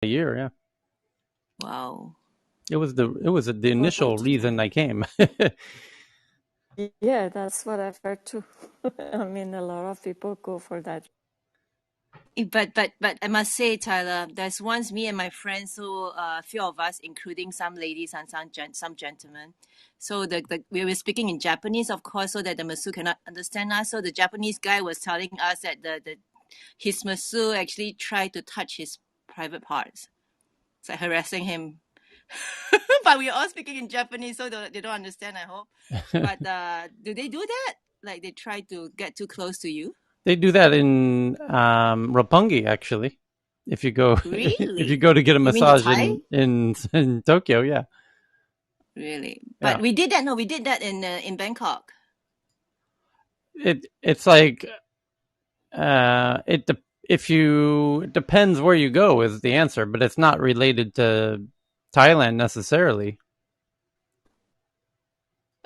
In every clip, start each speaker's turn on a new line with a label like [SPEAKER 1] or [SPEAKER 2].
[SPEAKER 1] a year. Yeah,
[SPEAKER 2] Wow.
[SPEAKER 1] it was the initial reason I came.
[SPEAKER 3] Yeah, that's what I've heard too. I mean, a lot of people go for that.
[SPEAKER 2] But I must say, Tyler, there's once me and my friends, so a few of us, including some ladies and some gentlemen. So we were speaking in Japanese, of course, so that the masseur cannot understand us. So the Japanese guy was telling us that his masseur actually tried to touch his private parts. It's like harassing him. But we are all speaking in Japanese, so they don't understand, I hope. But do they do that? Like they try to get too close to you?
[SPEAKER 1] They do that in Roppongi, actually. If you go if you
[SPEAKER 2] Really?
[SPEAKER 1] go to get a
[SPEAKER 2] You mean the
[SPEAKER 1] massage
[SPEAKER 2] Thai?
[SPEAKER 1] in Tokyo, yeah,
[SPEAKER 2] Really? But
[SPEAKER 1] yeah.
[SPEAKER 2] we did that. No, we did that in Bangkok.
[SPEAKER 1] It's like it depends where you go is the answer, but it's not related to Thailand necessarily.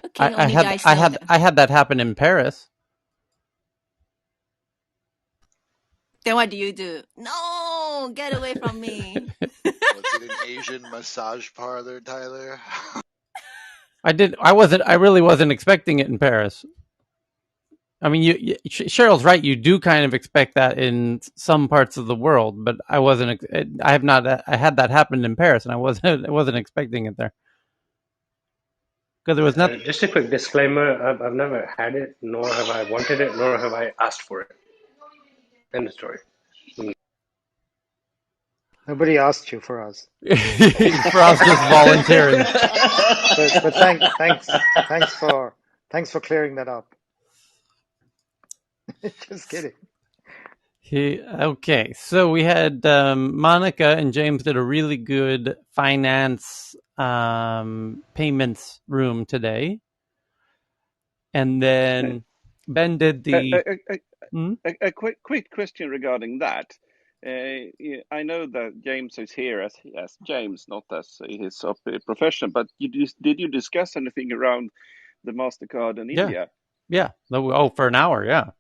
[SPEAKER 2] Okay, only guys know that.
[SPEAKER 1] I had that happen in Paris.
[SPEAKER 2] Then what do you do? No, get away from me.
[SPEAKER 4] Was it an Asian massage parlor, Tyler?
[SPEAKER 1] I really wasn't expecting it in Paris. I mean, Cheryl's right. You do kind of expect that in some parts of the world, but I wasn't. I have not. I had that happen in Paris, and I wasn't expecting it there because there was nothing.
[SPEAKER 5] Just a quick disclaimer: I've never had it, nor have I wanted it, nor have I asked for it. End of story.
[SPEAKER 6] Nobody asked you for us.
[SPEAKER 1] For us just volunteering.
[SPEAKER 6] But thanks for clearing that up. Just kidding.
[SPEAKER 1] Okay, so we had Monica and James did a really good finance payments room today, and then Ben did the.
[SPEAKER 7] A quick question regarding that. I know that James is here as James, not as his profession. But did you discuss anything around the Mastercard in
[SPEAKER 1] Yeah,
[SPEAKER 7] India?
[SPEAKER 1] yeah. Oh, for an hour, yeah.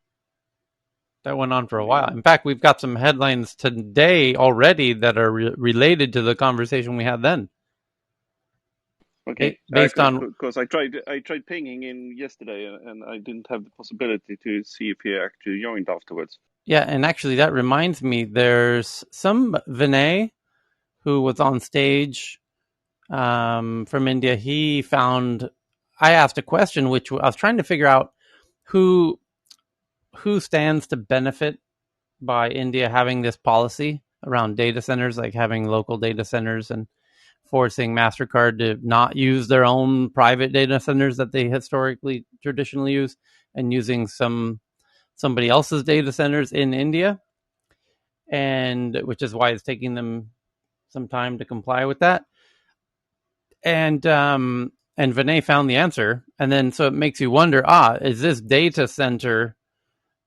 [SPEAKER 1] That went on for a while. In fact, we've got some headlines today already that are related to the conversation we had then.
[SPEAKER 7] Okay,
[SPEAKER 1] based on
[SPEAKER 7] because I tried pinging in yesterday and I didn't have the possibility to see if he actually joined afterwards.
[SPEAKER 1] Yeah, and actually that reminds me, there's some Vinay who was on stage from India. He found I asked a question which I was trying to figure out who stands to benefit by India having this policy around data centers, like having local data centers and forcing MasterCard to not use their own private data centers that they traditionally use and using somebody else's data centers in India, and which is why it's taking them some time to comply with that. And Vinay found the answer, and then so it makes you wonder: is this data center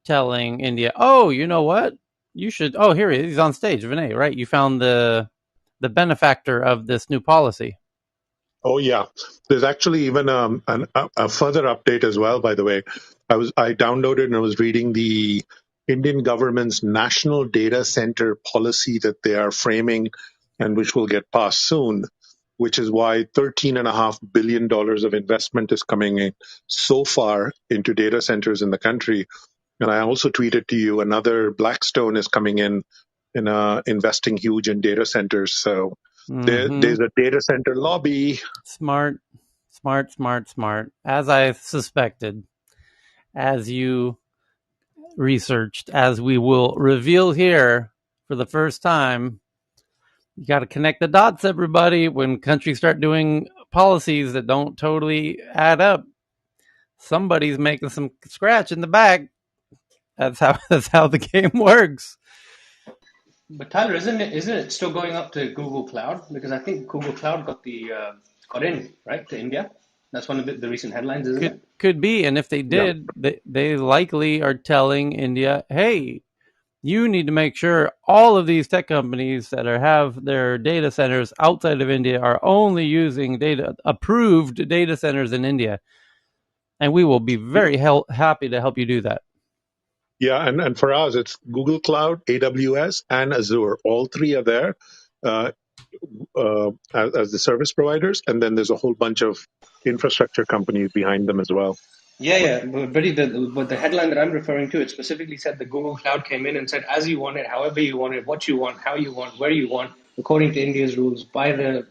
[SPEAKER 1] telling India, "Oh, you know what? You should." Oh, here he's on stage, Vinay. Right? You found the benefactor of this new policy.
[SPEAKER 8] Oh yeah, there's actually even a further update as well. By the way, I downloaded and I was reading the Indian government's national data center policy that they are framing, and which will get passed soon. Which is why $13.5 billion of investment is coming in so far into data centers in the country. And I also tweeted to you another Blackstone is coming in investing huge in data centers. So there's a data center lobby.
[SPEAKER 1] Smart. As I suspected, as you researched, as we will reveal here for the first time. You got to connect the dots, everybody. When countries start doing policies that don't totally add up, somebody's making some scratch in the back. That's how the game works.
[SPEAKER 5] But Tyler, isn't it still going up to Google Cloud? Because I think Google Cloud got in right to India. That's one of the recent headlines, isn't it?
[SPEAKER 1] Could be, and if they
[SPEAKER 8] Yeah.
[SPEAKER 1] did, they likely are telling India, "Hey, you need to make sure all of these tech companies that have their data centers outside of India are only using approved data centers in India." And we will be very happy to help you do that.
[SPEAKER 8] Yeah, and for us, it's Google Cloud, AWS, and Azure. All three are there. as the service providers, and then there's a whole bunch of infrastructure companies behind them as well.
[SPEAKER 5] Yeah. But the headline that I'm referring to, it specifically said the Google Cloud came in and said, as you want it, however you want it, what you want, how you want, where you want, according to India's rules, by the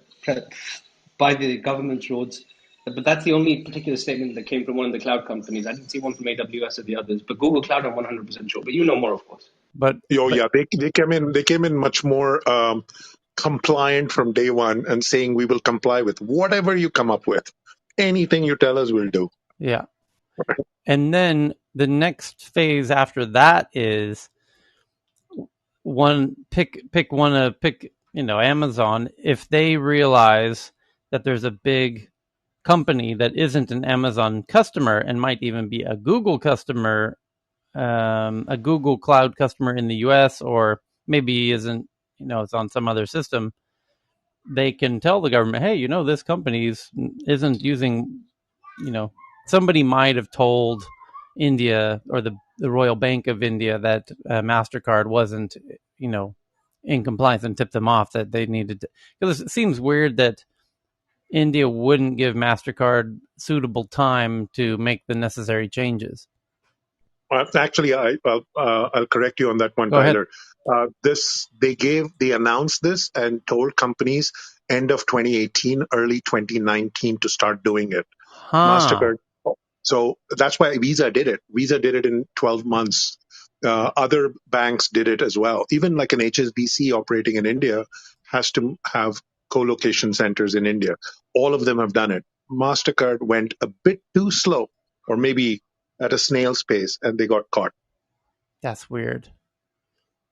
[SPEAKER 5] government's rules. But that's the only particular statement that came from one of the cloud companies. I didn't see one from AWS or the others, but Google Cloud, I'm 100% sure. But you know more, of course.
[SPEAKER 1] But
[SPEAKER 8] Oh
[SPEAKER 1] but
[SPEAKER 8] yeah, they came in much more compliant from day one and saying we will comply with whatever you come up with. Anything you tell us, we'll do.
[SPEAKER 1] yeah. And then the next phase after that is pick Amazon. If they realize that there's a big company that isn't an Amazon customer and might even be a Google customer, a Google Cloud customer in the US, or maybe isn't, it's on some other system, they can tell the government, hey, this company isn't using, somebody might have told India or the Royal Bank of India that MasterCard wasn't, in compliance, and tipped them off that they needed to. Because it seems weird that India wouldn't give MasterCard suitable time to make the necessary changes.
[SPEAKER 8] Actually, I'll correct you on that one,
[SPEAKER 1] Go ahead.
[SPEAKER 8] Tyler. They announced this and told companies end of 2018, early 2019 to start doing it.
[SPEAKER 1] Huh.
[SPEAKER 8] Mastercard. So that's why Visa did it. Visa did it in 12 months. Other banks did it as well. Even like an HSBC operating in India has to have co-location centers in India. All of them have done it. Mastercard went a bit too slow, or maybe at a snail's pace, and they got caught.
[SPEAKER 1] That's weird.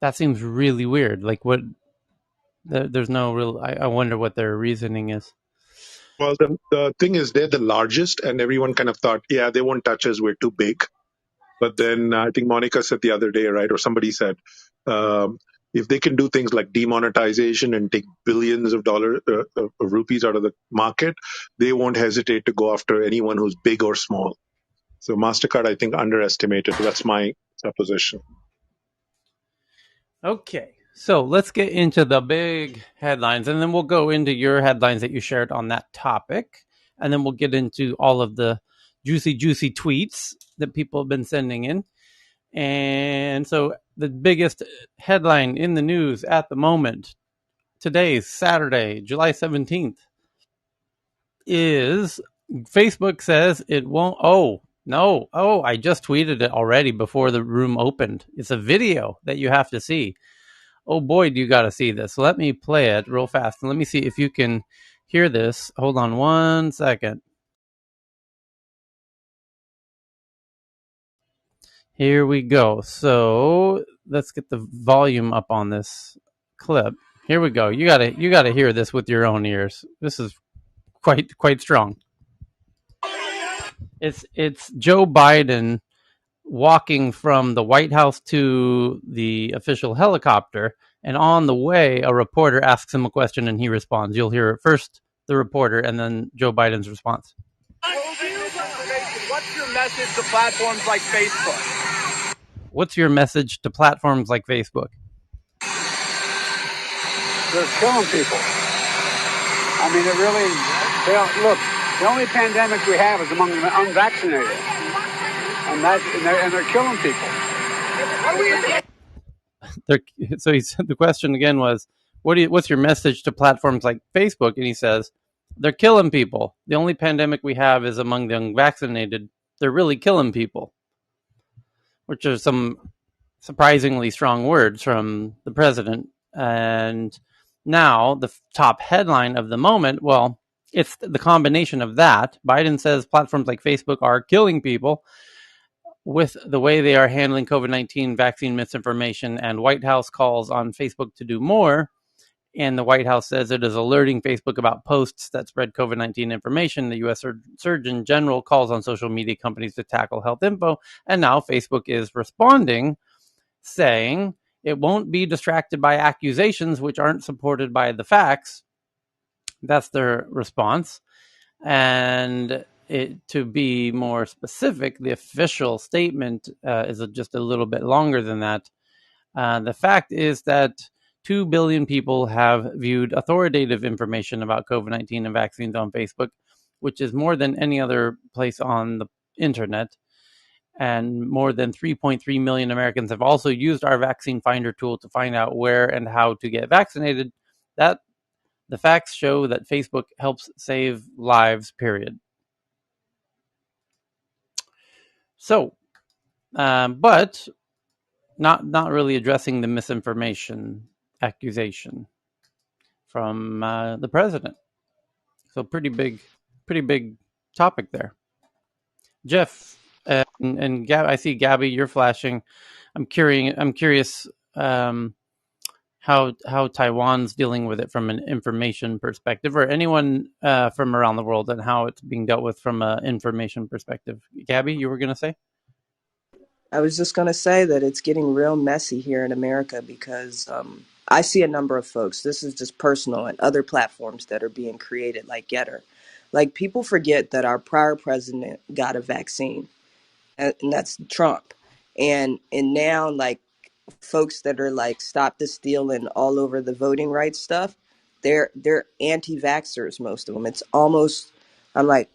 [SPEAKER 1] That seems really weird. Like, what? There's no real. I wonder what their reasoning is.
[SPEAKER 8] Well, the thing is, they're the largest, and everyone kind of thought, yeah, they won't touch us. We're too big. But then I think Monica said the other day, right, or somebody said, if they can do things like demonetization and take billions of rupees out of the market, they won't hesitate to go after anyone who's big or small. So MasterCard, I think, underestimated. That's my supposition.
[SPEAKER 1] Okay, so let's get into the big headlines, and then we'll go into your headlines that you shared on that topic, and then we'll get into all of the juicy tweets that people have been sending in. And so the biggest headline in the news at the moment, today's Saturday, July 17th, is Facebook says it won't. Oh, no. Oh, I just tweeted it already before the room opened. It's a video that you have to see. Oh boy, do you got to see this. Let me play it real fast, and let me see if you can hear this. Hold on 1 second. Here we go. So let's get the volume up on this clip. Here we go. You gotta hear this with your own ears. This is quite strong. It's Joe Biden walking from the White House to the official helicopter, and on the way, a reporter asks him a question, and he responds. You'll hear first the reporter, and then Joe Biden's response.
[SPEAKER 9] What's your message to platforms like Facebook?
[SPEAKER 1] What's your message to platforms like Facebook?
[SPEAKER 9] They're killing people. I mean, it really, look, the only pandemic we have is among the unvaccinated. And they're killing people.
[SPEAKER 1] So he said the question again was, what's your message to platforms like Facebook? And he says, they're killing people. The only pandemic we have is among the unvaccinated. They're really killing people, which are some surprisingly strong words from the president. And now the top headline of the moment, well, it's the combination of that. Biden says platforms like Facebook are killing people with the way they are handling COVID-19 vaccine misinformation, and White House calls on Facebook to do more. And the White House says it is alerting Facebook about posts that spread COVID-19 information. The U.S. Surgeon General calls on social media companies to tackle health info. And now Facebook is responding, saying it won't be distracted by accusations which aren't supported by the facts. That's their response. And to be more specific, the official statement is just a little bit longer than that. The fact is that 2 billion people have viewed authoritative information about COVID-19 and vaccines on Facebook, which is more than any other place on the internet. And more than 3.3 million Americans have also used our vaccine finder tool to find out where and how to get vaccinated. That the facts show that Facebook helps save lives, period. So, but not really addressing the misinformation accusation from the president. So pretty big topic there. Jeff and Gab, I see Gabby, you're flashing. I'm curious how Taiwan's dealing with it from an information perspective, or anyone from around the world, and how it's being dealt with from an information perspective. Gabby, you were going to say?
[SPEAKER 10] I was just going to say that it's getting real messy here in America because I see a number of folks, this is just personal, and other platforms that are being created like Getter. Like, people forget that our prior president got a vaccine, and that's Trump. And now, like, folks that are like stop the steal and all over the voting rights stuff, they're anti-vaxxers, most of them. It's almost, I'm like,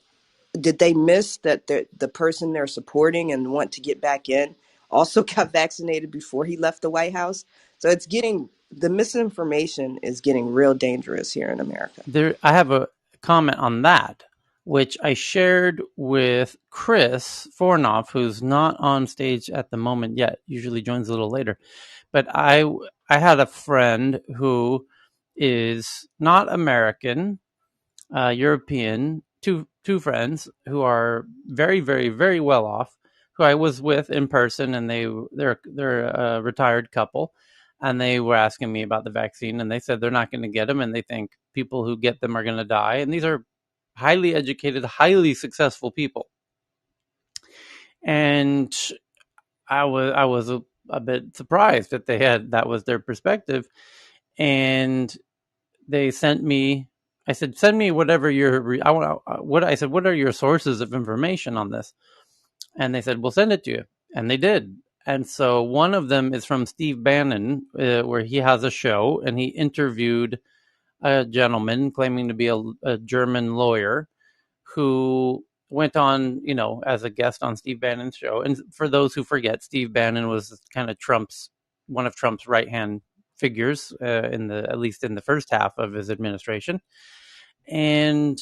[SPEAKER 10] did they miss that the person they're supporting and want to get back in also got vaccinated before he left the White House? So the misinformation is getting real dangerous here in America.
[SPEAKER 1] I have a comment on that, which I shared with Chris Fornoff, who's not on stage at the moment yet. Usually joins a little later. But I had a friend who is not American, European, two friends who are very, very, very well off, who I was with in person, and they're a retired couple, and they were asking me about the vaccine, and they said they're not going to get them, and they think people who get them are going to die, and these are highly educated, highly successful people, and I was a bit surprised that that was their perspective, and they sent me. I said, send me whatever I said, what are your sources of information on this? And they said, we'll send it to you, and they did. And so one of them is from Steve Bannon, where he has a show, and he interviewed a gentleman claiming to be a German lawyer who went on, as a guest on Steve Bannon's show. And for those who forget, Steve Bannon was kind of one of Trump's right hand figures at least in the first half of his administration, and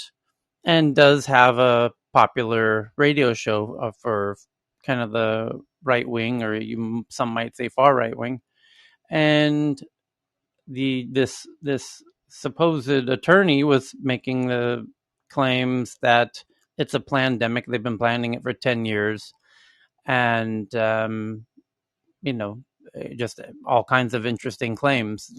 [SPEAKER 1] does have a popular radio show for kind of the right wing, or some might say far right wing, and this supposed attorney was making the claims that it's a pandemic. They've been planning it for 10 years, and you know, just all kinds of interesting claims,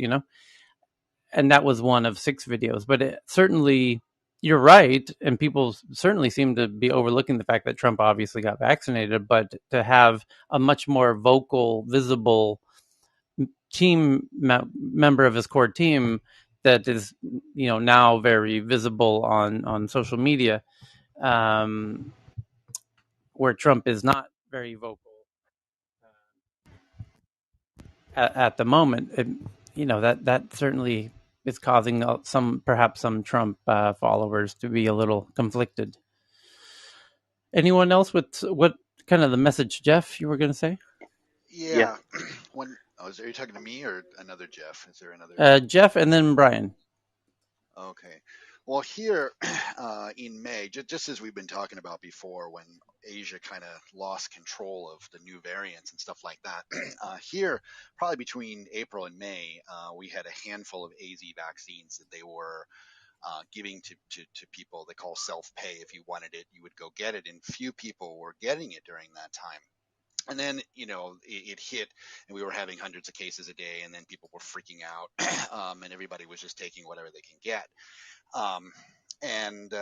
[SPEAKER 1] and that was one of 6 videos. But certainly, you're right, and people certainly seem to be overlooking the fact that Trump obviously got vaccinated, but to have a much more vocal, visible member of his core team that is, now very visible on social media, um, where Trump is not very vocal at the moment. That certainly is causing perhaps some Trump followers to be a little conflicted. Anyone else with what kind of the message, Jeff, you were going to say?
[SPEAKER 4] Yeah. Are you talking to me or another Jeff? Is there another?
[SPEAKER 1] Jeff and then Brian.
[SPEAKER 4] Okay. Well, here in May, just as we've been talking about before, when Asia kind of lost control of the new variants and stuff like that, here, probably between April and May, we had a handful of AZ vaccines that they were giving to people. They call self-pay. If you wanted it, you would go get it. And few people were getting it during that time. And then, it hit, and we were having hundreds of cases a day, and then people were freaking out, and everybody was just taking whatever they can get. And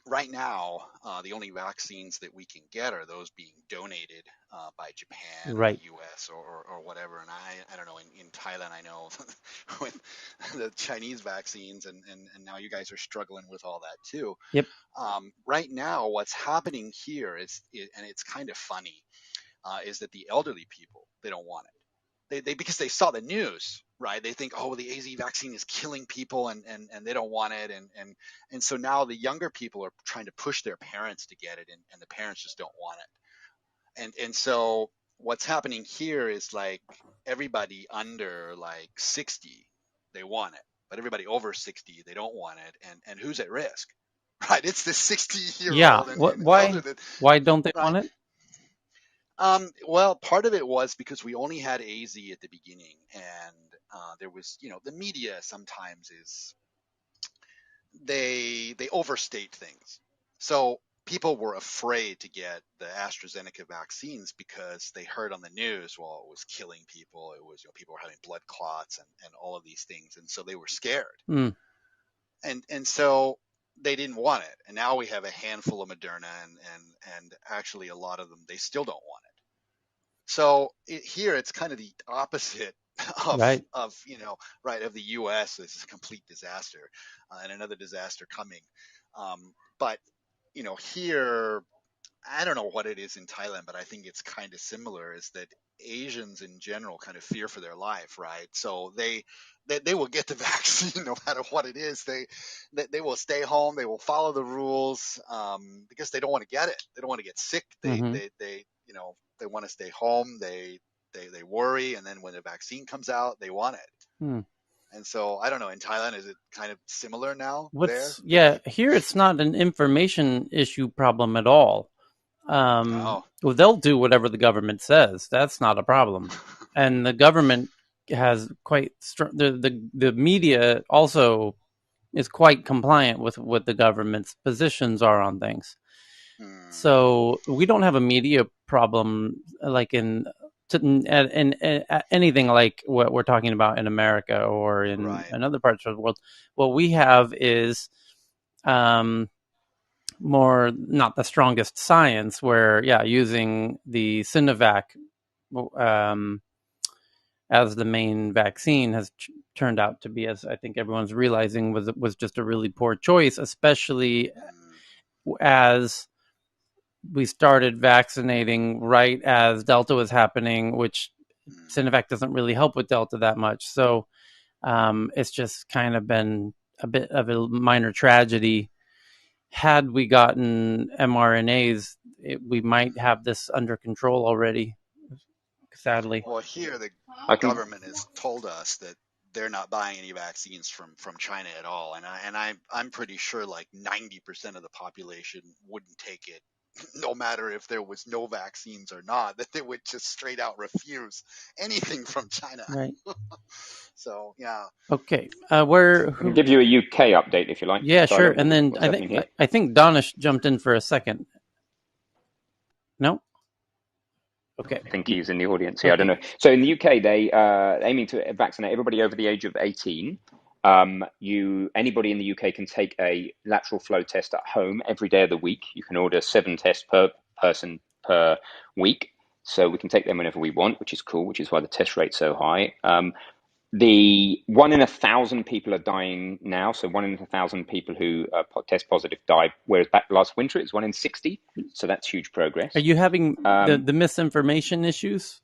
[SPEAKER 4] right now, the only vaccines that we can get are those being donated by Japan or
[SPEAKER 1] Right.
[SPEAKER 4] the U.S. or whatever. And I don't know, in Thailand, I know with the Chinese vaccines, and now you guys are struggling with all that too.
[SPEAKER 1] Yep.
[SPEAKER 4] Right now, what's happening here and it's kind of funny, is that the elderly people, they don't want it. they because they saw the news, right? They think, oh, the AZ vaccine is killing people, and they don't want it, and so now the younger people are trying to push their parents to get it, and the parents just don't want it, and so what's happening here is like everybody under like 60, they want it, but everybody over 60, they don't want it, and who's at risk? Right, it's the 60-year
[SPEAKER 1] Yeah.
[SPEAKER 4] old and
[SPEAKER 1] What?
[SPEAKER 4] elder
[SPEAKER 1] Why?
[SPEAKER 4] that,
[SPEAKER 1] Why don't they
[SPEAKER 4] right?
[SPEAKER 1] want it?
[SPEAKER 4] Well, part of it was because we only had AZ at the beginning, and there was, the media sometimes is they overstate things. So people were afraid to get the AstraZeneca vaccines because they heard on the news, well, it was killing people. It was, people were having blood clots and all of these things, and so they were scared.
[SPEAKER 1] Mm.
[SPEAKER 4] And so they didn't want it. And now we have a handful of Moderna, and actually a lot of them, they still don't want it. So here it's kind of the opposite
[SPEAKER 1] Right.
[SPEAKER 4] of right, of the U.S. This is a complete disaster, and another disaster coming. But here, I don't know what it is in Thailand, but I think it's kind of similar. Is that Asians in general kind of fear for their life, right? So they will get the vaccine no matter what it is. They will stay home. They will follow the rules, because they don't want to get it. They don't want to get sick.
[SPEAKER 1] Mm-hmm.
[SPEAKER 4] They want to stay home. They worry, and then when the vaccine comes out, they want it.
[SPEAKER 1] Mm.
[SPEAKER 4] And so I don't know. In Thailand, is it kind of similar now?
[SPEAKER 1] Here it's not an information issue problem at all.
[SPEAKER 4] Oh.
[SPEAKER 1] Well, they'll do whatever the government says. That's not a problem, and the government has quite the media also is quite compliant with what the government's positions are on things. So we don't have a media problem like in anything like what we're talking about in America or in other parts of the world. What we have is more not the strongest science, where using the Sinovac as the main vaccine has turned out to be, as I think everyone's realizing, was just a really poor choice, especially as we started vaccinating right as Delta was happening, which Sinovac doesn't really help with Delta that much. So it's just kind of been a bit of a minor tragedy. Had we gotten mRNAs, we might have this under control already, sadly.
[SPEAKER 4] Well, here the government has told us that they're not buying any vaccines from China at all, and I'm pretty sure like 90% of the population wouldn't take it, no matter if there was no vaccines or not. That they would just straight out refuse anything from China.
[SPEAKER 1] Right.
[SPEAKER 4] So yeah.
[SPEAKER 1] Okay.
[SPEAKER 11] I can give you a UK update if you like.
[SPEAKER 1] Yeah, sure. And then I think Donish jumped in for a second. No. Okay.
[SPEAKER 11] I think he's in the audience here. Okay. I don't know. So in the UK, they are aiming to vaccinate everybody over the age of 18. Anybody in the UK can take a lateral flow test at home every day of the week. You can order 7 tests per person per week. So we can take them whenever we want, which is cool, which is why the test rate's so high. The 1 in 1,000 people are dying now. So 1 in 1,000 people who test positive die, whereas back last winter it was 1 in 60. So that's huge progress.
[SPEAKER 1] Are you having the misinformation issues?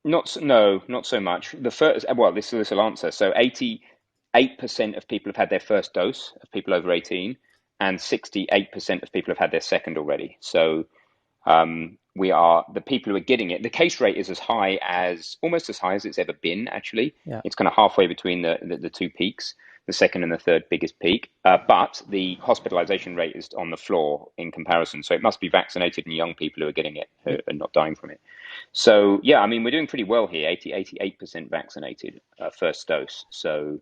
[SPEAKER 11] Not so much. This will answer. So 88% of people have had their first dose of people over 18, and 68% of people have had their second already. So the people who are getting it, the case rate is almost as high as it's ever been, actually.
[SPEAKER 1] Yeah.
[SPEAKER 11] It's kind of halfway between the two peaks, the second and the third biggest peak. But the hospitalization rate is on the floor in comparison. So it must be vaccinated and young people who are getting it and not dying from it. So, yeah, I mean, we're doing pretty well here, 88% vaccinated, first dose. So,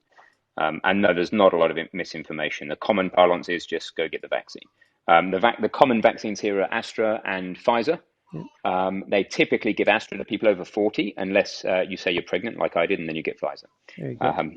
[SPEAKER 11] and no, there's not a lot of misinformation. The common parlance is just go get the vaccine. The common vaccines here are Astra and Pfizer. They typically give Astra to people over 40, unless you say you're pregnant, like I did, and then you get Pfizer.
[SPEAKER 1] There you go.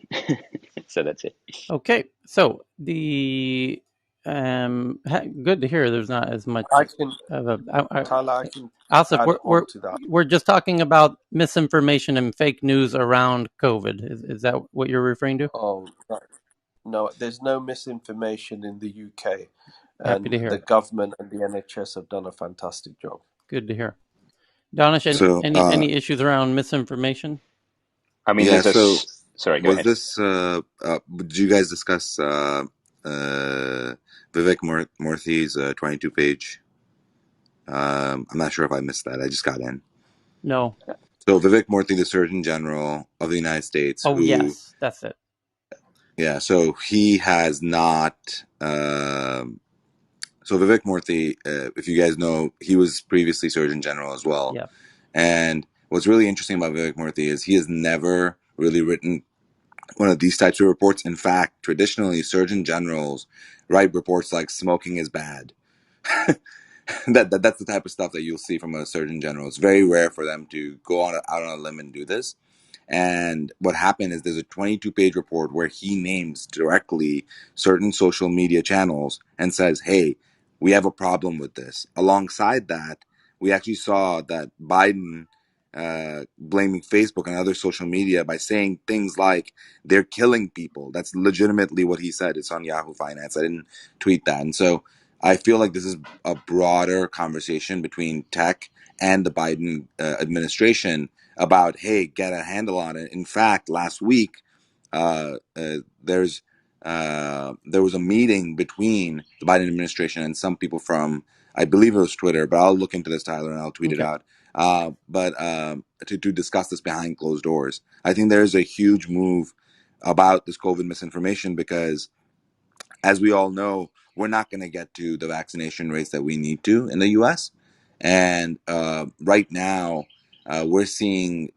[SPEAKER 11] So that's it.
[SPEAKER 1] Okay, so the good to hear. There's not as much.
[SPEAKER 12] Tyler, I can
[SPEAKER 1] Asif,
[SPEAKER 12] add on to that.
[SPEAKER 1] We're just talking about misinformation and fake news around COVID. Is that what you're referring to?
[SPEAKER 12] Oh, no, there's no misinformation in the UK.
[SPEAKER 1] Happy to hear.
[SPEAKER 12] The government and the NHS have done a fantastic job.
[SPEAKER 1] Good to hear. Donish, any issues around misinformation?
[SPEAKER 11] I mean,
[SPEAKER 13] Yeah.
[SPEAKER 11] there's a.
[SPEAKER 13] So
[SPEAKER 11] Sorry, go
[SPEAKER 13] was
[SPEAKER 11] ahead.
[SPEAKER 13] this? Did you guys discuss Vivek Murthy's 22-page? I'm not sure if I missed that. I just got in.
[SPEAKER 1] No.
[SPEAKER 13] So Vivek Murthy, the Surgeon General of the United States,
[SPEAKER 1] Oh,
[SPEAKER 13] who,
[SPEAKER 1] yes, that's it.
[SPEAKER 13] yeah, so he has not. So Vivek Murthy, if you guys know, he was previously Surgeon General as well.
[SPEAKER 1] Yeah.
[SPEAKER 13] And what's really interesting about Vivek Murthy is he has never really written one of these types of reports. In fact, traditionally, Surgeon Generals write reports like smoking is bad. That's the type of stuff that you'll see from a Surgeon General. It's very rare for them to go out on a limb and do this. And what happened is there's a 22-page report where he names directly certain social media channels and says, hey, we have a problem with this. Alongside that, we actually saw that Biden blaming Facebook and other social media by saying things like they're killing people. That's legitimately what he said. It's on Yahoo Finance. I didn't tweet that. And so I feel like this is a broader conversation between tech and the Biden administration about, hey, get a handle on it. In fact, last week, uh, uh, there's there was a meeting between the Biden administration and some people from, I believe it was Twitter, but I'll look into this, Tyler, and I'll tweet it
[SPEAKER 1] Okay.
[SPEAKER 13] out. But to discuss this behind closed doors, I think there's a huge move about this COVID misinformation because, as we all know, we're not going to get to the vaccination rates that we need to in the U.S. And right now, we're seeing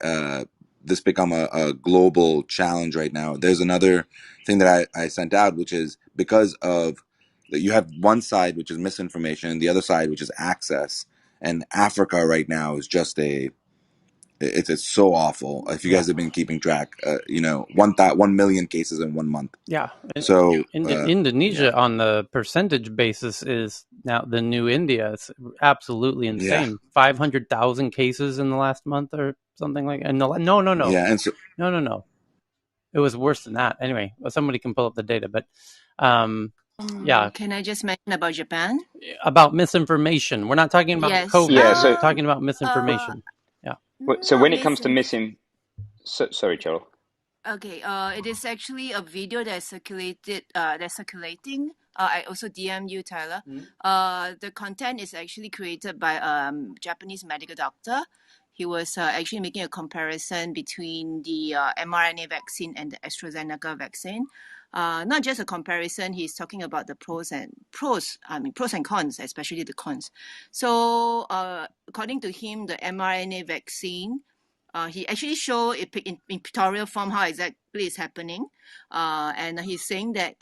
[SPEAKER 13] this become a global challenge right now. There's another thing that I sent out, which is because of that you have one side, which is misinformation, and the other side, which is access. And Africa right now is just it's so awful. If you
[SPEAKER 1] Yeah.
[SPEAKER 13] guys have been keeping track, 1 million cases in 1 month.
[SPEAKER 1] Yeah.
[SPEAKER 13] So yeah.
[SPEAKER 1] Indonesia, on the percentage basis, is now the new India. It's absolutely
[SPEAKER 13] Yeah.
[SPEAKER 1] insane. 500,000 cases in the last month or something like that. No.
[SPEAKER 13] Yeah, and so
[SPEAKER 1] No. It was worse than that. Anyway, somebody can pull up the data, but yeah,
[SPEAKER 2] Can I just mention about Japan?
[SPEAKER 1] about misinformation. We're not talking about
[SPEAKER 2] Yes.
[SPEAKER 1] COVID.
[SPEAKER 11] Yeah.
[SPEAKER 1] We're
[SPEAKER 11] So,
[SPEAKER 1] talking about
[SPEAKER 2] Uh,
[SPEAKER 1] misinformation. Yeah.
[SPEAKER 11] so
[SPEAKER 2] not
[SPEAKER 11] when it comes to
[SPEAKER 2] misinformation.
[SPEAKER 11] missing, sorry, Cheryl.
[SPEAKER 2] Okay, it is actually a video that's circulated. That's circulating. I also DM you, Tyler. The content is actually created by Japanese medical doctor. He was actually making a comparison between the mRNA vaccine and the AstraZeneca vaccine. Not just a comparison. He's talking about the pros and cons, especially the cons. So, according to him, the mRNA vaccine, he actually showed in pictorial form how exactly it's happening. And he's saying that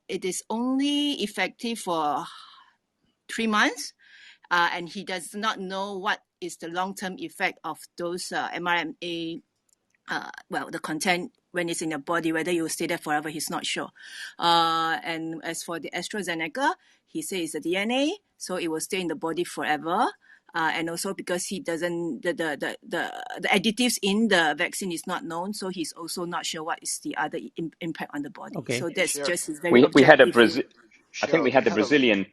[SPEAKER 2] it is only effective for 3 months. And he does not know what is the long-term effect of those mRNA, the content when it's in your body, whether you will stay there forever, he's not sure. And as for the AstraZeneca, he says it's a DNA, so it will stay in the body forever. And also because he doesn't, the additives in the vaccine is not known, so he's also not sure what is the other impact on the body.
[SPEAKER 1] Okay.
[SPEAKER 2] So
[SPEAKER 4] Hey,
[SPEAKER 2] that's just his very
[SPEAKER 11] We had a
[SPEAKER 2] objective view.
[SPEAKER 11] Brazil. I think
[SPEAKER 4] Cheryl,
[SPEAKER 11] we
[SPEAKER 4] do
[SPEAKER 11] had
[SPEAKER 4] you
[SPEAKER 11] the
[SPEAKER 4] have a
[SPEAKER 11] Brazilian.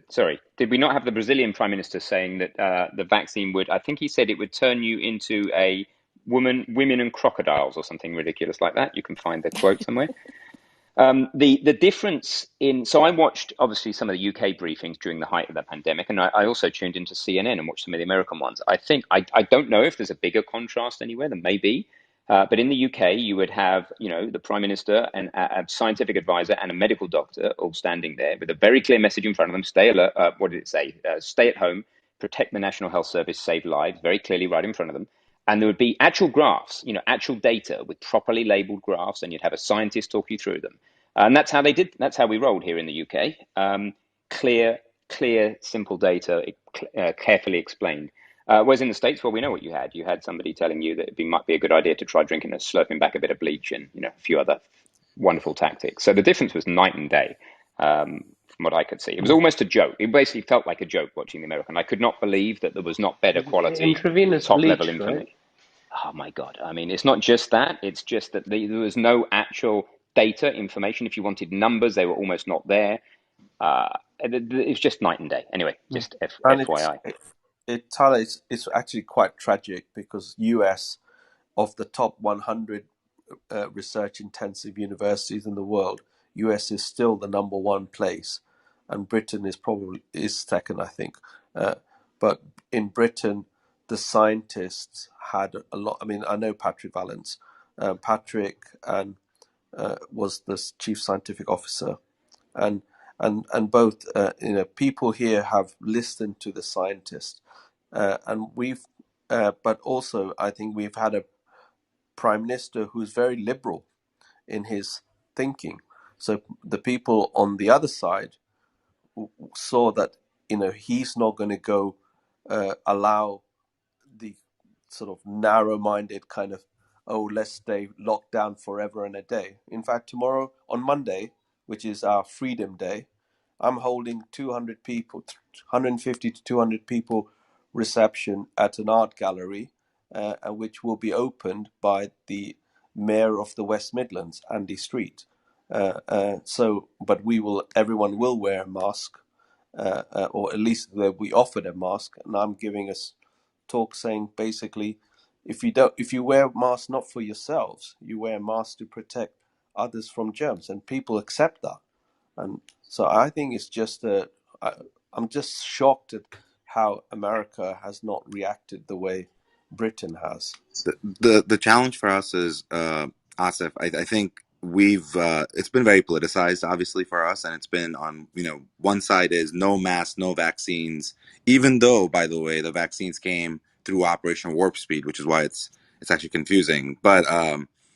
[SPEAKER 11] Sorry, did we not have the Brazilian Prime Minister saying that the vaccine would? I think he said it would turn you into a women and crocodiles or something ridiculous like that. You can find the quote somewhere. The difference in, so I watched obviously some of the UK briefings during the height of the pandemic, and I also tuned into CNN and watched some of the American ones. I think I don't know if there's a bigger contrast anywhere. There may be, but in the UK you would have the Prime Minister and a scientific advisor and a medical doctor all standing there with a very clear message in front of them: stay alert. What did it say? Stay at home, protect the National Health Service, save lives. Very clearly right in front of them. And there would be actual graphs, actual data with properly labeled graphs, and you'd have a scientist talk you through them. And that's how they did. That's how we rolled here in the UK. Clear, simple data, carefully explained. Whereas in the States, well, we know what you had. You had somebody telling you that it might be a good idea to try drinking and slurping back a bit of bleach and a few other wonderful tactics. So the difference was night and day. From what I could see, it was almost a joke. It basically felt like a joke watching the American. I could not believe that there was not better quality,
[SPEAKER 5] Intravenous
[SPEAKER 11] top level
[SPEAKER 5] bleach, right?
[SPEAKER 11] information. Oh my God. I mean, it's not just that. It's just that there was no actual data information. If you wanted numbers, they were almost not there. It's just night and day. Anyway, just
[SPEAKER 12] And
[SPEAKER 11] FYI.
[SPEAKER 12] Tyler, it's actually quite tragic because US of the top 100 research-intensive universities in the world, US is still the number one place, and Britain is second, I think. But in Britain, the scientists had a lot. I mean, I know Patrick Vallance. Patrick and was the chief scientific officer, and both people here have listened to the scientists, and but also I think we've had a prime minister who's very liberal in his thinking. So the people on the other side saw that he's not going to go allow the sort of narrow-minded kind of, oh, let's stay locked down forever and a day. In fact, tomorrow on Monday, which is our Freedom Day, I'm holding 200 people, 150 to 200 people reception at an art gallery, which will be opened by the Mayor of the West Midlands, Andy Street. But everyone will wear a mask, or at least they'll be offered a mask. And I'm giving us talk saying basically, if you wear a mask not for yourselves, you wear a mask to protect others from germs, and people accept that. And so I think it's just I'm just shocked at how America has not reacted the way Britain has.
[SPEAKER 13] The challenge for us is, Asif, I think we've it's been very politicized, obviously, for us, and it's been on, one side is no masks, no vaccines, even though, by the way, the vaccines came through Operation Warp Speed, which is why it's actually confusing. But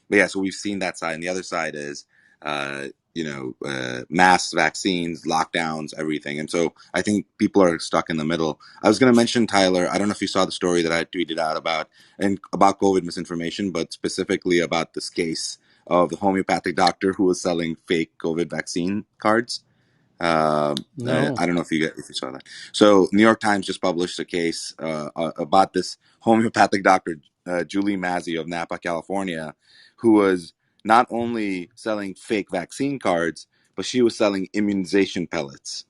[SPEAKER 13] yeah, so we've seen that side, and the other side is masks, vaccines, lockdowns, everything. And so I think people are stuck in the middle. I was going to mention, Tyler, I don't know if you saw the story that I tweeted out about COVID misinformation, but specifically about this case of the homeopathic doctor who was selling fake COVID vaccine cards.
[SPEAKER 1] No.
[SPEAKER 13] I don't know if you saw that. So New York Times just published a case about this homeopathic doctor, Julie Mazzy of Napa, California, who was not only selling fake vaccine cards, but she was selling immunization pellets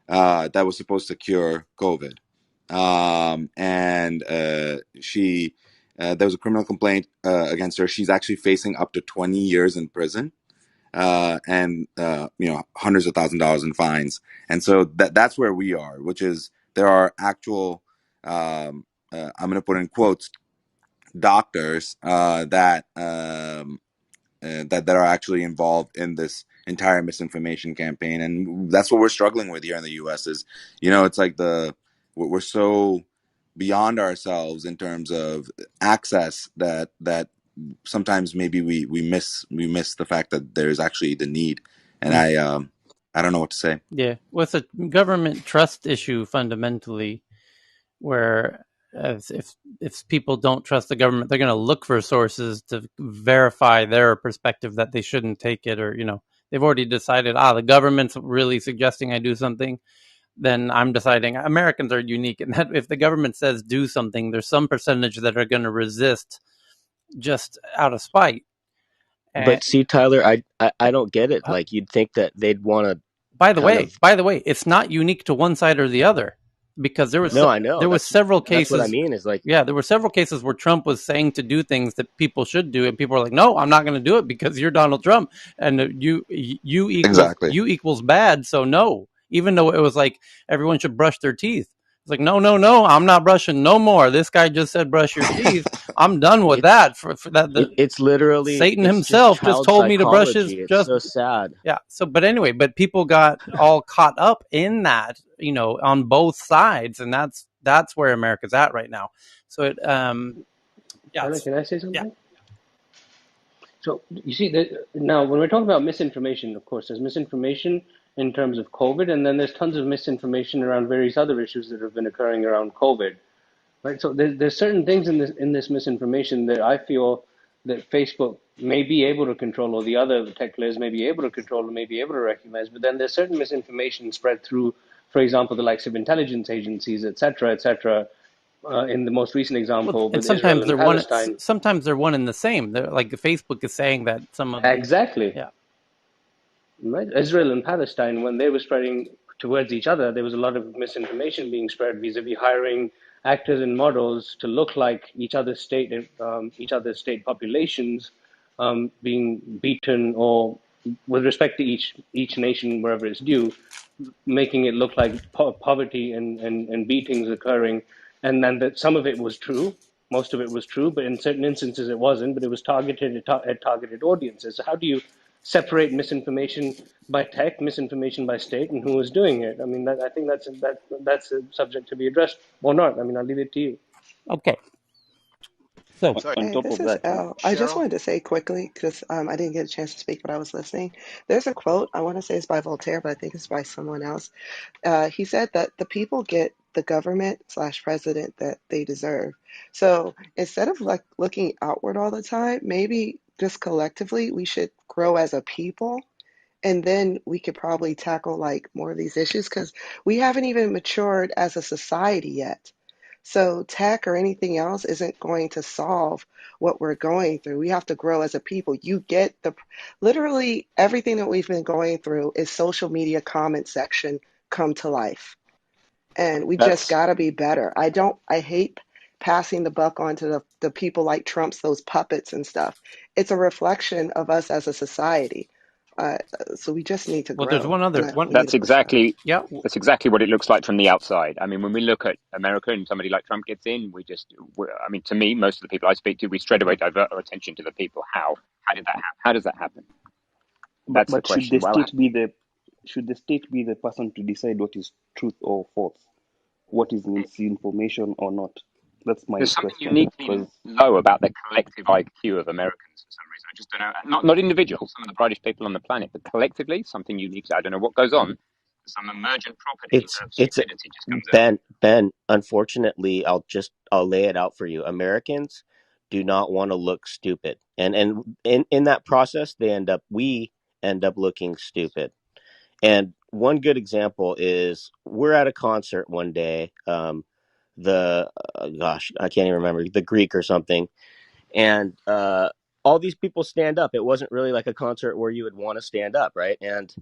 [SPEAKER 13] that was supposed to cure COVID. And she there was a criminal complaint against her. She's actually facing up to 20 years in prison, and hundreds of $1,000s in fines. And so that's where we are, which is there are actual I'm going to put in quotes, doctors that are actually involved in this entire misinformation campaign. And that's what we're struggling with here in the US is, it's like we're so beyond ourselves in terms of access that sometimes maybe we miss the fact that there's actually the need. And I don't know what to say.
[SPEAKER 1] Yeah, well, it's a government trust issue fundamentally, where if people don't trust the government, they're going to look for sources to verify their perspective that they shouldn't take it, or they've already decided, the government's really suggesting I do something. Then I'm deciding. Americans are unique in that if the government says do something, there's some percentage that are going to resist just out of spite. And
[SPEAKER 14] But see, Tyler, I don't get it. Like, you'd think that they'd want to.
[SPEAKER 1] by the way, it's not unique to one side or the other, because there was
[SPEAKER 14] No, I know.
[SPEAKER 1] there was several cases.
[SPEAKER 14] That's what I mean. Is like,
[SPEAKER 1] yeah, there were several cases where Trump was saying to do things that people should do, and people were like, "No, I'm not going to do it because you're Donald Trump, and you
[SPEAKER 13] Exactly.
[SPEAKER 1] equals bad." So no, even though it was like everyone should brush their teeth, it's like, no, I'm not brushing no more. This guy just said brush your teeth. I'm done with that. For that,
[SPEAKER 14] it's literally
[SPEAKER 1] Satan
[SPEAKER 14] it's
[SPEAKER 1] himself just
[SPEAKER 14] child
[SPEAKER 1] told me to brush his
[SPEAKER 14] psychology. It's
[SPEAKER 1] just.
[SPEAKER 14] so sad.
[SPEAKER 1] Yeah. So, but anyway, people got all caught up in that, on both sides, and that's where America's at right now. So it, yeah.
[SPEAKER 5] Tyler, can I say
[SPEAKER 1] Yeah.
[SPEAKER 5] something? So you see that now when we're talking about misinformation, of course, there's misinformation in terms of COVID, and then there's tons of misinformation around various other issues that have been occurring around COVID. Right. So there's certain things in this misinformation that I feel that Facebook may be able to control, or the other tech players may be able to control, or may be able to recognize. But then there's certain misinformation spread through, for example, the likes of intelligence agencies, et cetera, et cetera. In the most recent
[SPEAKER 1] Well,
[SPEAKER 5] example
[SPEAKER 1] and
[SPEAKER 5] with Israel and Palestine.
[SPEAKER 1] sometimes they're one and the same. They're, like Facebook is saying that some of the.
[SPEAKER 5] Exactly.
[SPEAKER 1] Yeah.
[SPEAKER 5] Right? Israel and Palestine, when they were spreading towards each other, there was a lot of misinformation being spread vis-a-vis hiring actors and models to look like each other's state populations being beaten, or with respect to each nation wherever it's due, making it look like poverty and beatings occurring, and then that some of it was true, most of it was true, but in certain instances it wasn't. But it was targeted at targeted audiences. So how do you separate misinformation by tech, misinformation by state, and who is doing it? I mean, I think that's a subject to be addressed or not. I mean, I'll leave it to you.
[SPEAKER 1] Okay. So
[SPEAKER 4] Sorry,
[SPEAKER 7] On
[SPEAKER 15] Hey,
[SPEAKER 7] top
[SPEAKER 15] this
[SPEAKER 7] of
[SPEAKER 15] is
[SPEAKER 7] that,
[SPEAKER 15] Elle. I just
[SPEAKER 4] Cheryl.
[SPEAKER 15] wanted to say quickly, because I didn't get a chance to speak, but I was listening. There's a quote, I want to say it's by Voltaire, but I think it's by someone else. He said that the people get the government slash president that they deserve. So instead of like looking outward all the time, maybe just collectively we should grow as a people, and then we could probably tackle like more of these issues because we haven't even matured as a society yet. So tech or anything else isn't going to solve what we're going through. We have to grow as a people. You get the literally everything that we've been going through is social media comment section come to life. And we just
[SPEAKER 11] That's
[SPEAKER 15] got to be better. I hate passing the buck on to the people like Trump's, those puppets and stuff. It's a reflection of us as a society. Uh, so we just need to
[SPEAKER 1] well, there's
[SPEAKER 15] grow,
[SPEAKER 1] one
[SPEAKER 15] and
[SPEAKER 1] other
[SPEAKER 15] we
[SPEAKER 1] one.
[SPEAKER 15] need to
[SPEAKER 11] that's
[SPEAKER 15] push that.
[SPEAKER 11] exactly
[SPEAKER 1] Yeah.
[SPEAKER 11] that's exactly what it looks like from the outside. I mean, when we look at America and somebody like Trump gets in, I mean, to me, most of the people I speak to, we straight away divert our attention to the people. How did that happen? How does that happen? That's the
[SPEAKER 16] But should the
[SPEAKER 11] question. Well,
[SPEAKER 16] state be the person to decide what is truth or false, what is misinformation or not? That's my
[SPEAKER 11] there's something
[SPEAKER 16] question.
[SPEAKER 11] uniquely
[SPEAKER 16] Because
[SPEAKER 11] low about the collective IQ of Americans for some reason. I just don't know. Not individuals, some of the brightest people on the planet, but collectively, something unique. I don't know what goes on. Some emergent property of
[SPEAKER 14] It's
[SPEAKER 11] stupidity just comes out.
[SPEAKER 14] Ben, unfortunately, I'll lay it out for you. Americans do not want to look stupid. And in that process we end up looking stupid. And one good example is we're at a concert one day. The gosh, I can't even remember, the Greek or something, and all these people stand up. It wasn't really like a concert where you would want to stand up, right? And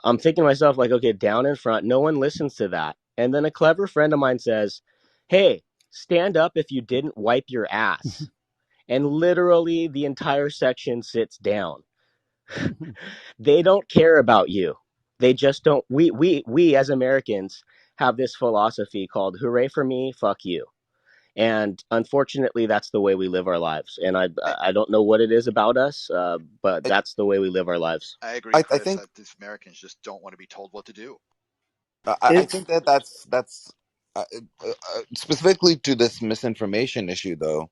[SPEAKER 14] I'm thinking to myself, like, okay, down in front, no one listens to that. And then a clever friend of mine says, "Hey, stand up if you didn't wipe your ass." And literally the entire section sits down. They don't care about you. They just don't. We as Americans have this philosophy called "Hooray for me, fuck you." And unfortunately, that's the way we live our lives. And
[SPEAKER 4] I,
[SPEAKER 14] I don't know what it is about us, but
[SPEAKER 13] I,
[SPEAKER 14] that's the way we live our lives.
[SPEAKER 4] I agree,
[SPEAKER 13] I
[SPEAKER 4] Chris,
[SPEAKER 13] think
[SPEAKER 4] that these Americans just don't want to be told what to do.
[SPEAKER 13] I
[SPEAKER 5] It's
[SPEAKER 13] think that's specifically to this misinformation issue, though.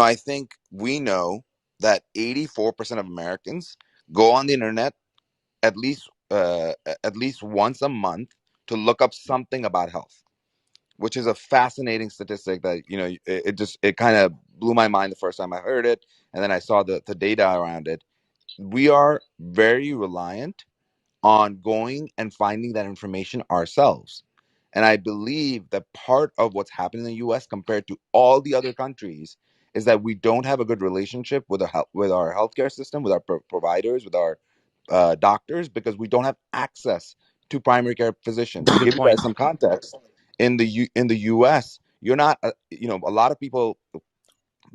[SPEAKER 13] I think we know that 84% of Americans go on the internet at least at least once a month to look up something about health, which is a fascinating statistic that it kind of blew my mind the first time I heard it, and then I saw the data around it. We are very reliant on going and finding that information ourselves. And I believe that part of what's happening in the US compared to all the other countries is that we don't have a good relationship with with our healthcare system, with our providers, with our doctors, because we don't have access to primary care physicians. To
[SPEAKER 1] Good
[SPEAKER 13] give you
[SPEAKER 1] point.
[SPEAKER 13] guys some context, in the US, you're not, a lot of people,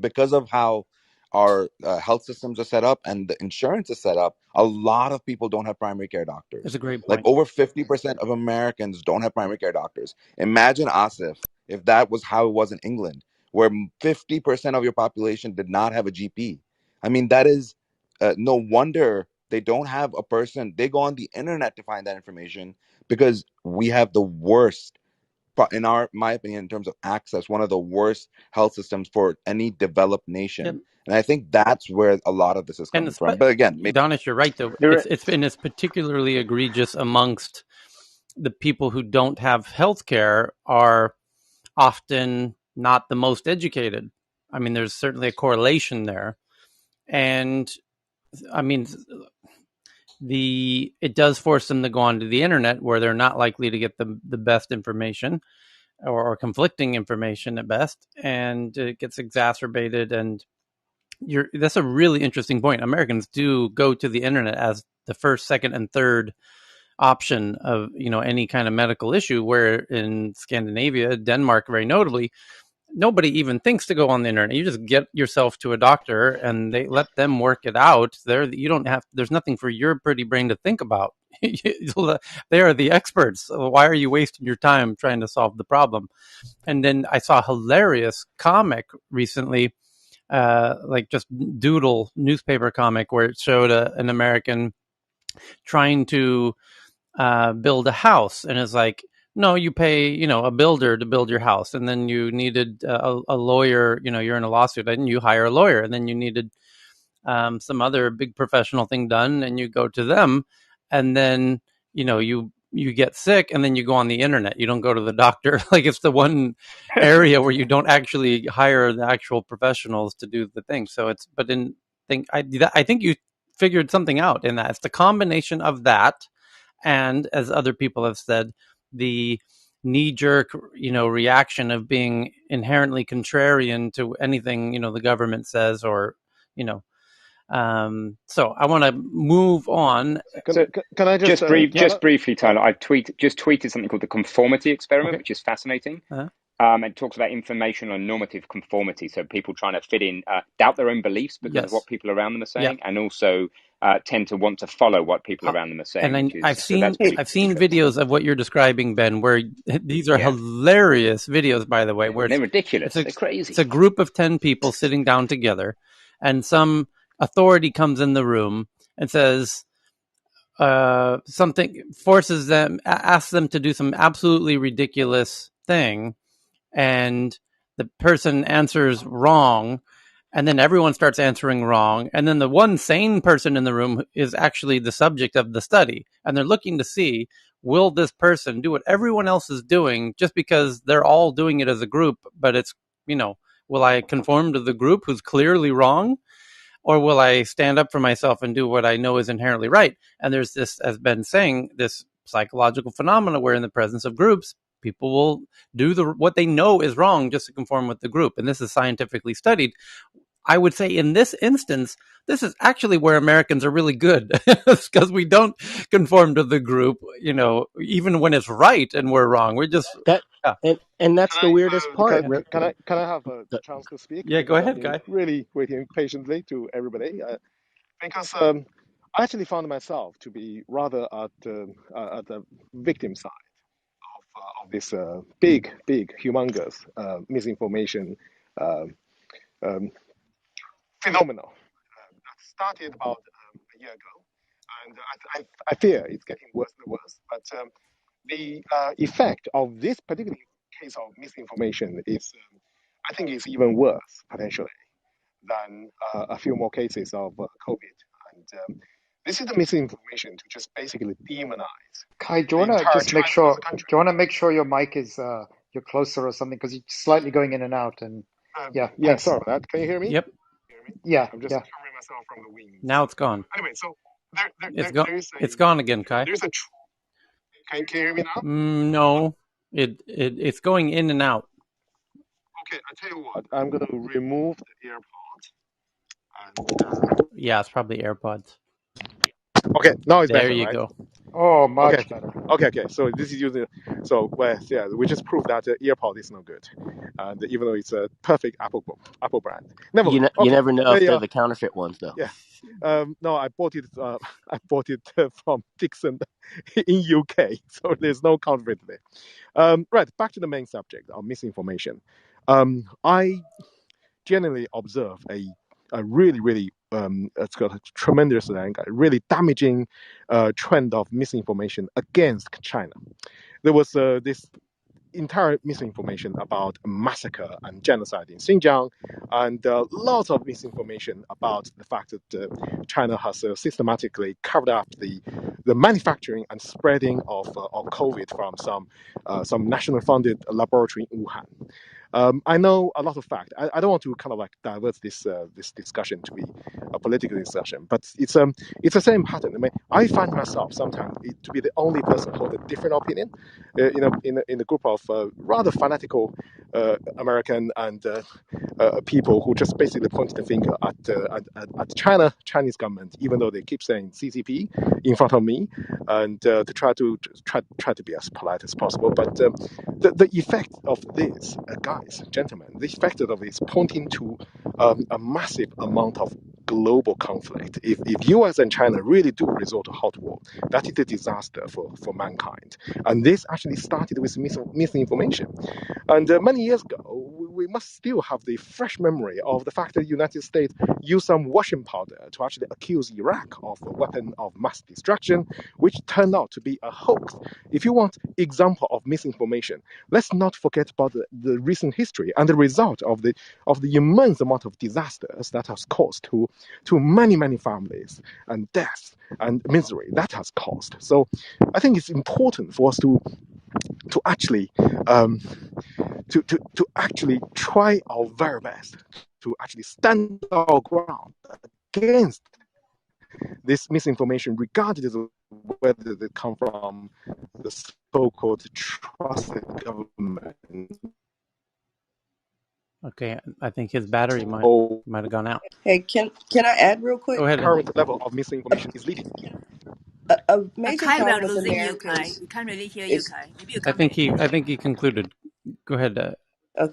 [SPEAKER 13] because of how our health systems are set up and the insurance is set up, a lot of people don't have primary care
[SPEAKER 1] That's
[SPEAKER 13] doctors.
[SPEAKER 1] a great
[SPEAKER 13] Like
[SPEAKER 1] point.
[SPEAKER 13] over 50% of Americans don't have primary care doctors. Imagine, Asif, if that was how it was in England, where 50% of your population did not have a GP. I mean, that is no wonder they don't have a person. They go on the internet to find that information because we have the worst, in my opinion, in terms of access, one of the worst health systems for any developed
[SPEAKER 1] Yep.
[SPEAKER 13] nation. And I think that's where a lot of this is
[SPEAKER 1] And
[SPEAKER 13] coming from. But again, maybe
[SPEAKER 1] Donish, you're right though.
[SPEAKER 11] There,
[SPEAKER 1] It's particularly egregious amongst the people who don't have health care are often not the most educated. I mean, there's certainly a correlation there. And I mean, it does force them to go onto the internet where they're not likely to get the best information, or conflicting information at best, and it gets exacerbated. And that's a really interesting point. Americans do go to the internet as the first, second, and third option of any kind of medical issue. Where in Scandinavia, Denmark, very notably, nobody even thinks to go on the internet. You just get yourself to a doctor, and they let them work it out. You don't have. There's nothing for your pretty brain to think about. They are the experts. So why are you wasting your time trying to solve the problem? And then I saw a hilarious comic recently, like just doodle newspaper comic, where it showed an American trying to build a house, and it's like, no, you pay a builder to build your house, and then you needed a lawyer. You're in a lawsuit, and you hire a lawyer, and then you needed some other big professional thing done, and you go to them, and then you get sick, and then you go on the internet. You don't go to the doctor. Like, it's the one area where you don't actually hire the actual professionals to do the thing. So it's but in think I think you figured something out in that. It's the combination of that, and as other people have said, the knee-jerk reaction of being inherently contrarian to anything the government says, or you know so I want to move on.
[SPEAKER 7] So
[SPEAKER 6] Can I just
[SPEAKER 11] just briefly, Tyler, I've tweeted something called the conformity experiment,
[SPEAKER 1] Okay.
[SPEAKER 11] which is fascinating.
[SPEAKER 1] Uh-huh.
[SPEAKER 11] It talks about informational and normative conformity. So people trying to fit in, doubt their own beliefs because of what
[SPEAKER 1] Yes.
[SPEAKER 11] people around them are
[SPEAKER 1] Yeah.
[SPEAKER 11] saying, and also tend to want to follow what people around them are saying.
[SPEAKER 1] And I've
[SPEAKER 11] So that's
[SPEAKER 1] seen
[SPEAKER 11] pretty interesting.
[SPEAKER 1] videos of what you're describing, Ben, where these are
[SPEAKER 11] Yeah,
[SPEAKER 1] hilarious videos, by the way, where
[SPEAKER 11] they're
[SPEAKER 1] it's
[SPEAKER 11] ridiculous.
[SPEAKER 1] a,
[SPEAKER 11] They're crazy.
[SPEAKER 1] it's a group of 10 people sitting down together, and some authority comes in the room and says something, forces them, asks them to do some absolutely ridiculous thing, and the person answers wrong, and then everyone starts answering wrong, and then the one sane person in the room is actually the subject of the study, and they're looking to see, will this person do what everyone else is doing just because they're all doing it as a group, but it's will I conform to the group who's clearly wrong, or will I stand up for myself and do what I know is inherently right? And there's this, as Ben saying, this psychological phenomena where in the presence of groups, people will do what they know is wrong just to conform with the group. And this is scientifically studied. I would say in this instance, this is actually where Americans are really good, because we don't conform to the group, even when it's right and we're wrong. We're just,
[SPEAKER 14] That
[SPEAKER 1] yeah.
[SPEAKER 14] and that's the weirdest part.
[SPEAKER 6] can I have a
[SPEAKER 14] The-
[SPEAKER 6] chance to speak?
[SPEAKER 1] Yeah, go
[SPEAKER 6] Because I've
[SPEAKER 1] ahead,
[SPEAKER 6] been
[SPEAKER 1] Guy.
[SPEAKER 6] really waiting patiently to everybody. Because I actually found myself to be rather at the victim side of this big, humongous misinformation uh, um, phenomenon that started about a year ago, and I fear it's getting worse and worse. But the effect of this particular case of misinformation is, I think, is even worse potentially than a few more cases of COVID. And this is the misinformation to just basically demonize
[SPEAKER 17] Kai, do you
[SPEAKER 6] the
[SPEAKER 17] want to
[SPEAKER 6] entire
[SPEAKER 17] just make
[SPEAKER 6] China as
[SPEAKER 17] sure?
[SPEAKER 6] a country.
[SPEAKER 17] Do you want to make sure your mic is you're closer or something because you're slightly going in and out? And yeah,
[SPEAKER 6] Yeah,
[SPEAKER 17] thanks.
[SPEAKER 6] sorry about that. Can you hear me?
[SPEAKER 1] Yep.
[SPEAKER 17] Yeah,
[SPEAKER 6] I'm just
[SPEAKER 17] yeah.
[SPEAKER 6] covering myself from the wind.
[SPEAKER 1] Now it's gone.
[SPEAKER 6] Anyway, so
[SPEAKER 1] It's gone again, Kai.
[SPEAKER 6] there's a can you hear me now?
[SPEAKER 1] No, it's going in and out.
[SPEAKER 6] Okay, I tell you what, I'm gonna remove the AirPods.
[SPEAKER 1] Yeah, it's probably AirPods.
[SPEAKER 6] Okay, now it's
[SPEAKER 1] There
[SPEAKER 6] better,
[SPEAKER 1] you
[SPEAKER 6] right?
[SPEAKER 1] go.
[SPEAKER 17] Oh,
[SPEAKER 6] Okay,
[SPEAKER 17] much better.
[SPEAKER 6] okay. So this is using. So well, yeah, we just proved that earpod is no good, and even though it's a perfect Apple brand, nevertheless.
[SPEAKER 14] you
[SPEAKER 6] Okay,
[SPEAKER 14] never know if
[SPEAKER 6] they
[SPEAKER 14] they're the counterfeit ones, though.
[SPEAKER 6] yeah. No, I bought it. I bought it from Dixon in UK, so there's no conflict there. Right, back to the main subject of misinformation. I generally observe a really it's got a tremendous really damaging trend of misinformation against China. There was this entire misinformation about massacre and genocide in Xinjiang, and lots of misinformation about the fact that China has systematically covered up the manufacturing and spreading of COVID from some national funded laboratory in Wuhan. I know a lot of fact. I don't want to kind of like divert this discussion to be a political discussion, but it's the same pattern. I mean, I find myself sometimes to be the only person hold a different opinion, in a group of rather fanatical American and people who just basically point the finger at Chinese government, even though they keep saying CCP in front of me, and to try to be as polite as possible. But the effect of this, guys, gentlemen, the effect of it is pointing to a massive amount of global conflict. If US and China really do resort to hot war, that is a disaster for mankind. And this actually started with misinformation. And many years ago, we must still have the fresh memory of the fact that the United States used some washing powder to actually accuse Iraq of a weapon of mass destruction, which turned out to be a hoax. If you want example of misinformation, let's not forget about the recent history and the result of the immense amount of disasters that has caused to many families, and death and misery that has caused. So I think it's important for us to actually um, to actually try our very best to actually stand our ground against this misinformation, regardless of whether they come from the so-called trusted government.
[SPEAKER 1] Okay, I think his battery
[SPEAKER 6] Or
[SPEAKER 1] might have gone out.
[SPEAKER 10] Hey, can I add real
[SPEAKER 1] Go
[SPEAKER 10] quick?
[SPEAKER 1] ahead, Andy.
[SPEAKER 6] current level of misinformation is leading.
[SPEAKER 10] A major
[SPEAKER 2] Kai, we are
[SPEAKER 10] problem with
[SPEAKER 2] losing you, Kai.
[SPEAKER 10] Americans
[SPEAKER 2] We can't really hear you,
[SPEAKER 10] is
[SPEAKER 2] Kai. Maybe you
[SPEAKER 1] I
[SPEAKER 2] come back
[SPEAKER 1] think
[SPEAKER 2] and come back.
[SPEAKER 1] he concluded. Go ahead.
[SPEAKER 10] uh,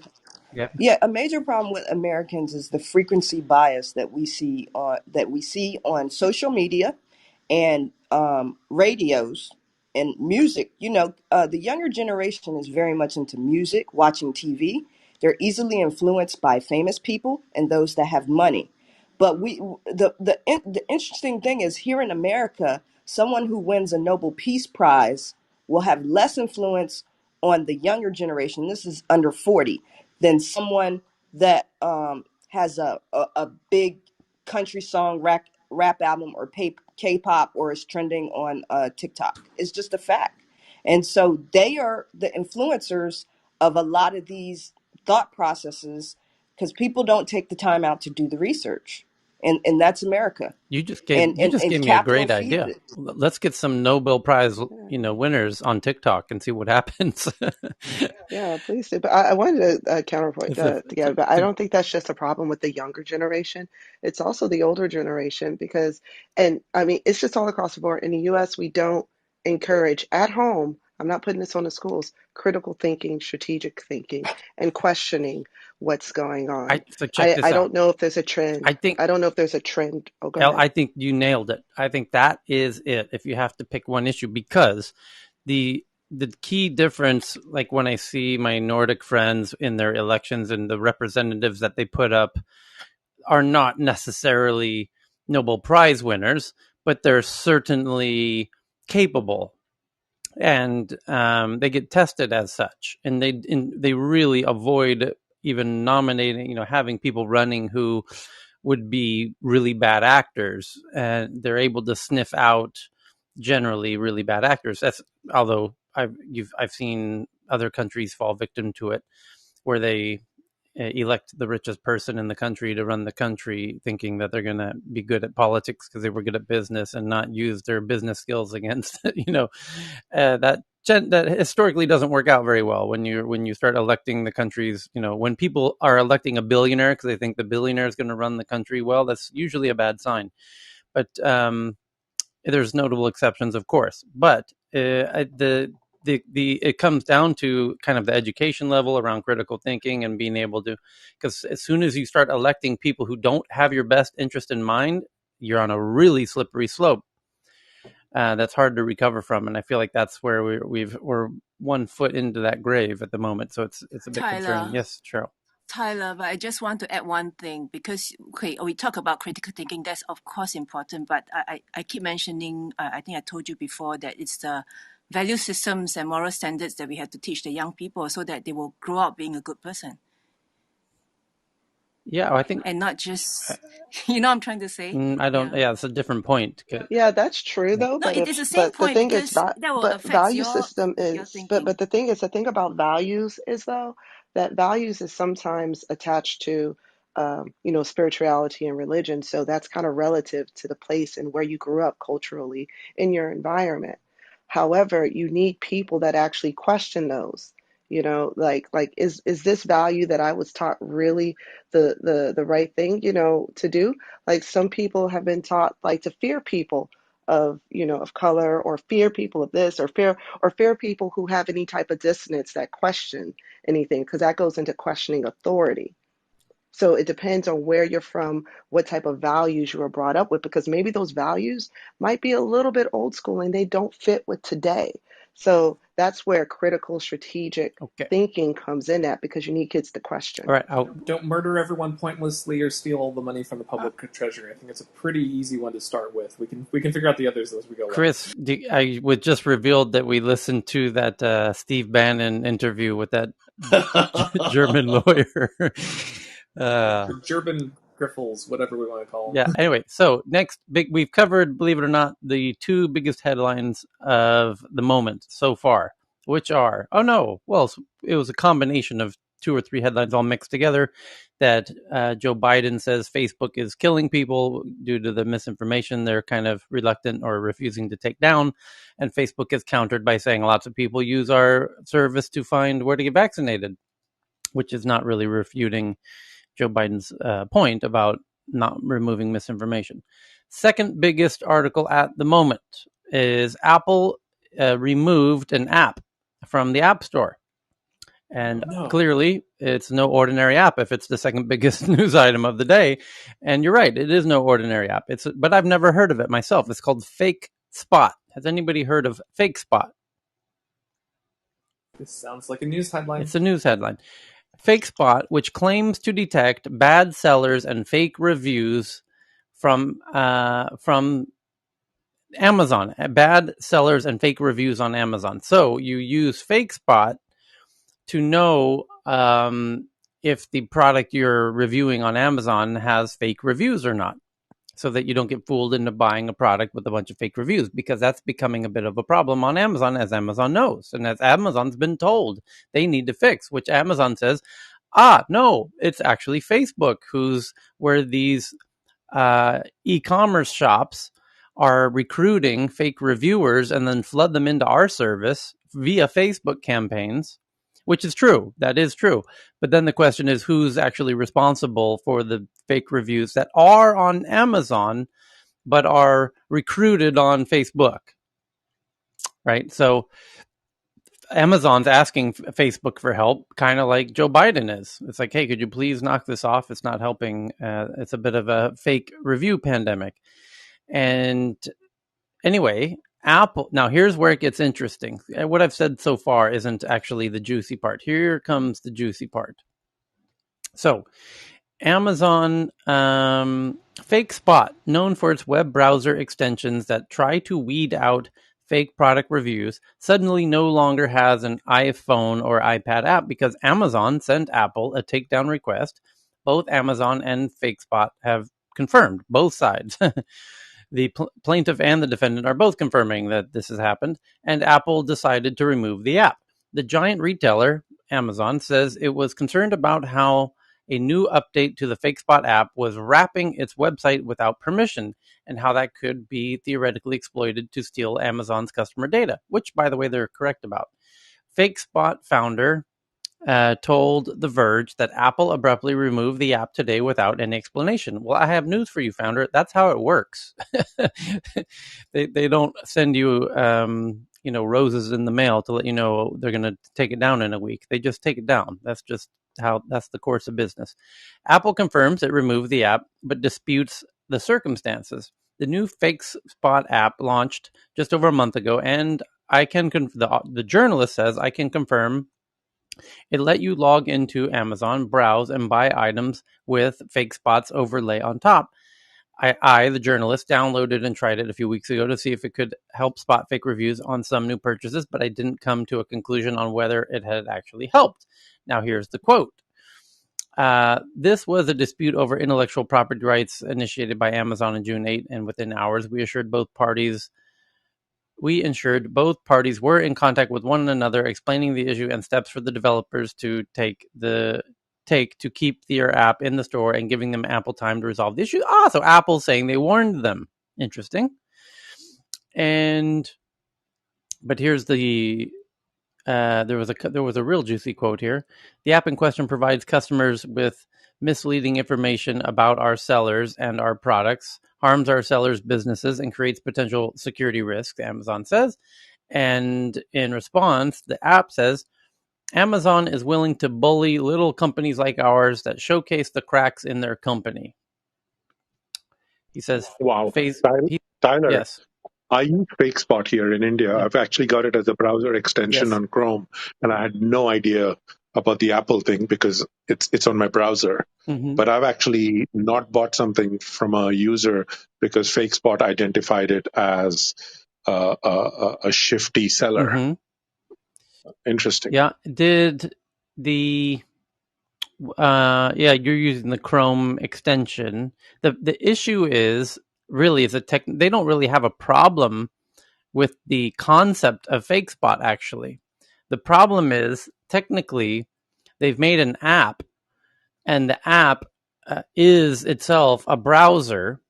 [SPEAKER 1] Yeah.
[SPEAKER 10] yeah, a major problem with Americans is the frequency bias that we see on social media and radios and music. The younger generation is very much into music, watching TV. They're easily influenced by famous people and those that have money. But the interesting thing is here in America, someone who wins a Nobel Peace Prize will have less influence on the younger generation. This is under 40 than someone that has a big country song rap album or K-pop or is trending on TikTok. It's just a fact. And so they are the influencers of a lot of these thought processes because people don't take the time out to do the research. And that's America. And,
[SPEAKER 1] You
[SPEAKER 10] and,
[SPEAKER 1] just
[SPEAKER 10] and
[SPEAKER 1] gave me a
[SPEAKER 10] capital
[SPEAKER 1] great
[SPEAKER 10] feeds
[SPEAKER 1] idea.
[SPEAKER 10] it.
[SPEAKER 1] Let's get some Nobel Prize,
[SPEAKER 15] Yeah.
[SPEAKER 1] winners on TikTok and see what happens.
[SPEAKER 15] Yeah, please do. But I wanted to counterpoint
[SPEAKER 1] it's a, it's a,
[SPEAKER 15] together, but
[SPEAKER 1] it's
[SPEAKER 15] I
[SPEAKER 1] a
[SPEAKER 15] don't think that's just a problem with the younger generation. It's also the older generation because, and I mean, it's just all across the board. In the US, we don't encourage at home, I'm not putting this on the schools, critical thinking, strategic thinking, and questioning what's going on.
[SPEAKER 1] So check this
[SPEAKER 15] I
[SPEAKER 1] out.
[SPEAKER 15] don't know if there's a trend.
[SPEAKER 1] I think
[SPEAKER 15] I don't know if there's a trend. Oh, go
[SPEAKER 1] Elle,
[SPEAKER 15] ahead.
[SPEAKER 1] I think you nailed it. I think that is it. If you have to pick one issue, because the key difference, like when I see my Nordic friends in their elections and the representatives that they put up are not necessarily Nobel Prize winners, but they're certainly capable, and they get tested as such, and they really avoid even nominating, having people running who would be really bad actors, and they're able to sniff out generally really bad actors. That's although I've seen other countries fall victim to it, where they elect the richest person in the country to run the country, thinking that they're going to be good at politics because they were good at business and not use their business skills against that historically doesn't work out very well when you start electing the countries. When people are electing a billionaire because they think the billionaire is going to run the country, well, that's usually a bad sign. But there's notable exceptions, of course, but the it comes down to kind of the education level around critical thinking and being able to, because as soon as you start electing people who don't have your best interest in mind, you're on a really slippery slope that's hard to recover from. And I feel like that's where we're 1 foot into that grave at the moment. So it's a bit concerning.
[SPEAKER 2] Tyler,
[SPEAKER 1] Yes, Cheryl.
[SPEAKER 2] Tyler, but I just want to add one thing because okay, we talk about critical thinking. That's of course important, but I keep mentioning. I think I told you before that it's the value systems and moral standards that we have to teach the young people so that they will grow up being a good person
[SPEAKER 1] Yeah, I think
[SPEAKER 2] and not just you know what I'm trying to say.
[SPEAKER 1] I don't.
[SPEAKER 2] Yeah.
[SPEAKER 1] Yeah, it's a different point.
[SPEAKER 15] Yeah, that's true
[SPEAKER 1] Yeah.
[SPEAKER 15] though.
[SPEAKER 2] No,
[SPEAKER 15] But
[SPEAKER 2] it is the
[SPEAKER 15] if
[SPEAKER 2] same
[SPEAKER 15] but the
[SPEAKER 2] point
[SPEAKER 15] thing is
[SPEAKER 2] because
[SPEAKER 15] that
[SPEAKER 2] that will
[SPEAKER 15] but
[SPEAKER 2] affect
[SPEAKER 15] value system
[SPEAKER 2] your
[SPEAKER 15] is
[SPEAKER 2] thinking.
[SPEAKER 15] but the thing is the thing about values is though that values is sometimes attached to spirituality and religion. So that's kind of relative to the place and where you grew up culturally in your environment. However, you need people that actually question those. Like is this value that I was taught really the right thing, to do? Like some people have been taught like to fear people of color, or fear people of this, or fear people who have any type of dissonance that question anything, because that goes into questioning authority. So it depends on where you're from, what type of values you were brought up with, because maybe those values might be a little bit old school and they don't fit with today. So that's where critical strategic
[SPEAKER 1] Okay.
[SPEAKER 15] thinking comes in at, because you need kids to question.
[SPEAKER 1] All right.
[SPEAKER 18] Don't murder everyone pointlessly or steal all the money from the public treasury. I think it's a pretty easy one to start with. We can figure out the others as we go along.
[SPEAKER 1] Chris, I was just revealed that we listened to that Steve Bannon interview with that German lawyer.
[SPEAKER 18] German Griffles, whatever we want to call them.
[SPEAKER 1] Yeah. Anyway, so next we've covered, believe it or not, the two biggest headlines of the moment so far, which are, it was a combination of two or three headlines all mixed together, that Joe Biden says Facebook is killing people due to the misinformation they're kind of reluctant or refusing to take down. And Facebook is countered by saying lots of people use our service to find where to get vaccinated, which is not really refuting Joe Biden's point about not removing misinformation. Second biggest article at the moment is Apple removed an app from the App Store. And clearly, it's no ordinary app if it's the second biggest news item of the day. And you're right, it is no ordinary app. But I've never heard of it myself. It's called Fake Spot. Has anybody heard of Fake Spot?
[SPEAKER 18] This sounds like a news headline.
[SPEAKER 1] It's a news headline. Fake Spot, which claims to detect bad sellers and fake reviews from Amazon, bad sellers and fake reviews on Amazon. So you use Fake Spot to know if the product you're reviewing on Amazon has fake reviews or not, so that you don't get fooled into buying a product with a bunch of fake reviews, because that's becoming a bit of a problem on Amazon, as Amazon knows, and as Amazon's been told they need to fix, which Amazon says, no, it's actually Facebook where these e-commerce shops are recruiting fake reviewers and then flood them into our service via Facebook campaigns, which is true. That is true. But then the question is, who's actually responsible for the fake reviews that are on Amazon but are recruited on Facebook, right? So Amazon's asking Facebook for help, kind of like Joe Biden is. It's like, hey, could you please knock this off? It's not helping. It's a bit of a fake review pandemic. And anyway, Apple, now here's where it gets interesting. What I've said so far isn't actually the juicy part. Here comes the juicy part. So Amazon Fake Spot, known for its web browser extensions that try to weed out fake product reviews, suddenly no longer has an iPhone or iPad app because Amazon sent Apple a takedown request. Both Amazon and Fake Spot have confirmed, both sides. The plaintiff and the defendant are both confirming that this has happened, and Apple decided to remove the app. The giant retailer, Amazon, says it was concerned about how a new update to the Fake Spot app was wrapping its website without permission, and how that could be theoretically exploited to steal Amazon's customer data, which, by the way, they're correct about. Fake Spot founder told The Verge that Apple abruptly removed the app today without any explanation. Well, I have news for you, founder. That's how it works. They don't send you roses in the mail to let you know they're going to take it down in a week. They just take it down. That's the course of business. Apple confirms it removed the app, but disputes the circumstances. The new Fake Spot app launched just over a month ago, and the journalist says I can confirm it let you log into Amazon, browse, and buy items with Fake Spot's overlay on top. The journalist, downloaded and tried it a few weeks ago to see if it could help spot fake reviews on some new purchases, but I didn't come to a conclusion on whether it had actually helped. Now here's the quote. This was a dispute over intellectual property rights initiated by Amazon on June 8, and within hours we assured both parties we ensured both parties were in contact with one another, explaining the issue and steps for the developers to take to keep their app in the store and giving them ample time to resolve the issue. So Apple's saying they warned them. Interesting. But here's the there was a real juicy quote here. The app in question provides customers with misleading information about our sellers and our products, harms our sellers' businesses, and creates potential security risks, Amazon says. And in response, the app says Amazon is willing to bully little companies like ours that showcase the cracks in their company. He says,
[SPEAKER 8] Wow.
[SPEAKER 1] "Face,
[SPEAKER 8] Tyler,
[SPEAKER 1] yes,
[SPEAKER 8] I use FakeSpot here in India.
[SPEAKER 1] yeah,
[SPEAKER 8] I've actually got it as a browser extension
[SPEAKER 1] yes,
[SPEAKER 8] on Chrome, and I had no idea about the Apple thing because it's on my browser.
[SPEAKER 1] mm-hmm,
[SPEAKER 8] But I've actually not bought something from a user because FakeSpot identified it as a shifty seller.
[SPEAKER 1] mm-hmm,
[SPEAKER 8] Interesting.
[SPEAKER 1] yeah." Did the yeah, you're using the Chrome extension. The issue is really is a tech. They don't really have a problem with the concept of FakeSpot. Actually, the problem is technically they've made an app, and the app is itself a browser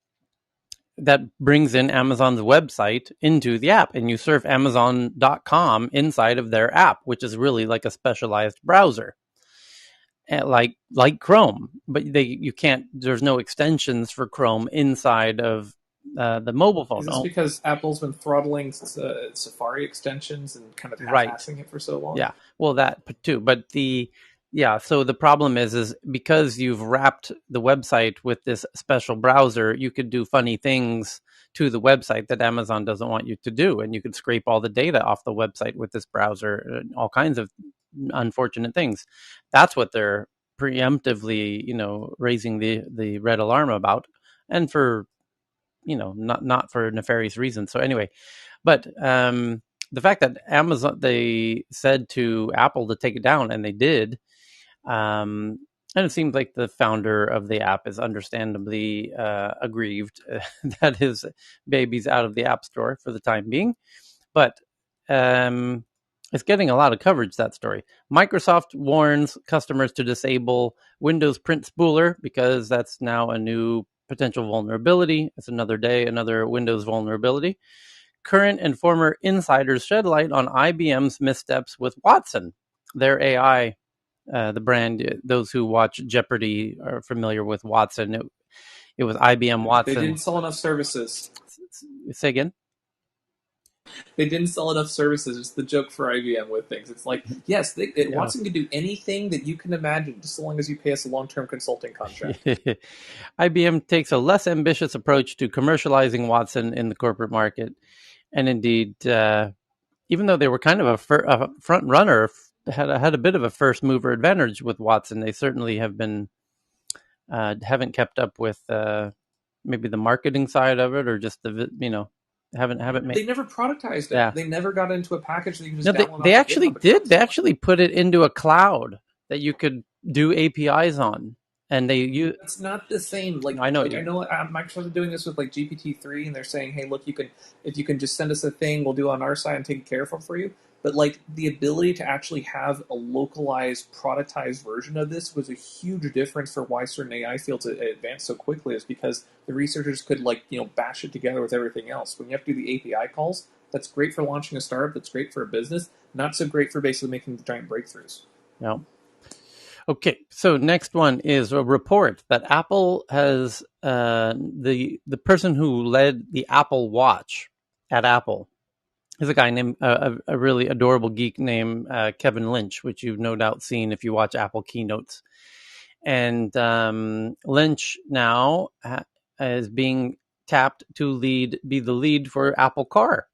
[SPEAKER 1] that brings in Amazon's website into the app, and you surf Amazon.com inside of their app, which is really like a specialized browser. Like Chrome, but you can't. There's no extensions for Chrome inside of the mobile phone.
[SPEAKER 18] Is this
[SPEAKER 1] Oh,
[SPEAKER 18] because Apple's been throttling Safari extensions and kind of
[SPEAKER 1] right.
[SPEAKER 18] half-assing it for so long?
[SPEAKER 1] Yeah. Well, that too, but so the problem is because you've wrapped the website with this special browser, you could do funny things to the website that Amazon doesn't want you to do, and you could scrape all the data off the website with this browser, all kinds of unfortunate things. That's what they're preemptively, raising the red alarm about, and for not for nefarious reasons. So anyway, but the fact that Amazon they said to Apple to take it down and they did, and it seems like the founder of the app is understandably aggrieved that his baby's out of the App Store for the time being. But it's getting a lot of coverage, that story. Microsoft warns customers to disable Windows Print Spooler because that's now a new potential vulnerability. It's another day, another Windows vulnerability. Current and former insiders shed light on IBM's missteps with Watson, their AI. The brand, those who watch Jeopardy are familiar with Watson. It was IBM
[SPEAKER 18] They
[SPEAKER 1] Watson.
[SPEAKER 18] didn't sell enough services.
[SPEAKER 1] Say again?
[SPEAKER 18] They didn't sell enough services. It's the joke for IBM with things. It's like, yes, Watson can do anything that you can imagine, just so long as you pay us a long-term consulting contract.
[SPEAKER 1] IBM takes a less ambitious approach to commercializing Watson in the corporate market. And indeed, even though they were kind of a front runner, had a bit of a first mover advantage with Watson, they certainly have been haven't kept up with maybe the marketing side of it, or just haven't made.
[SPEAKER 18] They never productized it.
[SPEAKER 1] Yeah,
[SPEAKER 18] They never got into a package that you could
[SPEAKER 1] no,
[SPEAKER 18] just
[SPEAKER 1] they
[SPEAKER 18] download
[SPEAKER 1] they
[SPEAKER 18] off the
[SPEAKER 1] actually
[SPEAKER 18] GitHub
[SPEAKER 1] did.
[SPEAKER 18] account.
[SPEAKER 1] They actually put it into a cloud that you could do APIs on, and
[SPEAKER 18] It's not the same.
[SPEAKER 1] I know
[SPEAKER 18] I know Microsoft is doing this with like GPT-3, and they're saying, "Hey, look, if you can just send us a thing, we'll do it on our side and take care of it for you." But like the ability to actually have a localized, productized version of this was a huge difference for why certain AI fields advanced so quickly. Is because the researchers could bash it together with everything else. When you have to do the API calls, that's great for launching a startup. That's great for a business. Not so great for basically making the giant breakthroughs.
[SPEAKER 1] no. Okay, so next one is a report that Apple has the person who led the Apple Watch at Apple is a guy named a really adorable geek named Kevin Lynch, which you've no doubt seen if you watch Apple keynotes. And Lynch now is being tapped to be the lead for Apple Car.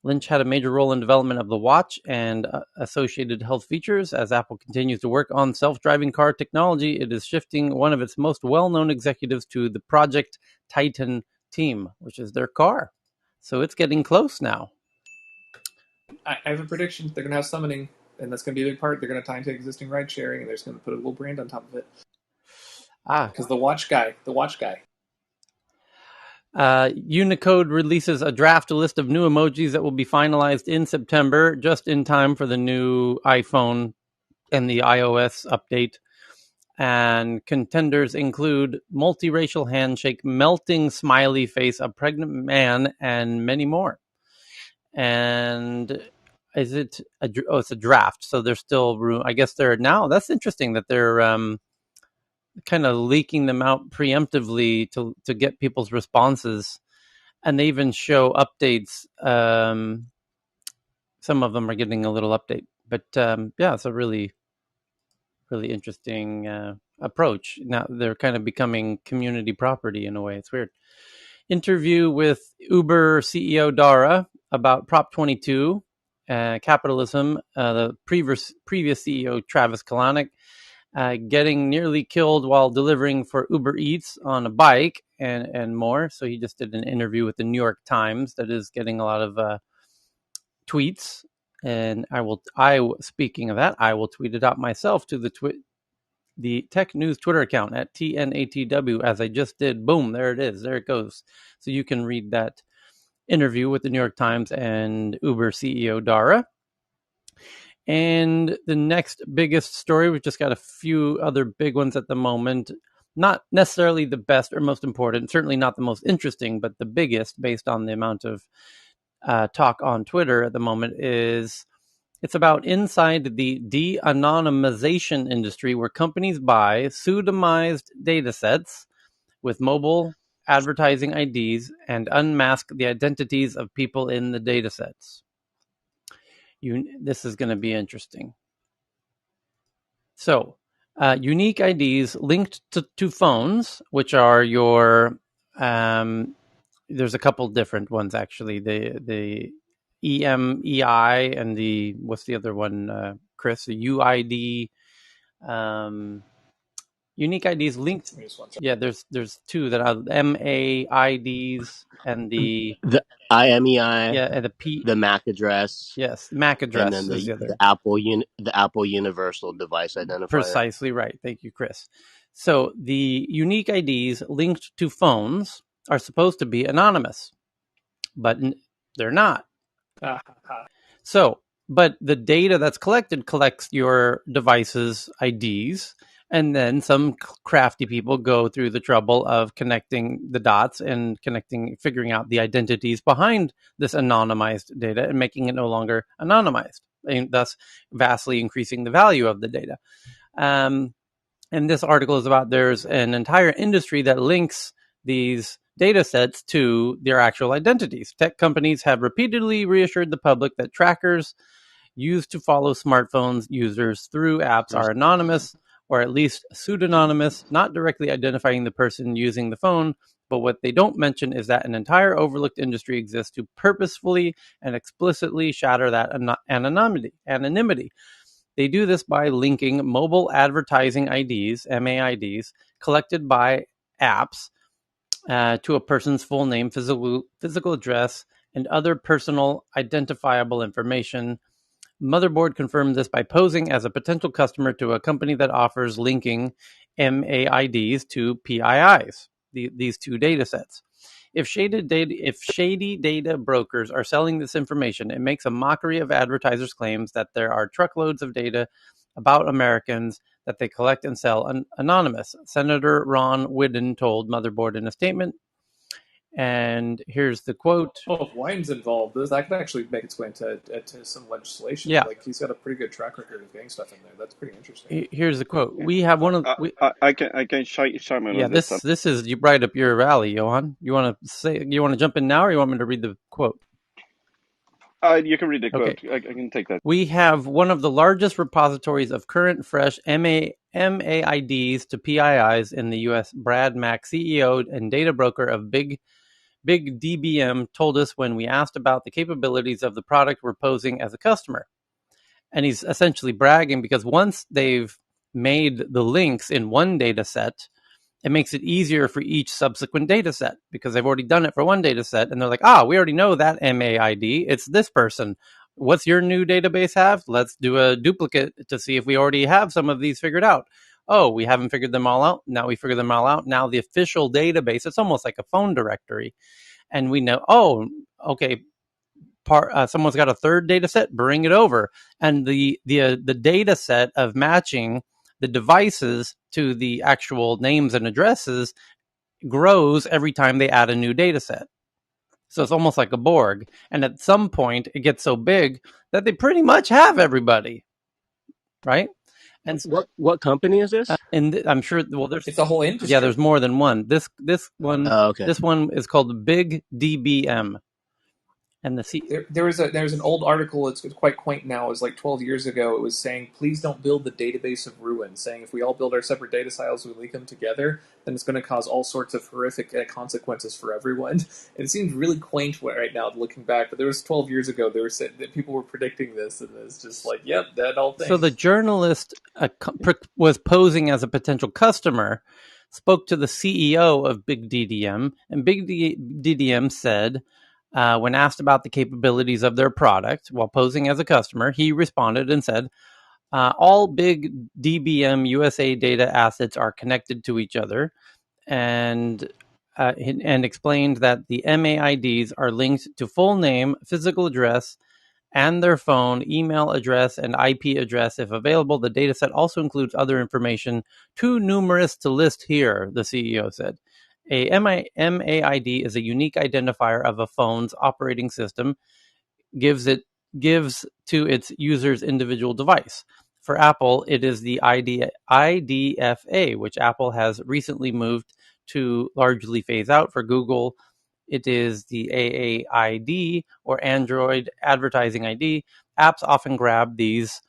[SPEAKER 1] Lynch had a major role in development of the watch and associated health features. As Apple continues to work on self-driving car technology, it is shifting one of its most well-known executives to the Project Titan team, which is their car. So it's getting close now.
[SPEAKER 18] I have a prediction. They're going to have summoning, and that's going to be a big part. They're going to tie into existing ride sharing, and they're just going to put a little brand on top of it. Because the watch guy.
[SPEAKER 1] Unicode releases a draft list of new emojis that will be finalized in September, just in time for the new iPhone and the iOS update. And contenders include multiracial handshake, melting smiley face, a pregnant man, and many more. And is it it's a draft, so there's still room. I guess they're now. That's interesting that they're kind of leaking them out preemptively to get people's responses, and they even show updates. Some of them are getting a little update, but yeah, it's a really interesting approach. Now they're kind of becoming community property in a way. It's weird. Interview with Uber CEO Dara about Prop 22, capitalism. The previous CEO Travis Kalanick getting nearly killed while delivering for Uber Eats on a bike, and more. So he just did an interview with the New York Times that is getting a lot of tweets. And speaking of that, I will tweet it out myself to the Tech News Twitter account at TNATW, as I just did. Boom, there it is. There it goes. So you can read that interview with the New York Times and Uber CEO Dara. And the next biggest story, we've just got a few other big ones at the moment. Not necessarily the best or most important, certainly not the most interesting, but the biggest based on the amount of talk on Twitter at the moment is it's about inside the de-anonymization industry, where companies buy pseudonymized data sets with mobile advertising IDs and unmask the identities of people in the data sets. This is going to be interesting. So, unique IDs linked to phones, which are your there's a couple different ones actually. The EMEI and the what's the other one, Chris? The UID, unique IDs linked. Yeah, there's two that are MAIDs and the
[SPEAKER 14] The IMEI,
[SPEAKER 1] and the P.
[SPEAKER 14] the MAC address,
[SPEAKER 1] Yes, MAC
[SPEAKER 14] and
[SPEAKER 1] address
[SPEAKER 14] then
[SPEAKER 1] is
[SPEAKER 14] the
[SPEAKER 1] the other.
[SPEAKER 14] Apple Universal Device Identifier.
[SPEAKER 1] Precisely right. Thank you, Chris. So the unique IDs linked to phones are supposed to be anonymous, but they're not. So, but the data that's collected collects your device's IDs, and then some crafty people go through the trouble of connecting the dots and figuring out the identities behind this anonymized data and making it no longer anonymized, and thus vastly increasing the value of the data. And this article is about there's an entire industry that links these data sets to their actual identities. Tech companies have repeatedly reassured the public that trackers used to follow smartphones users through apps are anonymous, or at least pseudonymous, not directly identifying the person using the phone. But what they don't mention is that an entire overlooked industry exists to purposefully and explicitly shatter that anonymity. They do this by linking mobile advertising IDs, MAIDs, collected by apps to a person's full name, physical address, and other personal identifiable information. Motherboard confirmed this by posing as a potential customer to a company that offers linking MAIDs to PIIs, these two data sets. If shady data brokers are selling this information, it makes a mockery of advertisers' claims that there are truckloads of data about Americans that they collect and sell anonymous. Senator Ron Wyden told Motherboard in a statement. And here's the quote.
[SPEAKER 18] Well, if wine's involved, that could actually make its way into some legislation.
[SPEAKER 1] Yeah.
[SPEAKER 18] Like, he's got a pretty good track record of getting stuff in there. That's pretty interesting.
[SPEAKER 1] Here's the quote. We have one of
[SPEAKER 7] I can chime in on
[SPEAKER 1] this.
[SPEAKER 7] one.
[SPEAKER 1] This is right up your alley, Johan. You want to jump in now, or you want me to read the quote?
[SPEAKER 7] You can read the quote.
[SPEAKER 1] Okay.
[SPEAKER 7] I can take that.
[SPEAKER 1] We have one of the largest repositories of current, fresh MAIDs to PIIs in the U.S. Brad Mack, CEO and data broker of Big DBM, told us when we asked about the capabilities of the product we're posing as a customer. And he's essentially bragging because once they've made the links in one data set, it makes it easier for each subsequent data set because they've already done it for one data set. And they're like, we already know that MAID. It's this person. What's your new database have? Let's do a duplicate to see if we already have some of these figured out. oh, we haven't figured them all out. Now we figure them all out. Now the official database, it's almost like a phone directory. And we know, oh, okay, someone's got a third data set, bring it over. And the data set of matching the devices to the actual names and addresses grows every time they add a new data set. So it's almost like a Borg. And at some point, it gets so big that they pretty much have everybody, right? And
[SPEAKER 14] What company is this?
[SPEAKER 1] and I'm sure, well,
[SPEAKER 18] It's a whole
[SPEAKER 1] there's
[SPEAKER 18] industry.
[SPEAKER 1] more than one. This one
[SPEAKER 14] Oh, okay.
[SPEAKER 1] this one is called Big DBM, and
[SPEAKER 18] There's an old article. It's quite quaint now. It was like 12 years ago. It was saying, please don't build the database of ruin. Saying if we all build our separate data files, we link them together, then it's going to cause all sorts of horrific consequences for everyone. It seems really quaint right now looking back, but there was 12 years ago. They were saying that people were predicting this, and it's just like, yep, that whole thing.
[SPEAKER 1] So the journalist was posing as a potential customer, spoke to the CEO of Big DDM, and Big DDM said, when asked about the capabilities of their product while posing as a customer, he responded and said, all Big DBM USA data assets are connected to each other, and explained that the MAIDs are linked to full name, physical address, and their phone, email address, and IP address if available. The dataset also includes other information too numerous to list here, the CEO said. A MAID is a unique identifier of a phone's operating system, gives to its user's individual device. For Apple, it is the IDFA, which Apple has recently moved to largely phase out. For Google, it is the AAID, or Android Advertising ID. Apps often grab these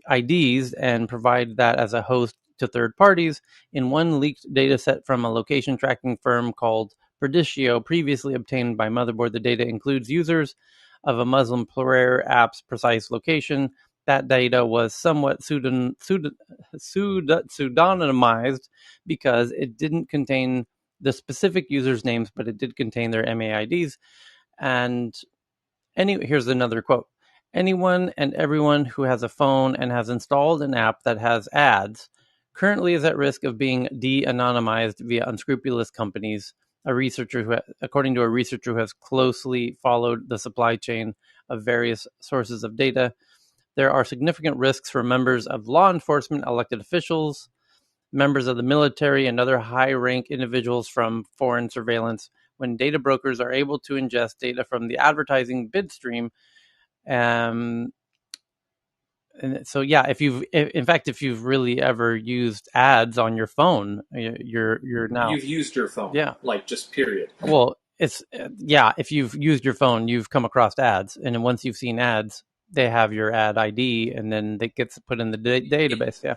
[SPEAKER 1] IDs and provide that as a host to third parties. In one leaked data set from a location tracking firm called Perdicio, previously obtained by Motherboard, the data includes users of a Muslim prayer app's precise location. That data was somewhat pseudonymized because it didn't contain the specific users' names, but it did contain their MAIDs. And here's another quote. Anyone and everyone who has a phone and has installed an app that has ads currently is at risk of being de-anonymized via unscrupulous companies. According to a researcher who has closely followed the supply chain of various sources of data, there are significant risks for members of law enforcement, elected officials, members of the military, and other high-rank individuals from foreign surveillance when data brokers are able to ingest data from the advertising bid stream. And so, yeah, if you've really ever used ads on your phone, you're now,
[SPEAKER 18] You've used your phone,
[SPEAKER 1] yeah,
[SPEAKER 18] like just period.
[SPEAKER 1] well, it's if you've used your phone, you've come across ads, and then once you've seen ads, they have your ad ID, and then it gets put in the database. Yeah.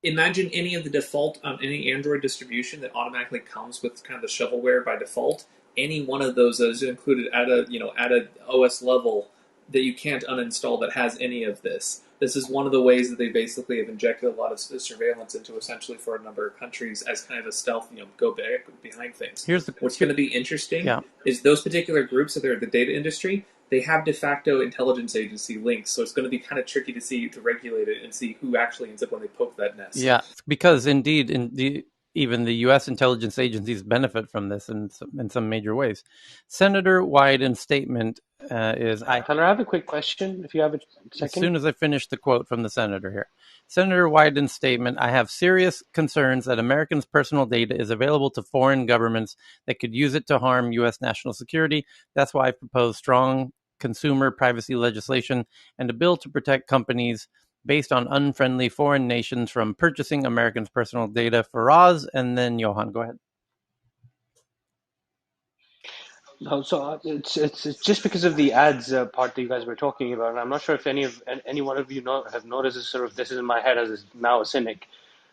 [SPEAKER 18] Imagine any of the default on any Android distribution that automatically comes with kind of the shovelware by default. Any one of those is included at a OS level that you can't uninstall that has any of this. This is one of the ways that they basically have injected a lot of surveillance into essentially for a number of countries as kind of a stealth, go back behind things. What's going to be interesting is those particular groups that are the data industry. They have de facto intelligence agency links, so it's going to be kind of tricky to regulate it and see who actually ends up when they poke that nest.
[SPEAKER 1] Yeah, because indeed, even the U.S. intelligence agencies benefit from this in some major ways. Senator Wyden's statement is,
[SPEAKER 5] Tyler, I have a quick question, if you have a second.
[SPEAKER 1] As soon as I finish the quote from the senator here. Senator Wyden's statement, I have serious concerns that Americans' personal data is available to foreign governments that could use it to harm U.S. national security. That's why I propose strong consumer privacy legislation and a bill to protect companies based on unfriendly foreign nations from purchasing Americans' personal data. Faraz, and then Johan, go ahead.
[SPEAKER 5] No, so it's just because of the ads part that you guys were talking about. And I'm not sure if any one of you have noticed this. Sort of, this is in my head as now a cynic,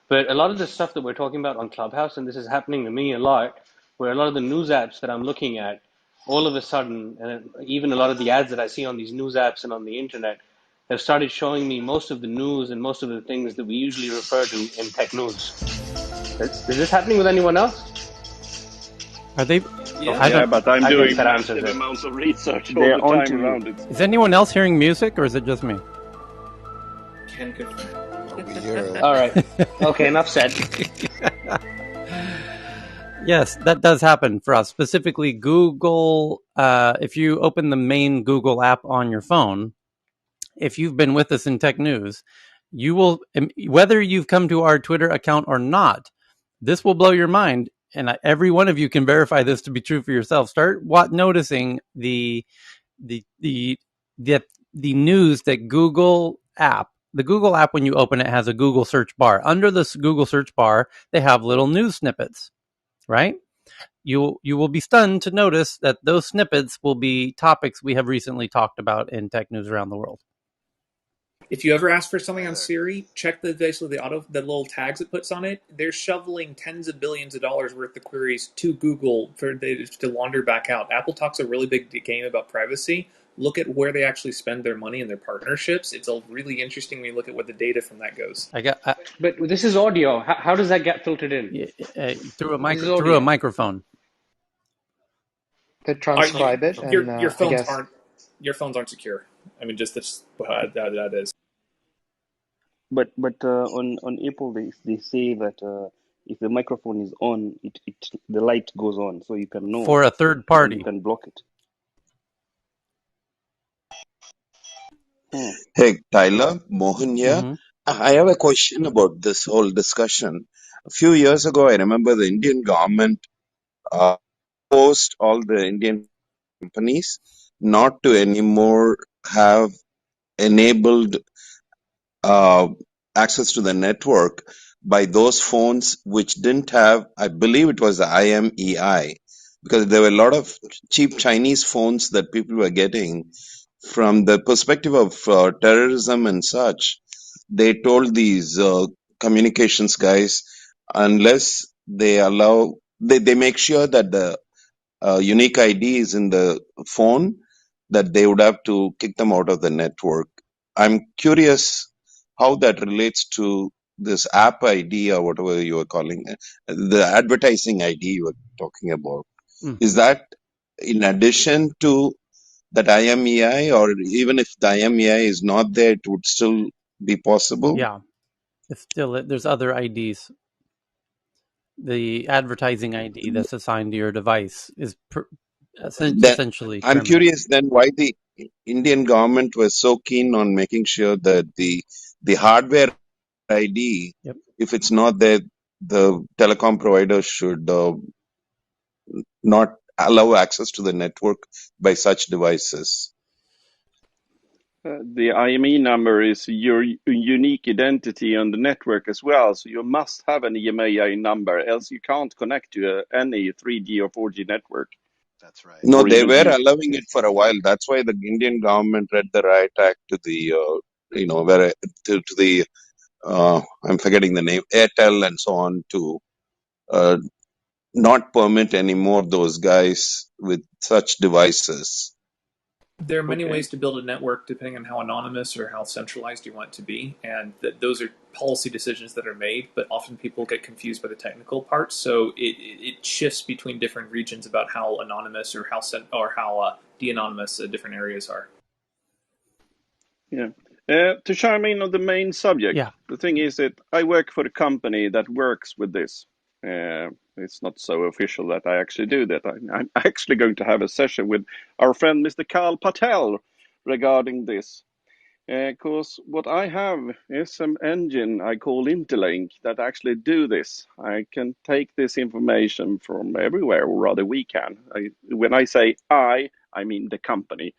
[SPEAKER 5] but a lot of the stuff that we're talking about on Clubhouse, and this is happening to me a lot, where a lot of the news apps that I'm looking at, all of a sudden, and even a lot of the ads that I see on these news apps and on the internet, have started showing me most of the news and most of the things that we usually refer to in tech news. Is this happening with anyone else?
[SPEAKER 1] Are they?
[SPEAKER 7] Yeah, but I'm doing
[SPEAKER 5] that
[SPEAKER 7] massive
[SPEAKER 5] answers it.
[SPEAKER 7] amounts of research all
[SPEAKER 16] They're
[SPEAKER 7] the
[SPEAKER 16] on
[SPEAKER 7] time
[SPEAKER 16] to you.
[SPEAKER 7] around it.
[SPEAKER 1] Is anyone else hearing music, or is it just me?
[SPEAKER 18] Ken, good.
[SPEAKER 13] Weird.
[SPEAKER 5] All right. Okay, enough said.
[SPEAKER 1] Yes, that does happen for us. Specifically, Google, if you open the main Google app on your phone, if you've been with us in Tech News, you will, whether you've come to our Twitter account or not, this will blow your mind. And every one of you can verify this to be true for yourself. Start noticing the the the the news that the Google app, when you open it, has a Google search bar. Under this Google search bar, they have little news snippets, right? You will be stunned to notice that those snippets will be topics we have recently talked about in tech news around the world.
[SPEAKER 18] If you ever ask for something
[SPEAKER 4] Hi
[SPEAKER 18] on
[SPEAKER 4] there.
[SPEAKER 18] Siri, check the little tags it puts on it. They're shoveling tens of billions of dollars worth of queries to Google to launder back out. Apple talks a really big game about privacy. Look at where they actually spend their money and their partnerships. It's a really interesting when you look at what the data from that goes.
[SPEAKER 5] But this is audio. How does that get filtered in? This is
[SPEAKER 1] Through a
[SPEAKER 5] audio.
[SPEAKER 1] microphone.
[SPEAKER 17] They transcribe it, and
[SPEAKER 18] Your
[SPEAKER 17] I
[SPEAKER 18] phones
[SPEAKER 17] guess
[SPEAKER 18] aren't secure. I mean, just this, that is.
[SPEAKER 16] But on Apple they say that if the microphone is on, it the light goes on, so you can know,
[SPEAKER 1] For a third
[SPEAKER 16] and then you
[SPEAKER 1] party.
[SPEAKER 16] can block it. Hmm.
[SPEAKER 19] Hey, Tyler, Mohan here.
[SPEAKER 1] Mm-hmm.
[SPEAKER 19] I have a question about this whole discussion. A few years ago, I remember the Indian government forced all the Indian companies not to anymore have enabled uh, access to the network by those phones which didn't have, I believe it was the IMEI, because there were a lot of cheap Chinese phones that people were getting from the perspective of terrorism and such. They told these communications guys, unless they allow, they make sure that the unique ID is in the phone, that they would have to kick them out of the network. I'm curious how that relates to this app ID or whatever you were calling it, the advertising ID you were talking about. Is
[SPEAKER 1] Mm-hmm.
[SPEAKER 19] that in addition to that IMEI, or even if the IMEI is not there, it would still be possible?
[SPEAKER 1] Yeah, it's still there's other IDs. The advertising ID that's assigned to your device is
[SPEAKER 19] Then
[SPEAKER 1] essentially
[SPEAKER 19] I'm
[SPEAKER 1] criminal.
[SPEAKER 19] curious then why the Indian government was so keen on making sure that the hardware ID,
[SPEAKER 1] Yep.
[SPEAKER 19] if it's not there, the telecom provider should not allow access to the network by such devices.
[SPEAKER 7] The IME number is your unique identity on the network as well, so you must have an EMEI number, else you can't connect to any 3G or 4G network,
[SPEAKER 4] That's right.
[SPEAKER 19] No,
[SPEAKER 7] or
[SPEAKER 19] they
[SPEAKER 7] even
[SPEAKER 19] were
[SPEAKER 7] Bluetooth.
[SPEAKER 19] allowing it for a while. That's why the Indian government read the riot act to the, where to the, I'm forgetting the name, Airtel and so on, to uh, not permit anymore those guys with such devices.
[SPEAKER 18] There are many
[SPEAKER 7] Okay.
[SPEAKER 18] ways to build a network depending on how anonymous or how centralized you want it to be, and those are policy decisions that are made. But often people get confused by the technical parts, so it shifts between different regions about how anonymous or how de-anonymous different areas are.
[SPEAKER 7] Yeah. To chime in on the main subject,
[SPEAKER 1] Yeah.
[SPEAKER 7] the thing is that I work for a company that works with this. It's not so official that I actually do that. I'm actually going to have a session with our friend Mr. Carl Patel regarding this. Because what I have is some engine I call Interlink that actually do this. I can take this information from everywhere, or rather we can. When I say I mean the company.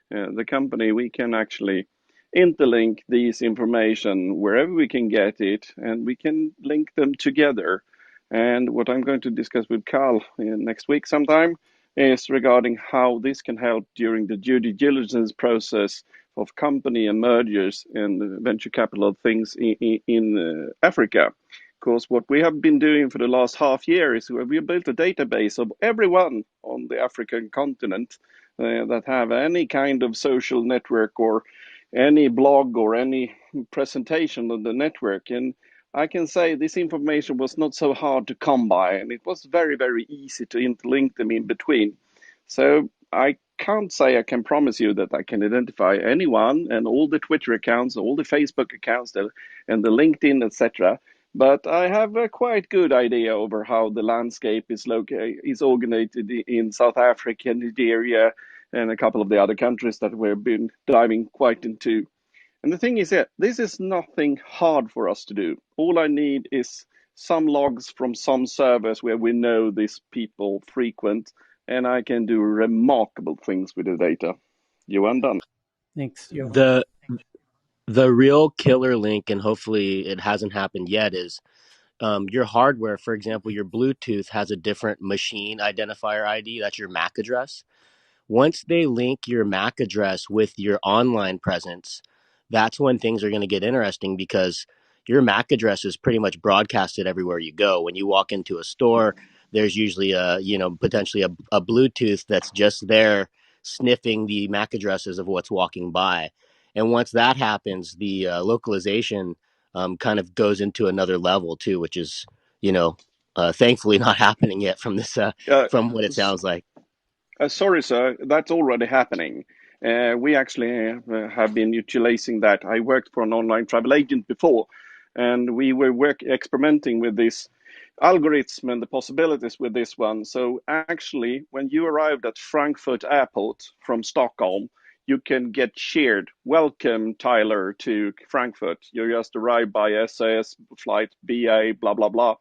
[SPEAKER 7] The company, we can actually interlink these information wherever we can get it, and we can link them together. And what I'm going to discuss with Carl next week sometime is regarding how this can help during the due diligence process of company and mergers and venture capital things in Africa. Because what we have been doing for the last half year is we have built a database of everyone on the African continent that have any kind of social network or any blog or any presentation on the network. And I can say this information was not so hard to come by, and it was very, very easy to interlink them in between. So I can't say I can promise you that I can identify anyone and all the Twitter accounts, all the Facebook accounts, and the LinkedIn, etc. But I have a quite good idea over how the landscape is organized in South Africa, Nigeria, and a couple of the other countries that we've been diving quite into. And the thing is that this is nothing hard for us to do. All I need is some logs from some servers where we know these people frequent, and I can do remarkable things with the data. Johan, done.
[SPEAKER 1] Thanks, Johan.
[SPEAKER 14] The real killer link, and hopefully it hasn't happened yet, is your hardware. For example, your Bluetooth has a different machine identifier ID. That's your MAC address. Once they link your MAC address with your online presence, that's when things are going to get interesting, because your MAC address is pretty much broadcasted everywhere you go. When you walk into a store, there's usually potentially a Bluetooth that's just there sniffing the MAC addresses of what's walking by. And once that happens, the localization kind of goes into another level too, which is, thankfully not happening yet from this,
[SPEAKER 7] Uh,
[SPEAKER 14] from what it sounds like.
[SPEAKER 7] Sorry, sir, that's already happening. We actually have been utilizing that. I worked for an online travel agent before, and we were experimenting with this algorithm and the possibilities with this one. So actually, when you arrived at Frankfurt Airport from Stockholm, you can get cheered. Welcome, Tyler, to Frankfurt. You just arrived by SAS flight BA, blah, blah, blah.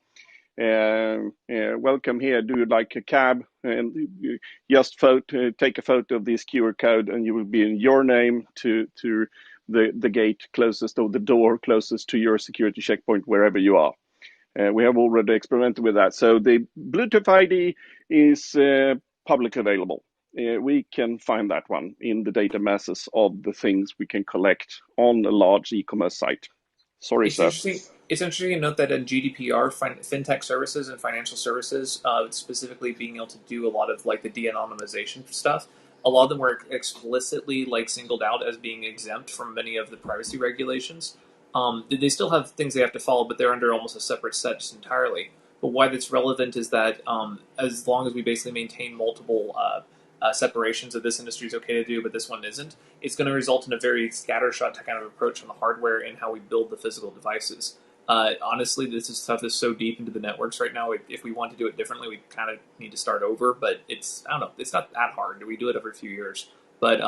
[SPEAKER 7] Welcome here. Do you like a cab? And just take a photo of this QR code, and you will be in your name to the gate closest, or the door closest to your security checkpoint, wherever you are. We have already experimented with that. So the Bluetooth ID is public available. We can find that one in the data masses of the things we can collect on a large e-commerce site. Sorry,
[SPEAKER 18] It's
[SPEAKER 7] sir.
[SPEAKER 18] interesting. It's interesting to note that in GDPR, fintech services and financial services, specifically being able to do a lot of like the de-anonymization stuff, a lot of them were explicitly like singled out as being exempt from many of the privacy regulations. They still have things they have to follow, but they're under almost a separate set just entirely. But why that's relevant is that as long as we basically maintain multiple separations that this industry is okay to do, but this one isn't, it's going to result in a very scattershot kind of approach on the hardware and how we build the physical devices. Honestly, this stuff is so deep into the networks right now. If we want to do it differently, we kind of need to start over. But I don't know, it's not that hard. We do it every few years. But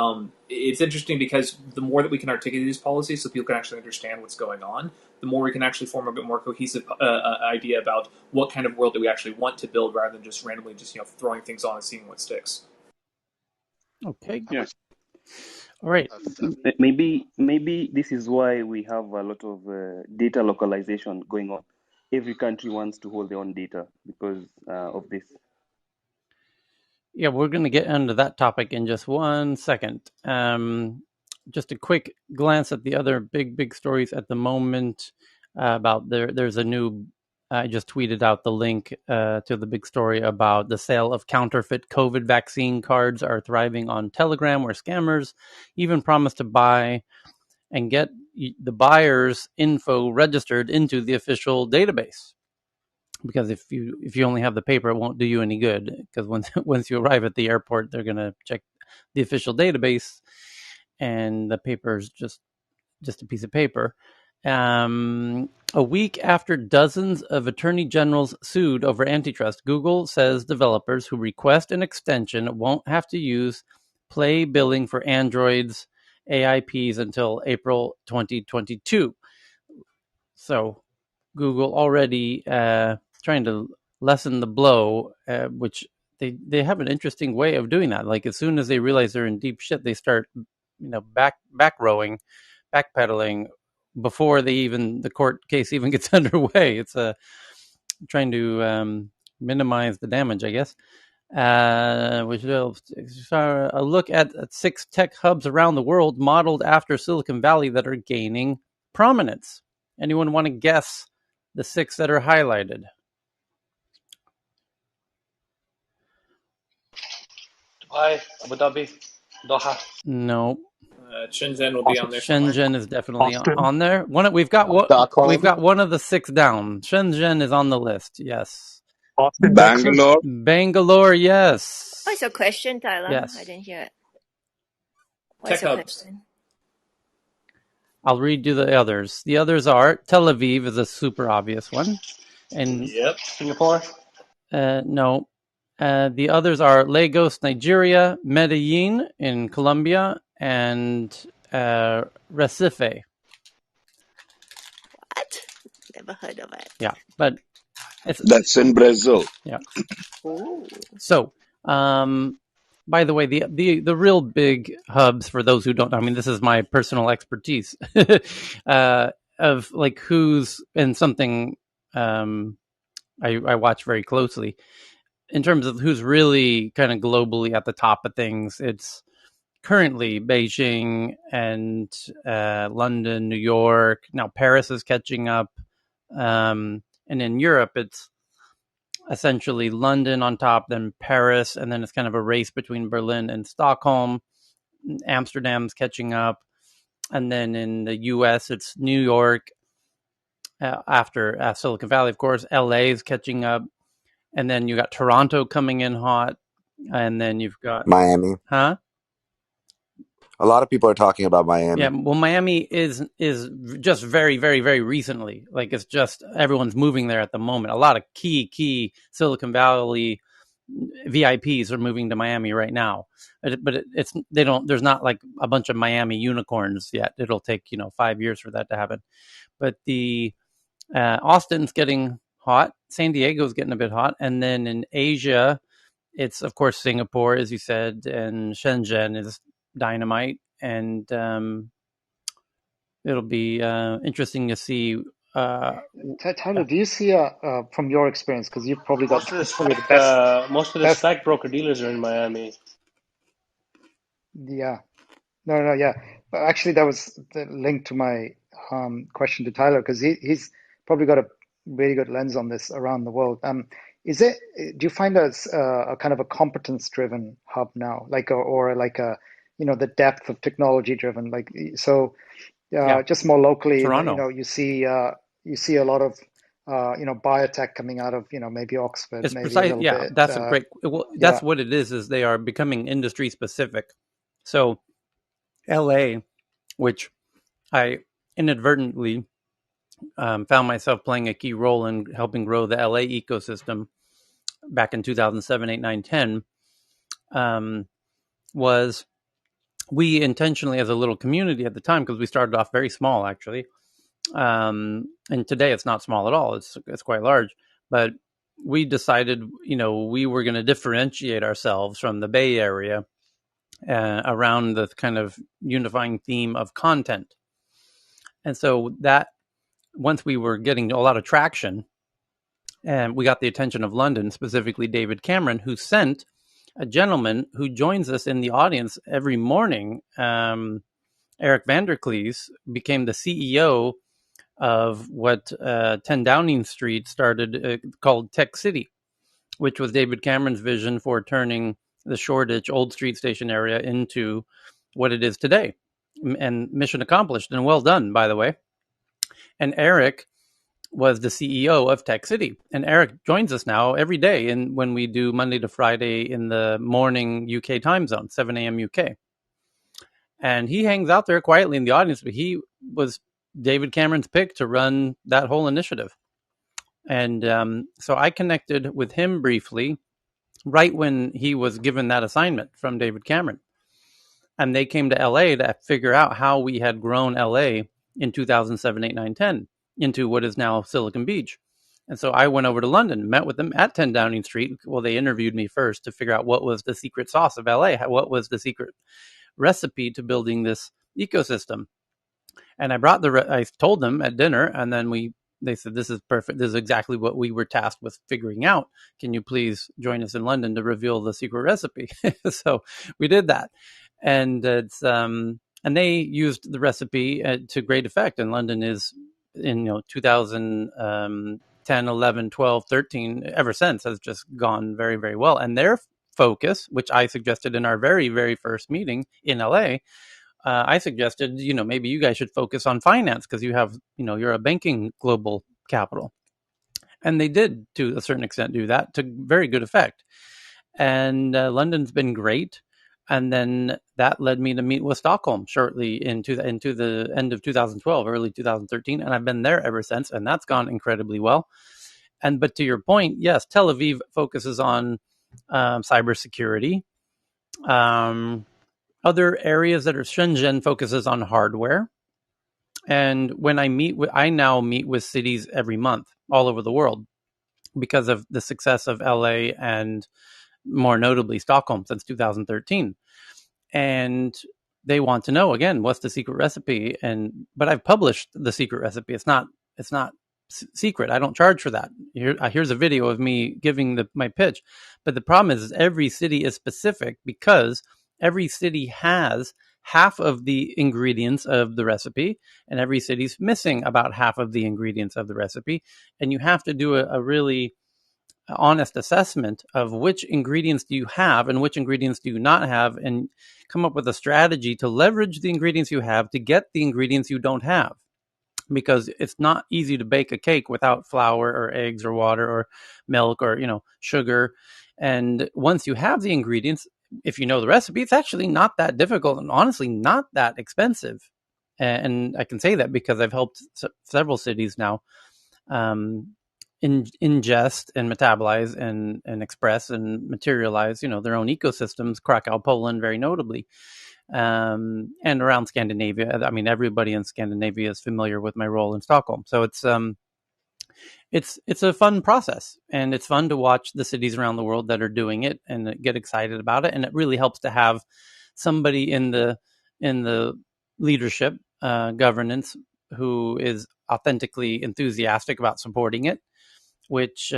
[SPEAKER 18] it's interesting because the more that we can articulate these policies so people can actually understand what's going on, the more we can actually form a bit more cohesive idea about what kind of world do we actually want to build, rather than just randomly just throwing things on and seeing what sticks.
[SPEAKER 1] Okay.
[SPEAKER 7] Yeah.
[SPEAKER 1] All right.
[SPEAKER 16] Maybe this is why we have a lot of data localization going on. Every country wants to hold their own data because of this.
[SPEAKER 1] Yeah, we're going to get into that topic in just 1 second. Just a quick glance at the other big stories at the moment about there's a new, I just tweeted out the link to the big story about the sale of counterfeit COVID vaccine cards are thriving on Telegram, where scammers even promise to buy and get the buyer's info registered into the official database. Because if you only have the paper, it won't do you any good, because once you arrive at the airport, they're going to check the official database, and the paper is just a piece of paper. A week after dozens of attorney generals sued over antitrust, Google says developers who request an extension won't have to use Play billing for Android's AIPs until April 2022. So Google already trying to lessen the blow, which they have an interesting way of doing that. Like as soon as they realize they're in deep shit, they start back rowing, backpedaling before the court case even gets underway. It's trying to minimize the damage, I guess. Which will a look at 6 tech hubs around the world modeled after Silicon Valley that are gaining prominence. Anyone want to guess the 6 that are highlighted?
[SPEAKER 5] Dubai, Abu Dhabi, Doha.
[SPEAKER 1] No.
[SPEAKER 18] Shenzhen will be on
[SPEAKER 8] Austin.
[SPEAKER 18] there somewhere.
[SPEAKER 1] Shenzhen is definitely
[SPEAKER 8] Austin.
[SPEAKER 1] on there. We've got one of the 6 down. Shenzhen is on the list. Yes.
[SPEAKER 8] Austin, Texas.
[SPEAKER 19] Bangalore.
[SPEAKER 1] Bangalore, yes.
[SPEAKER 2] What's your question, Tyler? I
[SPEAKER 1] Yes.
[SPEAKER 2] didn't hear it. What's
[SPEAKER 5] Tech
[SPEAKER 2] your
[SPEAKER 5] hubs.
[SPEAKER 2] question?
[SPEAKER 1] I'll read you the others. The others are Tel Aviv is a super obvious one, and
[SPEAKER 5] Yep. Singapore.
[SPEAKER 1] no. The others are Lagos, Nigeria, Medellin in Colombia, and Recife.
[SPEAKER 2] What? Never heard of it.
[SPEAKER 1] Yeah, but it's
[SPEAKER 19] That's in Brazil.
[SPEAKER 1] yeah.
[SPEAKER 2] Oh.
[SPEAKER 1] So, by the way, the real big hubs for those who don't, I mean, this is my personal expertise of like who's in something I watch very closely in terms of who's really kind of globally at the top of things. It's currently Beijing and London, New York. Now Paris is catching up, and in Europe, it's essentially London on top, then Paris, and then it's kind of a race between Berlin and Stockholm. Amsterdam's catching up, and then in the U.S. it's New York. After Silicon Valley, of course, LA is catching up, and then you got Toronto coming in hot, and then you've got
[SPEAKER 13] Miami.
[SPEAKER 1] huh?
[SPEAKER 13] A lot of people are talking about
[SPEAKER 1] Yeah,
[SPEAKER 13] Miami.
[SPEAKER 1] well, Miami is just very, very, very recently. Like it's just everyone's moving there at the moment. A lot of key Silicon Valley VIPs are moving to Miami right now, but it's they don't. There's not like a bunch of Miami unicorns yet. It'll take 5 years for that to happen. But the Austin's getting hot. San Diego's getting a bit hot, and then in Asia, it's of course Singapore, as you said, and Shenzhen is dynamite, and it'll be interesting to see.
[SPEAKER 17] Tyler, do you see from your experience, because you've probably got
[SPEAKER 5] Most of the
[SPEAKER 17] probably the
[SPEAKER 5] SPAC,
[SPEAKER 17] best best
[SPEAKER 5] SPAC broker dealers are in Miami.
[SPEAKER 17] yeah. No, yeah. But actually, that was the link to my question to Tyler, because he's probably got a really good lens on this around the world. Is it? Do you find us a kind of a competence-driven hub now, like or like a the depth of technology-driven, like so?
[SPEAKER 1] Yeah,
[SPEAKER 17] Just more locally,
[SPEAKER 1] Toronto.
[SPEAKER 17] you see a lot of biotech coming out of maybe Oxford,
[SPEAKER 1] It's
[SPEAKER 17] maybe a
[SPEAKER 1] precise.
[SPEAKER 17] little
[SPEAKER 1] Yeah,
[SPEAKER 17] bit.
[SPEAKER 1] that's a great. Well,
[SPEAKER 17] Yeah,
[SPEAKER 1] that's what it is. Is they are becoming industry specific. So L.A., which I inadvertently found myself playing a key role in helping grow the LA ecosystem back in 2007, 8, 9, 10, was we intentionally, as a little community at the time, because we started off very small actually, and today it's not small at all. It's quite large, but we decided, we were going to differentiate ourselves from the Bay Area around the kind of unifying theme of content. And so that once we were getting a lot of traction, and we got the attention of London, specifically David Cameron, who sent a gentleman who joins us in the audience every morning. Eric Vanderklees became the CEO of what 10 Downing Street started called Tech City, which was David Cameron's vision for turning the Shoreditch Old Street Station area into what it is today. And mission accomplished, and well done, by the way. And Eric was the CEO of Tech City. And Eric joins us now every day when we do Monday to Friday in the morning UK time zone, 7 a.m. UK. And he hangs out there quietly in the audience, but he was David Cameron's pick to run that whole initiative. And so I connected with him briefly right when he was given that assignment from David Cameron. And they came to LA to figure out how we had grown LA in 2007, 8, 9, 10 into what is now Silicon Beach. And so I went over to London, met with them at 10 Downing Street. Well, they interviewed me first to figure out what was the secret sauce of LA, what was the secret recipe to building this ecosystem. And I told them at dinner, and then they said, "This is perfect. This is exactly what we were tasked with figuring out. Can you please join us in London to reveal the secret recipe?" So we did that, and and they used the recipe to great effect. And London is in 2010, 11, 12, 13, ever since has just gone very, very well. And their focus, which I suggested in our very, very first meeting in LA, I suggested, maybe you guys should focus on finance because you're a banking global capital. And they did, to a certain extent, do that to very good effect. And London's been great. And then that led me to meet with Stockholm shortly into the end of 2012, early 2013, and I've been there ever since, and that's gone incredibly well. And but to your point, yes, Tel Aviv focuses on cybersecurity. Um, Other areas that are Shenzhen focuses on hardware. And when I now meet with cities every month all over the world because of the success of LA and more notably Stockholm since 2013. And they want to know again what's the secret recipe. And but I've published the secret recipe. It's not secret. I don't charge for that. Here's a video of me giving my pitch. But the problem is every city is specific because every city has half of the ingredients of the recipe, and every city's missing about half of the ingredients of the recipe. And you have to do a really honest assessment of which ingredients do you have and which ingredients do you not have, and come up with a strategy to leverage the ingredients you have to get the ingredients you don't have, because it's not easy to bake a cake without flour or eggs or water or milk or sugar. And once you have the ingredients, if you know the recipe, it's actually not that difficult and honestly not that expensive. And I can say that because I've helped several cities now um, ingest and metabolize and express and materialize, their own ecosystems. Krakow, Poland, very notably, and around Scandinavia. I mean, everybody in Scandinavia is familiar with my role in Stockholm, so it's a fun process, and it's fun to watch the cities around the world that are doing it and get excited about it. And it really helps to have somebody in the leadership, governance, who is authentically enthusiastic about supporting it, which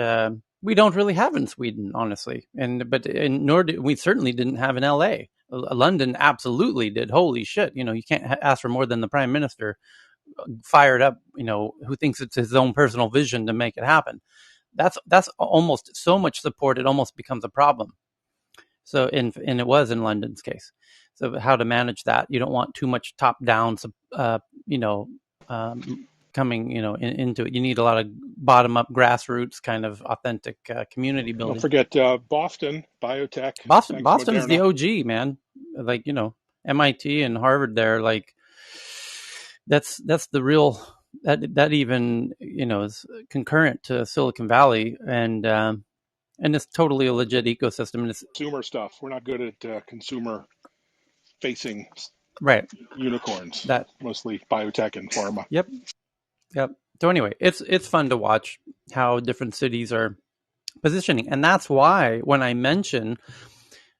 [SPEAKER 1] we don't really have in Sweden, honestly. Nor did we certainly didn't have in L.A. London absolutely did. Holy shit! You can't ask for more than the prime minister, fired up. Who thinks it's his own personal vision to make it happen. That's almost so much support. It almost becomes a problem. So, and it was in London's case. So, how to manage that? You don't want too much top down, you know, coming, into it. You need a lot of bottom up, grassroots kind of authentic community
[SPEAKER 6] Don't
[SPEAKER 1] building.
[SPEAKER 6] forget Boston biotech. Thanks,
[SPEAKER 1] Boston's the
[SPEAKER 6] Moderna.
[SPEAKER 1] OG, man. Like MIT and Harvard. There, like that's the real that even is concurrent to Silicon Valley, and it's totally a legit ecosystem. And it's
[SPEAKER 6] Consumer stuff. We're not good at consumer facing
[SPEAKER 1] right
[SPEAKER 6] unicorns.
[SPEAKER 1] that.
[SPEAKER 6] Mostly biotech and pharma.
[SPEAKER 1] Yep, yep. So anyway, it's fun to watch how different cities are positioning, and that's why when I mention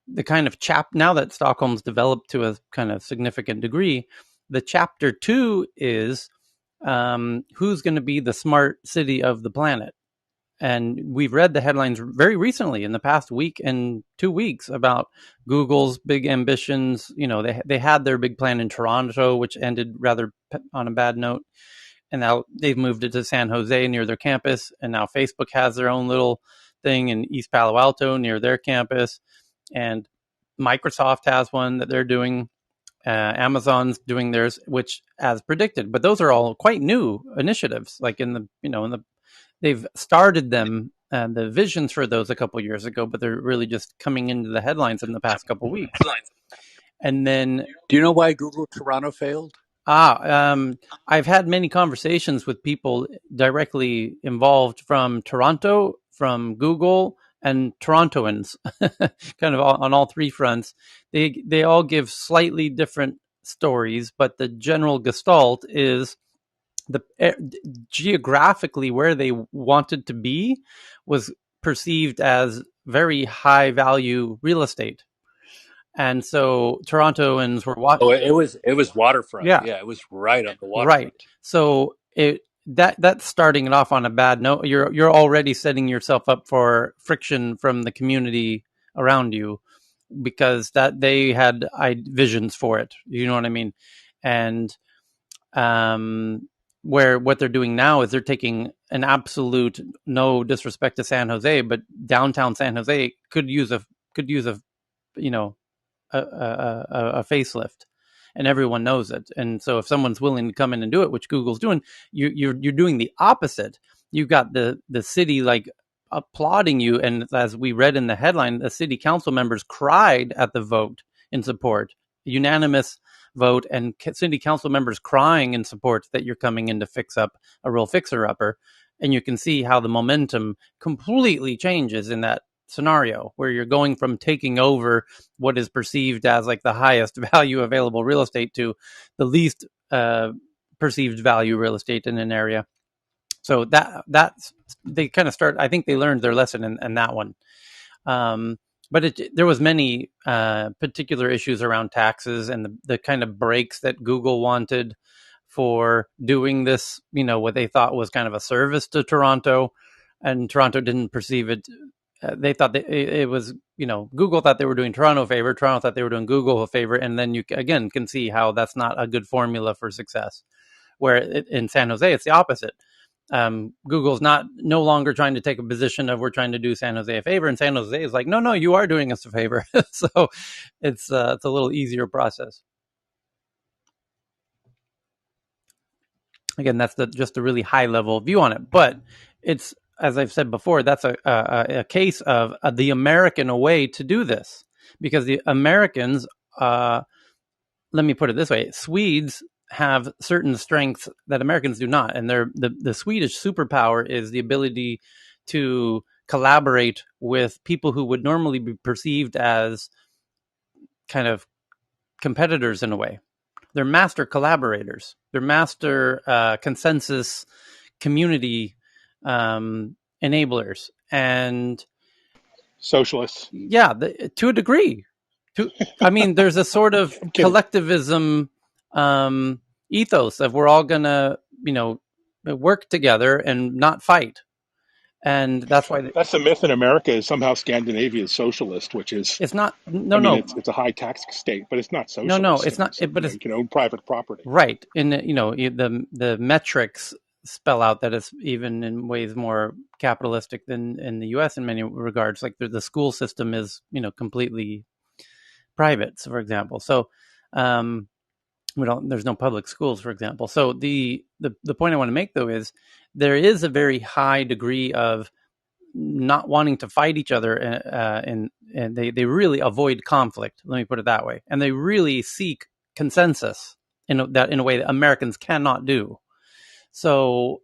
[SPEAKER 1] the kind of now that Stockholm's developed to a kind of significant degree, the chapter 2 is who's going to be the smart city of the planet. And we've read the headlines very recently in the past week and 2 weeks about Google's big ambitions. They had their big plan in Toronto, which ended rather on a bad note. And now they've moved it to San Jose near their campus. And now Facebook has their own little thing in East Palo Alto near their campus. And Microsoft has one that they're doing. Amazon's doing theirs, which as predicted. But those are all quite new initiatives. Like they've started them, the visions for those a couple years ago, but they're really just coming into the headlines in the past couple weeks. And then,
[SPEAKER 20] do you know why Google Toronto failed?
[SPEAKER 1] I've had many conversations with people directly involved from Toronto, from Google, and Torontoans, kind of on all three fronts. They all give slightly different stories, but the general gestalt is the geographically where they wanted to be was perceived as very high value real estate. And so Torontoans were
[SPEAKER 20] Oh, it was waterfront.
[SPEAKER 1] yeah,
[SPEAKER 20] Yeah, it was right on the
[SPEAKER 1] right.
[SPEAKER 20] waterfront.
[SPEAKER 1] So that's starting it off on a bad note. You're already setting yourself up for friction from the community around you, because that they had visions for it. You know what I mean? And where what they're doing now is they're taking an absolute, no disrespect to San Jose, but downtown San Jose could use a you know a facelift, and everyone knows it. And so if someone's willing to come in and do it, which Google's doing, you're doing the opposite. You've got the city like applauding you, and as we read in the headline, the city council members cried at the vote in support, unanimous vote, and city council members crying in support that you're coming in to fix up a real fixer-upper. And you can see how the momentum completely changes in that scenario, where you're going from taking over what is perceived as like the highest value available real estate to the least perceived value real estate in an area. So that's they kind of start. I think they learned their lesson in that one. But there was many particular issues around taxes and the kind of breaks that Google wanted for doing this, what they thought was kind of a service to Toronto, and Toronto didn't perceive it. They thought that it was, Google thought they were doing Toronto a favor, Toronto thought they were doing Google a favor, and then you again can see how that's not a good formula for success. Where in San Jose, it's the opposite. Google's no longer trying to take a position of we're trying to do San Jose a favor, and San Jose is like, no, you are doing us a favor. So it's a little easier process. Again, that's just a really high level view on it, but it's, as I've said before, that's a case of the American way to do this, because the Americans, let me put it this way, Swedes have certain strengths that Americans do not, and the Swedish superpower is the ability to collaborate with people who would normally be perceived as kind of competitors in a way. They're master collaborators. They're master consensus community enablers, and
[SPEAKER 6] Socialists.
[SPEAKER 1] yeah, to a degree. There's a sort of
[SPEAKER 6] I'm kidding.
[SPEAKER 1] collectivism ethos of we're all gonna, work together and not fight, and that's why
[SPEAKER 6] That's the myth in America, is somehow Scandinavia is socialist, which is,
[SPEAKER 1] it's not.
[SPEAKER 6] I
[SPEAKER 1] No,
[SPEAKER 6] mean,
[SPEAKER 1] no,
[SPEAKER 6] it's a high tax state, but it's not
[SPEAKER 1] no.
[SPEAKER 6] socialist. I
[SPEAKER 1] It's
[SPEAKER 6] mean,
[SPEAKER 1] not.
[SPEAKER 6] it's like,
[SPEAKER 1] But
[SPEAKER 6] you
[SPEAKER 1] it's
[SPEAKER 6] can own private property.
[SPEAKER 1] right in the metrics spell out that it's even in ways more capitalistic than in the U.S. in many regards. Like the school system is completely private, for example. So there's no public schools, for example. So the point I want to make, though, is there is a very high degree of not wanting to fight each other, and they really avoid conflict. Let me put it that way, and they really seek consensus in a way that Americans cannot do. So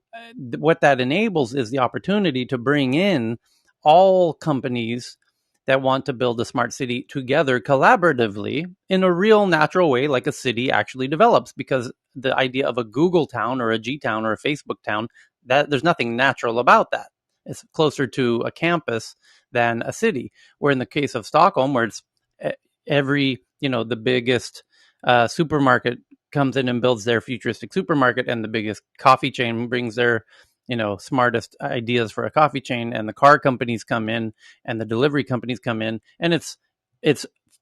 [SPEAKER 1] what that enables is the opportunity to bring in all companies that want to build a smart city together collaboratively in a real natural way, like a city actually develops. Because the idea of a Google town or a G town or a Facebook town, that there's nothing natural about that. It's closer to a campus than a city. Where in the case of Stockholm, where it's every, the biggest supermarket comes in and builds their futuristic supermarket, and the biggest coffee chain brings their smartest ideas for a coffee chain, and the car companies come in and the delivery companies come in, and it's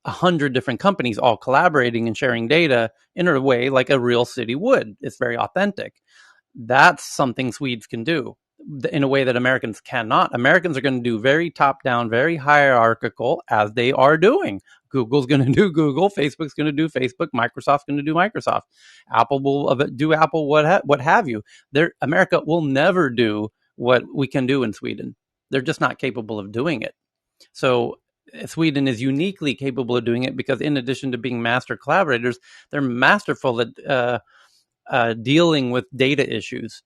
[SPEAKER 1] 100 different companies all collaborating and sharing data in a way like a real city would. It's very authentic. That's something Swedes can do in a way that Americans cannot. Americans are going to do very top down, very hierarchical, as they are doing. Google's going to do Google, Facebook's going to do Facebook, Microsoft's going to do Microsoft, Apple will do Apple, what have you. America will never do what we can do in Sweden. They're just not capable of doing it. So Sweden is uniquely capable of doing it because, in addition to being master collaborators, they're masterful at dealing with data issues.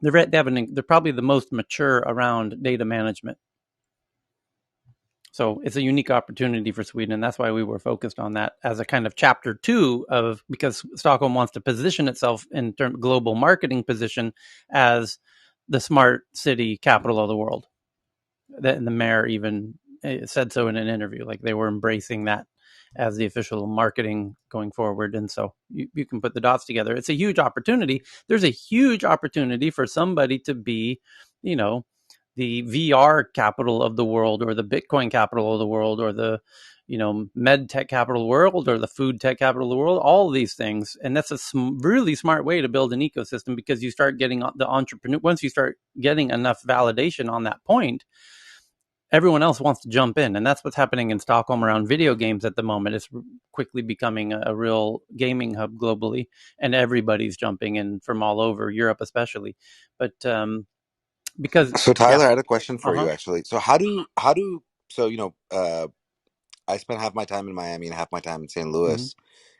[SPEAKER 1] They're probably the most mature around data management. So it's a unique opportunity for Sweden, and that's why we were focused on that as a kind of chapter 2 of, because Stockholm wants to position itself in global marketing position as the smart city capital of the world. The mayor even said so in an interview, like they were embracing that as the official marketing going forward. And so you can put the dots together. It's a huge opportunity. There's a huge opportunity for somebody to be, the VR capital of the world, or the Bitcoin capital of the world, or the, med tech capital of the world, or the food tech capital of the world, all of these things. And that's a really smart way to build an ecosystem, because you start getting the entrepreneur, once you start getting enough validation on that point, everyone else wants to jump in. And that's what's happening in Stockholm around video games at the moment. It's quickly becoming a real gaming hub globally, and everybody's jumping in from all over, Europe especially. But because
[SPEAKER 13] So Tyler, I had a question for you
[SPEAKER 1] uh-huh.
[SPEAKER 13] actually. So how do so I spent half my time in Miami and half my time in St.
[SPEAKER 1] Mm-hmm.
[SPEAKER 13] Louis,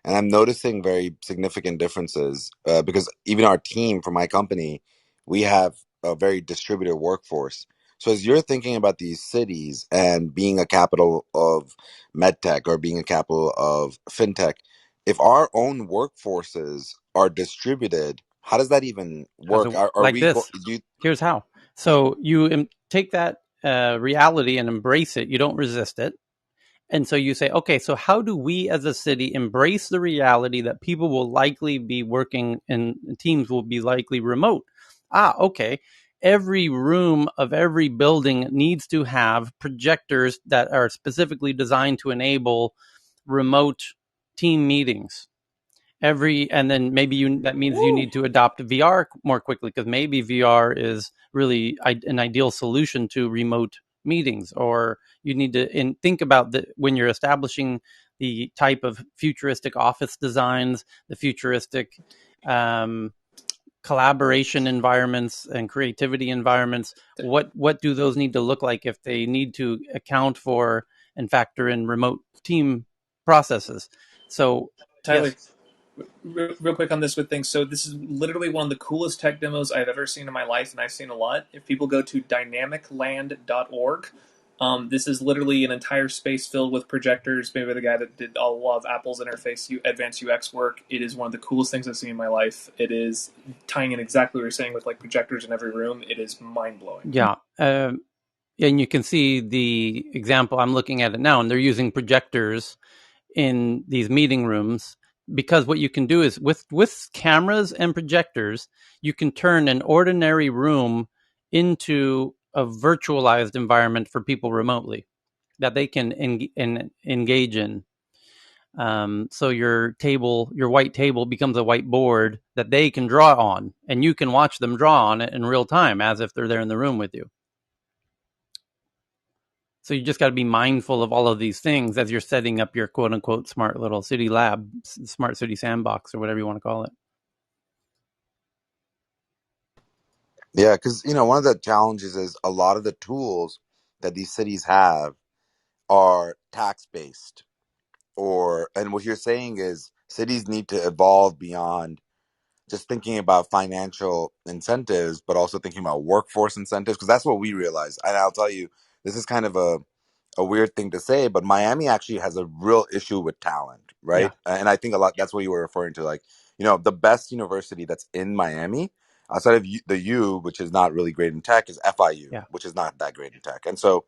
[SPEAKER 13] and I'm noticing very significant differences because even our team for my company, we have a very distributed workforce. So as you're thinking about these cities and being a capital of medtech or being a capital of fintech, if our own workforces are distributed, how does that even work? Are
[SPEAKER 1] Like
[SPEAKER 13] we
[SPEAKER 1] this.
[SPEAKER 13] do you,
[SPEAKER 1] Here's how. So you take that reality and embrace it. You don't resist it. And so you say, okay, so how do we as a city embrace the reality that people will likely be working and teams will be likely remote? Okay. Every room of every building needs to have projectors that are specifically designed to enable remote team meetings. And then maybe that means you need to adopt VR more quickly, because maybe VR is really an ideal solution to remote meetings. Or you need to think about when you're establishing the type of futuristic office designs, the futuristic um, collaboration environments and creativity environments. What do those need to look like if they need to account for and factor in remote team processes? So
[SPEAKER 18] Tyler,
[SPEAKER 1] yes.
[SPEAKER 18] real quick on this with things. So this is literally one of the coolest tech demos I've ever seen in my life, and I've seen a lot. If people go to dynamicland.org, this is literally an entire space filled with projectors. Maybe the guy that did a lot of Apple's interface advanced UX work. It is one of the coolest things I've seen in my life. It is tying in exactly what you're saying with like projectors in every room. It is mind blowing.
[SPEAKER 1] Yeah. And you can see the example. I'm looking at it now, and they're using projectors in these meeting rooms, because what you can do is with cameras and projectors, you can turn an ordinary room into a virtualized environment for people remotely that they can engage in. So your white table becomes a white board that they can draw on, and you can watch them draw on it in real time as if they're there in the room with you. So you just got to be mindful of all of these things as you're setting up your quote unquote smart little city lab, smart city sandbox, or whatever you want to call it.
[SPEAKER 13] yeah, because one of the challenges is a lot of the tools that these cities have are tax based, and what you're saying is cities need to evolve beyond just thinking about financial incentives, but also thinking about workforce incentives, because that's what we realize. And I'll tell you, this is kind of a weird thing to say, but Miami actually has a real issue with talent,
[SPEAKER 1] Yeah,
[SPEAKER 13] right? And I think a lot that's what you were referring to. Like, the best university that's in Miami, outside of the U, which is not really great in tech, is FIU,
[SPEAKER 1] yeah,
[SPEAKER 13] which is not that great in tech. And so,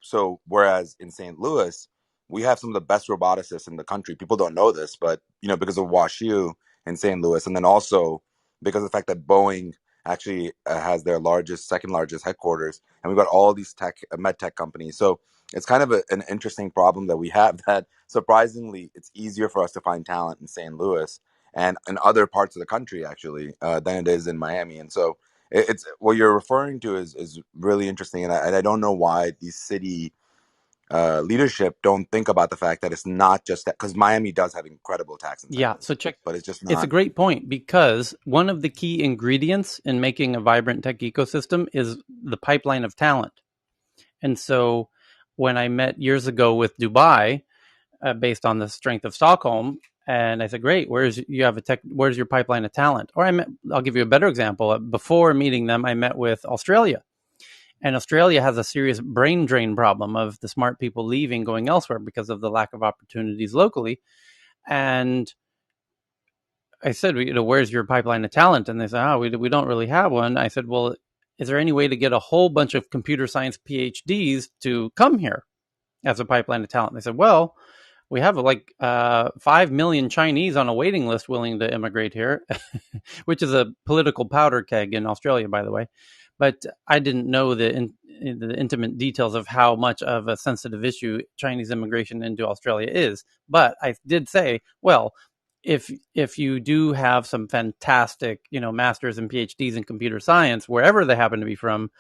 [SPEAKER 13] so whereas in St. Louis, we have some of the best roboticists in the country. People don't know this, but because of WashU in St. Louis, and then also because of the fact that Boeing actually has their second largest headquarters, and we've got all these med tech companies. So it's kind of an interesting problem that we have, that surprisingly it's easier for us to find talent in St. Louis and in other parts of the country actually than it is in Miami. And so it's what you're referring to is really interesting, and I don't know why these city leadership don't think about the fact that it's not just that, because Miami does have incredible tax
[SPEAKER 1] yeah.
[SPEAKER 13] incentives,
[SPEAKER 1] So check.
[SPEAKER 13] but it's just
[SPEAKER 1] It's a
[SPEAKER 13] not.
[SPEAKER 1] great point, because one of the key ingredients in making a vibrant tech ecosystem is the pipeline of talent. And so when I met years ago with Dubai, based on the strength of Stockholm, and I said, "Great, where's your pipeline of talent?" I'll give you a better example. Before meeting them, I met with Australia, and Australia has a serious brain drain problem of the smart people leaving, going elsewhere because of the lack of opportunities locally. And I said, "Where's your pipeline of talent?" And they said, we don't really have one." I said, "Well, is there any way to get a whole bunch of computer science PhDs to come here as a pipeline of talent?" And they said, "Well, we have like 5 million Chinese on a waiting list willing to immigrate here," which is a political powder keg in Australia, by the way. But I didn't know the intimate details of how much of a sensitive issue Chinese immigration into Australia is. But I did say, well, if you do have some fantastic, masters and PhDs in computer science, wherever they happen to be from,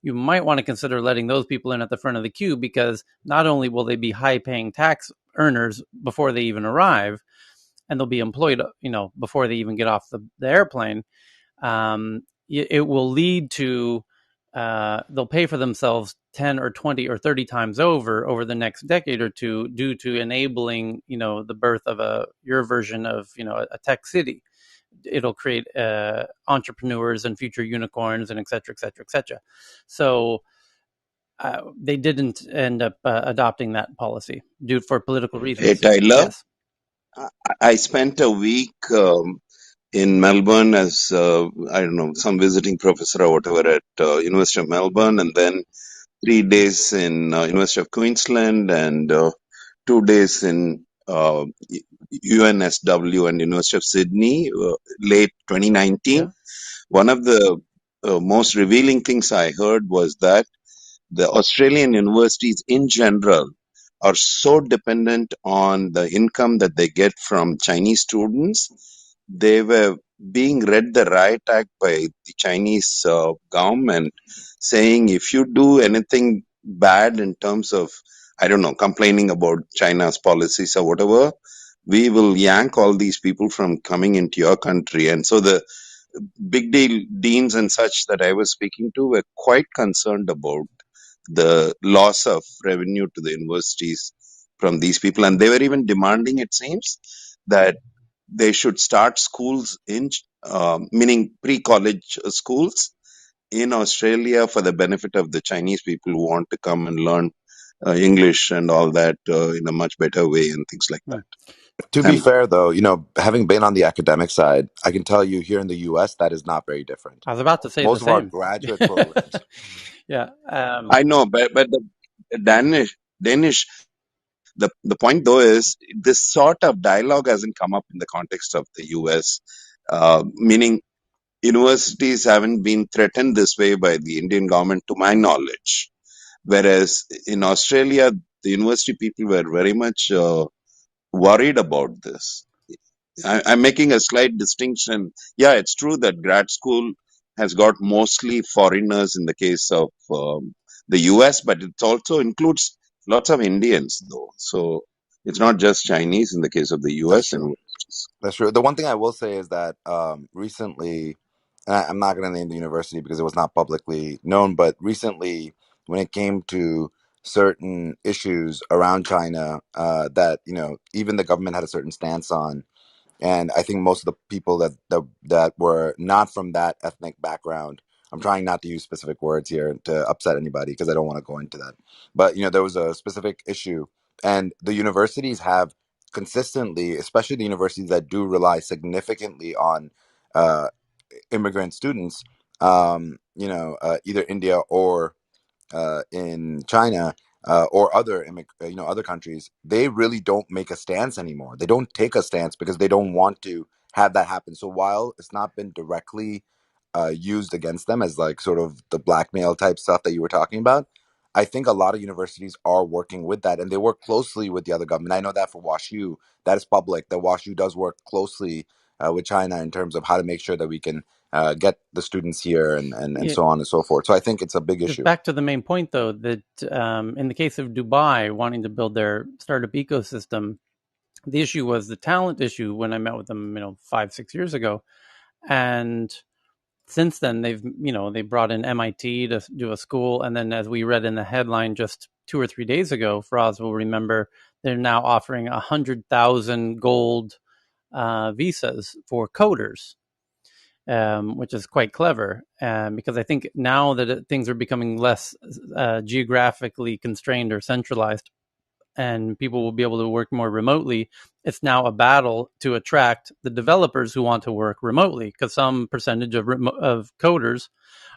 [SPEAKER 1] you might want to consider letting those people in at the front of the queue, because not only will they be high paying tax earners before they even arrive, and they'll be employed, before they even get off the airplane. It will lead to they'll pay for themselves 10 or 20 or 30 times over the next decade or two due to enabling, the birth of your version of, a tech city. It'll create entrepreneurs and future unicorns and et cetera, et cetera, et cetera. So they didn't end up adopting that policy due for political
[SPEAKER 19] Hey,
[SPEAKER 1] reasons.
[SPEAKER 19] Tyler,
[SPEAKER 1] Yes.
[SPEAKER 19] I spent a week in Melbourne as, I don't know, some visiting professor or whatever at University of Melbourne, and then 3 days in University of Queensland and 2 days in UNSW and University of Sydney, late 2019.
[SPEAKER 1] Yeah.
[SPEAKER 19] One of the most revealing things I heard was that the Australian universities in general are so dependent on the income that they get from Chinese students. They were being read the riot act by the Chinese government saying if you do anything bad in terms of, I don't know, complaining about China's policies or whatever, we will yank all these people from coming into your country. And so the big deal deans and such that I was speaking to were quite concerned about the loss of revenue to the universities from these people. And they were even demanding, it seems, that they should start schools in, meaning pre-college schools in Australia for the benefit of the Chinese people who want to come and learn English and all that in a much better way and things like
[SPEAKER 1] Hmm.
[SPEAKER 19] that.
[SPEAKER 3] To be
[SPEAKER 19] And
[SPEAKER 3] fair, though, having been on the academic side, I can tell you here in the US, that is not very different.
[SPEAKER 1] I was about to say the
[SPEAKER 3] Most of our
[SPEAKER 1] same.
[SPEAKER 3] graduate programs.
[SPEAKER 1] Yeah.
[SPEAKER 19] I know, but the Danish, the point though is this sort of dialogue hasn't come up in the context of the US, meaning universities haven't been threatened this way by the Indian government, to my knowledge. Whereas in Australia, the university people were very much worried about this. I'm making a slight distinction. Yeah, it's true that grad school has got mostly foreigners in the case of the US, but it also includes lots of Indians, though. So it's not just Chinese in the case of the
[SPEAKER 3] That's
[SPEAKER 19] US.
[SPEAKER 3] true.
[SPEAKER 19] And
[SPEAKER 3] That's true. The one thing I will say is that recently, and I'm not going to name the university because it was not publicly known, but recently, when it came to certain issues around China, that even the government had a certain stance on, and I think most of the people that were not from that ethnic background. I'm trying not to use specific words here to upset anybody because I don't want to go into that. But there was a specific issue, and the universities have consistently, especially the universities that do rely significantly on uh, immigrant students, either India or in China or other other countries, they really don't make a stance anymore. They don't take a stance because they don't want to have that happen. So while it's not been directly used against them as like sort of the blackmail type stuff that you were talking about, I think a lot of universities are working with that, and they work closely with the other government. I know that for WashU, that is public. That WashU does work closely with China in terms of how to make sure that we can get the students here and
[SPEAKER 1] Yeah.
[SPEAKER 3] so on and so forth. So I think it's a big
[SPEAKER 1] Just
[SPEAKER 3] issue.
[SPEAKER 1] back to the main point, though, that in the case of Dubai wanting to build their startup ecosystem, the issue was the talent issue when I met with them, 5, 6 years ago. And since then, they brought in MIT to do a school. And then, as we read in the headline just 2 or 3 days ago, Faraz will remember, they're now offering 100,000 gold visas for coders, which is quite clever, because I think now that things are becoming less geographically constrained or centralized, and people will be able to work more remotely, it's now a battle to attract the developers who want to work remotely, because some percentage of coders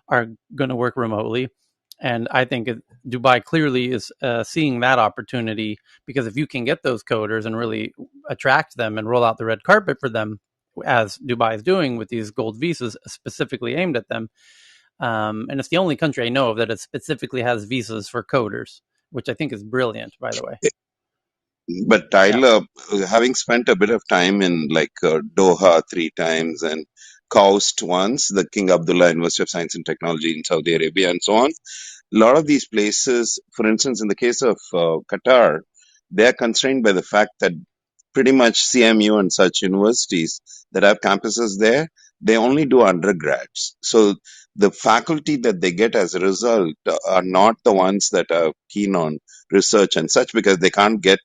[SPEAKER 1] are going to work remotely. And I think Dubai clearly is seeing that opportunity, because if you can get those coders and really attract them and roll out the red carpet for them, as Dubai is doing with these gold visas specifically aimed at them, and it's the only country I know of that it specifically has visas for coders, which I think is brilliant, by the way.
[SPEAKER 19] but
[SPEAKER 1] Yeah.
[SPEAKER 19] Tyler, having spent a bit of time in like Doha 3 times and Kaust once, the King Abdullah University of Science and Technology in Saudi Arabia, and so on. A lot of these places, for instance, in the case of Qatar, they are constrained by the fact that pretty much CMU and such universities that have campuses there, they only do undergrads. So the faculty that they get as a result are not the ones that are keen on research and such, because they can't get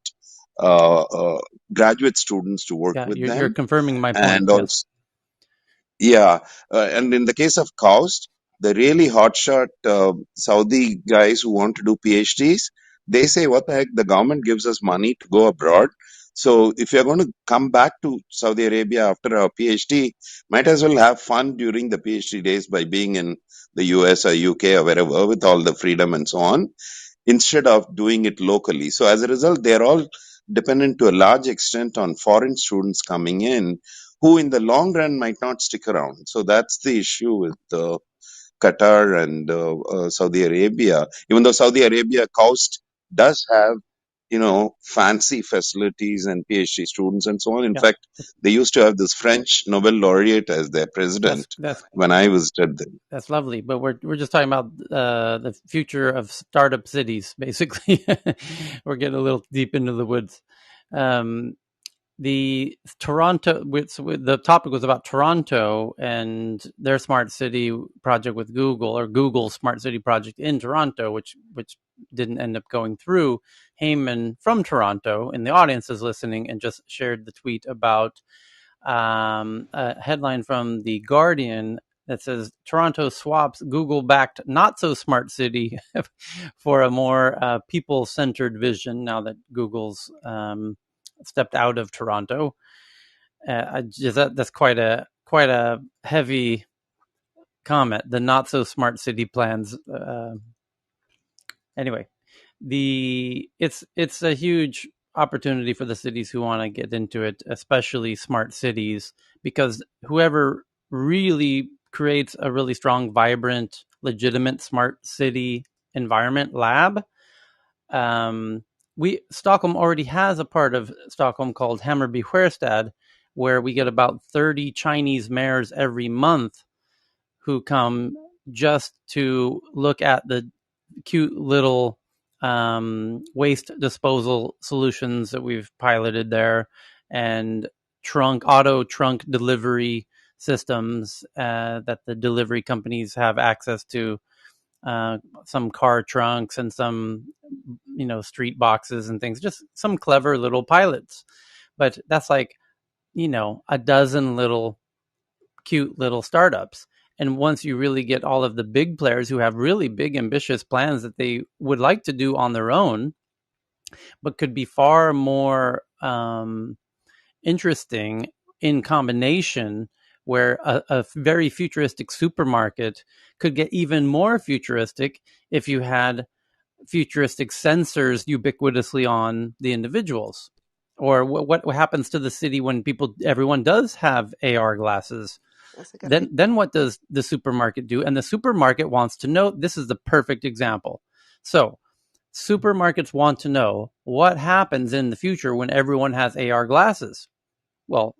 [SPEAKER 19] uh, uh, graduate students to work
[SPEAKER 1] Yeah,
[SPEAKER 19] with
[SPEAKER 1] you're
[SPEAKER 19] them.
[SPEAKER 1] confirming my point.
[SPEAKER 19] And
[SPEAKER 1] Yes.
[SPEAKER 19] also, yeah, and in the case of cost, the really hotshot Saudi guys who want to do PhDs, they say, "What the heck? The government gives us money to go abroad. So if you're going to come back to Saudi Arabia after a PhD, might as well have fun during the PhD days by being in the US or UK or wherever with all the freedom and so on, instead of doing it locally." So as a result, they're all dependent to a large extent on foreign students coming in, who in the long run might not stick around. So that's the issue with Qatar and Saudi Arabia. Even though Saudi Arabia coast does have, fancy facilities and PhD students and so on. In
[SPEAKER 1] Yeah.
[SPEAKER 19] fact, they used to have this French Nobel laureate as their president
[SPEAKER 1] That's
[SPEAKER 19] when I visited them.
[SPEAKER 1] That's lovely, but we're just talking about the future of startup cities. Basically, we're getting a little deep into the woods. Um, the Toronto, the topic was about Toronto and their smart city project with Google, or Google's smart city project in Toronto, which didn't end up going through. Heyman from Toronto in the audience is listening and just shared the tweet about a headline from The Guardian that says Toronto swaps Google backed not so smart city for a more people centered vision now that Google's stepped out of Toronto. That's quite a heavy comment. The not so smart city plans. Anyway, it's a huge opportunity for the cities who want to get into it, especially smart cities, because whoever really creates a really strong, vibrant, legitimate smart city environment lab, um, we Stockholm already has a part of Stockholm called Hammarby Sjöstad, where we get about 30 Chinese mayors every month who come just to look at the cute little waste disposal solutions that we've piloted there, and auto trunk delivery systems that the delivery companies have access to, some car trunks and some street boxes and things, just some clever little pilots. But that's like a dozen little cute little startups. And once you really get all of the big players who have really big, ambitious plans that they would like to do on their own, but could be far more interesting in combination, where a very futuristic supermarket could get even more futuristic if you had futuristic sensors ubiquitously on the individuals. Or what happens to the city when everyone does have AR glasses?
[SPEAKER 15] That's a good idea.
[SPEAKER 1] Then what does the supermarket do? And the supermarket wants to know. This is the perfect example. So supermarkets want to know what happens in the future when everyone has AR glasses. Well,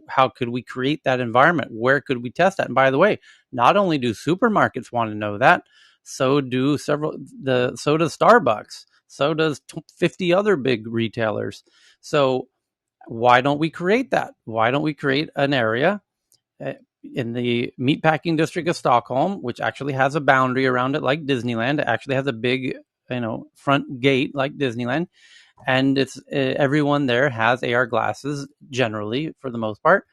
[SPEAKER 1] how could we create that environment? Where could we test that? And by the way, not only do supermarkets want to know that, so do so does Starbucks, so does 50 other big retailers. So why don't we create that? Why don't we create an area uh, in the meatpacking district of Stockholm, which actually has a boundary around it like Disneyland? It actually has a big, front gate like Disneyland, and it's everyone there has AR glasses generally for the most part,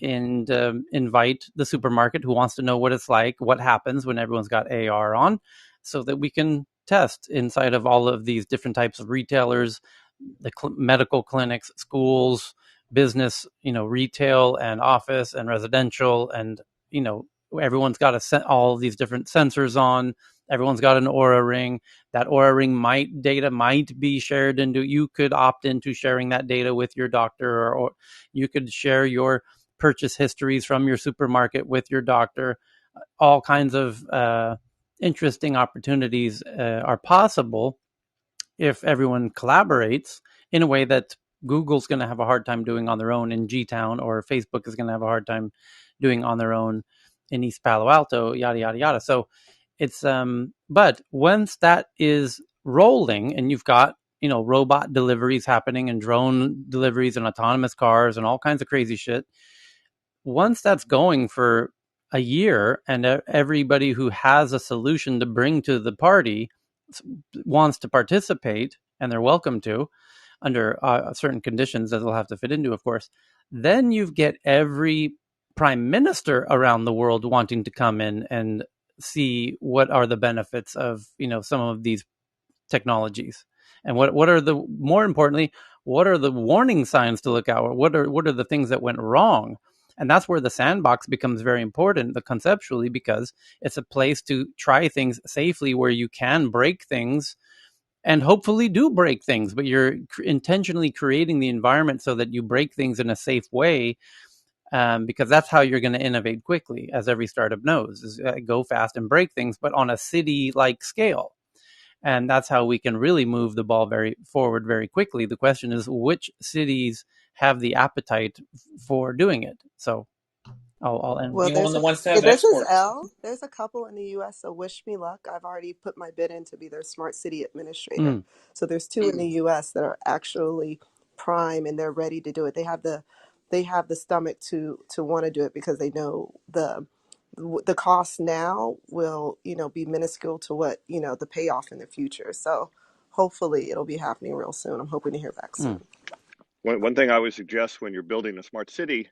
[SPEAKER 1] and invite the supermarket who wants to know what it's like, what happens when everyone's got AR on, so that we can test inside of all of these different types of retailers, the medical clinics, schools, business, retail and office and residential, and everyone's got all these different sensors on. Everyone's got an Aura ring. That Aura ring data might be shared into. You could opt into sharing that data with your doctor, or you could share your purchase histories from your supermarket with your doctor. All kinds of interesting opportunities are possible if everyone collaborates in a way that Google's going to have a hard time doing on their own in G Town, or Facebook is going to have a hard time doing on their own in East Palo Alto, yada yada yada. So it's but once that is rolling, and you've got robot deliveries happening and drone deliveries and autonomous cars and all kinds of crazy shit. Once that's going for a year and everybody who has a solution to bring to the party wants to participate, and they're welcome to under certain conditions that they'll have to fit into, of course, then you get every prime minister around the world wanting to come in and see what are the benefits of some of these technologies, and what are the, more importantly, what are the warning signs to look out, or what are the things that went wrong. And that's where the sandbox becomes very important, conceptually, because it's a place to try things safely, where you can break things and hopefully do break things, but you're intentionally creating the environment so that you break things in a safe way, because that's how you're going to innovate quickly, as every startup knows, is go fast and break things, but on a city-like scale. And that's how we can really move the ball forward very quickly. The question is, which cities have the appetite for doing it? So I'll end.
[SPEAKER 15] Well,
[SPEAKER 18] Anyone
[SPEAKER 15] there's
[SPEAKER 18] that
[SPEAKER 15] a
[SPEAKER 18] wants to have
[SPEAKER 15] this is
[SPEAKER 18] exports.
[SPEAKER 15] L. There's a couple in the U.S. So wish me luck. I've already put my bid in to be their smart city administrator.
[SPEAKER 1] Mm,
[SPEAKER 15] So there's two in the U.S. that are actually prime and they're ready to do it. They have the stomach to want to do it because they know the cost now will be minuscule to what the payoff in the future. So hopefully it'll be happening real soon. I'm hoping to hear back
[SPEAKER 1] mm.
[SPEAKER 15] soon.
[SPEAKER 7] One thing I would suggest when you're building a smart city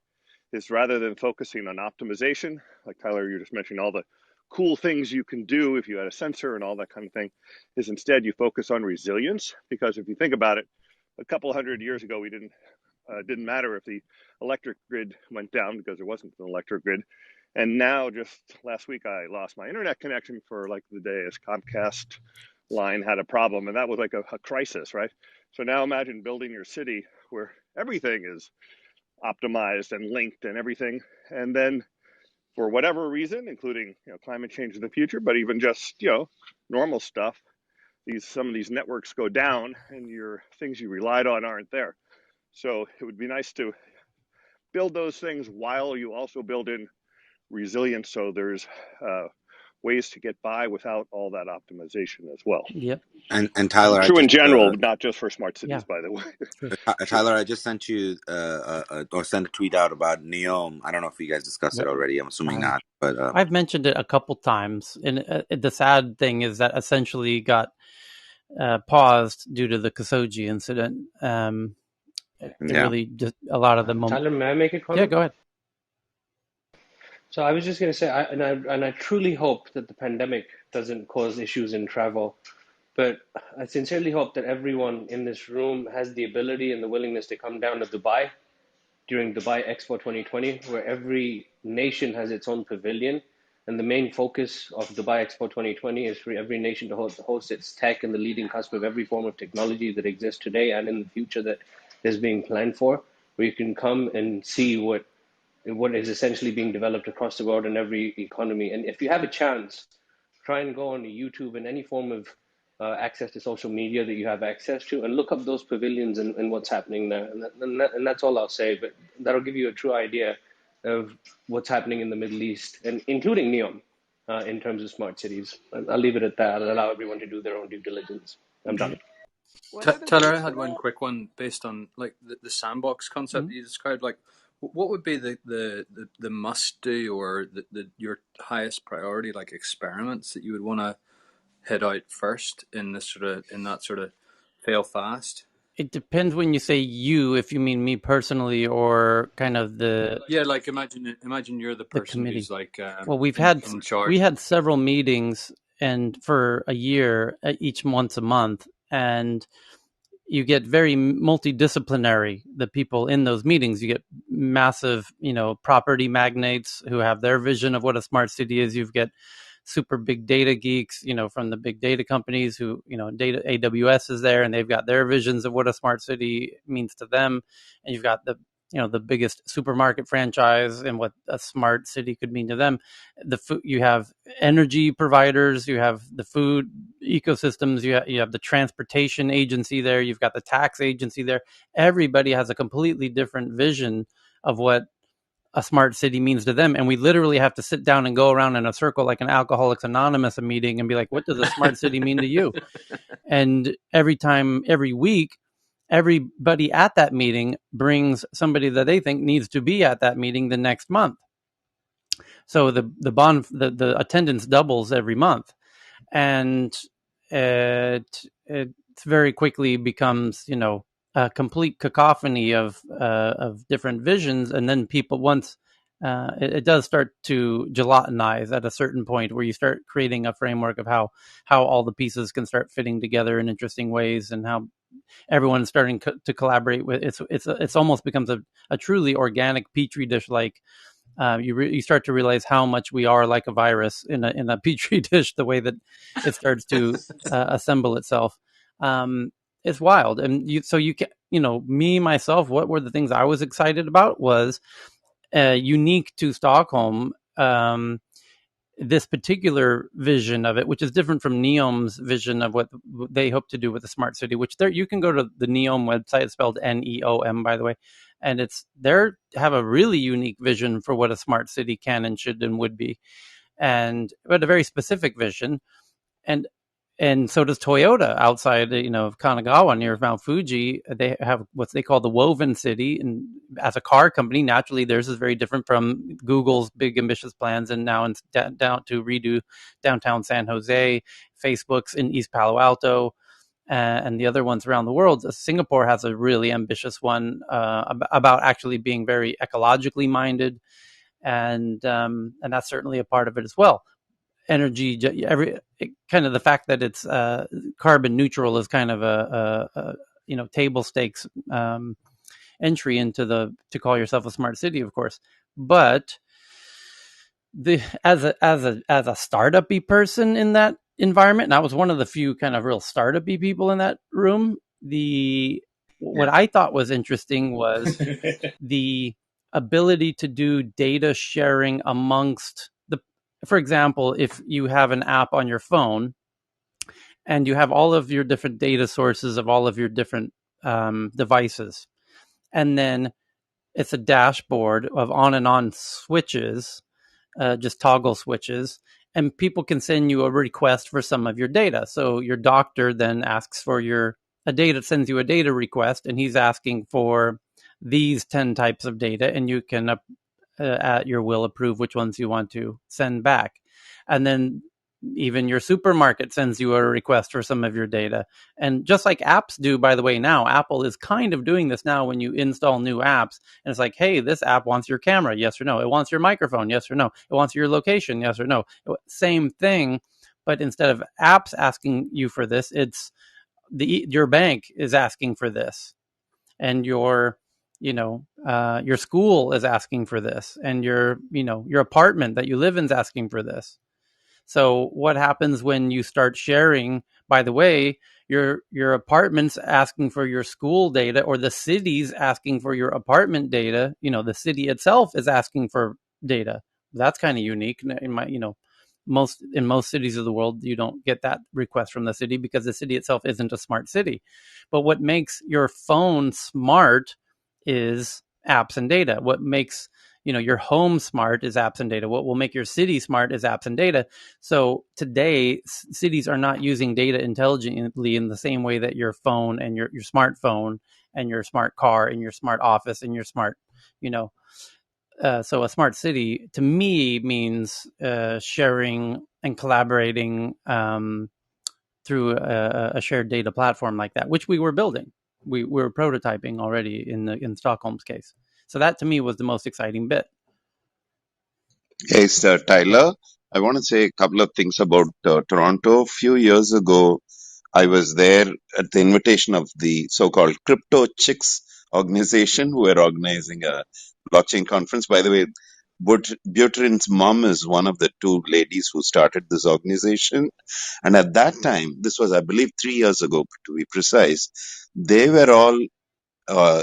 [SPEAKER 7] is, rather than focusing on optimization, like Tyler, you're just mentioning all the cool things you can do if you had a sensor and all that kind of thing, is instead you focus on resilience. Because if you think about it, a couple hundred years ago, we didn't matter if the electric grid went down because there wasn't an electric grid. And now, just last week, I lost my internet connection for like the day as Comcast line had a problem, and that was like a crisis, right? So now imagine building your city where everything is optimized and linked and everything, and then for whatever reason, including climate change in the future, but even just normal stuff, some of these networks go down and your things you relied on aren't there. So it would be nice to build those things while you also build in resilience, so there's ways to get by without all that optimization as well.
[SPEAKER 1] Yep.
[SPEAKER 3] And Tyler, I
[SPEAKER 7] True in
[SPEAKER 3] just
[SPEAKER 7] general, not just for smart
[SPEAKER 1] Yeah.
[SPEAKER 7] cities, by the way.
[SPEAKER 1] True.
[SPEAKER 7] True.
[SPEAKER 3] Tyler, I just sent you or sent a tweet out about Neom. I don't know if you guys discussed it
[SPEAKER 1] Yep.
[SPEAKER 3] already. I'm assuming not, but
[SPEAKER 1] I've mentioned it a couple times, and the sad thing is that essentially got paused due to the Khashoggi incident. It
[SPEAKER 3] yeah.
[SPEAKER 1] really just a lot of the moment.
[SPEAKER 5] Tyler, may I make a
[SPEAKER 1] Yeah,
[SPEAKER 5] comment?
[SPEAKER 1] go ahead.
[SPEAKER 5] So I was just going to say, I truly hope that the pandemic doesn't cause issues in travel, but I sincerely hope that everyone in this room has the ability and the willingness to come down to Dubai during Dubai Expo 2020, where every nation has its own pavilion. And the main focus of Dubai Expo 2020 is for every nation to host its tech and the leading cusp of every form of technology that exists today and in the future that is being planned for, where you can come and see what is essentially being developed across the world in every economy. And if you have a chance, try and go on YouTube and any form of access to social media that you have access to, and look up those pavilions and what's happening there. And that's all I'll say. But that'll give you a true idea of what's happening in the Middle East, and including NEOM, in terms of smart cities. And I'll leave it at that. I'll allow everyone to do their own due diligence. I'm done.
[SPEAKER 1] Yep.
[SPEAKER 15] What are the
[SPEAKER 20] Tyler, I
[SPEAKER 15] dates for
[SPEAKER 20] had one
[SPEAKER 15] that?
[SPEAKER 20] quick one based on like the sandbox concept
[SPEAKER 1] Mhm.
[SPEAKER 20] that you described. Like, what would be the must do, or your highest priority like experiments that you would want to head out first in that sort of fail fast?
[SPEAKER 1] It depends when you say you, if you mean me personally or kind of
[SPEAKER 20] Yeah, like imagine you're the
[SPEAKER 1] the
[SPEAKER 20] person who's
[SPEAKER 1] committee.
[SPEAKER 20] like
[SPEAKER 1] Well,
[SPEAKER 20] in charge.
[SPEAKER 1] we had several meetings, and for a year, each once a month, and you get very multidisciplinary, the people in those meetings. You get massive property magnates who have their vision of what a smart city is. You get super big data geeks, from the big data companies who, data AWS is there, and they've got their visions of what a smart city means to them. And you've got the biggest supermarket franchise and what a smart city could mean to them. You have energy providers, you have the food ecosystems, you have the transportation agency there, you've got the tax agency there. Everybody has a completely different vision of what a smart city means to them, and we literally have to sit down and go around in a circle like an Alcoholics Anonymous meeting and be like, what does a smart city mean to you? And every week, everybody at that meeting brings somebody that they think needs to be at that meeting the next month. So the attendance doubles every month, and it very quickly becomes, a complete cacophony of different visions, and then people once it does start to gelatinize at a certain point where you start creating a framework of how all the pieces can start fitting together in interesting ways, and how everyone's starting to collaborate with it's almost becomes a truly organic petri dish like. You start to realize how much we are like a virus in a petri dish. The way that it starts to assemble itself, it's wild. And you can, me myself. What were the things I was excited about was unique to Stockholm. This particular vision of it, which is different from Neom's vision of what they hope to do with the smart city, which there you can go to the Neom website, spelled Neom, by the way, and it's they have a really unique vision for what a smart city can and should and would be, but a very specific vision. and and so does Toyota outside, of Kanagawa near Mount Fuji. They have what they call the Woven City, and as a car company, naturally theirs is very different from Google's big ambitious plans, and now down to redo downtown San Jose, Facebook's in East Palo Alto, and the other ones around the world. Singapore has a really ambitious one about actually being very ecologically minded, and that's certainly a part of it as well. Energy, kind of the fact that it's carbon neutral is kind of a table stakes entry into to call yourself a smart city, of course. But as a startup-y person in that environment, and I was one of the few kind of real startup-y people in that room, what I thought was interesting was the ability to do data sharing amongst for example, if you have an app on your phone and you have all of your different data sources of all of your different devices, and then it's a dashboard of on and on switches, just toggle switches, and people can send you a request for some of your data. So your doctor then asks for sends you a data request, and he's asking for these 10 types of data, and you can at your will approve which ones you want to send back. And then even your supermarket sends you a request for some of your data. And just like apps do, by the way, now Apple is kind of doing this now when you install new apps, and it's like, hey, this app wants your camera, yes or no. It wants your microphone, yes or no. It wants your location, yes or no. Same thing, but instead of apps asking you for this, it's your bank is asking for this, and your school is asking for this, and your apartment that you live in is asking for this. So what happens when you start sharing, by the way, your apartment's asking for your school data, or the city's asking for your apartment data, the city itself is asking for data. That's kind of unique. In most cities of the world, you don't get that request from the city because the city itself isn't a smart city. But what makes your phone smart is apps and data. What makes your home smart is apps and data. What will make your city smart is apps and data. So today, cities are not using data intelligently in the same way that your phone and your smartphone and your smart car and your smart office and your smart, so a smart city to me means sharing and collaborating through a shared data platform like that, which we were building. We were prototyping already in Stockholm's case. So that to me was the most exciting bit.
[SPEAKER 19] Hey, Sir Tyler, I want to say a couple of things about Toronto. A few years ago, I was there at the invitation of the so-called Crypto Chicks organization, who were organizing a blockchain conference. By the way, Butrin's mom is one of the two ladies who started this organization. And at that time, this was, I believe, 3 years ago, to be precise, they were all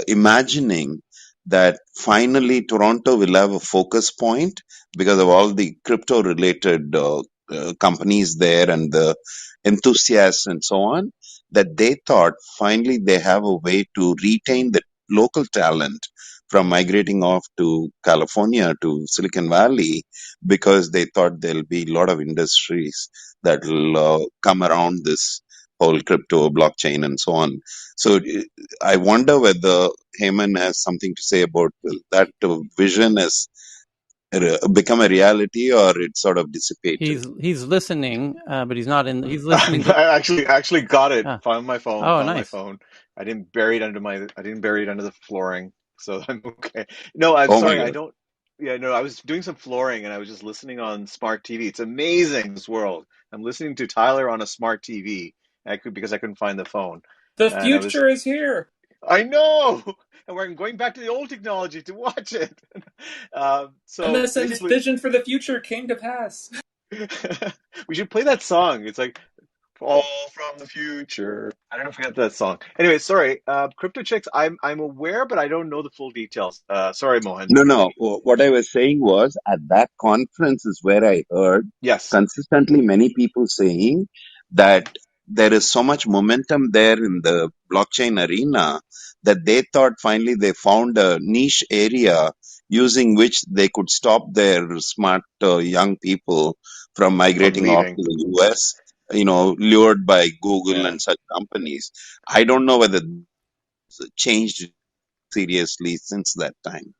[SPEAKER 19] imagining that finally Toronto will have a focus point because of all the crypto related companies there and the enthusiasts and so on, that they thought finally they have a way to retain the local talent from migrating off to California, to Silicon Valley, because they thought there'll be a lot of industries that will come around this whole crypto blockchain and so on. So I wonder whether Heyman has something to say about that vision has become a reality or it sort of dissipated.
[SPEAKER 1] He's listening, but he's not in. He's listening to.
[SPEAKER 2] I actually got it.
[SPEAKER 1] Ah,
[SPEAKER 2] Found my phone.
[SPEAKER 1] oh,
[SPEAKER 2] Found my
[SPEAKER 1] nice.
[SPEAKER 2] phone. I didn't bury it under my. I didn't bury it under the flooring, so I'm okay. No, I'm
[SPEAKER 19] Oh my
[SPEAKER 2] sorry. I
[SPEAKER 19] God.
[SPEAKER 2] don't. Yeah, no. I was doing some flooring and I was just listening on smart TV. It's amazing this world. I'm listening to Tyler on a smart TV. Because I couldn't find the phone,
[SPEAKER 18] The
[SPEAKER 2] and I was.
[SPEAKER 18] future is here.
[SPEAKER 2] I know, and we're going back to the old technology to watch it. So
[SPEAKER 18] MSN's
[SPEAKER 2] basically,
[SPEAKER 18] vision for the future came to pass.
[SPEAKER 2] we should play that song. It's like. Fall from the future. I don't know if we got that song. Anyway, sorry. Crypto chicks. I'm aware, but I don't know the full details. Sorry, Mohan.
[SPEAKER 19] No, no. What I was saying was at that conference is where I heard
[SPEAKER 2] Yes.
[SPEAKER 19] consistently many people saying that there is so much momentum there in the blockchain arena that they thought finally they found a niche area using which they could stop their smart young people from
[SPEAKER 2] From
[SPEAKER 19] migrating off to
[SPEAKER 2] leaving.
[SPEAKER 19] the US, lured by Google
[SPEAKER 2] Yeah.
[SPEAKER 19] and such companies. I don't know whether it's changed seriously since that time.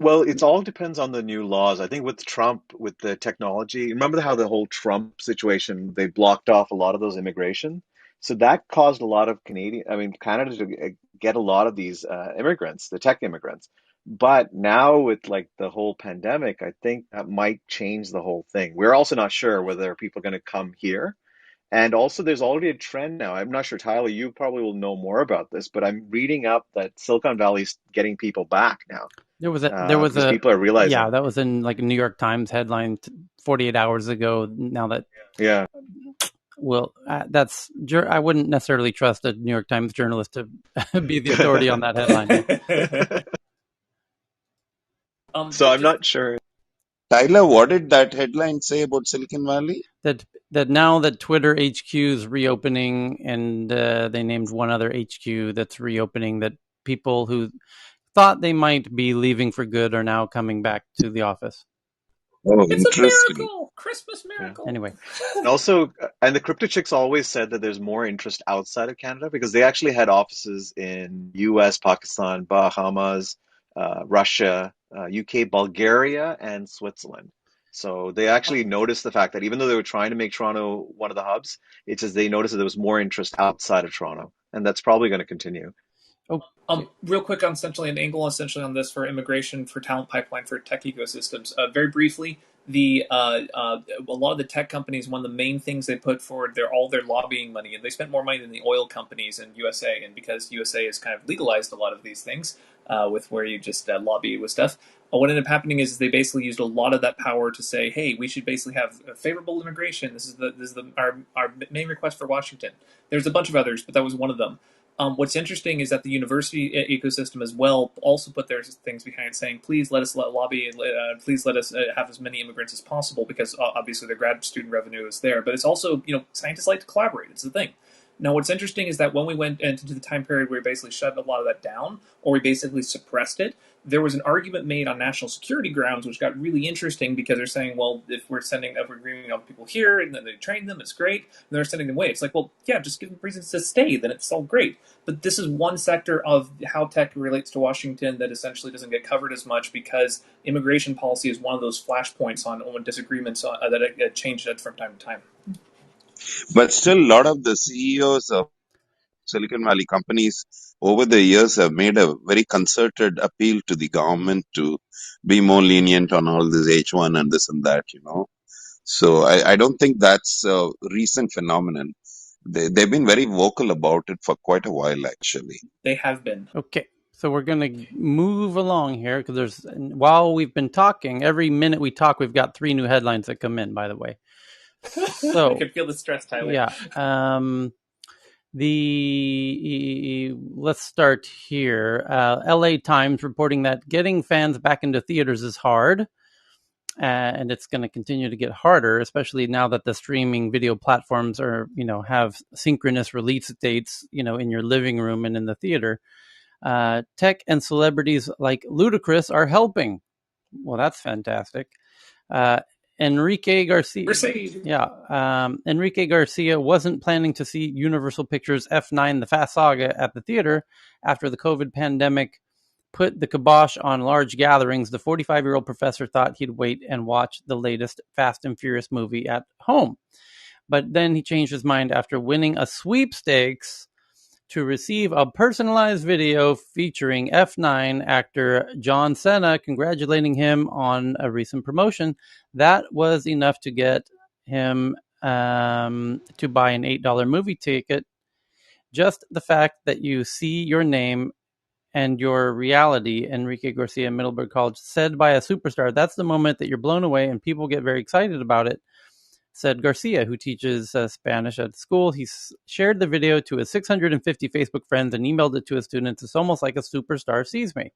[SPEAKER 2] Well, it all depends on the new laws. I think with Trump, with the technology, remember how the whole Trump situation, they blocked off a lot of those immigration. So that caused a lot of Canada to get a lot of these immigrants, the tech immigrants. But now with like the whole pandemic, I think that might change the whole thing. We're also not sure whether people are going to come here. And also, there's already a trend now. I'm not sure, Tyler, you probably will know more about this, but I'm reading up that Silicon Valley's getting people back now
[SPEAKER 1] There was
[SPEAKER 2] because
[SPEAKER 1] a
[SPEAKER 2] people are
[SPEAKER 1] yeah,
[SPEAKER 2] realizing,
[SPEAKER 1] that was in like a New York Times headline 48 hours ago. Now that
[SPEAKER 2] yeah.
[SPEAKER 1] well, I wouldn't necessarily trust a New York Times journalist to be the authority on that headline. Yeah.
[SPEAKER 2] So I'm not sure.
[SPEAKER 19] Tyler, what did that headline say about Silicon Valley?
[SPEAKER 1] That now that Twitter HQ is reopening, and they named one other HQ that's reopening, that people who thought they might be leaving for good are now coming back to the office.
[SPEAKER 19] Oh,
[SPEAKER 18] It's a
[SPEAKER 19] interesting.
[SPEAKER 18] miracle, Christmas
[SPEAKER 2] Yeah.
[SPEAKER 18] miracle.
[SPEAKER 1] Anyway,
[SPEAKER 2] And also, and the crypto chicks always said that there's more interest outside of Canada because they actually had offices in US, Pakistan, Bahamas, Russia, UK, Bulgaria, and Switzerland. So they actually noticed the fact that even though they were trying to make Toronto one of the hubs, it's as they noticed that there was more interest outside of Toronto, and that's probably going to continue.
[SPEAKER 1] okay.
[SPEAKER 18] Real quick on essentially an angle essentially on this for immigration for talent pipeline for tech ecosystems. Very briefly, the a lot of the tech companies, one of the main things they put forward, all their lobbying money, and they spent more money than the oil companies in USA, and because USA has kind of legalized a lot of these things with where you just lobby with stuff. What ended up happening is they basically used a lot of that power to say, "Hey, we should basically have a favorable immigration. Our main request for Washington." There's a bunch of others, but that was one of them. What's interesting is that the university ecosystem as well also put their things behind saying, please let us lobby, please let us have as many immigrants as possible because obviously their grad student revenue is there. But it's also, scientists like to collaborate. It's the thing. Now, what's interesting is that when we went into the time period where we basically shut a lot of that down, or we basically suppressed it, there was an argument made on national security grounds, which got really interesting because they're saying, well, if we're bringing all the people here and then they train them, it's great. And they're sending them away. It's like, well, yeah, just give them reasons to stay, then it's all great. But this is one sector of how tech relates to Washington that essentially doesn't get covered as much because immigration policy is one of those flashpoints on disagreements that change from time to time.
[SPEAKER 19] But still, a lot of the CEOs of Silicon Valley companies over the years have made a very concerted appeal to the government to be more lenient on all this H1 and this and that. So I don't think that's a recent phenomenon. They've been very vocal about it for quite a while, actually.
[SPEAKER 18] They have been.
[SPEAKER 1] Okay. So we're going to move along here because while we've been talking, every minute we talk, we've got 3 new headlines that come in, by the way. So
[SPEAKER 18] I can feel the stress, Tyler.
[SPEAKER 1] Yeah. Let's start here. LA Times reporting that getting fans back into theaters is hard. And it's going to continue to get harder, especially now that the streaming video platforms have synchronous release dates, in your living room and in the theater. Tech and celebrities like Ludacris are helping. Well, that's fantastic. Uh, Enrique Garcia. Yeah. Enrique Garcia wasn't planning to see Universal Pictures F9 The Fast Saga at the theater after the COVID pandemic put the kibosh on large gatherings. The 45-year-old professor thought he'd wait and watch the latest Fast and Furious movie at home. But then he changed his mind after winning a sweepstakes to receive a personalized video featuring F9 actor John Cena congratulating him on a recent promotion. That was enough to get him to buy an $8 movie ticket. Just the fact that you see your name and your reality, Enrique Garcia, Middleburg College, said by a superstar, that's the moment that you're blown away and people get very excited about it, said Garcia, who teaches Spanish at school. He shared the video to his 650 Facebook friends and emailed it to his students. It's almost like a superstar sees me.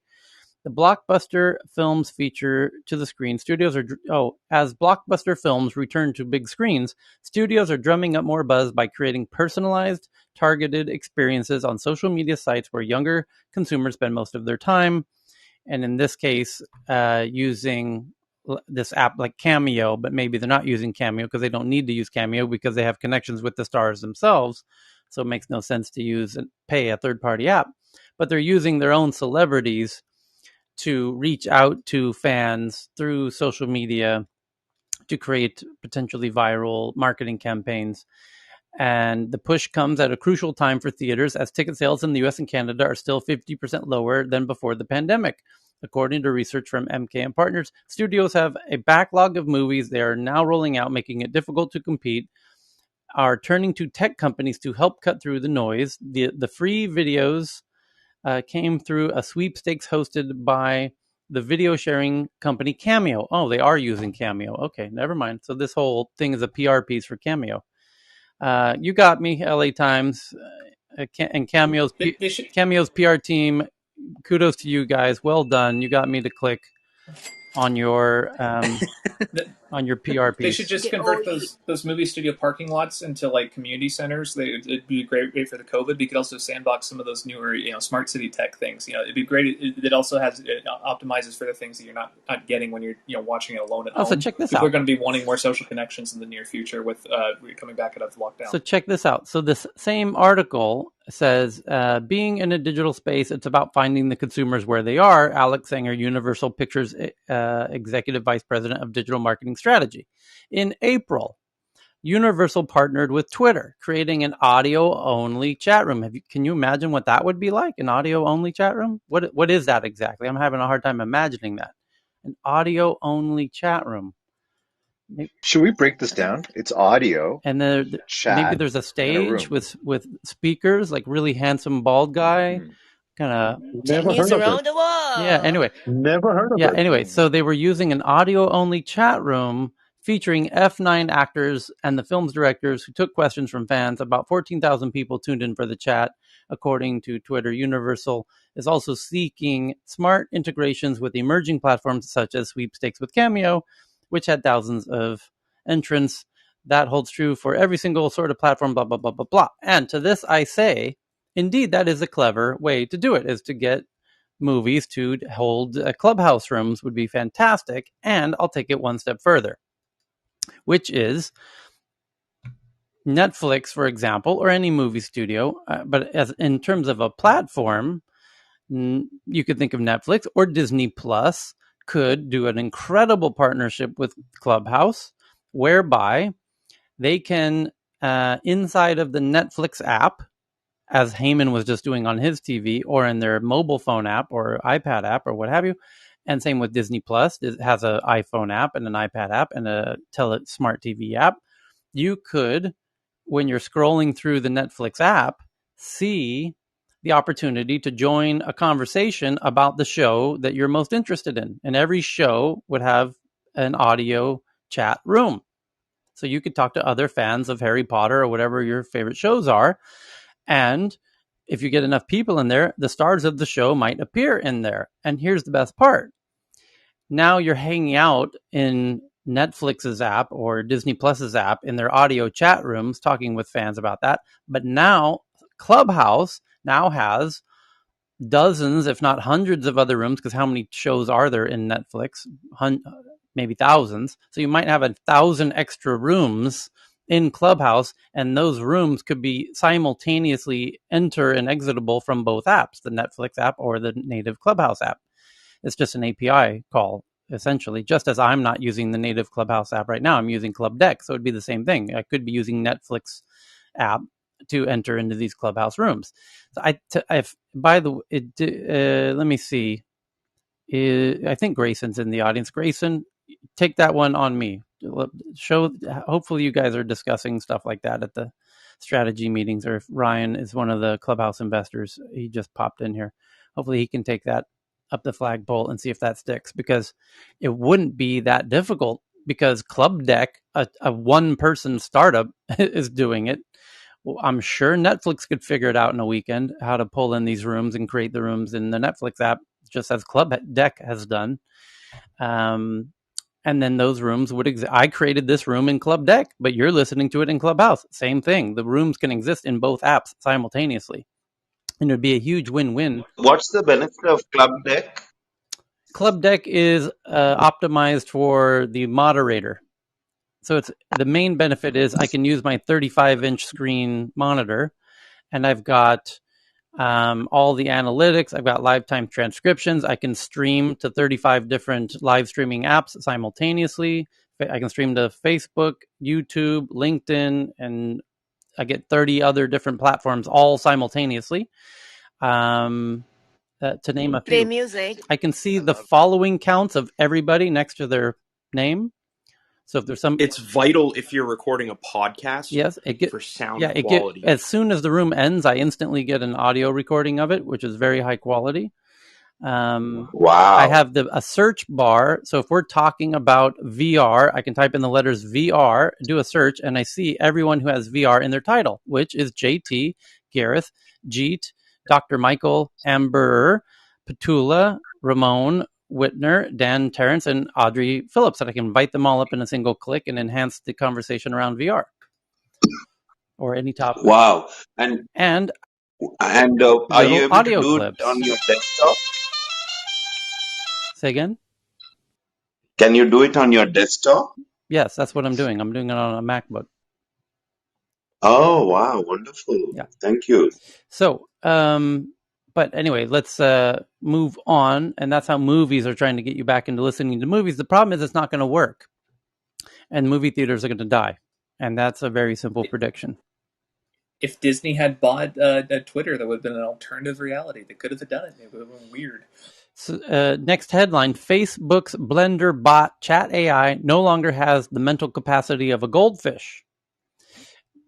[SPEAKER 1] The blockbuster films feature to the screen. As blockbuster films return to big screens, studios are drumming up more buzz by creating personalized, targeted experiences on social media sites where younger consumers spend most of their time. And in this case, using this app like Cameo, but maybe they're not using Cameo because they don't need to use Cameo because they have connections with the stars themselves. So it makes no sense to use and pay a third-party app. But they're using their own celebrities to reach out to fans through social media to create potentially viral marketing campaigns. And the push comes at a crucial time for theaters as ticket sales in the US and Canada are still 50% lower than before the pandemic. According to research from MK and Partners, studios have a backlog of movies they are now rolling out, making it difficult to compete, are turning to tech companies to help cut through the noise. The free videos came through a sweepstakes hosted by the video sharing company Cameo. Oh, they are using Cameo. Okay, never mind. So this whole thing is a PR piece for Cameo. You got me, LA Times, and Cameo's PR team. Kudos to you guys. Well done. You got me to click on your PR
[SPEAKER 18] They should
[SPEAKER 1] piece.
[SPEAKER 18] just convert those movie studio parking lots into like community centers. It'd be great for the COVID. But you could also sandbox some of those newer, smart city tech things. It'd be great. It also it optimizes for the things that you're not getting when you're watching it alone at home.
[SPEAKER 1] So check this
[SPEAKER 18] People are
[SPEAKER 1] out.
[SPEAKER 18] going to be wanting more social connections in the near future with coming back out of lockdown.
[SPEAKER 1] So check this out. So this same article says, being in a digital space, it's about finding the consumers where they are. Alex Sanger, Universal Pictures Executive Vice President of Digital Marketing Strategy. In April, Universal partnered with Twitter, creating an audio-only chat room. Can you imagine what that would be like, an audio-only chat room? What is that exactly? I'm having a hard time imagining that. An audio-only chat room.
[SPEAKER 2] Should we break this down? It's audio,
[SPEAKER 1] And maybe
[SPEAKER 2] chat,
[SPEAKER 1] there's a
[SPEAKER 2] in a
[SPEAKER 1] stage
[SPEAKER 2] room.
[SPEAKER 1] with speakers, like really handsome bald guy, kind of.
[SPEAKER 8] Never
[SPEAKER 2] Mm-hmm.
[SPEAKER 8] heard
[SPEAKER 2] Mm-hmm.
[SPEAKER 8] of
[SPEAKER 2] Mm-hmm.
[SPEAKER 8] this.
[SPEAKER 2] Mm-hmm.
[SPEAKER 8] Never heard of this.
[SPEAKER 1] Yeah. Anyway, So they were using an audio-only chat room featuring F9 actors and the film's directors who took questions from fans. About 14,000 people tuned in for the chat, according to Twitter. Universal is also seeking smart integrations with emerging platforms such as Sweepstakes with Cameo, which had thousands of entrants. That holds true for every single sort of platform, blah, blah, blah, blah, blah. And to this I say, indeed, that is a clever way to do it, is to get movies to hold clubhouse rooms would be fantastic. And I'll take it one step further, which is Netflix, for example, or any movie studio. But as in terms of a platform, you could think of Netflix or Disney Plus could do an incredible partnership with Clubhouse, whereby they can, inside of the Netflix app, as Heyman was just doing on his TV or in their mobile phone app or iPad app or what have you. And same with Disney Plus. It has an iPhone app and an iPad app and a smart TV app. You could, when you're scrolling through the Netflix app, see the opportunity to join a conversation about the show that you're most interested in. And every show would have an audio chat room. So you could talk to other fans of Harry Potter or whatever your favorite shows are. And if you get enough people in there, the stars of the show might appear in there. And here's the best part. Now you're hanging out in Netflix's app or Disney Plus's app in their audio chat rooms talking with fans about that. But now Clubhouse now has dozens, if not hundreds of other rooms, because how many shows are there in Netflix? Maybe thousands. So you might have 1,000 extra rooms in Clubhouse, and those rooms could be simultaneously enter and exitable from both apps, the Netflix app or the native Clubhouse app. It's just an API call, essentially. Just as I'm not using the native Clubhouse app right now, I'm using Club Deck, so it'd be the same thing. I could be using Netflix app to enter into these Clubhouse rooms. So by the way, let me see. I think Grayson's in the audience. Grayson, take that one on me. Show. Hopefully, you guys are discussing stuff like that at the strategy meetings, or if Ryan is one of the Clubhouse investors, he just popped in here. Hopefully, he can take that up the flagpole and see if that sticks, because it wouldn't be that difficult, because Club Deck, a one-person startup, is doing it. Well, I'm sure Netflix could figure it out in a weekend, how to pull in these rooms and create the rooms in the Netflix app, just as Club Deck has done. And then those rooms would exist. I created this room in Club Deck, but you're listening to it in Clubhouse. Same thing. The rooms can exist in both apps simultaneously. And it would be a huge win-win.
[SPEAKER 19] What's the benefit of Club Deck?
[SPEAKER 1] Club Deck is optimized for the moderator. So it's the main benefit is I can use my 35-inch screen monitor, and I've got all the analytics. I've got lifetime transcriptions. I can stream to 35 different live streaming apps simultaneously. I can stream to Facebook, YouTube, LinkedIn, and I get 30 other different platforms all simultaneously. To name a
[SPEAKER 2] Play
[SPEAKER 1] few,
[SPEAKER 2] music.
[SPEAKER 1] I can see the following counts of everybody next to their name. So if there's some,
[SPEAKER 2] It's vital if you're recording a podcast
[SPEAKER 1] yes,
[SPEAKER 2] for sound quality.
[SPEAKER 1] as soon as the room ends, I instantly get an audio recording of it, which is very high quality. I
[SPEAKER 19] Wow.
[SPEAKER 1] have a search bar. So if we're talking about VR, I can type in the letters VR, do a search, and I see everyone who has VR in their title, which is JT, Gareth, Jeet, Dr. Michael, Amber, Petula, Ramon, Whitner, Dan Terrence, and Audrey Phillips. And I can invite them all up in a single click and enhance the conversation around VR or any topic.
[SPEAKER 19] Wow. And are you
[SPEAKER 1] Little
[SPEAKER 19] able to
[SPEAKER 1] audio
[SPEAKER 19] do it
[SPEAKER 1] clips.
[SPEAKER 19] on your desktop?
[SPEAKER 1] Say again?
[SPEAKER 19] Can you do it on your desktop?
[SPEAKER 1] Yes, that's what I'm doing. I'm doing it on a MacBook.
[SPEAKER 19] Oh, wow. Wonderful.
[SPEAKER 1] Yeah.
[SPEAKER 19] Thank you.
[SPEAKER 1] So, but anyway, let's move on. And that's how movies are trying to get you back into listening to movies. The problem is it's not going to work, and movie theaters are going to die. And that's a very simple prediction.
[SPEAKER 18] If Disney had bought Twitter, that would have been an alternative reality. They could have done it. It would have been weird.
[SPEAKER 1] So, next headline: Facebook's Blender bot chat AI no longer has the mental capacity of a goldfish.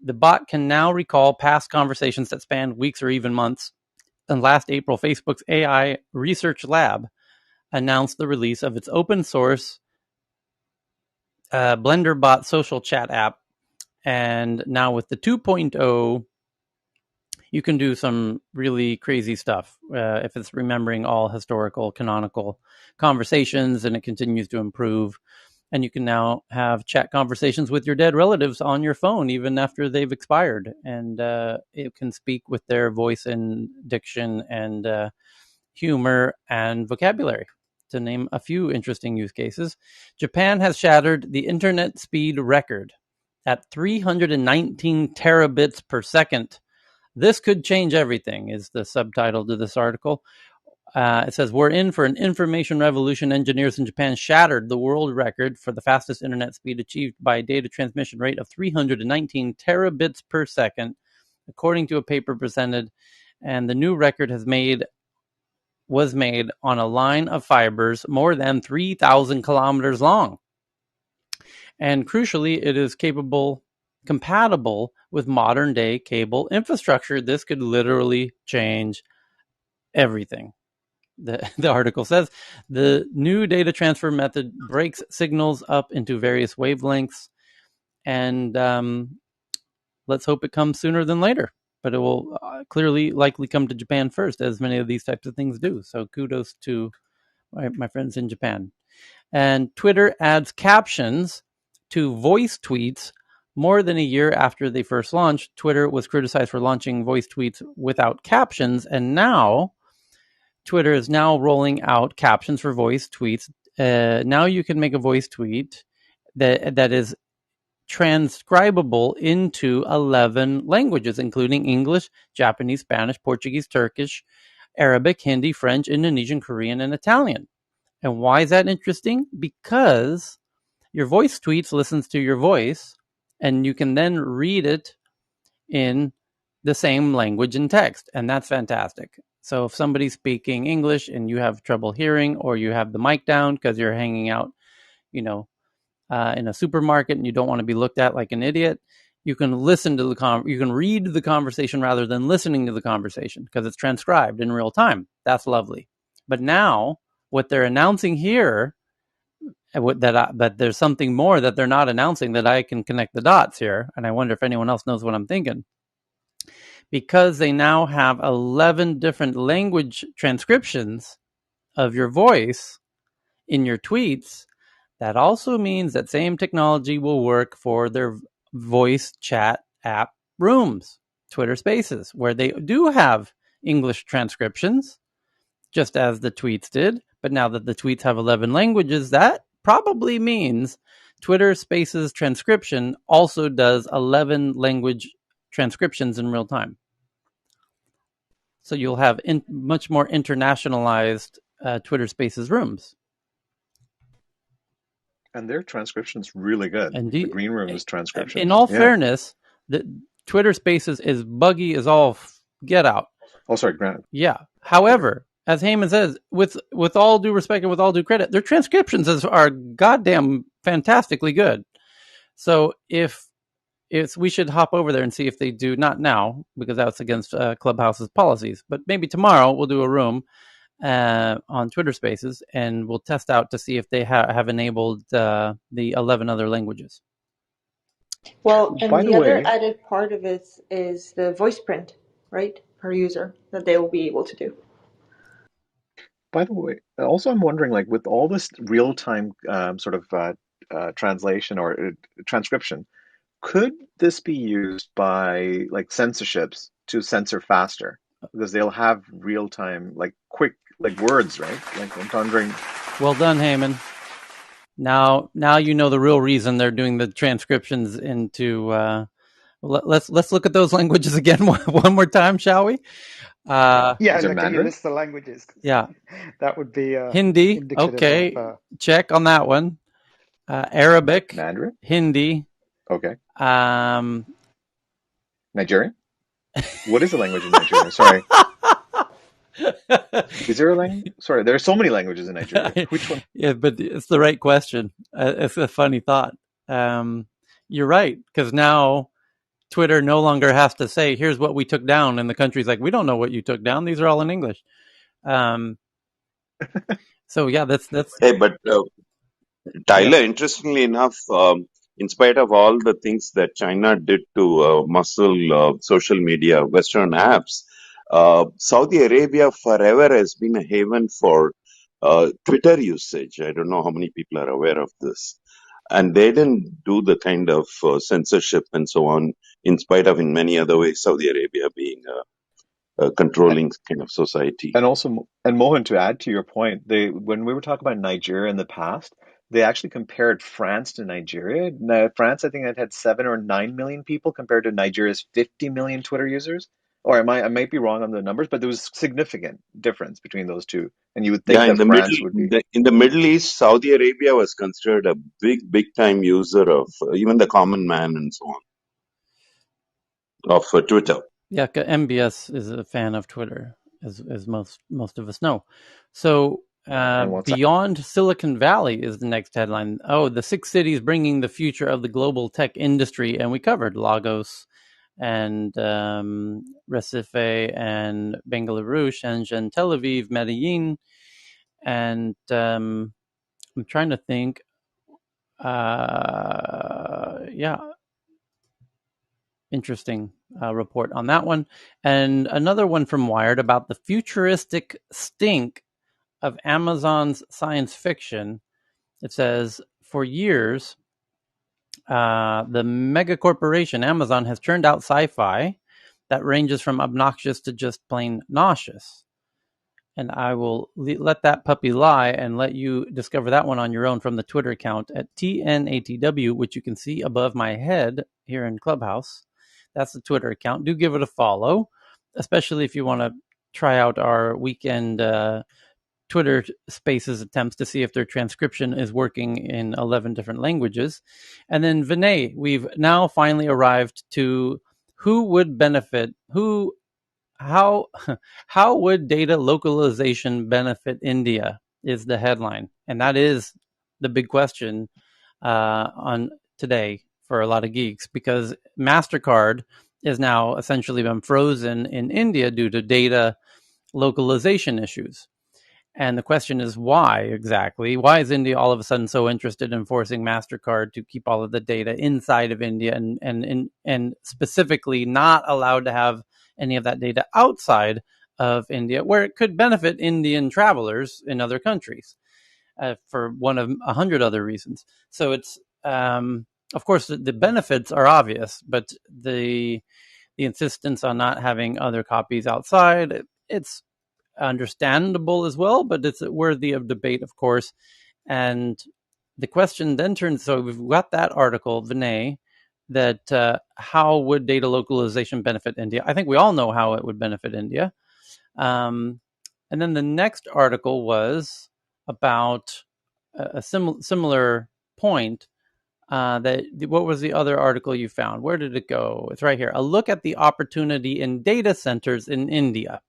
[SPEAKER 1] The bot can now recall past conversations that spanned weeks or even months. And last April, Facebook's AI research lab announced the release of its open source BlenderBot social chat app. And now with the 2.0, you can do some really crazy stuff if it's remembering all historical canonical conversations, and it continues to improve. And you can now have chat conversations with your dead relatives on your phone, even after they've expired. And it can speak with their voice and diction and humor and vocabulary, to name a few interesting use cases. Japan has shattered the internet speed record at 319 terabits per second. This could change everything, is the subtitle to this article. It says, we're in for an information revolution. Engineers in Japan shattered the world record for the fastest internet speed achieved by a data transmission rate of 319 terabits per second, according to a paper presented. And the new record was made on a line of fibers more than 3,000 kilometers long. And crucially, it is compatible with modern day cable infrastructure. This could literally change everything. The article says the new data transfer method breaks signals up into various wavelengths, and let's hope it comes sooner than later. But it will clearly likely come to Japan first, as many of these types of things do. So kudos to my friends in Japan. And Twitter adds captions to voice tweets. More than a year after they first launched, Twitter was criticized for launching voice tweets without captions, and now Twitter is now rolling out captions for voice tweets. Now you can make a voice tweet that is transcribable into 11 languages, including English, Japanese, Spanish, Portuguese, Turkish, Arabic, Hindi, French, Indonesian, Korean, and Italian. And why is that interesting? Because your voice tweets listens to your voice, and you can then read it in the same language and text, and that's fantastic. So if somebody's speaking English and you have trouble hearing, or you have the mic down because you're hanging out, in a supermarket and you don't want to be looked at like an idiot, you can listen to you can read the conversation rather than listening to the conversation because it's transcribed in real time. That's lovely. But now what they're announcing here, that there's something more that they're not announcing, that I can connect the dots here, and I wonder if anyone else knows what I'm thinking. Because they now have 11 different language transcriptions of your voice in your tweets, that also means that same technology will work for their voice chat app rooms, Twitter Spaces, where they do have English transcriptions, just as the tweets did. But now that the tweets have 11 languages, that probably means Twitter Spaces transcription also does 11 language transcriptions in real time. So you'll have much more internationalized Twitter Spaces rooms.
[SPEAKER 2] And their transcription's really good.
[SPEAKER 1] And
[SPEAKER 2] the Green Room's transcription.
[SPEAKER 1] In all
[SPEAKER 2] Yeah.
[SPEAKER 1] fairness, the Twitter Spaces is buggy as all get out.
[SPEAKER 2] Oh, sorry, Grant.
[SPEAKER 1] Yeah. However, as Heyman says, with all due respect and with all due credit, their transcriptions are goddamn fantastically good. So if we should hop over there and see if they do, not now because that's against Clubhouse's policies, but maybe tomorrow we'll do a room on Twitter Spaces, and we'll test out to see if they have enabled the 11 other languages.
[SPEAKER 21] Well, and
[SPEAKER 2] By
[SPEAKER 21] the
[SPEAKER 2] the
[SPEAKER 21] other
[SPEAKER 2] way,
[SPEAKER 21] added part of it is the voice print, right, per user that they will be able to do.
[SPEAKER 2] by the way, also I'm wondering, like with all this real-time sort of translation or transcription, could this be used by like censorships to censor faster? Because they'll have real-time, like quick, like words, right? Like I'm wondering.
[SPEAKER 1] Well done, Heyman. Now you know the real reason they're doing the transcriptions into. Let's look at those languages again one more time, shall we?
[SPEAKER 2] Is there
[SPEAKER 17] Can you
[SPEAKER 2] Mandarin?
[SPEAKER 17] list the languages?
[SPEAKER 1] Yeah.
[SPEAKER 17] That would be
[SPEAKER 1] Hindi.
[SPEAKER 17] indicative
[SPEAKER 1] Okay.
[SPEAKER 17] of.
[SPEAKER 1] Check on that one. Arabic.
[SPEAKER 2] Mandarin?
[SPEAKER 1] Hindi.
[SPEAKER 2] Okay.
[SPEAKER 1] Um,
[SPEAKER 2] Nigerian? What is the language in Nigeria? Sorry. Is there a language? Sorry, there are so many languages in Nigeria. Which one?
[SPEAKER 1] Yeah, but it's the right question. It's a funny thought. You're right, because now Twitter no longer has to say, "Here's what we took down," and the country's like, "We don't know what you took down. These are all in English." So yeah, that's.
[SPEAKER 19] Hey, but Tyler,
[SPEAKER 1] Yeah.
[SPEAKER 19] interestingly enough, in spite of all the things that China did to muscle social media, Western apps, Saudi Arabia forever has been a haven for Twitter usage. I don't know how many people are aware of this. And they didn't do the kind of censorship and so on, in spite of, in many other ways, Saudi Arabia being a controlling kind of society.
[SPEAKER 2] And also, and Mohan, to add to your point, when we were talking about Nigeria in the past, they actually compared France to Nigeria. Now, France, I think, had 7 or 9 million people compared to Nigeria's 50 million Twitter users. Or I might be wrong on the numbers, but there was significant difference between those two. And you would
[SPEAKER 19] Yeah,
[SPEAKER 2] think that France would be.
[SPEAKER 19] in the Middle East, Saudi Arabia was considered a big time user of even the common man and so on of Twitter.
[SPEAKER 1] Yeah, MBS is a fan of Twitter, as most of us know. So
[SPEAKER 2] And what's that?
[SPEAKER 1] beyond Silicon Valley is the next headline. Oh, the 6 cities bringing the future of the global tech industry, and we covered Lagos and Recife and Bengaluru, Shenzhen, Tel Aviv, Medellin, and I'm trying to think. Yeah, interesting report on that one. And another one from Wired about the futuristic stink of Amazon's science fiction. It says, for years, the mega corporation Amazon has churned out sci-fi that ranges from obnoxious to just plain nauseous. and I will let that puppy lie and let you discover that one on your own from the Twitter account at TNATW, which you can see above my head here in Clubhouse. That's the Twitter account. Do give it a follow, especially if you want to try out our weekend Twitter Spaces attempts to see if their transcription is working in 11 different languages. And then Vinay, we've now finally arrived to who would benefit, how how would data localization benefit India is the headline, and that is the big question on today for a lot of geeks, because MasterCard is now essentially been frozen in India due to data localization issues. And the question is, why exactly? Why is India all of a sudden so interested in forcing MasterCard to keep all of the data inside of India, and specifically not allowed to have any of that data outside of India, where it could benefit Indian travelers in other countries for one of 100 other reasons? So it's, of course, the benefits are obvious, but the insistence on not having other copies outside, it's understandable as well, but it's worthy of debate, of course. And the question then turns, so we've got that article, Vinay, that how would data localization benefit India? I think we all know how it would benefit India. And then the next article was about a similar point. That what was the other article you found? Where did it go? It's right here. A look at the opportunity in data centers in India.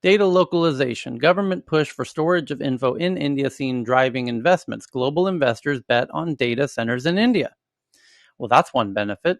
[SPEAKER 1] Data localization, government push for storage of info in India seen driving investments. Global investors bet on data centers in India. Well, that's one benefit.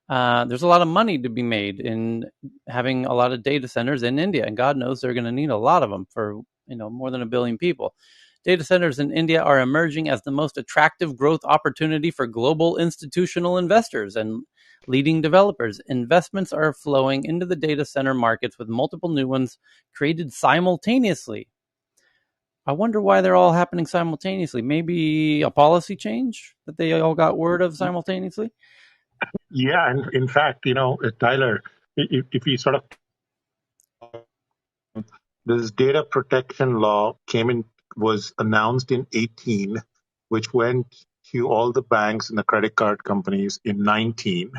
[SPEAKER 1] There's a lot of money to be made in having a lot of data centers in India, and God knows they're going to need a lot of them for more than 1 billion people. Data centers in India are emerging as the most attractive growth opportunity for global institutional investors and leading developers. Investments are flowing into the data center markets, with multiple new ones created simultaneously. I wonder why they're all happening simultaneously. Maybe a policy change that they all got word of simultaneously?
[SPEAKER 8] Yeah, and in fact, Tyler, if you sort of this data protection law was announced in 18, which went to all the banks and the credit card companies in 19.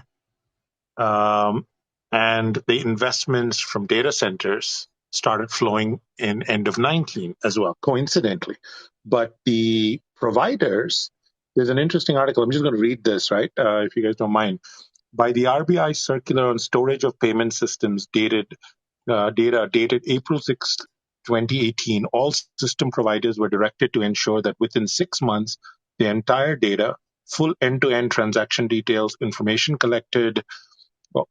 [SPEAKER 8] And the investments from data centers started flowing in end of 19 as well, coincidentally. But the providers, there's an interesting article. I'm just going to read this, right? If you guys don't mind. By the RBI circular on storage of payment systems data dated April 6, 2018, all system providers were directed to ensure that within 6 months, the entire data, full end-to-end transaction details, information collected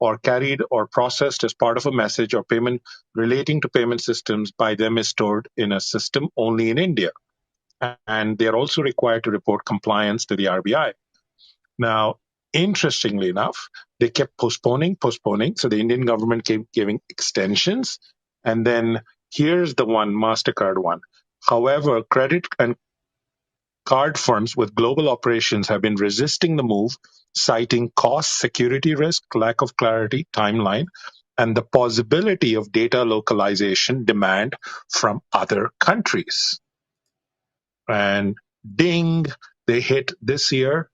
[SPEAKER 8] or carried or processed as part of a message or payment relating to payment systems by them is stored in a system only in India. And they're also required to report compliance to the RBI. Now, interestingly enough, they kept postponing. So the Indian government kept giving extensions. And then here's the one, MasterCard one. However, credit and card firms with global operations have been resisting the move, citing cost, security risk, lack of clarity, timeline, and the possibility of data localization demand from other countries. And ding, they hit this year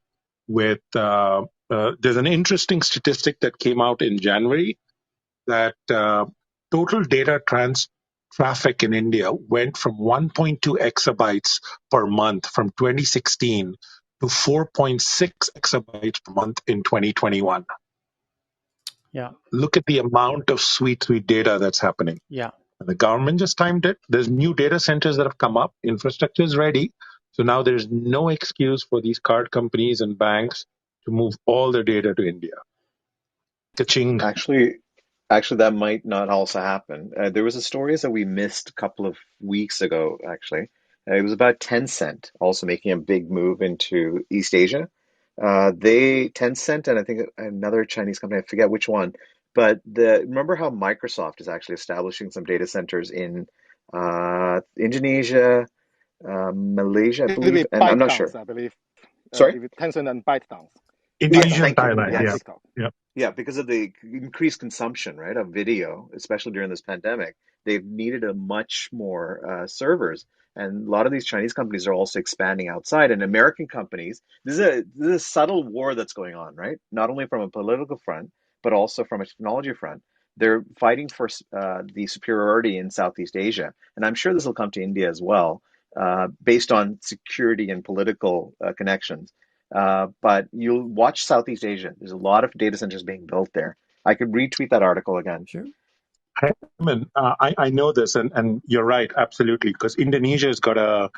[SPEAKER 8] with there's an interesting statistic that came out in January that total data traffic in India went from 1.2 exabytes per month from 2016 to 4.6 exabytes per month in 2021.
[SPEAKER 1] Yeah.
[SPEAKER 8] Look at the amount of sweet data that's happening.
[SPEAKER 1] Yeah.
[SPEAKER 8] And the government just timed it. There's new data centers that have come up. Infrastructure is ready. So now there's no excuse for these card companies and banks to move all their data to India. Ka-ching.
[SPEAKER 9] Actually, that might not also happen. There was a story that we missed a couple of weeks ago, actually. It was about Tencent also making a big move into East Asia. Tencent and I think another Chinese company, I forget which one, but remember how Microsoft is actually establishing some data centers in Indonesia, Malaysia, I
[SPEAKER 6] It will
[SPEAKER 9] believe,
[SPEAKER 6] be
[SPEAKER 9] and I'm not
[SPEAKER 6] ByteDance,
[SPEAKER 9] sure.
[SPEAKER 6] I believe.
[SPEAKER 9] Sorry?
[SPEAKER 6] If Tencent and ByteDance.
[SPEAKER 9] Yes,
[SPEAKER 8] Indonesia and
[SPEAKER 6] ByteDance,
[SPEAKER 9] thank you.
[SPEAKER 8] Thailand.
[SPEAKER 6] not
[SPEAKER 8] Yeah.
[SPEAKER 9] Yes.
[SPEAKER 6] TikTok.
[SPEAKER 8] Yeah.
[SPEAKER 9] Yeah, because of the increased consumption, right, of video, especially during this pandemic, they've needed a much more servers. And a lot of these Chinese companies are also expanding outside. And American companies, this is a subtle war that's going on, right? Not only from a political front, but also from a technology front. They're fighting for the superiority in Southeast Asia. And I'm sure this will come to India as well, based on security and political connections. But you'll watch Southeast Asia. There's a lot of data centers being built there. I could retweet that article again.
[SPEAKER 1] Sure.
[SPEAKER 8] I know this, and you're right, absolutely, because Indonesia's got a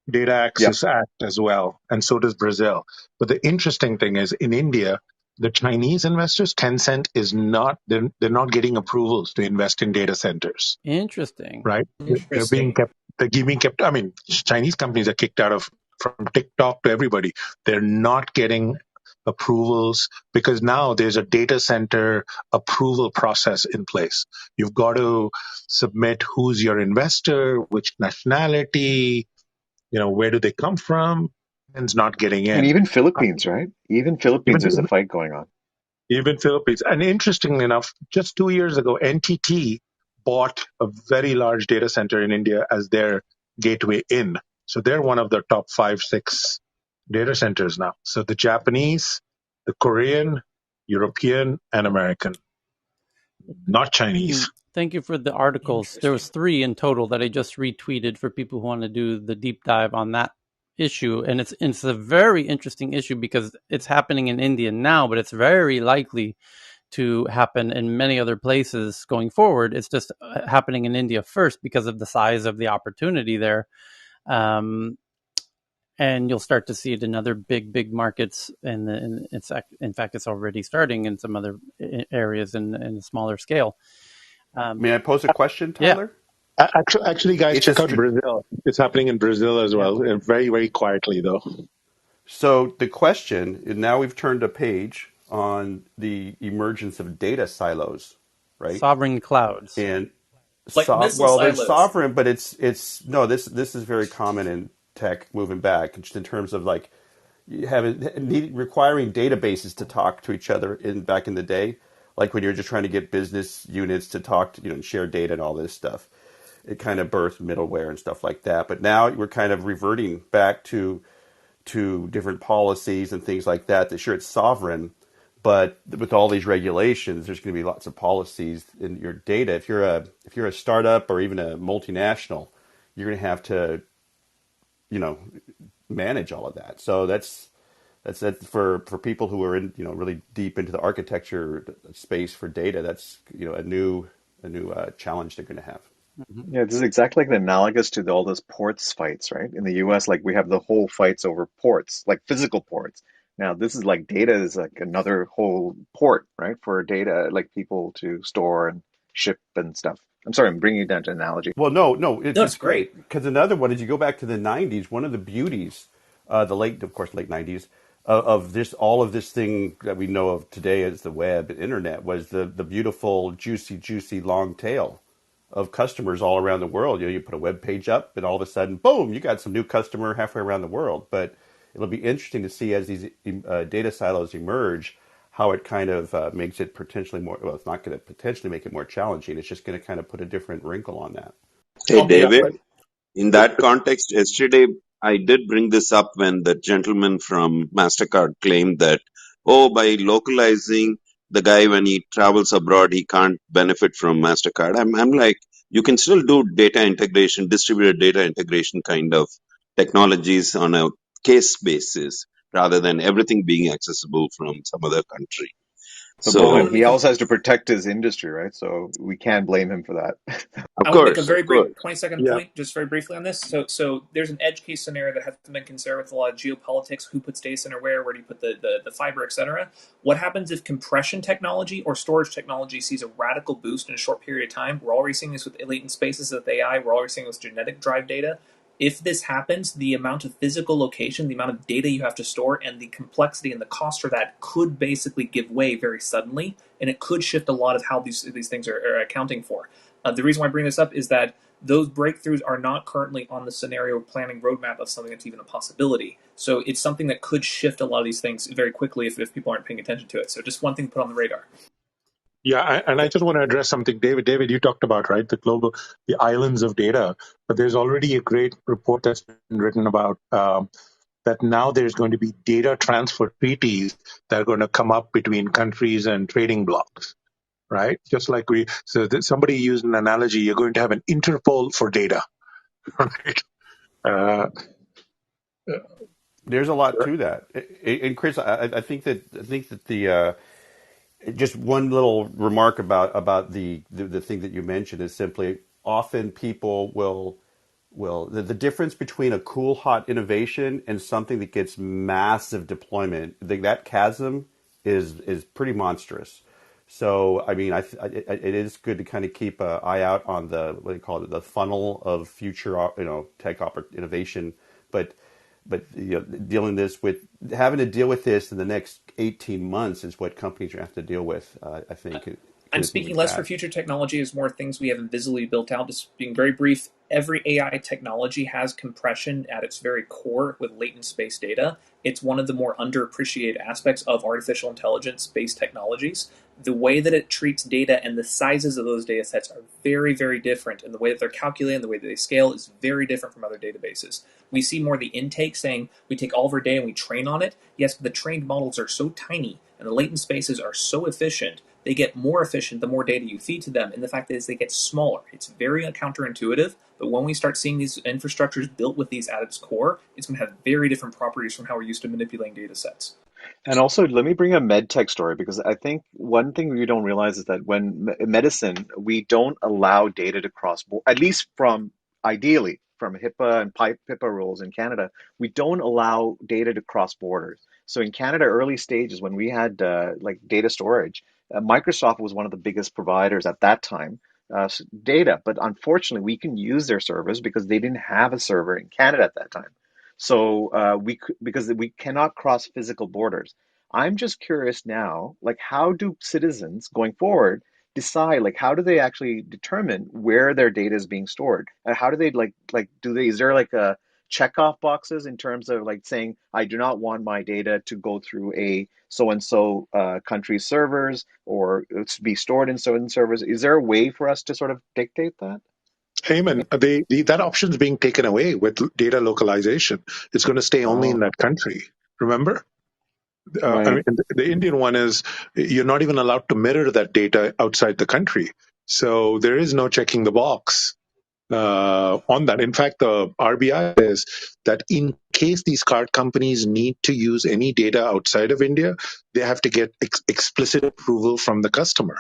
[SPEAKER 8] Data
[SPEAKER 9] Yep.
[SPEAKER 8] Access Act as well, and so does Brazil. But the interesting thing is, in India, the Chinese investors, Tencent is not, they're not getting approvals to invest in data centers,
[SPEAKER 1] Interesting.
[SPEAKER 8] right? They're being
[SPEAKER 18] Interesting.
[SPEAKER 8] kept, they're being kept, I mean, Chinese companies are kicked out of, from TikTok to everybody. They're not getting approvals because now there's a data center approval process in place. You've got to submit who's your investor, which nationality, where do they come from, and it's not getting
[SPEAKER 9] And
[SPEAKER 8] in.
[SPEAKER 9] even Philippines, right? Even Philippines,
[SPEAKER 8] Even
[SPEAKER 9] there's a fight going on.
[SPEAKER 8] even Philippines. And interestingly enough, just 2 years ago, NTT bought a very large data center in India as their gateway in. So they're one of the top 5, 6 data centers now. So the Japanese, the Korean, European, and American, not Chinese.
[SPEAKER 1] Thank you for the articles. There was
[SPEAKER 18] Interesting.
[SPEAKER 1] 3 in total that I just retweeted for people who want to do the deep dive on that issue. And it's a very interesting issue because it's happening in India now, but it's very likely to happen in many other places going forward. It's just happening in India first because of the size of the opportunity there. Um, and you'll start to see it in other big markets, and in fact it's already starting in some other areas in a smaller scale. Um,
[SPEAKER 12] May I pose a question,
[SPEAKER 1] yeah,
[SPEAKER 12] Tyler?
[SPEAKER 8] Actually, guys,
[SPEAKER 12] It's a
[SPEAKER 8] check out Brazil. It's happening in Brazil as
[SPEAKER 1] yeah,
[SPEAKER 8] well, very, very quietly, though.
[SPEAKER 12] so the question, and now we've turned a page on the emergence of data silos, right?
[SPEAKER 1] sovereign clouds.
[SPEAKER 12] And
[SPEAKER 18] Like missile
[SPEAKER 12] well, they're
[SPEAKER 18] silos.
[SPEAKER 12] sovereign, but it's no, this is very common in tech moving back, just in terms of like requiring databases to talk to each other in back in the day, like when you're just trying to get business units to talk to, and share data and all this stuff. It kind of birthed middleware and stuff like that. But now we're kind of reverting back to different policies and things like that. That sure, it's sovereign, but with all these regulations, there's going to be lots of policies in your data. If you're a startup or even a multinational, you're going to have to, you know manage all of that. So that's for people who are in, really deep into the architecture space for data. That's, a new challenge they're going to have.
[SPEAKER 1] Mhm.
[SPEAKER 9] Yeah, this is exactly like analogous to all those ports fights, right? In the US, like we have the whole fights over ports, like physical ports. Now, this is like data is like another whole port, right? For data, like people to store and ship and stuff. I'm sorry, I'm bringing it down to analogy.
[SPEAKER 12] Well, no,
[SPEAKER 18] No,
[SPEAKER 12] it's
[SPEAKER 18] it's great.
[SPEAKER 12] great because another one is you go back to the '90s. One of the beauties, the late '90s, of this all of this thing that we know of today as the web and internet was the beautiful, juicy long tail of customers all around the world. You put a web page up, and all of a sudden, boom, you got some new customer halfway around the world. But it'll be interesting to see as these data silos emerge, how it kind of makes it potentially more. Well, it's not going to potentially make it more challenging. It's just going to kind of put a different wrinkle on that.
[SPEAKER 19] Hey,
[SPEAKER 18] I'll make
[SPEAKER 8] Yeah,
[SPEAKER 19] David,
[SPEAKER 8] but
[SPEAKER 19] in that context, yesterday I did bring this up when the gentleman from MasterCard claimed that, oh, by localizing the guy when he travels abroad, he can't benefit from MasterCard. I'm like, you can still do data integration, distributed data integration kind of technologies on a case basis rather than everything being accessible from some other country.
[SPEAKER 9] But
[SPEAKER 18] I want
[SPEAKER 19] So,
[SPEAKER 9] Mohan,
[SPEAKER 18] to
[SPEAKER 9] he
[SPEAKER 18] make a
[SPEAKER 9] also has to protect his industry, right? So we can't blame him for that.
[SPEAKER 19] of
[SPEAKER 18] I want to make a
[SPEAKER 19] course, of
[SPEAKER 18] very brief
[SPEAKER 19] course.
[SPEAKER 18] 20-second
[SPEAKER 8] yeah,
[SPEAKER 18] point, just very briefly on this. So there's an edge case scenario that has been considered with a lot of geopolitics: who puts data center where do you put the fiber, etc. What happens if compression technology or storage technology sees a radical boost in a short period of time? We're already seeing this with latent spaces with AI. We're already seeing this with genetic drive data. If this happens, the amount of physical location, the amount of data you have to store, and the complexity and the cost for that could basically give way very suddenly, and it could shift a lot of how these things are accounting for. The reason why I bring this up is that those breakthroughs are not currently on the scenario planning roadmap of something that's even a possibility. So it's something that could shift a lot of these things very quickly if people aren't paying attention to it. So just one thing to put on the radar.
[SPEAKER 8] Yeah, and I just want to address something, David. David, you talked about, right, the islands of data, but there's already a great report that's been written about that now there's going to be data transfer treaties that are going to come up between countries and trading blocks, right? Just like somebody used an analogy, you're going to have an Interpol for data, right? Uh,
[SPEAKER 12] There's a lot to that, and Chris, I think that the just one little remark about the thing that you mentioned is simply often people will the difference between a cool hot innovation and something that gets massive deployment, that chasm is pretty monstrous. So I mean, it is good to kind of keep an eye out on the, what do you call it, the funnel of future tech innovation, but dealing this with having to deal with this in the next 18 months is what companies are going to have to deal with. I think because
[SPEAKER 18] I'm
[SPEAKER 12] it's moving
[SPEAKER 18] speaking less for
[SPEAKER 12] fast.
[SPEAKER 18] future technology as more things we have invisibly built out. Just being very brief, every AI technology has compression at its very core with latent space data. It's one of the more underappreciated aspects of artificial intelligence based technologies. The way that it treats data and the sizes of those data sets are very, very different. And the way that they're calculated and the way that they scale is very different from other databases. We see more the intake saying we take all of our data and we train on it. Yes, but the trained models are so tiny and the latent spaces are so efficient, they get more efficient the more data you feed to them. And the fact is they get smaller. It's very counterintuitive, but when we start seeing these infrastructures built with these at its core, it's going to have very different properties from how we're used to manipulating data sets.
[SPEAKER 9] And also, let me bring a med tech story because I think one thing we don't realize is that when medicine, we don't allow data to cross, at least from ideally from HIPAA and HIPAA rules in Canada, we don't allow data to cross borders. So in Canada, early stages when we had like data storage, Microsoft was one of the biggest providers at that time. Data, but unfortunately, we can use their servers because they didn't have a server in Canada at that time. So because we cannot cross physical borders. I'm just curious now, like how do citizens going forward decide, like how do they actually determine where their data is being stored? And how do they is there like a check off boxes in terms of like saying I do not want my data to go through a so and so country's servers or to be stored in certain servers? Is there a way for us to sort of dictate that?
[SPEAKER 8] Heyman, that option's being taken away with data localization. It's going to stay only in
[SPEAKER 9] Oh,
[SPEAKER 8] that country. Remember? I
[SPEAKER 9] right.
[SPEAKER 8] mean, the Indian one is you're not even allowed to mirror that data outside the country. So there is no checking the box on that. In fact, the RBI says that in case these card companies need to use any data outside of India, they have to get explicit approval from the customer.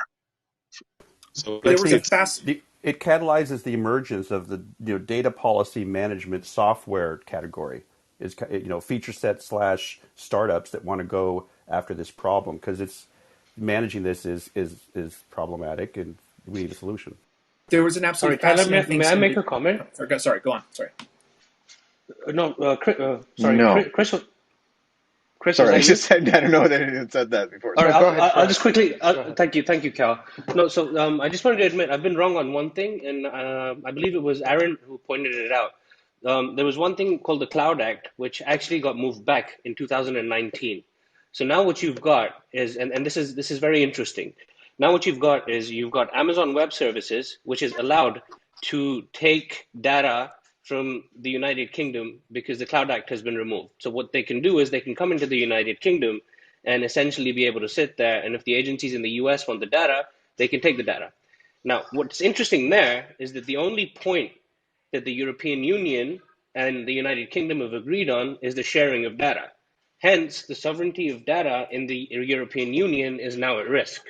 [SPEAKER 8] So
[SPEAKER 18] There
[SPEAKER 12] But
[SPEAKER 18] was a
[SPEAKER 8] it's
[SPEAKER 18] fast
[SPEAKER 12] it catalyzes the emergence of the data policy management software category. Is feature set slash startups that want to go after this problem because it's managing this is problematic and we need a solution.
[SPEAKER 18] there was an
[SPEAKER 5] Sorry,
[SPEAKER 18] absolutely
[SPEAKER 5] Tyler,
[SPEAKER 18] fascinating thing
[SPEAKER 5] may I make
[SPEAKER 18] somebody.
[SPEAKER 5] a comment?
[SPEAKER 18] Sorry, go on. Sorry.
[SPEAKER 5] No, sorry,
[SPEAKER 9] No.
[SPEAKER 5] Chris, was
[SPEAKER 9] Sorry, I
[SPEAKER 5] that you?
[SPEAKER 9] just said I don't know that anyone said that before.
[SPEAKER 5] All right,
[SPEAKER 9] Sorry.
[SPEAKER 6] No, go ahead. Go
[SPEAKER 5] I'll
[SPEAKER 6] ahead.
[SPEAKER 5] just quickly.
[SPEAKER 6] Go ahead.
[SPEAKER 5] Thank you, Cal. No, so I just wanted to admit I've been wrong on one thing, and I believe it was Aaron who pointed it out. There was one thing called the Cloud Act, which actually got moved back in 2019. So now what you've got is, and this is very interesting. Now what you've got is you've got Amazon Web Services, which is allowed to take data from the United Kingdom because the Cloud Act has been removed. So what they can do is they can come into the United Kingdom and essentially be able to sit there. And if the agencies in the US want the data, they can take the data. Now, what's interesting there is that the only point that the European Union and the United Kingdom have agreed on is the sharing of data. Hence, the sovereignty of data in the European Union is now at risk.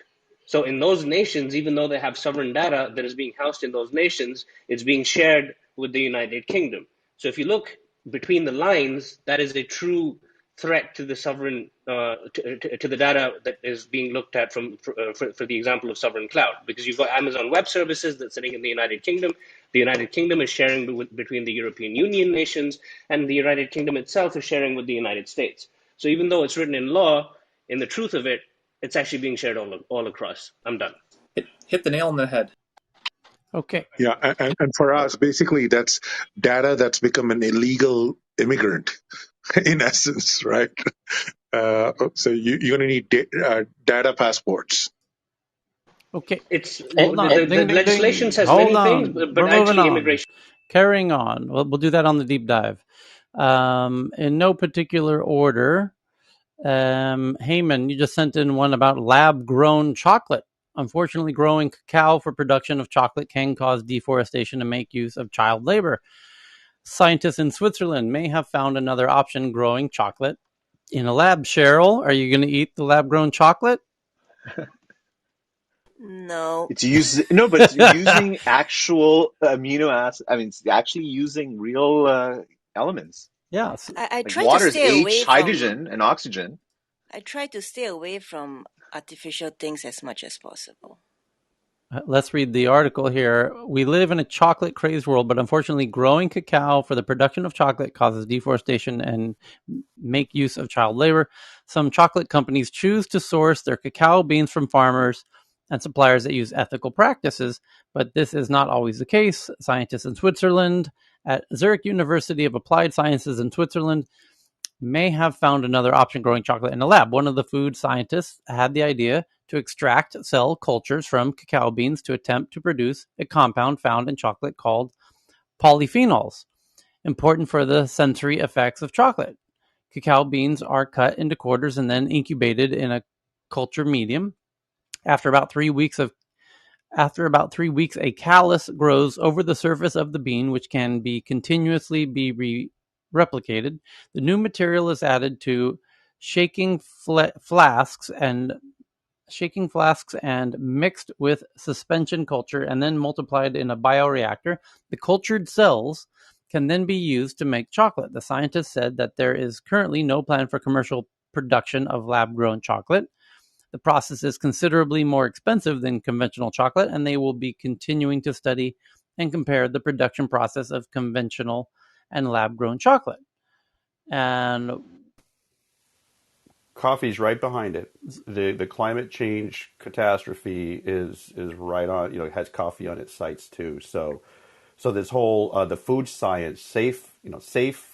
[SPEAKER 5] So, in those nations, even though they have sovereign data that is being housed in those nations, it's being shared with the United Kingdom. So, if you look between the lines, that is a true threat to the sovereign to the data that is being looked at for the example of sovereign cloud, because you've got Amazon Web Services that's sitting in the United Kingdom. The United Kingdom is sharing between the European Union nations, and the United Kingdom itself is sharing with the United States. So even though it's written in law, in the truth of it, it's actually being shared all across. I'm done.
[SPEAKER 18] Hit the nail on the head.
[SPEAKER 1] Okay.
[SPEAKER 8] Yeah, and for us, basically, that's data that's become an illegal immigrant, in essence, right? So you're going to need data passports.
[SPEAKER 1] Okay.
[SPEAKER 5] It's
[SPEAKER 1] Hold on.
[SPEAKER 5] the
[SPEAKER 1] Ding, ding,
[SPEAKER 5] legislation
[SPEAKER 1] ding.
[SPEAKER 5] says
[SPEAKER 1] Hold
[SPEAKER 5] many things,
[SPEAKER 1] on.
[SPEAKER 5] but
[SPEAKER 1] We're moving
[SPEAKER 5] actually,
[SPEAKER 1] on.
[SPEAKER 5] immigration.
[SPEAKER 1] Carrying on. We'll do that on the deep dive. In no particular order, Heyman, you just sent in one about lab grown chocolate. Unfortunately, growing cacao for production of chocolate can cause deforestation and make use of child labor. Scientists in Switzerland may have found another option growing chocolate in a lab. Cheryl, are you going to eat the lab grown chocolate?
[SPEAKER 2] No.
[SPEAKER 9] No, but it's using actual amino acid. I mean, it's actually using real elements.
[SPEAKER 1] Yes.
[SPEAKER 2] I
[SPEAKER 9] Like
[SPEAKER 2] try to
[SPEAKER 9] water is
[SPEAKER 2] stay
[SPEAKER 9] H,
[SPEAKER 2] away from
[SPEAKER 9] hydrogen, and oxygen.
[SPEAKER 2] I try to stay away from artificial things as much as possible.
[SPEAKER 1] Let's read the article here. We live in a chocolate crazed world, but unfortunately, growing cacao for the production of chocolate causes deforestation and make use of child labor. Some chocolate companies choose to source their cacao beans from farmers and suppliers that use ethical practices, but this is not always the case. Scientists in Switzerland at Zurich University of Applied Sciences in Switzerland may have found another option growing chocolate in a lab. One of the food scientists had the idea to extract cell cultures from cacao beans to attempt to produce a compound found in chocolate called polyphenols, important for the sensory effects of chocolate. Cacao beans are cut into quarters and then incubated in a culture medium. After about 3 weeks of after about 3 weeks, a callus grows over the surface of the bean, which can be continuously be replicated. The new material is added to shaking flasks and mixed with suspension culture and then multiplied in a bioreactor. The cultured cells can then be used to make chocolate. The scientists said that there is currently no plan for commercial production of lab grown chocolate. The process is considerably more expensive than conventional chocolate, and they will be continuing to study and compare the production process of conventional and lab grown chocolate. And
[SPEAKER 12] Coffee's right behind it. The climate change catastrophe is right on. It has coffee on its sights too. So this whole the food science, safe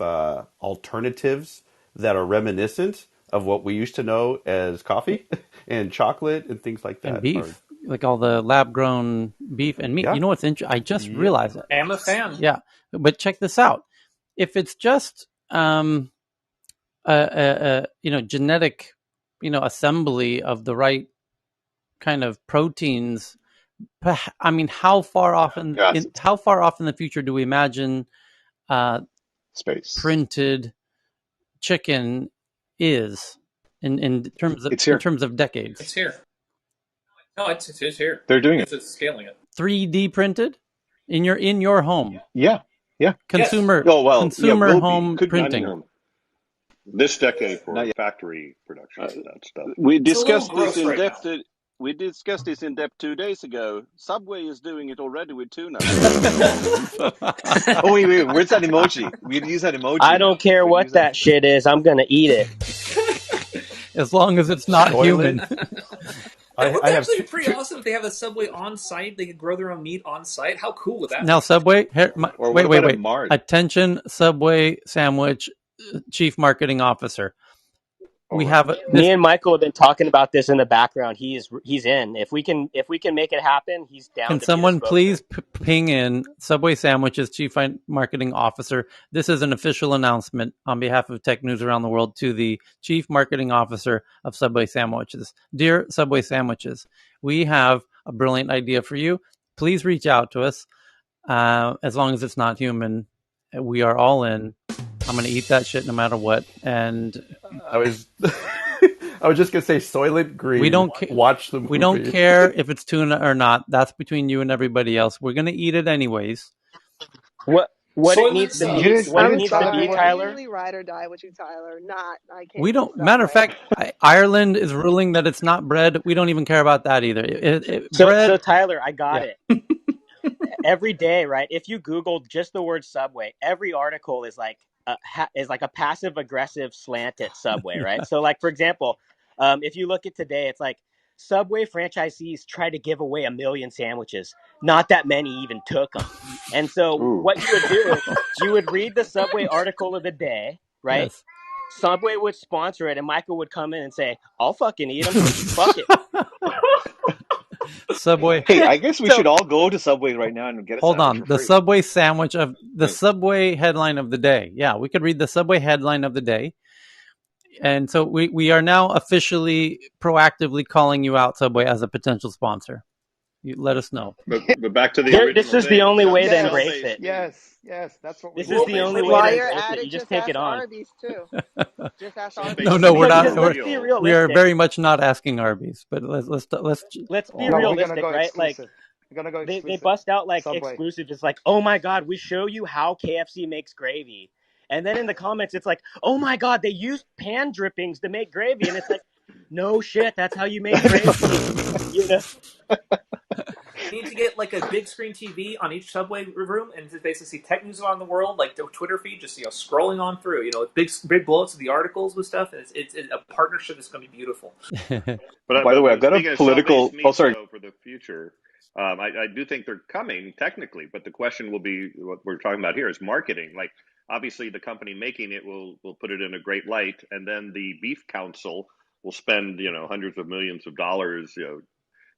[SPEAKER 12] alternatives that are reminiscent of what we used to know as coffee and chocolate and things like that are.
[SPEAKER 1] beef, like all the lab grown beef and meat.
[SPEAKER 12] Yeah,
[SPEAKER 1] You know what's interesting? I just
[SPEAKER 12] yep.
[SPEAKER 1] realized it.
[SPEAKER 18] I'm a fan.
[SPEAKER 1] Yeah, but check this out. If it's just genetic assembly of the right kind of proteins, I mean,
[SPEAKER 6] Acids.
[SPEAKER 1] how far off in the future do we imagine uh,
[SPEAKER 6] Space.
[SPEAKER 1] printed chicken is
[SPEAKER 9] It's
[SPEAKER 1] in
[SPEAKER 9] here.
[SPEAKER 1] terms of decades?
[SPEAKER 18] It's here. No, it's here.
[SPEAKER 9] They're doing it.
[SPEAKER 18] It's scaling it.
[SPEAKER 1] 3D printed in your home,
[SPEAKER 9] Yeah, yeah.
[SPEAKER 18] Yes.
[SPEAKER 9] Oh well, yeah.
[SPEAKER 1] consumer
[SPEAKER 9] Will be.
[SPEAKER 1] home
[SPEAKER 9] Could be.
[SPEAKER 6] Not
[SPEAKER 1] printing.
[SPEAKER 6] even this decade
[SPEAKER 9] Not
[SPEAKER 6] for
[SPEAKER 9] yet.
[SPEAKER 6] factory production
[SPEAKER 7] Uh,
[SPEAKER 6] of that stuff.
[SPEAKER 7] we
[SPEAKER 18] It's a little
[SPEAKER 7] discussed this
[SPEAKER 18] gross
[SPEAKER 7] in
[SPEAKER 18] right now.
[SPEAKER 7] depth. We discussed this in depth 2 days ago. Subway is doing it already with tuna.
[SPEAKER 9] Oh wait. Where's that emoji? We'd use that
[SPEAKER 14] I
[SPEAKER 9] emoji.
[SPEAKER 14] don't care
[SPEAKER 9] We'd
[SPEAKER 14] what
[SPEAKER 9] use that.
[SPEAKER 14] that shit is. I'm gonna eat it.
[SPEAKER 1] As long as it's not
[SPEAKER 12] Soylent.
[SPEAKER 1] human.
[SPEAKER 18] That would
[SPEAKER 12] I have
[SPEAKER 18] actually be
[SPEAKER 12] two,
[SPEAKER 18] pretty
[SPEAKER 12] two.
[SPEAKER 18] awesome if they have a Subway on site. They could grow their own meat on site. How cool would that
[SPEAKER 1] Now,
[SPEAKER 18] be?
[SPEAKER 1] Subway, here,
[SPEAKER 9] Or what about a
[SPEAKER 1] wait.
[SPEAKER 9] Mars?
[SPEAKER 1] Attention, Subway sandwich chief marketing officer.
[SPEAKER 6] All
[SPEAKER 1] We
[SPEAKER 6] right.
[SPEAKER 1] have
[SPEAKER 14] Me
[SPEAKER 1] this.
[SPEAKER 14] and Michael have been talking about this in the background. He's in. If we can make it happen, he's down
[SPEAKER 1] Can
[SPEAKER 14] to be the
[SPEAKER 1] someone please
[SPEAKER 14] spokesman.
[SPEAKER 1] ping in Subway Sandwiches Chief Marketing Officer? This is an official announcement on behalf of Tech News Around the World to the Chief Marketing Officer of Subway Sandwiches. Dear Subway Sandwiches, we have a brilliant idea for you. Please reach out to us. As long as it's not human, we are all in. I'm going to eat that shit no matter what. And
[SPEAKER 12] I was I was just gonna say Soylent
[SPEAKER 1] we
[SPEAKER 12] Green.
[SPEAKER 1] don't care.
[SPEAKER 12] Watch the
[SPEAKER 1] We don't
[SPEAKER 12] movie.
[SPEAKER 1] care if it's tuna or not. That's between you and everybody else. We're going to eat it anyways.
[SPEAKER 14] What it
[SPEAKER 18] Soylent
[SPEAKER 14] needs to
[SPEAKER 18] Sub.
[SPEAKER 14] be, what it
[SPEAKER 15] I'm
[SPEAKER 14] needs to
[SPEAKER 15] sorry.
[SPEAKER 14] be,
[SPEAKER 15] I
[SPEAKER 14] Tyler.
[SPEAKER 15] usually ride or die with you, Tyler. Not, I
[SPEAKER 1] We
[SPEAKER 15] can't eat
[SPEAKER 1] don't. Matter of
[SPEAKER 15] Subway.
[SPEAKER 1] fact, Ireland is ruling that it's not bread. We don't even care about that either.
[SPEAKER 14] So
[SPEAKER 1] Bread,
[SPEAKER 14] Tyler, I got
[SPEAKER 1] yeah.
[SPEAKER 14] it. Every day, right? If you Google just the word Subway, every article is like a passive aggressive slant at Subway, right? So, like for example, if you look at today, it's like Subway franchisees tried to give away 1 million sandwiches. Not that many even took them. And so
[SPEAKER 9] Ooh.
[SPEAKER 14] what you would do is you would read the Subway article of the day, right?
[SPEAKER 1] Yes.
[SPEAKER 14] Subway would sponsor it, and Michael would come in and say, "I'll fucking eat them. Fuck it."
[SPEAKER 1] Subway.
[SPEAKER 9] Hey, I guess we
[SPEAKER 14] So
[SPEAKER 9] should all go to Subway right now and get a
[SPEAKER 1] Hold
[SPEAKER 9] sandwich
[SPEAKER 1] on.
[SPEAKER 9] for
[SPEAKER 1] The
[SPEAKER 9] free.
[SPEAKER 1] Subway sandwich of the
[SPEAKER 9] Right.
[SPEAKER 1] Subway headline of the day. Yeah, we could read the Subway headline of the day. And so we are now officially proactively calling you out, Subway, as a potential sponsor. You let us know.
[SPEAKER 12] But back to the
[SPEAKER 14] this
[SPEAKER 12] original
[SPEAKER 14] is the
[SPEAKER 12] thing,
[SPEAKER 14] only way to
[SPEAKER 15] Yes,
[SPEAKER 14] embrace
[SPEAKER 12] cell-based
[SPEAKER 14] it.
[SPEAKER 12] meat.
[SPEAKER 17] yes, that's what we
[SPEAKER 14] This is
[SPEAKER 17] want.
[SPEAKER 14] the
[SPEAKER 12] Cell-based
[SPEAKER 14] only
[SPEAKER 12] meat
[SPEAKER 14] way to
[SPEAKER 12] is
[SPEAKER 15] Flyer
[SPEAKER 14] embrace it. You
[SPEAKER 15] added,
[SPEAKER 14] just
[SPEAKER 15] just
[SPEAKER 14] take it
[SPEAKER 15] ask
[SPEAKER 14] on.
[SPEAKER 15] Arby's too. Just ask Arby's.
[SPEAKER 12] cell-based
[SPEAKER 1] No,
[SPEAKER 15] They'll
[SPEAKER 1] no,
[SPEAKER 12] meat
[SPEAKER 1] we're
[SPEAKER 15] take
[SPEAKER 12] is
[SPEAKER 15] care
[SPEAKER 1] not.
[SPEAKER 15] of
[SPEAKER 14] Because
[SPEAKER 15] it.
[SPEAKER 14] let's
[SPEAKER 1] We're,
[SPEAKER 14] be
[SPEAKER 12] real.
[SPEAKER 1] we are
[SPEAKER 14] realistic.
[SPEAKER 1] very much not asking Arby's, but let's.
[SPEAKER 14] Let's be
[SPEAKER 17] No, we're gonna
[SPEAKER 14] realistic,
[SPEAKER 17] go
[SPEAKER 14] right? Like
[SPEAKER 17] exclusive. We're gonna go
[SPEAKER 14] they
[SPEAKER 17] exclusive.
[SPEAKER 14] bust out like
[SPEAKER 17] Subway.
[SPEAKER 14] exclusives. It's like, oh my god, we show you how KFC makes gravy, and then in the comments it's like, oh my god, they used pan drippings to make gravy, and it's like, no shit, that's how you make gravy. You know,
[SPEAKER 18] You need to get like a big screen TV on each subway room, and just basically see tech news around the world, like the Twitter feed, just scrolling on through. Big bullets of the articles with stuff. It's a partnership that's going to be beautiful.
[SPEAKER 9] By the way, I've
[SPEAKER 12] But
[SPEAKER 9] got a
[SPEAKER 12] speaking of cell-based
[SPEAKER 9] political. Oh,
[SPEAKER 12] meats,
[SPEAKER 9] sorry.
[SPEAKER 12] though, for the future, I do think they're coming technically. But the question will be what we're talking about here is marketing. Like, obviously, the company making it will put it in a great light, and then the beef council will spend hundreds of millions of dollars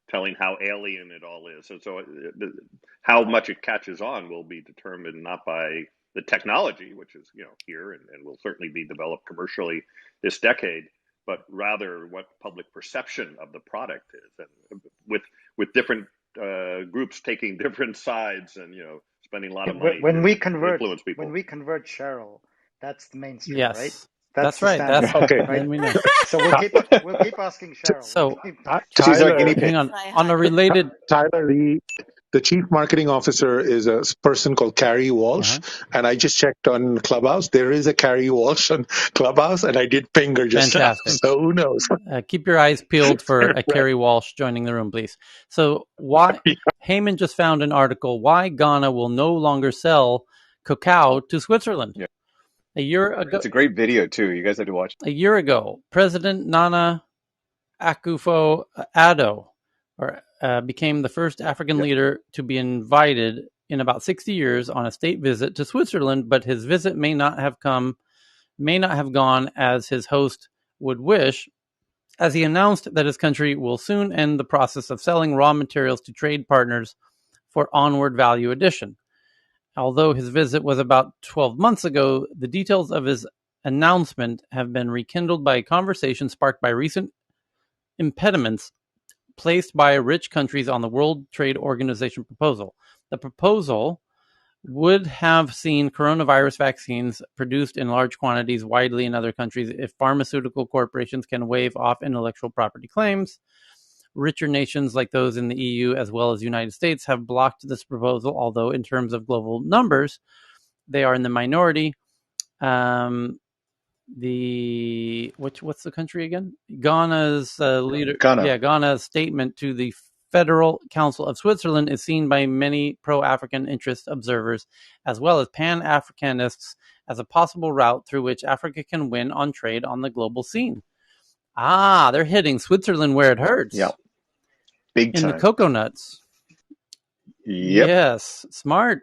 [SPEAKER 12] telling how alien it all is. How much it catches on will be determined not by the technology, which is here and will certainly be developed commercially this decade, but rather what public perception of the product is, and with different groups taking different sides and spending a lot of money
[SPEAKER 17] When we
[SPEAKER 12] to
[SPEAKER 17] convert,
[SPEAKER 12] influence people.
[SPEAKER 17] Cheryl, that's the mainstream, right?
[SPEAKER 1] Yes,
[SPEAKER 17] That's
[SPEAKER 1] that's
[SPEAKER 17] the
[SPEAKER 1] right.
[SPEAKER 17] standard,
[SPEAKER 1] That's
[SPEAKER 8] Okay,
[SPEAKER 17] right?
[SPEAKER 1] then we know.
[SPEAKER 17] So we'll keep asking Cheryl. We'll
[SPEAKER 1] So
[SPEAKER 17] keep.
[SPEAKER 9] She's our
[SPEAKER 8] Tyler,
[SPEAKER 9] guinea
[SPEAKER 1] hang
[SPEAKER 9] pig.
[SPEAKER 1] on.
[SPEAKER 2] Fly
[SPEAKER 1] On a
[SPEAKER 2] high.
[SPEAKER 1] related,
[SPEAKER 8] Tyler, the chief marketing officer is a person called Carrie Walsh,
[SPEAKER 1] uh-huh.
[SPEAKER 8] and I just checked on Clubhouse. There is a Carrie Walsh on Clubhouse, and I did ping her just now.
[SPEAKER 1] Fantastic.
[SPEAKER 8] So who knows?
[SPEAKER 1] Keep your eyes peeled for a Kerry Walsh joining the room, please. So why Heyman just found an article why Ghana will no longer sell cacao to Switzerland.
[SPEAKER 9] Yeah,
[SPEAKER 1] A year ago,
[SPEAKER 9] it's a great video too. You guys had to watch.
[SPEAKER 1] President Nana Akufo-Addo became the first African
[SPEAKER 9] Yep.
[SPEAKER 1] leader to be invited in about 60 years on a state visit to Switzerland, but his visit may not have gone as his host would wish, as he announced that his country will soon end the process of selling raw materials to trade partners for onward value addition. Although his visit was about 12 months ago, the details of his announcement have been rekindled by a conversation sparked by recent impediments placed by rich countries on the World Trade Organization proposal. The proposal would have seen coronavirus vaccines produced in large quantities widely in other countries if pharmaceutical corporations can waive off intellectual property claims. Richer nations like those in the EU as well as the United States have blocked this proposal, although in terms of global numbers, they are in the minority. What's the country again? Ghana's leader.
[SPEAKER 9] Ghana.
[SPEAKER 1] Yeah, Ghana's statement to the Federal Council of Switzerland is seen by many pro-African interest observers, as well as Pan-Africanists, as a possible route through which Africa can win on trade on the global scene. They're hitting Switzerland where it
[SPEAKER 9] Yeah,
[SPEAKER 1] hurts,
[SPEAKER 9] big
[SPEAKER 1] in the
[SPEAKER 9] time.
[SPEAKER 1] cocoa nuts.
[SPEAKER 9] Yep.
[SPEAKER 1] Yes, smart.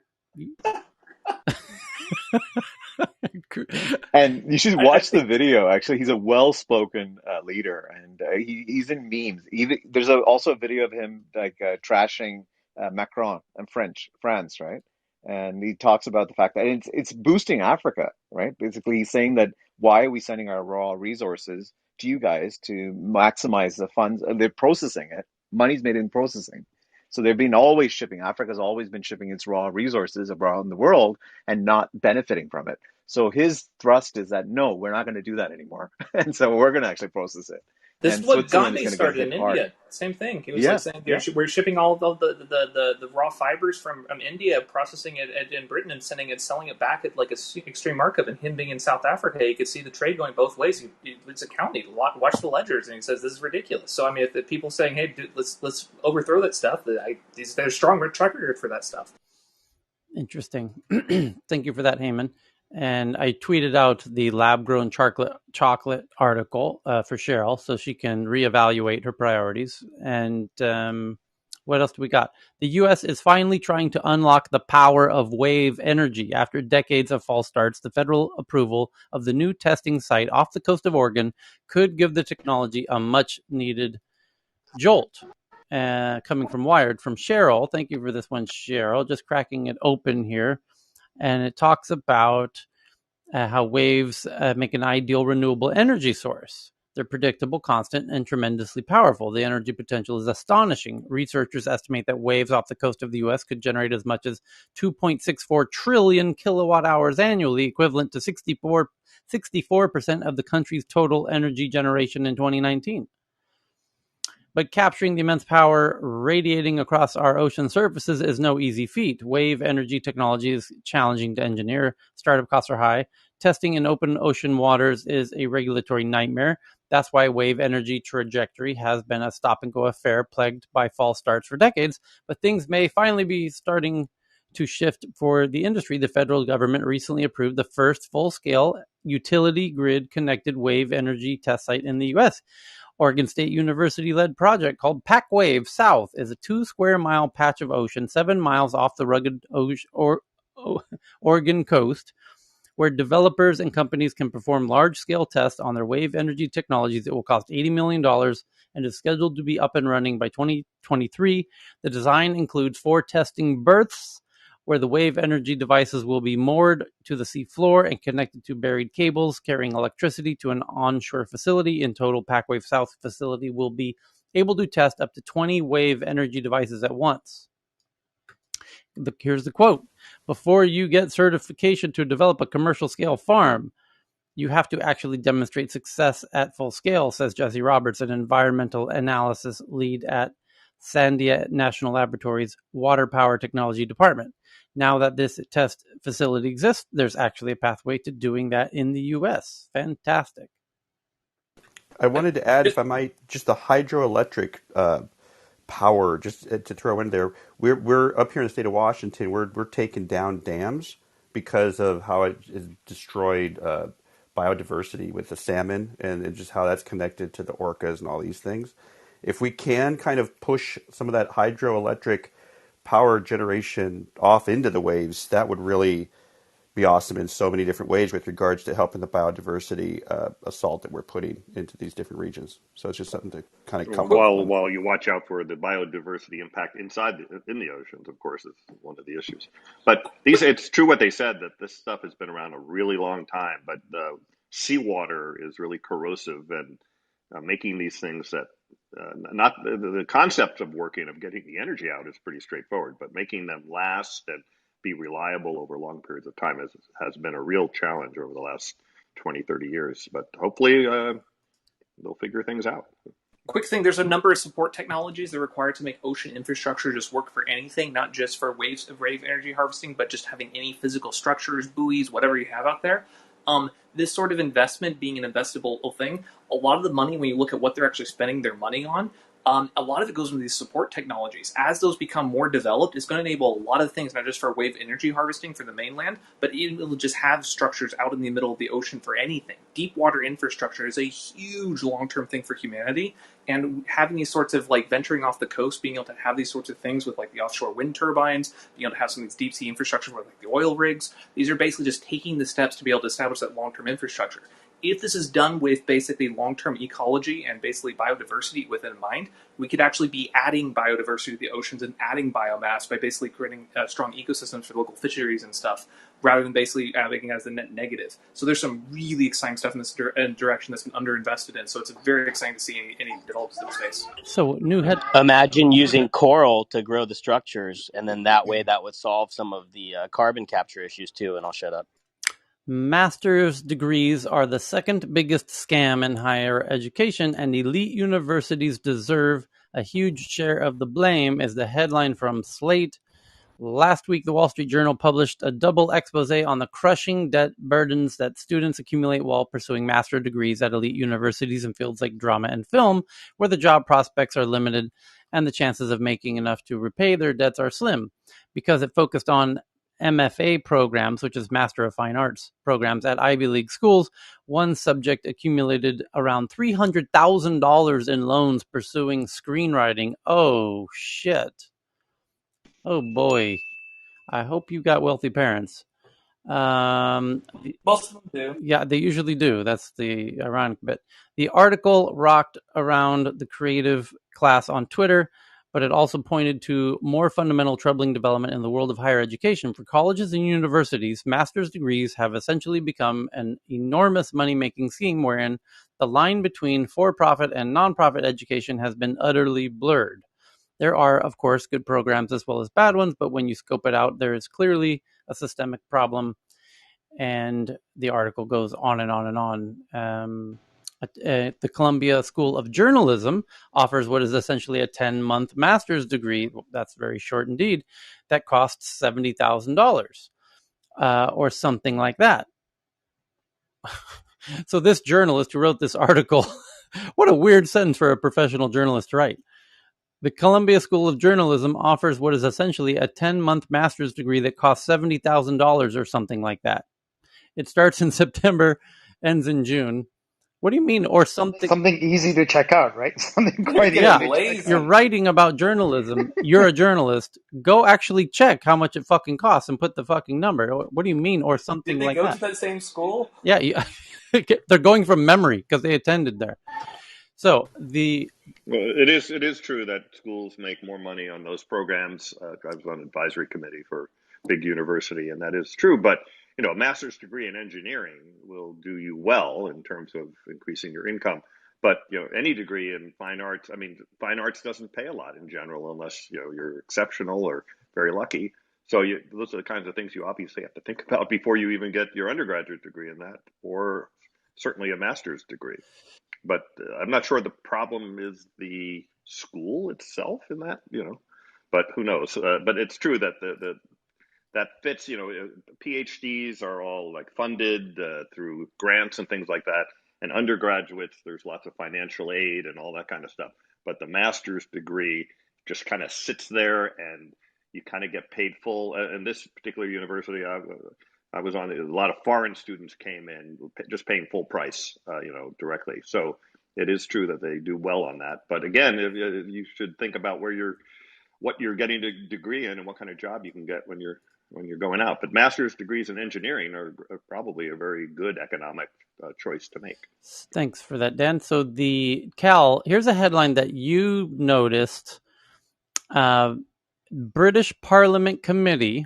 [SPEAKER 9] And you should watch the video. Actually, he's a well-spoken leader, and he's in memes. Even there's also a video of him like trashing Macron and France, right? And he talks about the fact that it's boosting Africa, right? Basically, he's saying that why are we sending our raw resources to you guys to maximize the funds? They're processing it. Money's made in processing. So they've been always shipping. Africa's always been shipping its raw resources around the world and not benefiting from it. So his thrust is that no, we're not going to do that anymore, and so we're going to actually process it.
[SPEAKER 18] This is
[SPEAKER 9] And
[SPEAKER 18] what
[SPEAKER 9] Switzerland is
[SPEAKER 18] Gandhi
[SPEAKER 9] going to get
[SPEAKER 18] started
[SPEAKER 9] hit
[SPEAKER 18] in
[SPEAKER 9] hard.
[SPEAKER 18] India. Same thing. He was like
[SPEAKER 9] Yeah,
[SPEAKER 18] saying
[SPEAKER 9] yeah,
[SPEAKER 18] we're shipping all of the raw fibers from India, processing it in Britain and selling it back at like a extreme markup. And him being in South Africa, you could see the trade going both ways. It's accounting. Watch the ledgers, and he says this is ridiculous. So I mean, if people saying, "Hey, dude, let's overthrow that stuff," there's strong track record for that stuff.
[SPEAKER 1] Interesting. Thank you for that, Heyman. And I tweeted out the lab-grown chocolate article for Cheryl so she can reevaluate her priorities. And what else do we got? The U.S. is finally trying to unlock the power of wave energy. After decades of false starts, the federal approval of the new testing site off the coast of Oregon could give the technology a much-needed jolt. Coming from Wired, from Cheryl. Thank you for this one, Cheryl. Just cracking it open here. And it talks about how waves make an ideal renewable energy source. They're predictable, constant, and tremendously powerful. The energy potential is astonishing. Researchers estimate that waves off the coast of the U.S. could generate as much as 2.64 trillion kilowatt hours annually, equivalent to 64% of the country's total energy generation in 2019. But capturing the immense power radiating across our ocean surfaces is no easy feat. Wave energy technology is challenging to engineer. Startup costs are high. Testing in open ocean waters is a regulatory nightmare. That's why wave energy trajectory has been a stop and go affair plagued by false starts for decades. But things may finally be starting to shift for the industry. The federal government recently approved the first full scale utility grid connected wave energy test site in the U.S. Oregon State University-led project called PacWave South is a 2-square-mile patch of ocean 7 miles off the rugged Oregon coast where developers and companies can perform large-scale tests on their wave energy technologies. It will cost $80 million and is scheduled to be up and running by 2023. The design includes 4 testing berths where the wave energy devices will be moored to the seafloor and connected to buried cables carrying electricity to an onshore facility. In total, PacWave South facility will be able to test up to 20 wave energy devices at once. Here's the quote. Before you get certification to develop a commercial scale farm, you have to actually demonstrate success at full scale, says Jesse Roberts, an environmental analysis lead at Sandia National Laboratory's Water Power Technology Department. Now that this test facility exists, there's actually a pathway to doing that in the U.S. Fantastic.
[SPEAKER 12] I wanted to add, if I might, just the hydroelectric power, just to throw in there. We're up here in the state of Washington. We're taking down dams because of how it has destroyed biodiversity with the salmon and just how that's connected to the orcas and all these things. If we can kind of push some of that hydroelectric power generation off into the waves, that would really be awesome in so many different ways with regards to helping the biodiversity assault that we're putting into these different regions. So it's just something to kind of come up on.
[SPEAKER 11] While you watch out for the biodiversity impact in the oceans, of course, is one of the issues. But it's true what they said, that this stuff has been around a really long time. But seawater is really corrosive, and making these things that not the concept of getting the energy out is pretty straightforward, but making them last and be reliable over long periods of time has been a real challenge over the last 20, 30 years. But hopefully they'll figure things out.
[SPEAKER 18] Quick thing, there's a number of support technologies that are required to make ocean infrastructure just work for anything, not just for wave energy harvesting, but just having any physical structures, buoys, whatever you have out there. This sort of investment being an investable thing, a lot of the money, when you look at what they're actually spending their money on, a lot of it goes into these support technologies. As those become more developed, it's going to enable a lot of things, not just for wave energy harvesting for the mainland, but it'll just have structures out in the middle of the ocean for anything. Deep water infrastructure is a huge long-term thing for humanity, and having these sorts of venturing off the coast, being able to have these sorts of things with the offshore wind turbines, being able to have some of these deep sea infrastructure with the oil rigs, these are basically just taking the steps to be able to establish that long-term infrastructure. If this is done with basically long-term ecology and basically biodiversity within mind, we could actually be adding biodiversity to the oceans and adding biomass by basically creating strong ecosystems for local fisheries and stuff, rather than basically making it as a net negative. So there's some really exciting stuff in this direction that's been underinvested in. So it's very exciting to see any developments in the space.
[SPEAKER 1] So new head.
[SPEAKER 14] Imagine using coral to grow the structures, and then that way that would solve some of the carbon capture issues too. And I'll shut up.
[SPEAKER 1] Master's degrees are the second biggest scam in higher education, and elite universities deserve a huge share of the blame, is the headline from Slate. Last week, the Wall Street Journal published a double expose on the crushing debt burdens that students accumulate while pursuing master's degrees at elite universities in fields like drama and film, where the job prospects are limited and the chances of making enough to repay their debts are slim. Because it focused on MFA programs, which is Master of Fine Arts programs at Ivy League schools, one subject accumulated around $300,000 in loans pursuing screenwriting. Oh, shit. Oh, boy. I hope you got wealthy parents.
[SPEAKER 18] Most of them do.
[SPEAKER 1] Yeah, they usually do. That's the ironic bit. The article rocked around the creative class on Twitter, but it also pointed to more fundamental troubling development in the world of higher education. For colleges and universities, master's degrees have essentially become an enormous money-making scheme wherein the line between for-profit and non-profit education has been utterly blurred. There are, of course, good programs as well as bad ones, but when you scope it out, there is clearly a systemic problem. And the article goes on and on and on. The Columbia School of Journalism offers what is essentially a 10-month master's degree. That's very short indeed. That costs $70,000 or something like that. So this journalist who wrote this article, what a weird sentence for a professional journalist to write. The Columbia School of Journalism offers what is essentially a 10-month master's degree that costs $70,000 or something like that. It starts in September, ends in June. What do you mean, or something?
[SPEAKER 17] Something easy to check out, right? Something
[SPEAKER 18] You're
[SPEAKER 17] quite
[SPEAKER 18] getting
[SPEAKER 17] easy
[SPEAKER 1] Yeah,
[SPEAKER 17] to check
[SPEAKER 1] you're
[SPEAKER 17] out.
[SPEAKER 18] lazy.
[SPEAKER 1] writing about journalism. You're a journalist. Go actually check how much it fucking costs and put the fucking number. What do you mean, or
[SPEAKER 18] Did
[SPEAKER 1] something
[SPEAKER 18] they
[SPEAKER 1] like
[SPEAKER 18] go to
[SPEAKER 1] that?
[SPEAKER 18] that same school?
[SPEAKER 1] Yeah, they're going from memory because they attended there. So the
[SPEAKER 11] Well, it is true that schools make more money on those programs. I was on advisory committee for big university, and that is true. But a master's degree in engineering will do you well in terms of increasing your income. But any degree in fine arts, I mean, fine arts doesn't pay a lot in general unless you're exceptional or very lucky. So those are the kinds of things you obviously have to think about before you even get your undergraduate degree in that, or certainly a master's degree. But I'm not sure the problem is the school itself in that, but who knows? But it's true that that fits. PhDs are all like funded through grants and things like that, and undergraduates there's lots of financial aid and all that kind of stuff. But the master's degree just kind of sits there, and you kind of get paid full. And this particular university I was on, a lot of foreign students came in just paying full price, directly. So it is true that they do well on that. But again, you should think about what you're getting a degree in and what kind of job you can get when you're going out. But master's degrees in engineering are probably a very good economic choice to make.
[SPEAKER 1] Thanks for that, Dan. So the Cal, here's a headline that you noticed. British Parliament Committee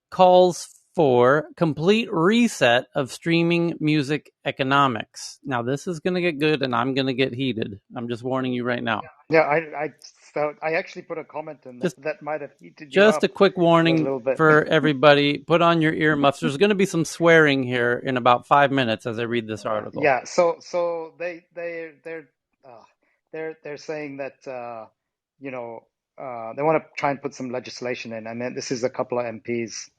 [SPEAKER 1] calls for complete reset of streaming music economics. Now, this is going to get good, and I'm going to get heated. I'm just warning you right now.
[SPEAKER 17] Yeah, I felt I actually put a comment in
[SPEAKER 1] Just,
[SPEAKER 17] that might have heated you
[SPEAKER 1] just a
[SPEAKER 17] up
[SPEAKER 1] quick
[SPEAKER 17] a
[SPEAKER 1] warning
[SPEAKER 17] little bit.
[SPEAKER 1] for everybody. Put on your earmuffs. There's going to be some swearing here in about 5 minutes as I read this article.
[SPEAKER 17] Yeah, so uh, they're saying that they want to try and put some legislation in. I mean, this is a couple of MPs,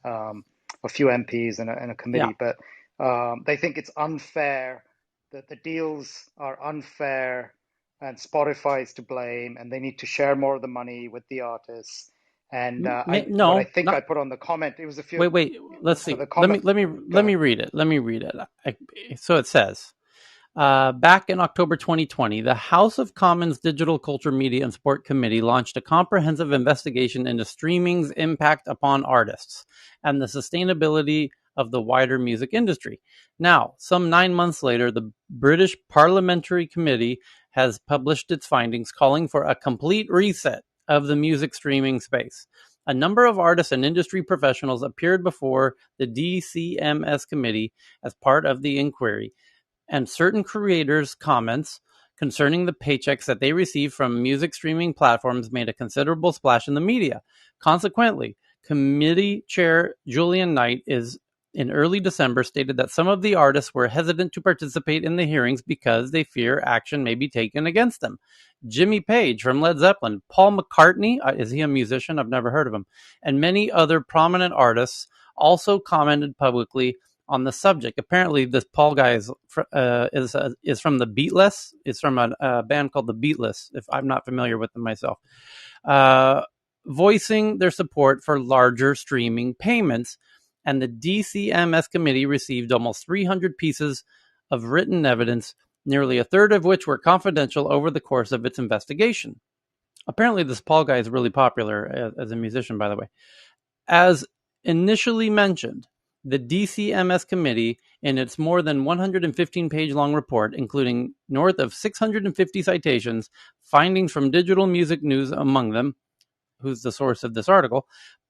[SPEAKER 17] a few MPs and a
[SPEAKER 1] Yeah.
[SPEAKER 17] committee, but they think it's unfair that the deals are unfair and Spotify's to blame, and they need to share more of the money with the artists. And what I
[SPEAKER 1] No,
[SPEAKER 17] think I
[SPEAKER 1] not.
[SPEAKER 17] put on the comment, it was a few.
[SPEAKER 1] Wait. Let's
[SPEAKER 17] So
[SPEAKER 1] see.
[SPEAKER 17] the
[SPEAKER 1] Let
[SPEAKER 17] comment,
[SPEAKER 1] me let me
[SPEAKER 17] go
[SPEAKER 1] let
[SPEAKER 17] ahead.
[SPEAKER 1] me read it. Let me read it. So it says. Back in October 2020, the House of Commons Digital Culture, Media and Sport Committee launched a comprehensive investigation into streaming's impact upon artists and the sustainability of the wider music industry. Now, some 9 months later, the British Parliamentary Committee has published its findings calling for a complete reset of the music streaming space. A number of artists and industry professionals appeared before the DCMS committee as part of the inquiry, and certain creators' comments concerning the paychecks that they receive from music streaming platforms made a considerable splash in the media. Consequently, committee chair Julian Knight in early December stated that some of the artists were hesitant to participate in the hearings because they fear action may be taken against them. Jimmy Page from Led Zeppelin, Paul McCartney, is he a musician? I've never heard of him, and many other prominent artists also commented publicly on the subject. Apparently, this Paul guy is from the Beatless. It's from a band called the Beatless. If I'm not familiar with them myself, voicing their support for larger streaming payments. And the DCMS committee received almost 300 pieces of written evidence, nearly a third of which were confidential, over the course of its investigation. Apparently, this Paul guy is really popular as a musician, by the way. As initially mentioned, the DCMS committee, in its more than 115-page-long report, including north of 650 citations, findings from Digital Music News among them, who's the source of this article,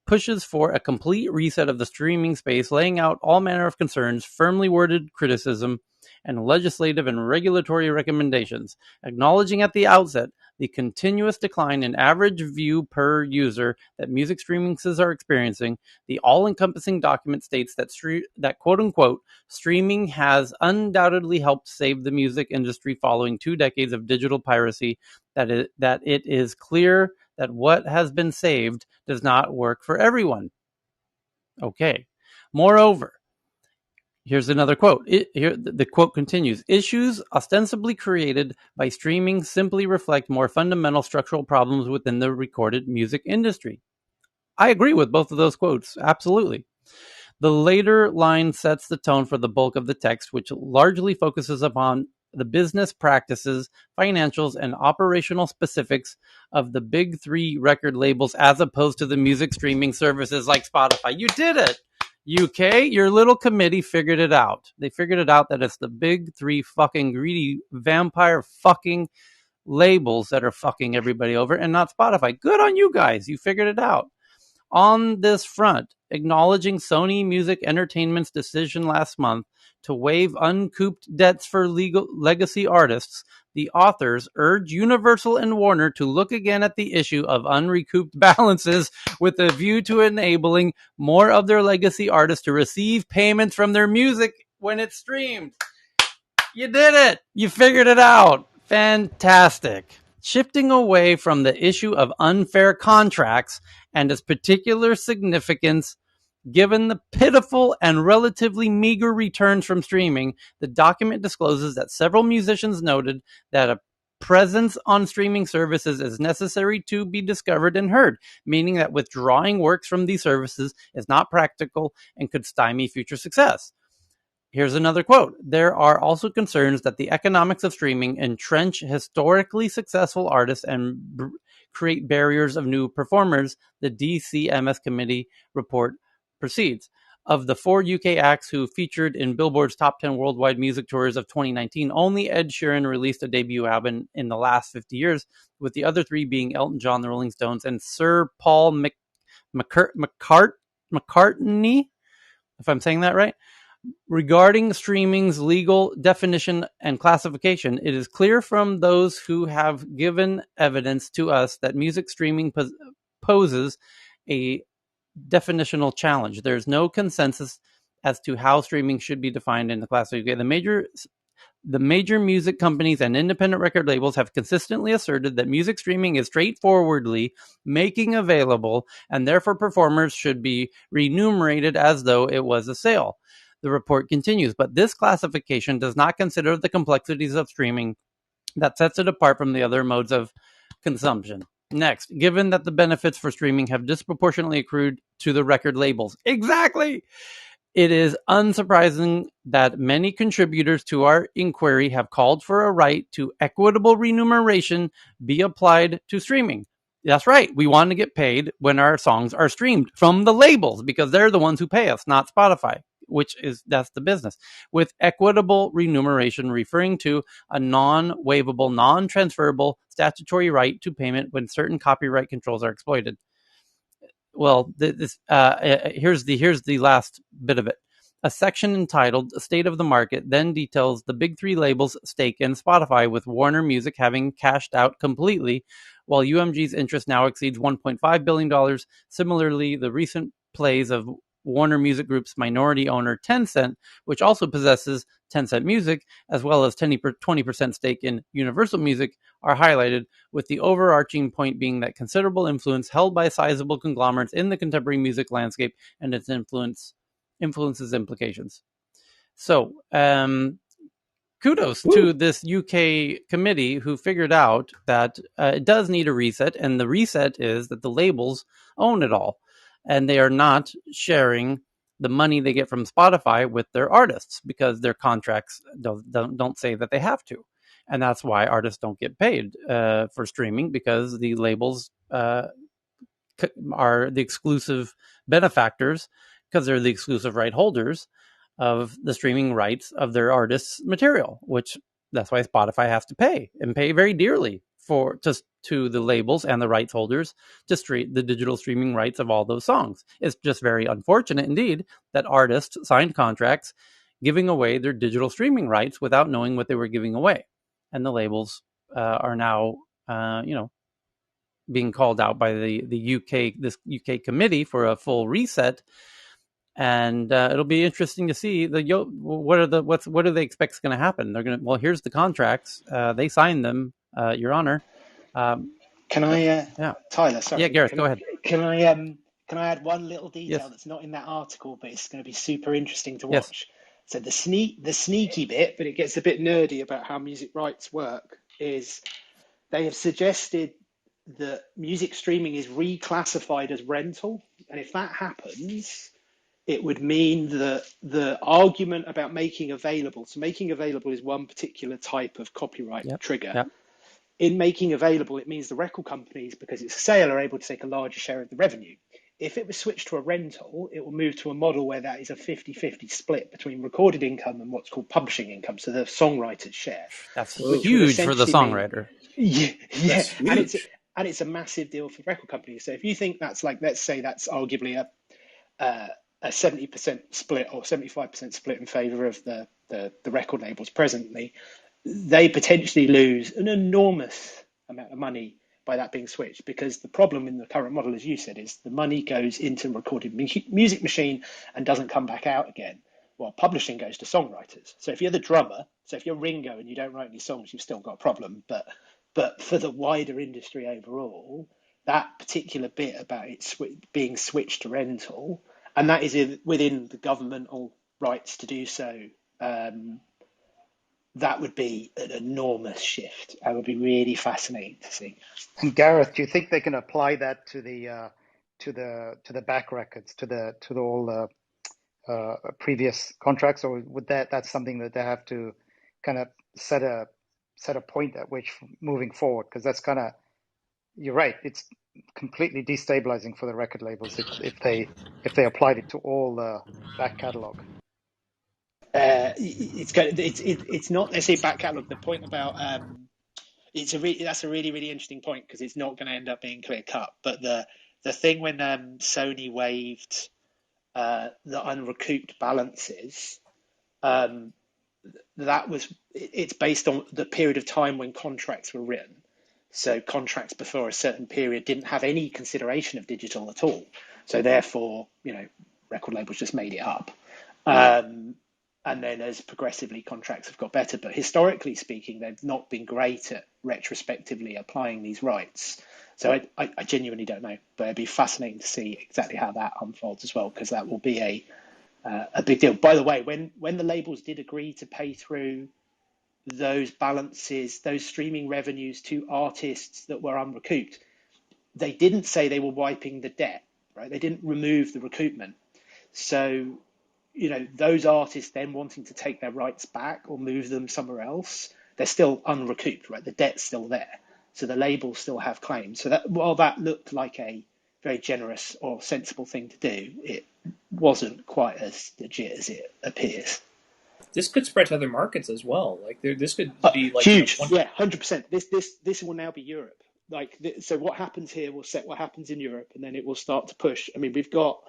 [SPEAKER 1] pushes for a complete reset of the streaming space, laying out all manner of concerns, firmly worded criticism, and legislative and regulatory recommendations, acknowledging at the outset the continuous decline in average view per user that music streaming services are experiencing. The all-encompassing document states that quote-unquote streaming has undoubtedly helped save the music industry following 2 decades of digital piracy, that it is clear that what has been saved does not work for everyone. Okay. Moreover, here's another quote. The quote continues: issues ostensibly created by streaming simply reflect more fundamental structural problems within the recorded music industry. I agree with both of those quotes, absolutely. The later line sets the tone for the bulk of the text, which largely focuses upon the business practices, financials, and operational specifics of the big 3 record labels, as opposed to the music streaming services like Spotify. You did it! UK, your little committee figured it out. They figured it out that it's the big 3 fucking greedy vampire fucking labels that are fucking everybody over, and not Spotify. Good on you guys. You figured it out. On this front, acknowledging Sony Music Entertainment's decision last month to waive uncouped debts for legacy artists, the authors urge Universal and Warner to look again at the issue of unrecouped balances, with a view to enabling more of their legacy artists to receive payments from their music when it's streamed. You did it! You figured it out! Fantastic. Shifting away from the issue of unfair contracts and its particular significance, given the pitiful and relatively meager returns from streaming, the document discloses that several musicians noted that a presence on streaming services is necessary to be discovered and heard, meaning that withdrawing works from these services is not practical and could stymie future success. Here's another quote. There are also concerns that the economics of streaming entrench historically successful artists and create barriers of new performers, the DCMS committee report proceeds. Of the 4 UK acts who featured in Billboard's top 10 worldwide music tours of 2019, only Ed Sheeran released a debut album in the last 50 years, with the other 3 being Elton John, the Rolling Stones, and Sir Paul McCartney, if I'm saying that right. Regarding streaming's legal definition and classification, it is clear from those who have given evidence to us that music streaming poses a definitional challenge. There's no consensus as to how streaming should be defined in the classification. The major music companies and independent record labels have consistently asserted that music streaming is straightforwardly making available, and therefore performers should be remunerated as though it was a sale. The report continues, but this classification does not consider the complexities of streaming that sets it apart from the other modes of consumption. Next, given that the benefits for streaming have disproportionately accrued to the record labels. Exactly! It is unsurprising that many contributors to our inquiry have called for a right to equitable remuneration be applied to streaming. That's right. We want to get paid when our songs are streamed from the labels, because they're the ones who pay us, not Spotify, that's the business. With equitable remuneration referring to a non-waivable, non-transferable statutory right to payment when certain copyright controls are exploited. Well, here's the last bit of it. A section entitled "State of the Market" then details the big 3 labels' stake in Spotify, with Warner Music having cashed out completely, while UMG's interest now exceeds $1.5 billion. Similarly, the recent plays of Warner Music Group's minority owner Tencent, which also possesses Tencent Music, as well as 20% stake in Universal Music, are highlighted, with the overarching point being that considerable influence held by sizable conglomerates in the contemporary music landscape and its influences implications. So, kudos to this UK committee who figured out that it does need a reset, and the reset is that the labels own it all, and they are not sharing the money they get from Spotify with their artists because their contracts don't say that they have to, and that's why artists don't get paid for streaming, because the labels are the exclusive benefactors, because they're the exclusive right holders of the streaming rights of their artists' material, which that's why Spotify has to pay, and pay very dearly for to the labels and the rights holders to stream the digital streaming rights of all those songs. It's just very unfortunate indeed that artists signed contracts giving away their digital streaming rights without knowing what they were giving away, and the labels are now, being called out by the UK committee for a full reset, and it'll be interesting to see what do they expect is going to happen. They're going to, well, here's the contracts, they signed them, Your Honor.
[SPEAKER 10] Can I,
[SPEAKER 1] Yeah,
[SPEAKER 10] Tyler?
[SPEAKER 1] yeah,
[SPEAKER 10] Sorry,
[SPEAKER 1] Gareth, go ahead.
[SPEAKER 10] can I add one little detail
[SPEAKER 1] Yes,
[SPEAKER 10] that's not in that article, but it's going to be super interesting to
[SPEAKER 1] yes,
[SPEAKER 10] watch. So the sneaky bit, but it gets a bit nerdy about how music rights work, is they have suggested that music streaming is reclassified as rental, and if that happens, it would mean that the argument about making available, so making available is one particular type of copyright
[SPEAKER 1] yep,
[SPEAKER 10] trigger.
[SPEAKER 1] yep.
[SPEAKER 10] In making available, it means the record companies, because it's a sale, are able to take a larger share of the revenue. If it was switched to a rental, it will move to a model where that is a 50-50 split between recorded income and what's called publishing income, so the songwriter's share,
[SPEAKER 1] That's
[SPEAKER 10] which would
[SPEAKER 1] huge for the
[SPEAKER 10] essentially mean,
[SPEAKER 1] songwriter.
[SPEAKER 10] yeah,
[SPEAKER 20] That's
[SPEAKER 10] yeah,
[SPEAKER 20] huge.
[SPEAKER 10] and it's a massive deal for record companies. So if you think that's like, let's say that's arguably a 70% split or 75% split in favor of the record labels presently, they potentially lose an enormous amount of money by that being switched, because the problem in the current model, as you said, is the money goes into recorded music machine and doesn't come back out again, while publishing goes to songwriters. So if you're the drummer, so if you're Ringo and you don't write any songs, you've still got a problem. But for the wider industry overall, that particular bit about it being switched to rental, and that is within the governmental rights to do so, um, that would be an enormous shift. That would be really fascinating to see.
[SPEAKER 17] And Gareth, do you think they can apply that to the back records, to the all the previous contracts, or would that's something that they have to kind of set a point at which moving forward? Because that's kind of, you're right, it's completely destabilizing for the record labels if they applied it to all the back catalog.
[SPEAKER 10] It's not necessarily back catalog. The point about that's a really interesting point, because it's not going to end up being clear cut. But the thing when Sony waived the unrecouped balances, um, it's based on the period of time when contracts were written. So contracts before a certain period didn't have any consideration of digital at all. So therefore, record labels just made it up. And then as progressively contracts have got better, but historically speaking, they've not been great at retrospectively applying these rights. So I genuinely don't know, but it'd be fascinating to see exactly how that unfolds as well, because that will be a big deal. By the way, when the labels did agree to pay through those balances, those streaming revenues to artists that were unrecouped, they didn't say they were wiping the debt, right? They didn't remove the recoupment. So, those artists then wanting to take their rights back or move them somewhere else, they're still unrecouped, right? The debt's still there. So the labels still have claims. So that, while that looked like a very generous or sensible thing to do, it wasn't quite as legit as it appears.
[SPEAKER 18] This could spread to other markets as well. Like this could be like
[SPEAKER 10] Huge,
[SPEAKER 18] one.
[SPEAKER 10] yeah, 100%. This will now be Europe. So what happens here will set what happens in Europe, and then it will start to push. I mean, we've got,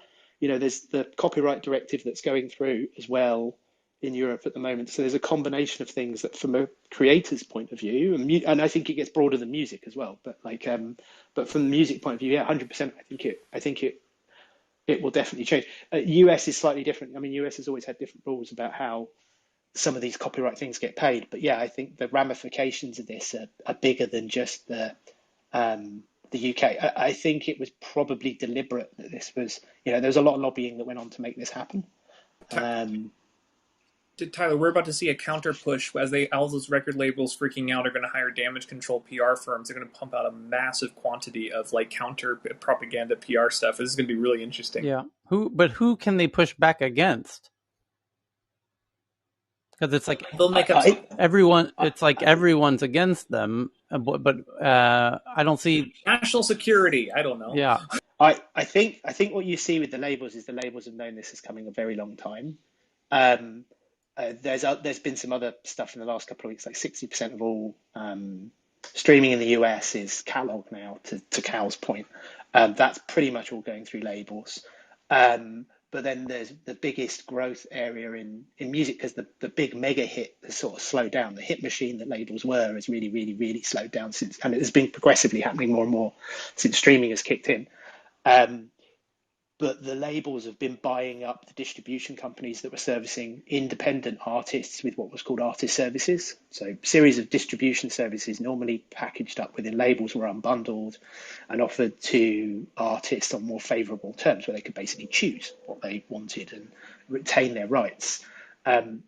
[SPEAKER 10] there's the copyright directive that's going through as well in Europe at the moment. So there's a combination of things that, from a creator's point of view, and I think it gets broader than music as well. But from the music point of view, yeah, 100%. I think it will definitely change. US is slightly different. I mean, US has always had different rules about how some of these copyright things get paid. But yeah, I think the ramifications of this are bigger than just the UK. I think it was probably deliberate that this was, there was a lot of lobbying that went on to make this happen. Um,
[SPEAKER 18] Tyler, we're about to see a counter push as all those record labels freaking out are going to hire damage control PR firms. They're going to pump out a massive quantity of like counter propaganda PR stuff. This is going to be really interesting.
[SPEAKER 1] Yeah. Who can they push back against? Because it's like
[SPEAKER 18] They'll make up
[SPEAKER 1] everyone. It's like everyone's against them, but I don't see.
[SPEAKER 18] national security. I don't know.
[SPEAKER 1] Yeah.
[SPEAKER 10] I think what you see with the labels is the labels have known this is coming a very long time. Um, there's been some other stuff in the last couple of weeks, like 60% of all streaming in the US is catalog now. To Cal's point, that's pretty much all going through labels. But then there's the biggest growth area in music because the big mega hit has sort of slowed down. The hit machine that labels were has really, really, really slowed down since, and it has been progressively happening more and more since streaming has kicked in. Um, but the labels have been buying up the distribution companies that were servicing independent artists with what was called artist services. So a series of distribution services normally packaged up within labels were unbundled and offered to artists on more favorable terms where they could basically choose what they wanted and retain their rights.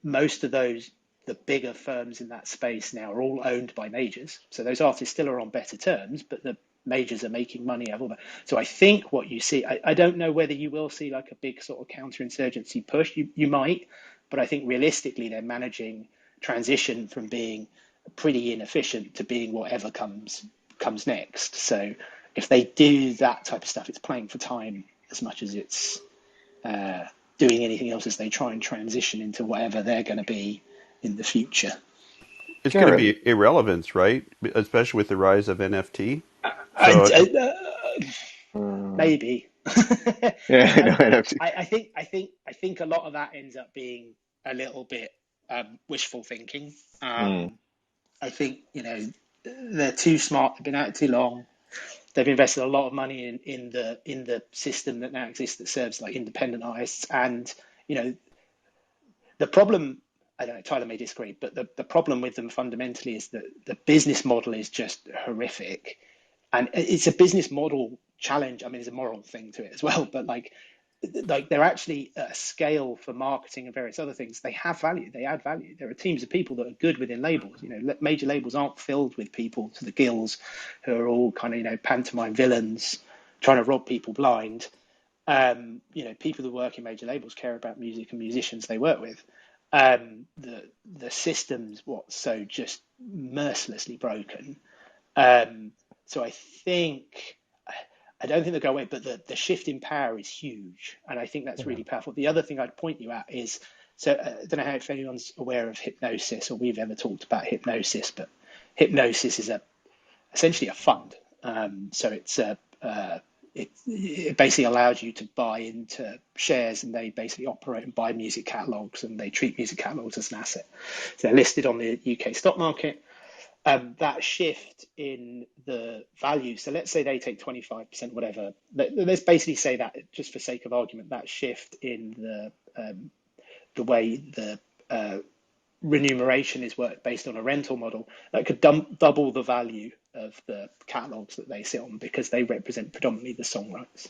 [SPEAKER 10] Most of those, the bigger firms in that space now are all owned by majors. So those artists still are on better terms, but the majors are making money out of all that. So I think what you see, I don't know whether you will see like a big sort of counterinsurgency push. You might, but I think realistically they're managing transition from being pretty inefficient to being whatever comes next. So if they do that type of stuff, it's playing for time as much as it's doing anything else as they try and transition into whatever they're going to be in the future.
[SPEAKER 12] It's going to
[SPEAKER 9] Gareth.
[SPEAKER 12] be irrelevance, right? Especially with the rise of NFT.
[SPEAKER 10] I,
[SPEAKER 12] So
[SPEAKER 9] Mm,
[SPEAKER 10] maybe.
[SPEAKER 9] yeah, I know
[SPEAKER 10] I,
[SPEAKER 9] NFT.
[SPEAKER 10] I think a lot of that ends up being a little bit wishful thinking.
[SPEAKER 9] Mm,
[SPEAKER 10] I think they're too smart. They've been at it too long. They've invested a lot of money in the system that now exists that serves like independent artists. And you know the problem. I don't know. Tyler may disagree, but the problem with them fundamentally is that the business model is just horrific, and it's a business model challenge. I mean, there's a moral thing to it as well, but like they're actually at a scale for marketing and various other things. They have value. They add value. There are teams of people that are good within labels. Major labels aren't filled with people to the gills who are all kind of pantomime villains trying to rob people blind. People who work in major labels care about music and musicians they work with. The system's what's so just mercilessly broken. So I don't think they'll go away, but the shift in power is huge, and I think that's
[SPEAKER 17] Yeah.
[SPEAKER 10] really powerful. The other thing I'd point you at is, so I don't know if anyone's aware of hypnosis or we've ever talked about hypnosis, but hypnosis is essentially a fund. So it basically allows you to buy into shares, and they basically operate and buy music catalogs, and they treat music catalogs as an asset. So they're listed on the UK stock market. That shift in the value. So let's say they take 25%, whatever. Let's basically say that, just for sake of argument, that shift in the way the remuneration is worked based on a rental model, that could double the value of the catalogs that they sit on because they represent predominantly the song rights.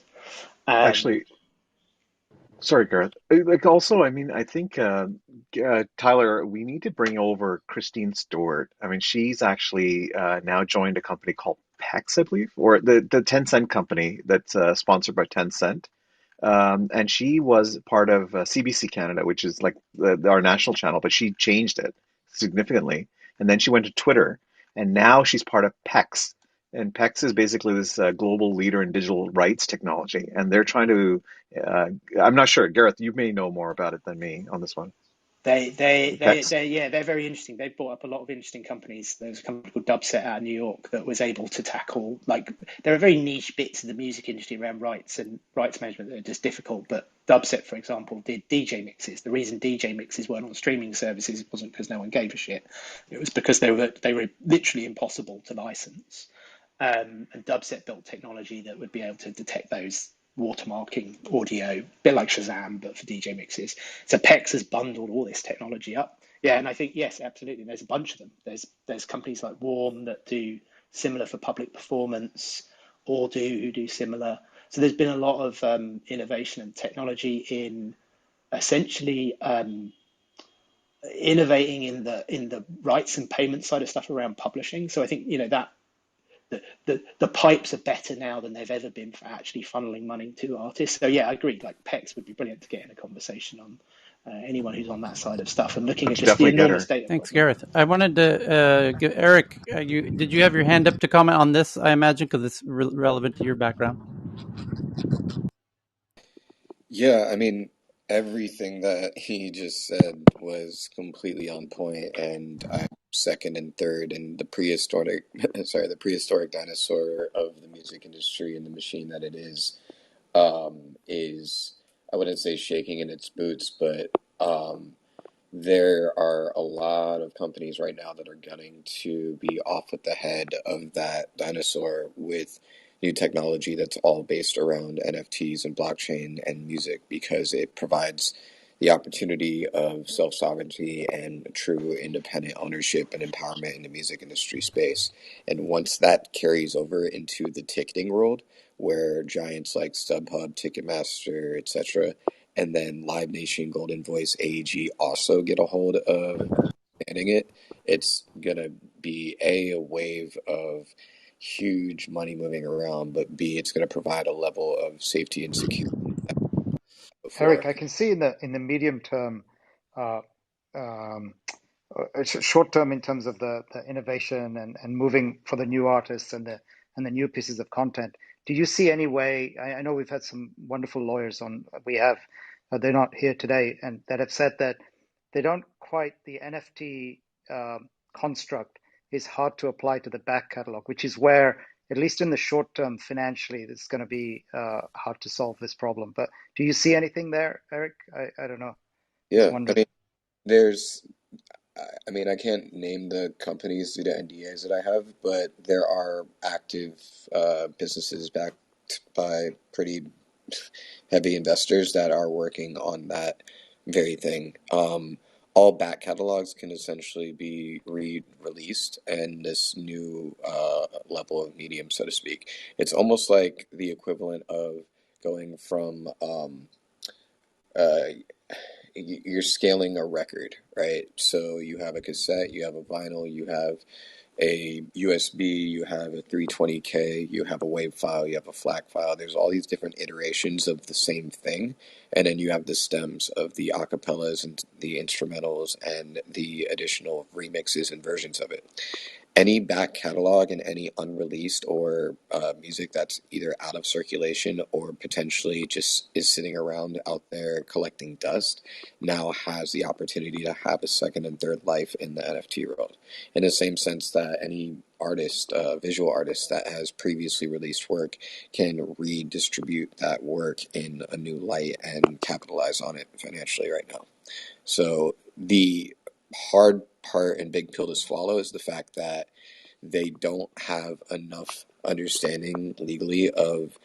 [SPEAKER 10] Um,
[SPEAKER 9] actually, sorry, Gareth. Like also, I mean, I think Tyler, we need to bring over Christine Stewart. I mean, she's actually now joined a company called PEX, I believe, or the 10 Cent company that's sponsored by 10 Cent. And she was part of CBC Canada, which is like our national channel, but she changed it significantly. And then she went to Twitter, and now she's part of PEX. And PEX is basically this global leader in digital rights technology, and they're trying to. Uh, I'm not sure, Gareth. You may know more about it than me on this one. PEX.
[SPEAKER 10] they're very interesting. They've brought up a lot of interesting companies. There's a company called Dubset out of New York that was able to tackle, like, there are very niche bits of the music industry around rights and rights management that are just difficult. But Dubset, for example, did DJ mixes. The reason DJ mixes weren't on streaming services wasn't because no one gave a shit. It was because they were literally impossible to license. And Dubset built technology that would be able to detect those watermarking audio, a bit like Shazam, but for DJ mixes. So PEX has bundled all this technology up. Yeah, and I think, yes, absolutely. There's a bunch of them. There's companies like Warm that do similar for public performance, or who do similar. So there's been a lot of innovation and technology in essentially innovating in the rights and payment side of stuff around publishing. So I think that the pipes are better now than they've ever been for actually funneling money to artists. So yeah, I agree. Like PEX would be brilliant to get in a conversation on anyone who's on that side of stuff and looking
[SPEAKER 9] We
[SPEAKER 10] at
[SPEAKER 9] should
[SPEAKER 10] just the
[SPEAKER 9] definitely get
[SPEAKER 10] enormous
[SPEAKER 9] her.
[SPEAKER 10] data
[SPEAKER 1] Thanks,
[SPEAKER 10] problem.
[SPEAKER 1] Gareth. I wanted to give Eric. Did you have your hand up to comment on this? I imagine because it's relevant to your background.
[SPEAKER 4] Yeah, I mean, everything that he just said was completely on point, and I'm second and third, and the prehistoric, sorry, the prehistoric dinosaur of the music industry and the machine that it is, I wouldn't say shaking in its boots, but there are a lot of companies right now that are gunning to be off with the head of that dinosaur with new technology that's all based around NFTs and blockchain and music because it provides the opportunity of self sovereignty and true independent ownership and empowerment in the music industry space. And once that carries over into the ticketing world, where giants like StubHub, Ticketmaster, etc., and then Live Nation, Golden Voice, AEG also get a hold of expanding it, it's gonna be a wave of huge money moving around, but B, it's gonna provide a level of safety and security
[SPEAKER 17] Eric,
[SPEAKER 4] before.
[SPEAKER 17] I can see in the medium term, uh, um, short term in terms of the innovation and moving for the new artists and the new pieces of content. Do you see any way? I know we've had some wonderful lawyers on. We have, they're not here today, and that have said that they don't quite the NFT construct is hard to apply to the back catalog, which is where, at least in the short term, financially, it's going to be hard to solve this problem. But do you see anything there, Eric? I don't know. Just
[SPEAKER 4] Yeah, I
[SPEAKER 17] wondered.
[SPEAKER 4] mean, there's, I mean, I can't name the companies due to NDAs that I have, but there are active businesses backed by pretty heavy investors that are working on that very thing. All back catalogs can essentially be re-released and this new level of medium, so to speak. It's almost like the equivalent of going from uh, you're scaling a record, right? So you have a cassette, you have a vinyl, you have a USB, you have a 320K, you have a WAV file, you have a FLAC file. There's all these different iterations of the same thing. And then you have the stems of the acapellas and the instrumentals and the additional remixes and versions of it. Any back catalog and any unreleased or music that's either out of circulation or potentially just is sitting around out there collecting dust now has the opportunity to have a second and third life in the NFT world. In the same sense that any artist, visual artist that has previously released work can redistribute that work in a new light and capitalize on it financially right now. So the hard part and big pill to swallow is the fact that they don't have enough understanding legally of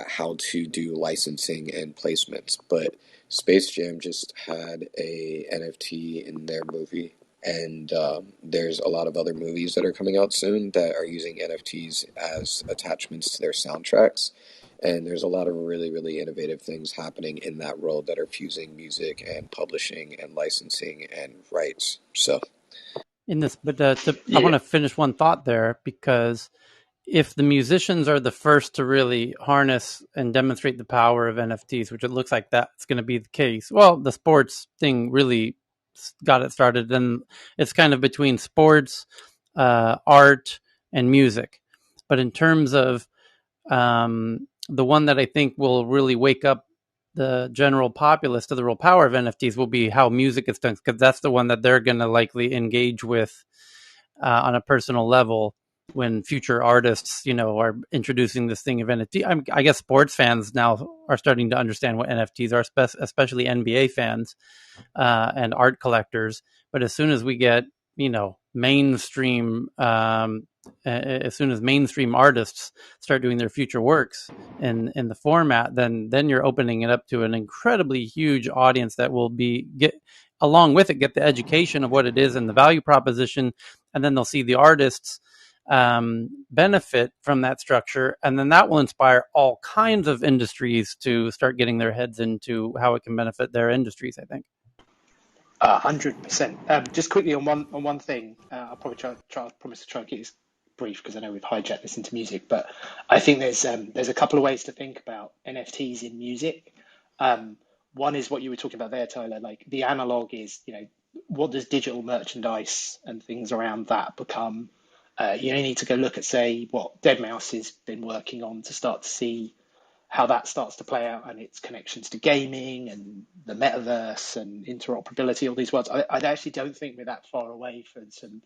[SPEAKER 4] how to do licensing and placements. But Space Jam just had a NFT in their movie, and there's a lot of other movies that are coming out soon that are using NFTs as attachments to their soundtracks. And there's a lot of really, really innovative things happening in that world that are fusing music and publishing and licensing and rights. So,
[SPEAKER 1] In this, but I
[SPEAKER 7] Yeah,
[SPEAKER 1] want to finish one thought there because if the musicians are the first to really harness and demonstrate the power of NFTs, which it looks like that's going to be the case, well, the sports thing really got it started. Then it's kind of between sports, art, and music. But in terms of the one that I think will really wake up the general populace to the real power of NFTs will be how music is done, because that's the one that they're going to likely engage with on a personal level when future artists, are introducing this thing of NFT. I guess sports fans now are starting to understand what NFTs are, especially NBA fans and art collectors. But as soon as we get, mainstream, as soon as mainstream artists start doing their future works in the format, then you're opening it up to an incredibly huge audience that will be get along with it get the education of what it is and the value proposition, and then they'll see the artists benefit from that structure, and then that will inspire all kinds of industries to start getting their heads into how it can benefit their industries, I think.
[SPEAKER 10] 100%. Just quickly on one thing, I'll probably promise to try and keep this brief because I know we've hijacked this into music, but I think there's a couple of ways to think about NFTs in music. Um, One is what you were talking about there, Tyler. Like the analog is, what does digital merchandise and things around that become? You need to go look at, say, what Dead Mouse has been working on to start to see how that starts to play out and its connections to gaming and the metaverse and interoperability, all these words. I actually don't think we're that far away from some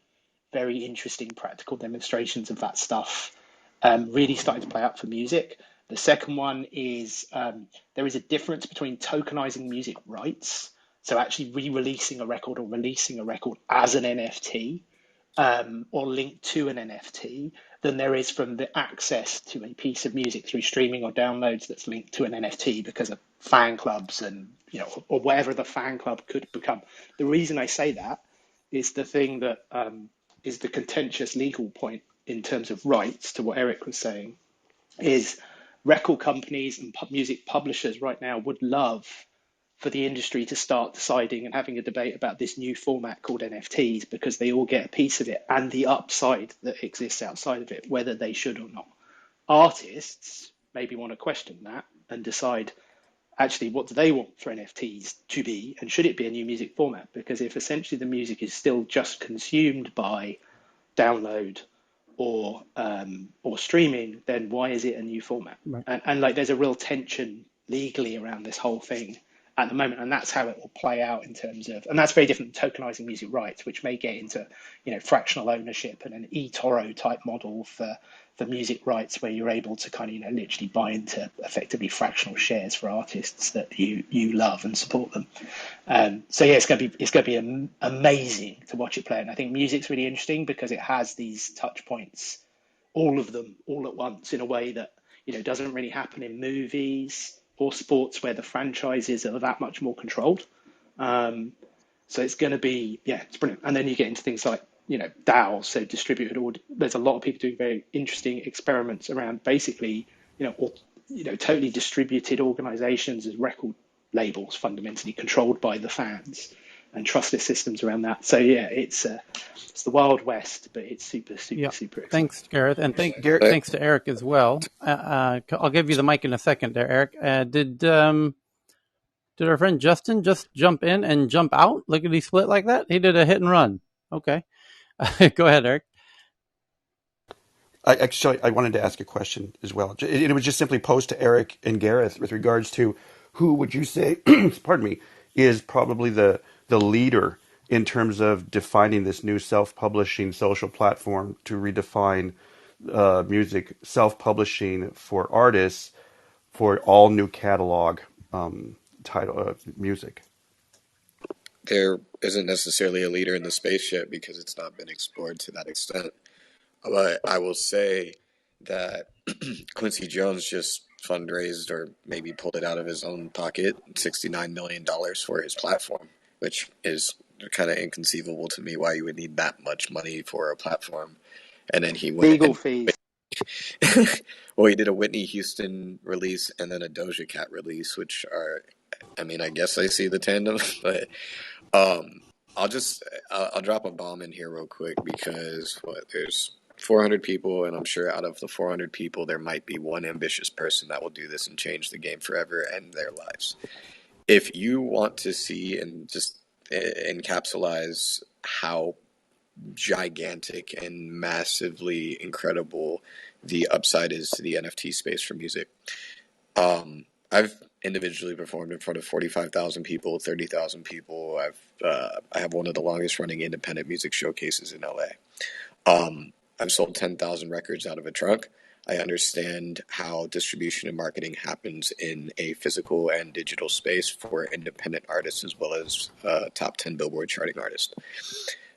[SPEAKER 10] very interesting practical demonstrations of that stuff really starting to play out for music. The second one is there is a difference between tokenizing music rights, so actually re-releasing a record or releasing a record as an NFT or linked to an NFT than there is from the access to a piece of music through streaming or downloads that's linked to an NFT because of fan clubs and or whatever the fan club could become. The reason I say that is the thing that is the contentious legal point in terms of rights to what Eric was saying is record companies and music publishers right now would love for the industry to start deciding and having a debate about this new format called NFTs because they all get a piece of it and the upside that exists outside of it, whether they should or not. Artists maybe want to question that and decide actually what do they want for NFTs to be and should it be a new music format? Because if essentially the music is still just consumed by download or streaming, then why is it a new format?
[SPEAKER 1] Right.
[SPEAKER 10] And like there's a real tension legally around this whole thing at the moment, and that's how it will play out in terms of, and that's very different than tokenizing music rights, which may get into fractional ownership and an eToro type model for music rights, where you're able to kind of literally buy into effectively fractional shares for artists that you love and support them. So yeah, it's going to be amazing to watch it play. And I think music's really interesting because it has these touch points, all of them, all at once, in a way that doesn't really happen in movies or sports where the franchises are that much more controlled. So it's going to be, yeah, it's brilliant. And then you get into things like DAOs, so distributed audio. There's a lot of people doing very interesting experiments around basically totally distributed organizations as record labels, fundamentally controlled by the fans, and trustless systems around that. So yeah, it's the Wild West, but it's super super
[SPEAKER 1] Yeah.
[SPEAKER 10] super exciting.
[SPEAKER 1] Thanks, Gareth, and
[SPEAKER 7] Uh,
[SPEAKER 1] thanks to Eric as well. I'll give you the mic in a second, there, Eric. Did our friend Justin just jump in and jump out? Look at he split like that. He did a hit and run. Okay, go ahead, Eric.
[SPEAKER 12] I wanted to ask a question as well. It was just simply posed to Eric and Gareth with regards to who would you say, pardon me, is probably the leader in terms of defining this new self-publishing social platform to redefine music self-publishing for artists for all new catalog title music.
[SPEAKER 4] There isn't necessarily a leader in the space yet because it's not been explored to that extent. But I will say that Quincy Jones just fundraised or maybe pulled it out of his own pocket $69 million for his platform, which is kind of inconceivable to me why you would need that much money for a platform. And then he went
[SPEAKER 10] Legal
[SPEAKER 4] and
[SPEAKER 10] fees.
[SPEAKER 4] well, he did a Whitney Houston release and then a Doja Cat release, which are, I mean, I guess I see the tandem, but um, I'll drop a bomb in here real quick because there's 400 people, and I'm sure out of the 400 people, there might be one ambitious person that will do this and change the game forever and their lives. If you want to see and just encapsulize how gigantic and massively incredible the upside is to the NFT space for music, I've individually performed in front of 45,000 people, 30,000 people. I have one of the longest running independent music showcases in LA. I've sold 10,000 records out of a trunk. I understand how distribution and marketing happens in a physical and digital space for independent artists as well as top 10 Billboard charting artists.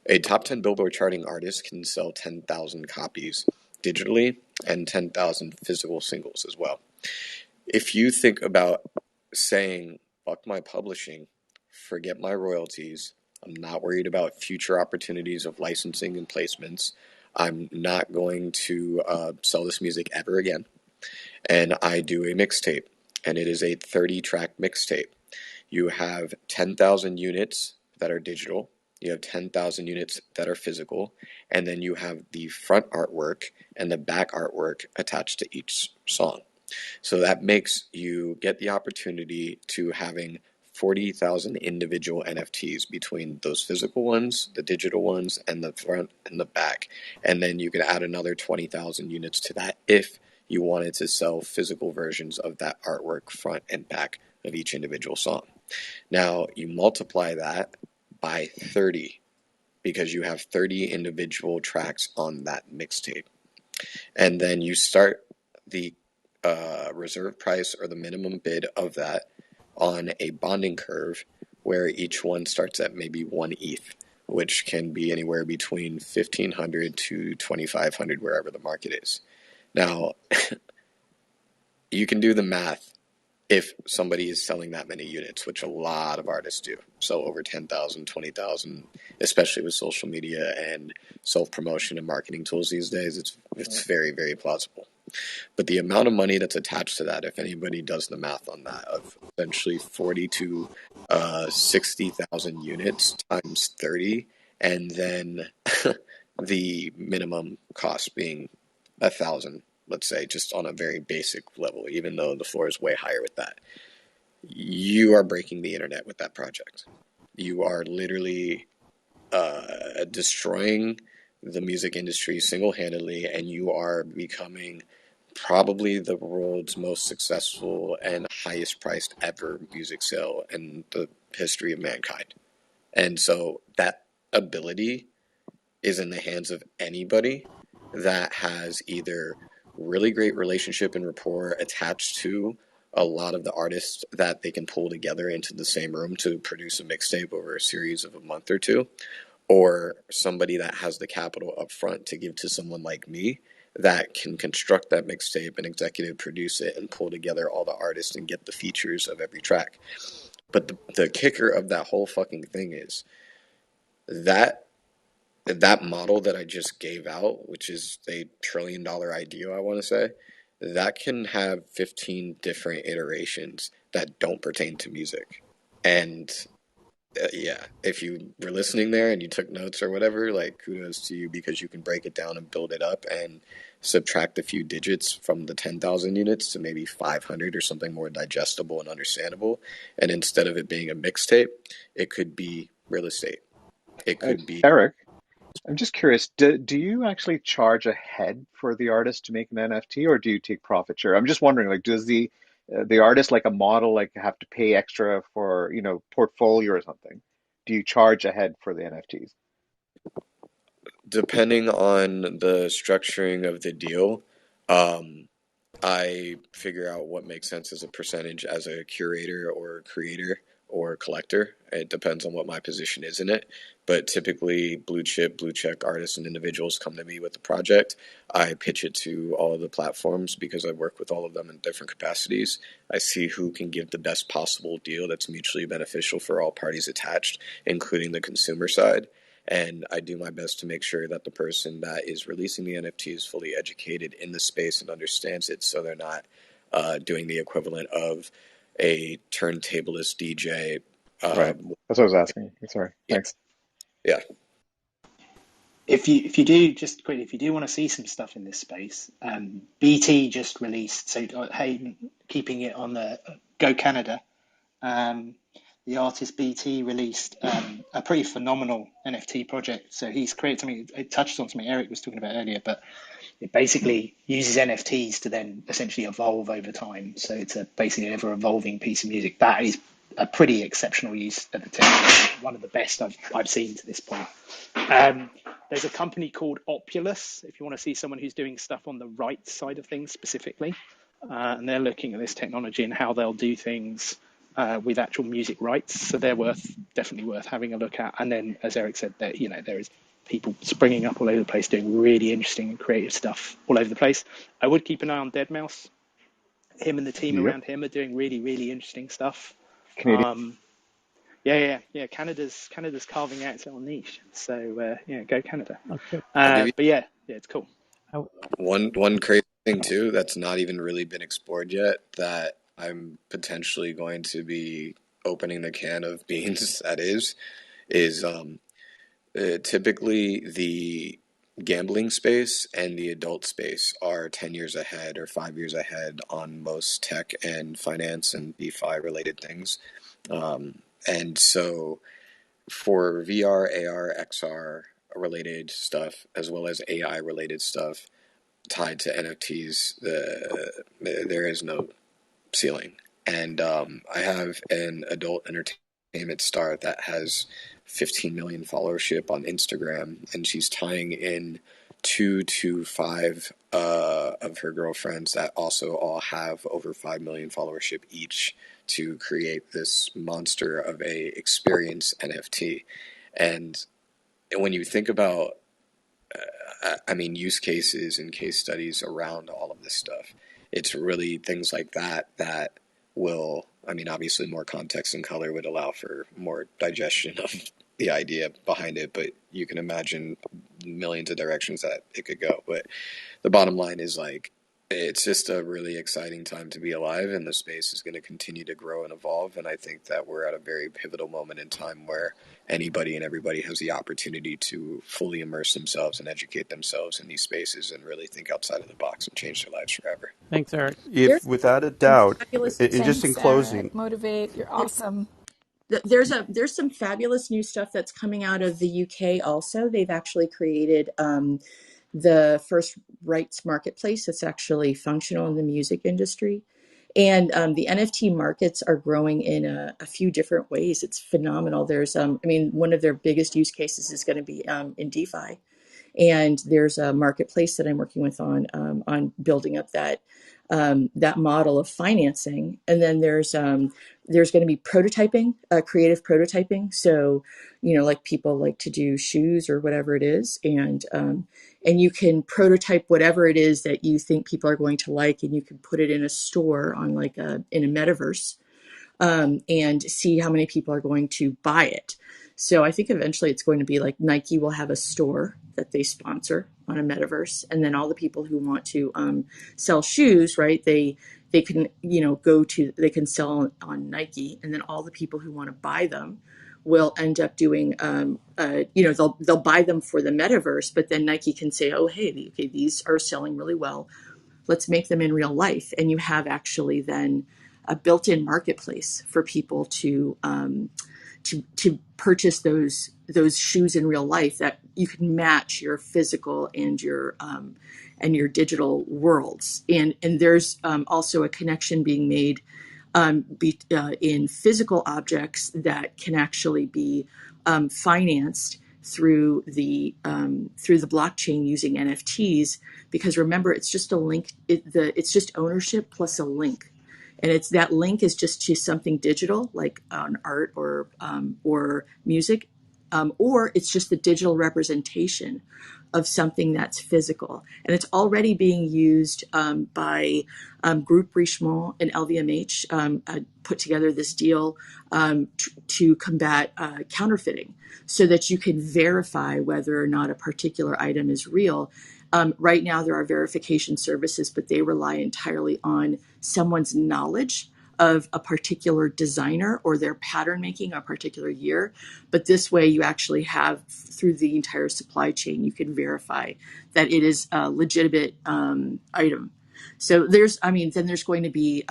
[SPEAKER 4] A top 10 Billboard charting artist can sell 10,000 copies digitally and 10,000 physical singles as well. If you think about saying, fuck my publishing, forget my royalties, I'm not worried about future opportunities of licensing and placements, I'm not going to sell this music ever again, and I do a mixtape, and it is a 30-track mixtape. You have 10,000 units that are digital, you have 10,000 units that are physical, and then you have the front artwork and the back artwork attached to each song. So that makes you get the opportunity to having 40,000 individual NFTs between those physical ones, the digital ones, and the front and the back. And then you could add another 20,000 units to that if you wanted to sell physical versions of that artwork front and back of each individual song. Now you multiply that by 30 because you have 30 individual tracks on that mixtape. And then you start the reserve price or the minimum bid of that on a bonding curve where each one starts at maybe 1 ETH, which can be anywhere between 1,500 to 2,500 wherever the market is. Now, you can do the math if somebody is selling that many units, which a lot of artists do. So over 10,000, 20,000, especially with social media and self-promotion and marketing tools these days, it's very, very plausible. But the amount of money that's attached to that, if anybody does the math on that, of essentially 40 to 60,000 units times 30, and then the minimum cost being 1,000, let's say, just on a very basic level, even though the floor is way higher with that, you are breaking the internet with that project. You are literally destroying the music industry single-handedly, and you are becoming probably the world's most successful and highest priced ever music sale in the history of mankind. And so that ability is in the hands of anybody that has either really great relationship and rapport attached to a lot of the artists that they can pull together into the same room to produce a mixtape over a series of a month or two, or somebody that has the capital up front to give to someone like me that can construct that mixtape and executive produce it and pull together all the artists and get the features of every track. But the kicker of that whole fucking thing is that that model that I just gave out, which is a $1 trillion idea, I want to say, that can have 15 different iterations that don't pertain to music. And yeah, if you were listening there and you took notes or whatever, like kudos to you because you can break it down and build it up and subtract a few digits from the 10,000 units to maybe 500 or something more digestible and understandable. And instead of it being a mixtape, it could be real estate. It could be.
[SPEAKER 9] Eric, I'm just curious, do you actually charge a head for the artist to make an NFT, or do you take profit share? I'm just wondering, like, does the artist, like a model, like have to pay extra for, portfolio or something? Do you charge a head for the NFTs?
[SPEAKER 4] Depending on the structuring of the deal, um, I figure out what makes sense as a percentage as a curator or creator or collector. It depends on what my position is in it. But typically, blue chip, blue check artists and individuals come to me with the project. I pitch it to all of the platforms because I work with all of them in different capacities. I see who can give the best possible deal that's mutually beneficial for all parties attached, including the consumer side. And I do my best to make sure that the person that is releasing the NFT is fully educated in the space and understands it, so they're not doing the equivalent of a turntablist DJ.
[SPEAKER 9] Right. That's what I was asking. Sorry.
[SPEAKER 4] Yeah,
[SPEAKER 9] Thanks.
[SPEAKER 4] yeah.
[SPEAKER 10] If you do just quickly, if you do want to see some stuff in this space, BT just released. So hey, keeping it on the Go Canada. Um, the artist BT released a pretty phenomenal NFT project. So he's created something. It touches on something Eric was talking about earlier, but it basically uses NFTs to then essentially evolve over time. So it's basically an ever evolving piece of music. That is a pretty exceptional use of the technology. One of the best I've seen to this point. There's a company called Opulus, if you want to see someone who's doing stuff on the right side of things specifically. And they're looking at this technology and how they'll do things with actual music rights. So they're definitely worth having a look at. And then, as Eric said, there is people springing up all over the place doing really interesting and creative stuff all over the place. I would keep an eye on Deadmau5. Him and the team
[SPEAKER 9] Yep.
[SPEAKER 10] around him are doing really, really interesting stuff.
[SPEAKER 9] Canadian.
[SPEAKER 10] Yeah. Canada's carving out its own niche. So go Canada.
[SPEAKER 1] Okay.
[SPEAKER 4] I'll give you
[SPEAKER 10] But yeah, it's cool.
[SPEAKER 4] one crazy thing too that's not even really been explored yet that I'm potentially going to be opening the can of beans. That is is typically the gambling space and the adult space are 10 years ahead or 5 years ahead on most tech and finance and DeFi related things. And so for VR, AR, XR related stuff, as well as AI related stuff tied to NFTs, there is no ceiling. And I have an adult entertainment star that has 15 million followership on Instagram, and she's tying in 2 to 5 of her girlfriends that also all have over 5 million followership each to create this monster of a experience NFT. And when you think about I mean, use cases and case studies around all of this stuff. It's really things like that that will, I mean, obviously more context and color would allow for more digestion of the idea behind it, but you can imagine millions of directions that it could go. But the bottom line is like, it's just a really exciting time to be alive, and the space is going to continue to grow and evolve. And I think that we're at a very pivotal moment in time where anybody and everybody has the opportunity to fully immerse themselves and educate themselves in these spaces and really think outside of the box and change their lives forever.
[SPEAKER 1] Thanks, Eric.
[SPEAKER 12] If
[SPEAKER 16] There's
[SPEAKER 12] without a
[SPEAKER 16] some
[SPEAKER 12] doubt,
[SPEAKER 16] fabulous.
[SPEAKER 12] and just in
[SPEAKER 22] Thanks, Eric.
[SPEAKER 12] closing,
[SPEAKER 22] Motivate. You're awesome.
[SPEAKER 16] There's some fabulous new stuff that's coming out of the UK also. They've actually created the first rights marketplace that's actually functional in the music industry. And the NFT markets are growing in a few different ways. It's phenomenal. There's, I mean, one of their biggest use cases is going to be in DeFi. And there's a marketplace that I'm working with on building up that model of financing. And then there's going to be prototyping, creative prototyping. So, like people like to do shoes or whatever it is, and you can prototype whatever it is that you think people are going to like, and you can put it in a store on in a metaverse, and see how many people are going to buy it. So I think eventually it's going to be like Nike will have a store that they sponsor on a metaverse, and then all the people who want to sell shoes, right? They can they can sell on Nike, and then all the people who want to buy them will end up doing they'll buy them for the metaverse, but then Nike can say, oh hey, okay, these are selling really well, let's make them in real life. And you have actually then a built-in marketplace for people to purchase those shoes in real life that you can match your physical and your digital worlds. And there's also a connection being made in physical objects that can actually be financed through the blockchain using NFTs, because remember, it's just a link. It's just ownership plus a link, and it's that link is just to something digital like on art or music, or it's just the digital representation of something that's physical. And it's already being used by Groupe Richemont and LVMH put together this deal to combat counterfeiting, so that you can verify whether or not a particular item is real. Right now, there are verification services, but they rely entirely on someone's knowledge of a particular designer or their pattern making a particular year. But this way you actually have, through the entire supply chain, you can verify that it is a legitimate item. So then there's going to be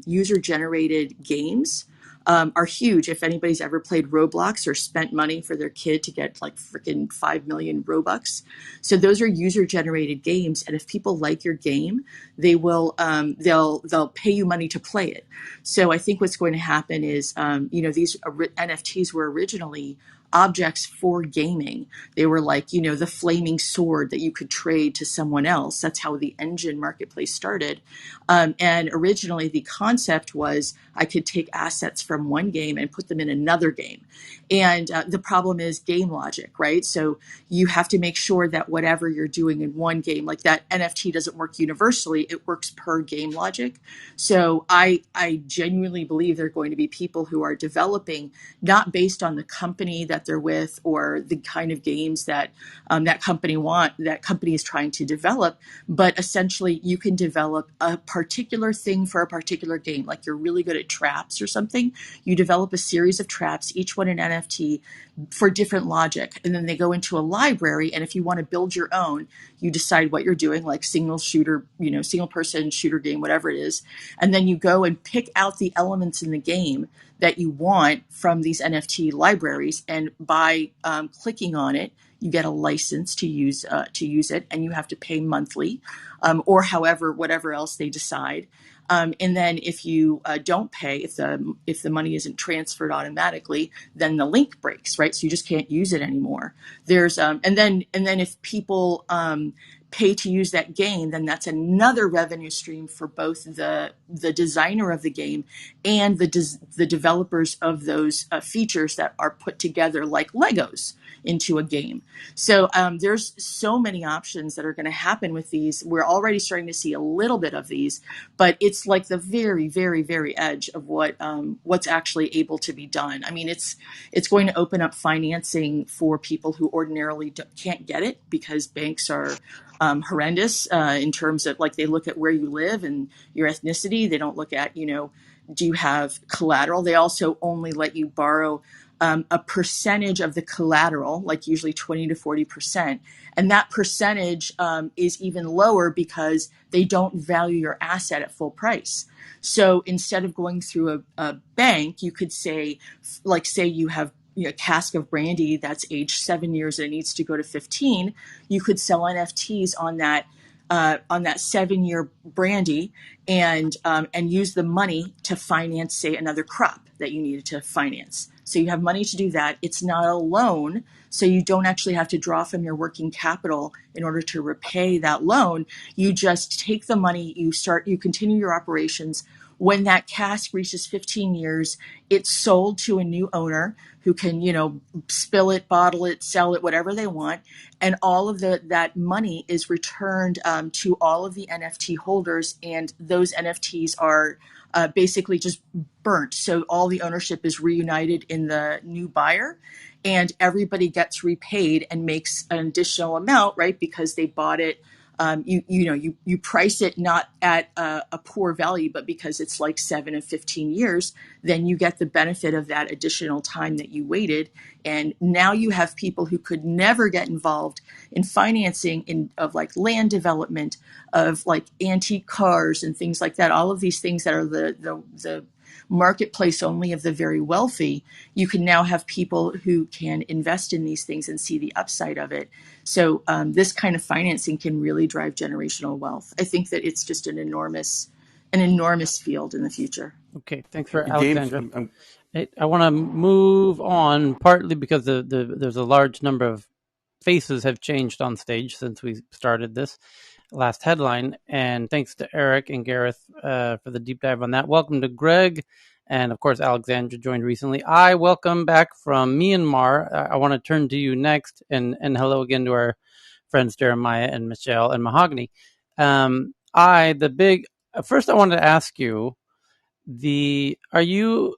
[SPEAKER 16] user generated games are huge. If anybody's ever played Roblox or spent money for their kid to get like freaking 5 million Robux. So those are user generated games. And if people like your game, they will, they'll pay you money to play it. So I think what's going to happen is, these NFTs were originally objects for gaming. They were like, the flaming sword that you could trade to someone else. That's how the Engine marketplace started. And originally the concept was I could take assets from one game and put them in another game. And the problem is game logic, right? So you have to make sure that whatever you're doing in one game, like that NFT doesn't work universally, it works per game logic. So I genuinely believe there are going to be people who are developing not based on the company that that they're with or the kind of games that that company is trying to develop. But essentially, you can develop a particular thing for a particular game. Like you're really good at traps or something. You develop a series of traps, each one an NFT for different logic. And then they go into a library. And if you want to build your own, you decide what you're doing, like single shooter, single person shooter game, whatever it is. And then you go and pick out the elements in the game that you want from these NFT libraries. And by clicking on it, you get a license to use it, and you have to pay monthly, or however, whatever else they decide. And then if you don't pay, if the money isn't transferred automatically, then the link breaks, right? So you just can't use it anymore. There's and then if people pay to use that game, then that's another revenue stream for both the designer of the game and the developers of those features that are put together like Legos into a game. So there's so many options that are going to happen with these. We're already starting to see a little bit of these, but it's like the very, very, very edge of what's actually able to be done. I mean, it's going to open up financing for people who ordinarily can't get it because banks are horrendous in terms of like they look at where you live and your ethnicity. They don't look at, do you have collateral? They also only let you borrow a percentage of the collateral, like usually 20 to 40%. And that percentage is even lower because they don't value your asset at full price. So instead of going through a bank, you could say, like, say you have a cask of brandy that's aged 7 years and it needs to go to 15. You could sell NFTs on that 7-year brandy and use the money to finance, say, another crop that you needed to finance. So you have money to do that. It's not a loan, so you don't actually have to draw from your working capital in order to repay that loan. You just take the money, you continue your operations. When that cask reaches 15 years, it's sold to a new owner who can, spill it, bottle it, sell it, whatever they want. And all of that money is returned to all of the NFT holders. And those NFTs are basically just burnt. So all the ownership is reunited in the new buyer, and everybody gets repaid and makes an additional amount, right? Because they bought it. You price it not at a poor value, but because it's like 7 and 15 years, then you get the benefit of that additional time that you waited. And now you have people who could never get involved in financing of like land development, of like antique cars and things like that. All of these things that are the marketplace only of the very wealthy. You can now have people who can invest in these things and see the upside of it. So this kind of financing can really drive generational wealth. I think that it's just an enormous field in the future.
[SPEAKER 1] Okay, thanks for
[SPEAKER 12] James,
[SPEAKER 1] Alexandra. I want to move on partly because there's a large number of faces have changed on stage since we started this last headline. And thanks to Eric and Gareth for the deep dive on that. Welcome to Greg. And of course, Alexandra joined recently. I welcome back from Myanmar. I want to turn to you next. And hello again to our friends Jeremiah and Michelle and Mahogany. First I wanted to ask you, are you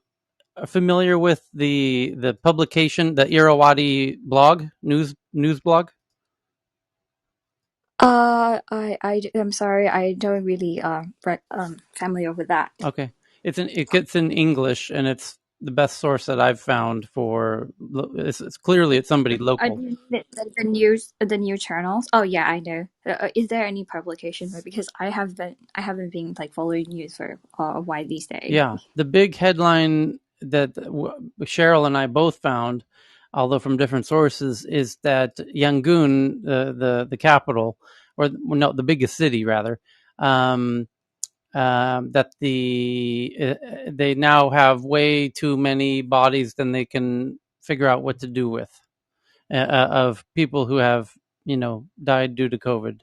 [SPEAKER 1] familiar with the publication, the Irrawaddy blog, news blog?
[SPEAKER 13] I'm sorry, I don't really familiar with that.
[SPEAKER 1] Okay, it gets in English, and it's the best source that I've found for. It's clearly it's somebody local.
[SPEAKER 13] The new channels. Oh yeah, I know. Is there any publication? Because I haven't been like following news for a while these days.
[SPEAKER 1] Yeah, the big headline that Cheryl and I both found, although from different sources, is that Yangon, the capital, or no, the biggest city rather, that they now have way too many bodies than they can figure out what to do with, of people who have died due to COVID.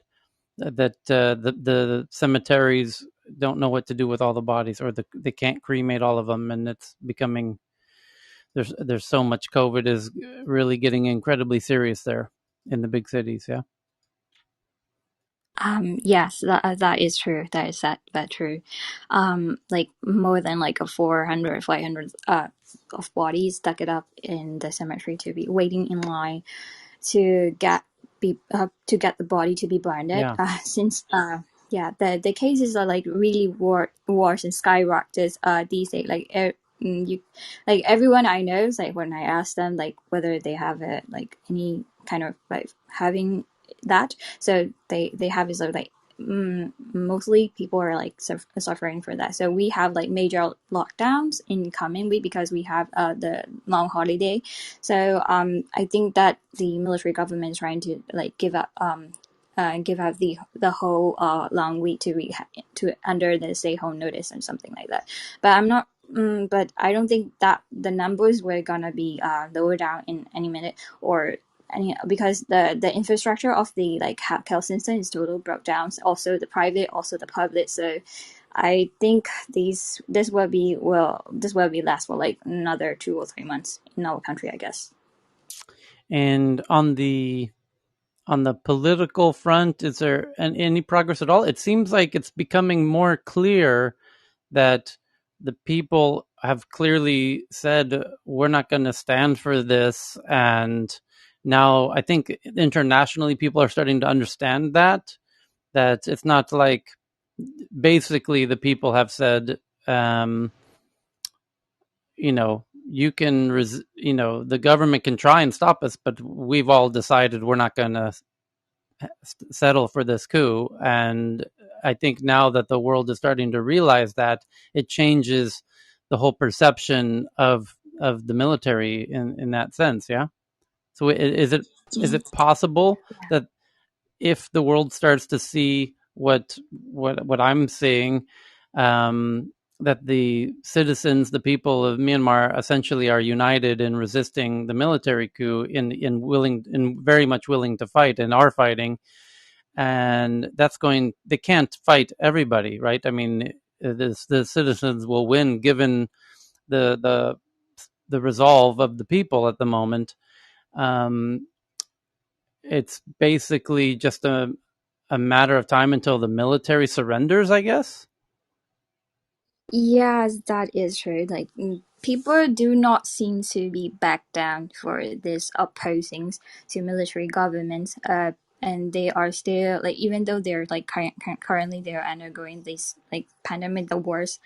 [SPEAKER 1] That the cemeteries don't know what to do with all the bodies, or they can't cremate all of them, and it's becoming there's so much. COVID is really getting incredibly serious there in the big cities. Yeah.
[SPEAKER 13] Yes, that is true. That is that true. Like more than like a 400, 500 of bodies stuck it up in the cemetery to be waiting in line to get the body to be burned.
[SPEAKER 1] Yeah.
[SPEAKER 13] Since yeah, the cases are like really worse and skyrocketed these days. Like you, like everyone I know is like when I ask them like whether they have a like any kind of like having that, so they have is like mostly people are like suffering for that. So we have like major lockdowns in coming week because we have the long holiday. So I think that the military government is trying to like give out the whole long week to under the stay home notice and something like that. But I'm not. But I don't think that the numbers were gonna be lower down in any minute or any because the infrastructure of the like health system is totally broke down. Also the private, also the public. So I think this will be last for like another 2 or 3 months in our country, I guess.
[SPEAKER 1] And on the political front, is there any progress at all? It seems like it's becoming more clear that the people have clearly said we're not going to stand for this, and now I think internationally people are starting to understand that it's not like basically the people have said um, you can the government can try and stop us, but we've all decided we're not going to settle for this coup. And I think now that the world is starting to realize that, it changes the whole perception of the military in that sense. Yeah. So is it possible that if the world starts to see what I'm seeing, that the citizens, the people of Myanmar, essentially are united in resisting the military coup, in very much willing to fight and are fighting, and they can't fight everybody, right? I mean, the citizens will win given the the resolve of the people at the moment. Um, it's basically just a matter of time until the military surrenders, I guess.
[SPEAKER 13] Yes, that is true. Like people do not seem to be back down for this opposings to military governments. And they are still like even though they're like currently they're undergoing this like pandemic, the worst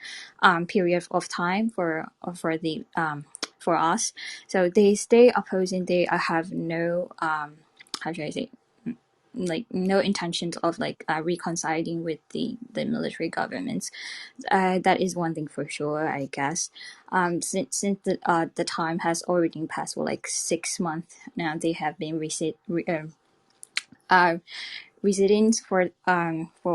[SPEAKER 13] period of time for the for us. So they stay opposing. They have no how should I say like no intentions of like reconciling with the military governments. That is one thing for sure, I guess. Since the time has already passed for like 6 months now, they have been residents for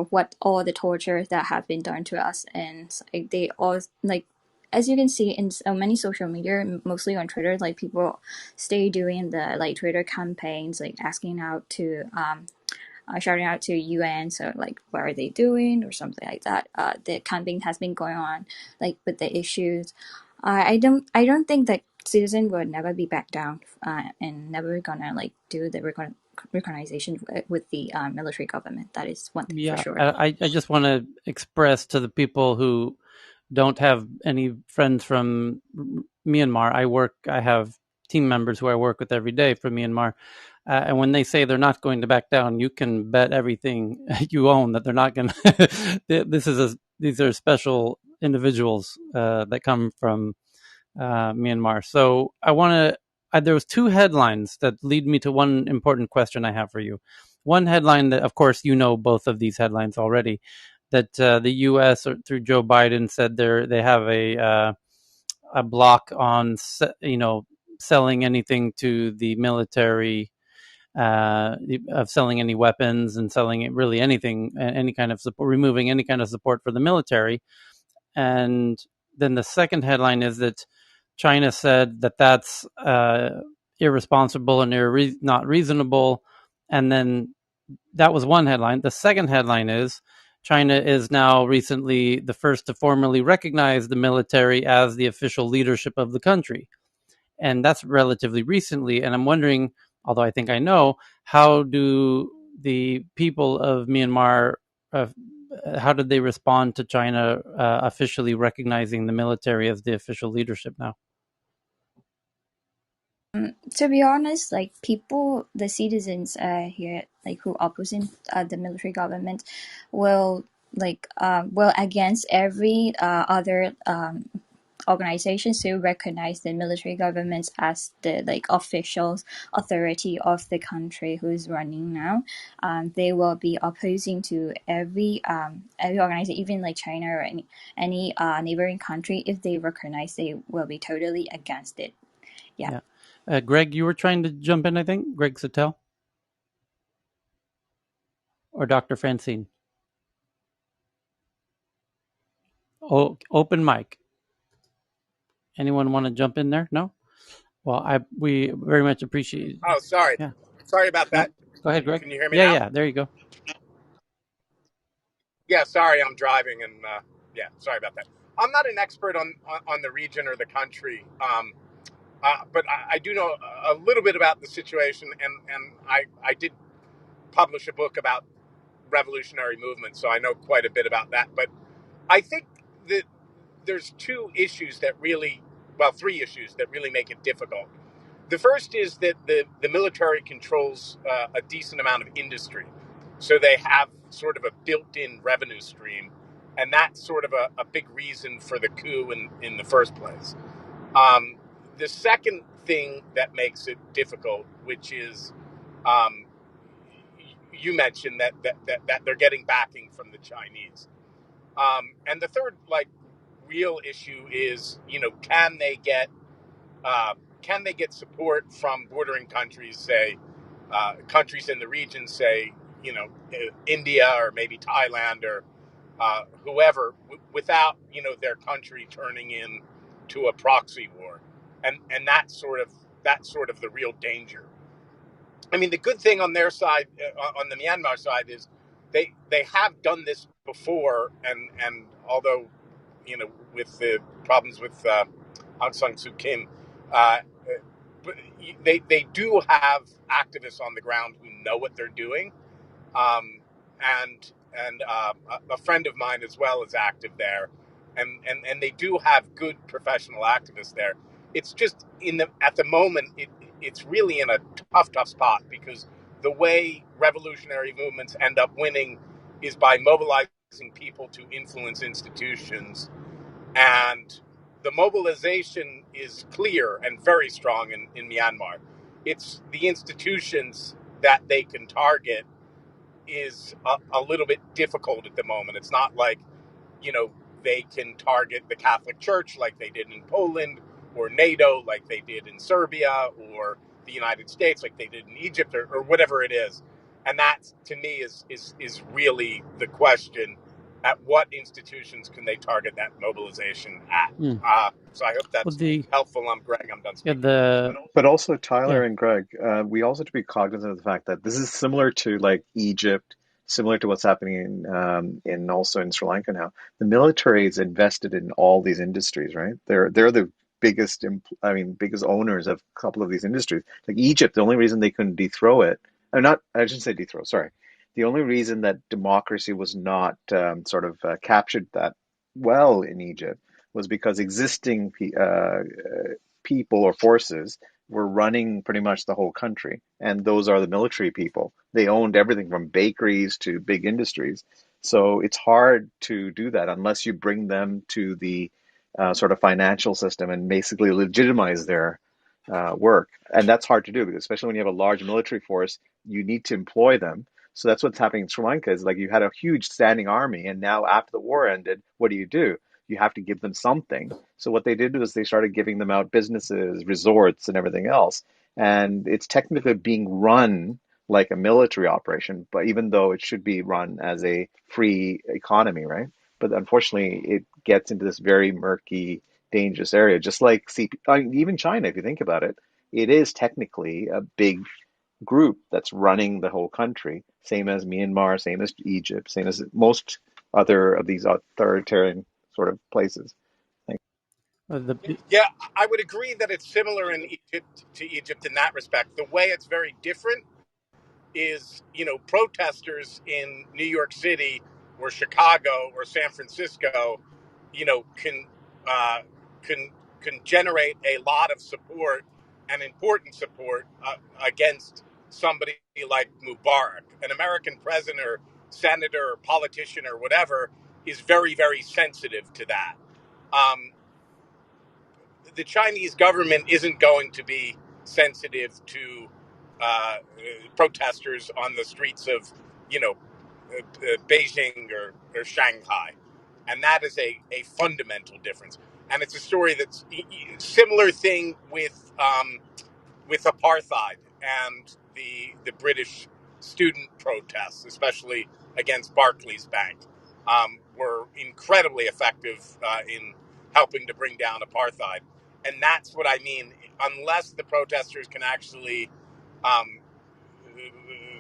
[SPEAKER 13] what all the torture that have been done to us, and like, they all like. As you can see in so many social media, mostly on Twitter, like people stay doing the like Twitter campaigns, like asking out to shouting out to UN. So like, what are they doing or something like that. The campaign has been going on, like with the issues. I don't think that citizen would never be back down and never gonna like do the recognition with the military government. That is one thing for
[SPEAKER 1] Yeah,
[SPEAKER 13] sure.
[SPEAKER 1] I just want to express to the people who don't have any friends from Myanmar. I have team members who I work with every day from Myanmar, and when they say they're not going to back down, you can bet everything you own that they're not going to. These are special individuals that come from Myanmar. So I want to. There was two headlines that lead me to one important question I have for you. One headline that, of course, you know both of these headlines already. That the U.S. through Joe Biden said they have a block on selling anything to the military, of selling any weapons and selling really anything, any kind of support, removing any kind of support for the military. And then the second headline is that China said that that's irresponsible and not reasonable. And then that was one headline. The second headline is China is now recently the first to formally recognize the military as the official leadership of the country. And that's relatively recently. And I'm wondering, although I think I know, how do the people of Myanmar, uh, how did they respond to China officially recognizing the military as the official leadership now?
[SPEAKER 13] To be honest, like people, the citizens here, like who opposing the military government, will will against every other organizations to recognize the military governments as the like official authority of the country who's running now. They will be opposing to every organization, even like China or any neighboring country. If they recognize, they will be totally against it. Yeah.
[SPEAKER 1] Yeah. Greg, you were trying to jump in, I think. Greg Sattel or Dr. Francine. Oh, open mic. Anyone want to jump in there? No? Well, we very much appreciate.
[SPEAKER 3] Oh, sorry.
[SPEAKER 1] Yeah.
[SPEAKER 3] Sorry about
[SPEAKER 1] No.
[SPEAKER 3] that.
[SPEAKER 1] Go ahead, Greg.
[SPEAKER 3] Can you hear me
[SPEAKER 1] Yeah,
[SPEAKER 3] now?
[SPEAKER 1] yeah. There you go.
[SPEAKER 3] Yeah, sorry, I'm driving and yeah, sorry about that. I'm not an expert on the region or the country, but I do know a little bit about the situation, and I did publish a book about revolutionary movement, so I know quite a bit about that. But I think that there's two issues that really, well, three issues that really make it difficult. The first is that the military controls a decent amount of industry. So they have sort of a built in revenue stream. And that's sort of a big reason for the coup in the first place. Um, the second thing that makes it difficult, which is um, you mentioned that they're getting backing from the Chinese. And the third, like, real issue is, uh, can they get support from bordering countries, say, countries in the region, say, India or maybe Thailand or whoever, without their country turning in to a proxy war, and that's sort of the real danger. I mean, the good thing on their side, on the Myanmar side, is they have done this before, and although with the problems with Aung San Suu Kyi, uh, but they do have activists on the ground who know what they're doing, um, and a friend of mine as well is active there, and they do have good professional activists there. It's just at the moment it's really in a tough spot, because the way revolutionary movements end up winning is by mobilizing people to influence institutions, and the mobilization is clear and very strong in Myanmar. It's the institutions that they can target is a little bit difficult at the moment. It's not like, you know, they can target the Catholic Church like they did in Poland, or NATO like they did in Serbia, or the United States like they did in Egypt, or whatever it is. And that, to me, is really the question: at what institutions can they target that mobilization at?
[SPEAKER 1] Mm.
[SPEAKER 3] So I hope
[SPEAKER 1] Well,
[SPEAKER 3] that's helpful. I'm Greg. I'm done
[SPEAKER 1] yeah,
[SPEAKER 3] speaking.
[SPEAKER 1] the
[SPEAKER 9] But also,
[SPEAKER 1] yeah.
[SPEAKER 9] Tyler and Greg, we also have to be cognizant of the fact that this is similar to like Egypt, similar to what's happening in also in Sri Lanka now. The military is invested in all these industries, right? They're the biggest, biggest owners of a couple of these industries. Like Egypt, the only reason they couldn't dethrone it, or not, I shouldn't say dethrone, sorry. The only reason that democracy was not captured that well in Egypt was because existing people or forces were running pretty much the whole country. And those are the military people. They owned everything from bakeries to big industries. So it's hard to do that unless you bring them to the sort of financial system and basically legitimize their work. And that's hard to do, because especially when you have a large military force, you need to employ them. So that's what's happening in Sri Lanka, is like you had a huge standing army, and now after the war ended, what do? You have to give them something. So what they did was they started giving them out businesses, resorts, and everything else. And it's technically being run like a military operation, but even though it should be run as a free economy, right? But unfortunately, it gets into this very murky, dangerous area. Just like even China, if you think about it, it is technically a big group that's running the whole country, same as Myanmar, same as Egypt, same as most other of these authoritarian sort of places. Thank
[SPEAKER 1] The
[SPEAKER 3] Yeah, I would agree that it's similar in Egypt in that respect. The way it's very different is, protesters in New York City or Chicago or San Francisco, you know, can uh, can generate a lot of support and important support against somebody like Mubarak. An American president or senator or politician or whatever is very, very sensitive to that. Um, the Chinese government isn't going to be sensitive to protesters on the streets of, you know, Beijing or Shanghai. And that is a fundamental difference. And it's a story that's similar thing with apartheid and the British student protests, especially against Barclays Bank, were incredibly effective in helping to bring down apartheid. And that's what I mean. Unless the protesters can actually um,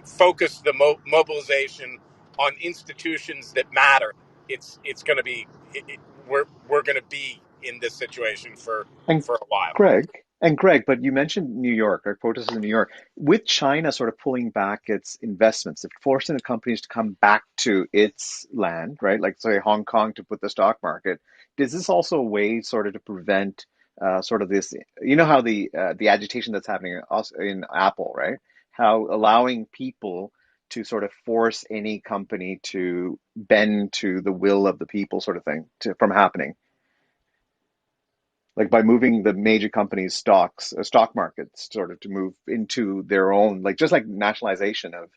[SPEAKER 3] focus the mobilization on institutions that matter, it's going to be we're going to be in this situation
[SPEAKER 9] And
[SPEAKER 3] for a while.
[SPEAKER 9] Greg, but you mentioned New York, or protests in New York, with China sort of pulling back its investments, it forcing the companies to come back to its land, right? Like say Hong Kong to put the stock market. Is this also a way sort of to prevent sort of this? You know how the agitation that's happening in Apple, right? How allowing people to sort of force any company to bend to the will of the people, sort of thing, from happening, like by moving the major companies' stock markets, sort of to move into their own, like just like nationalization of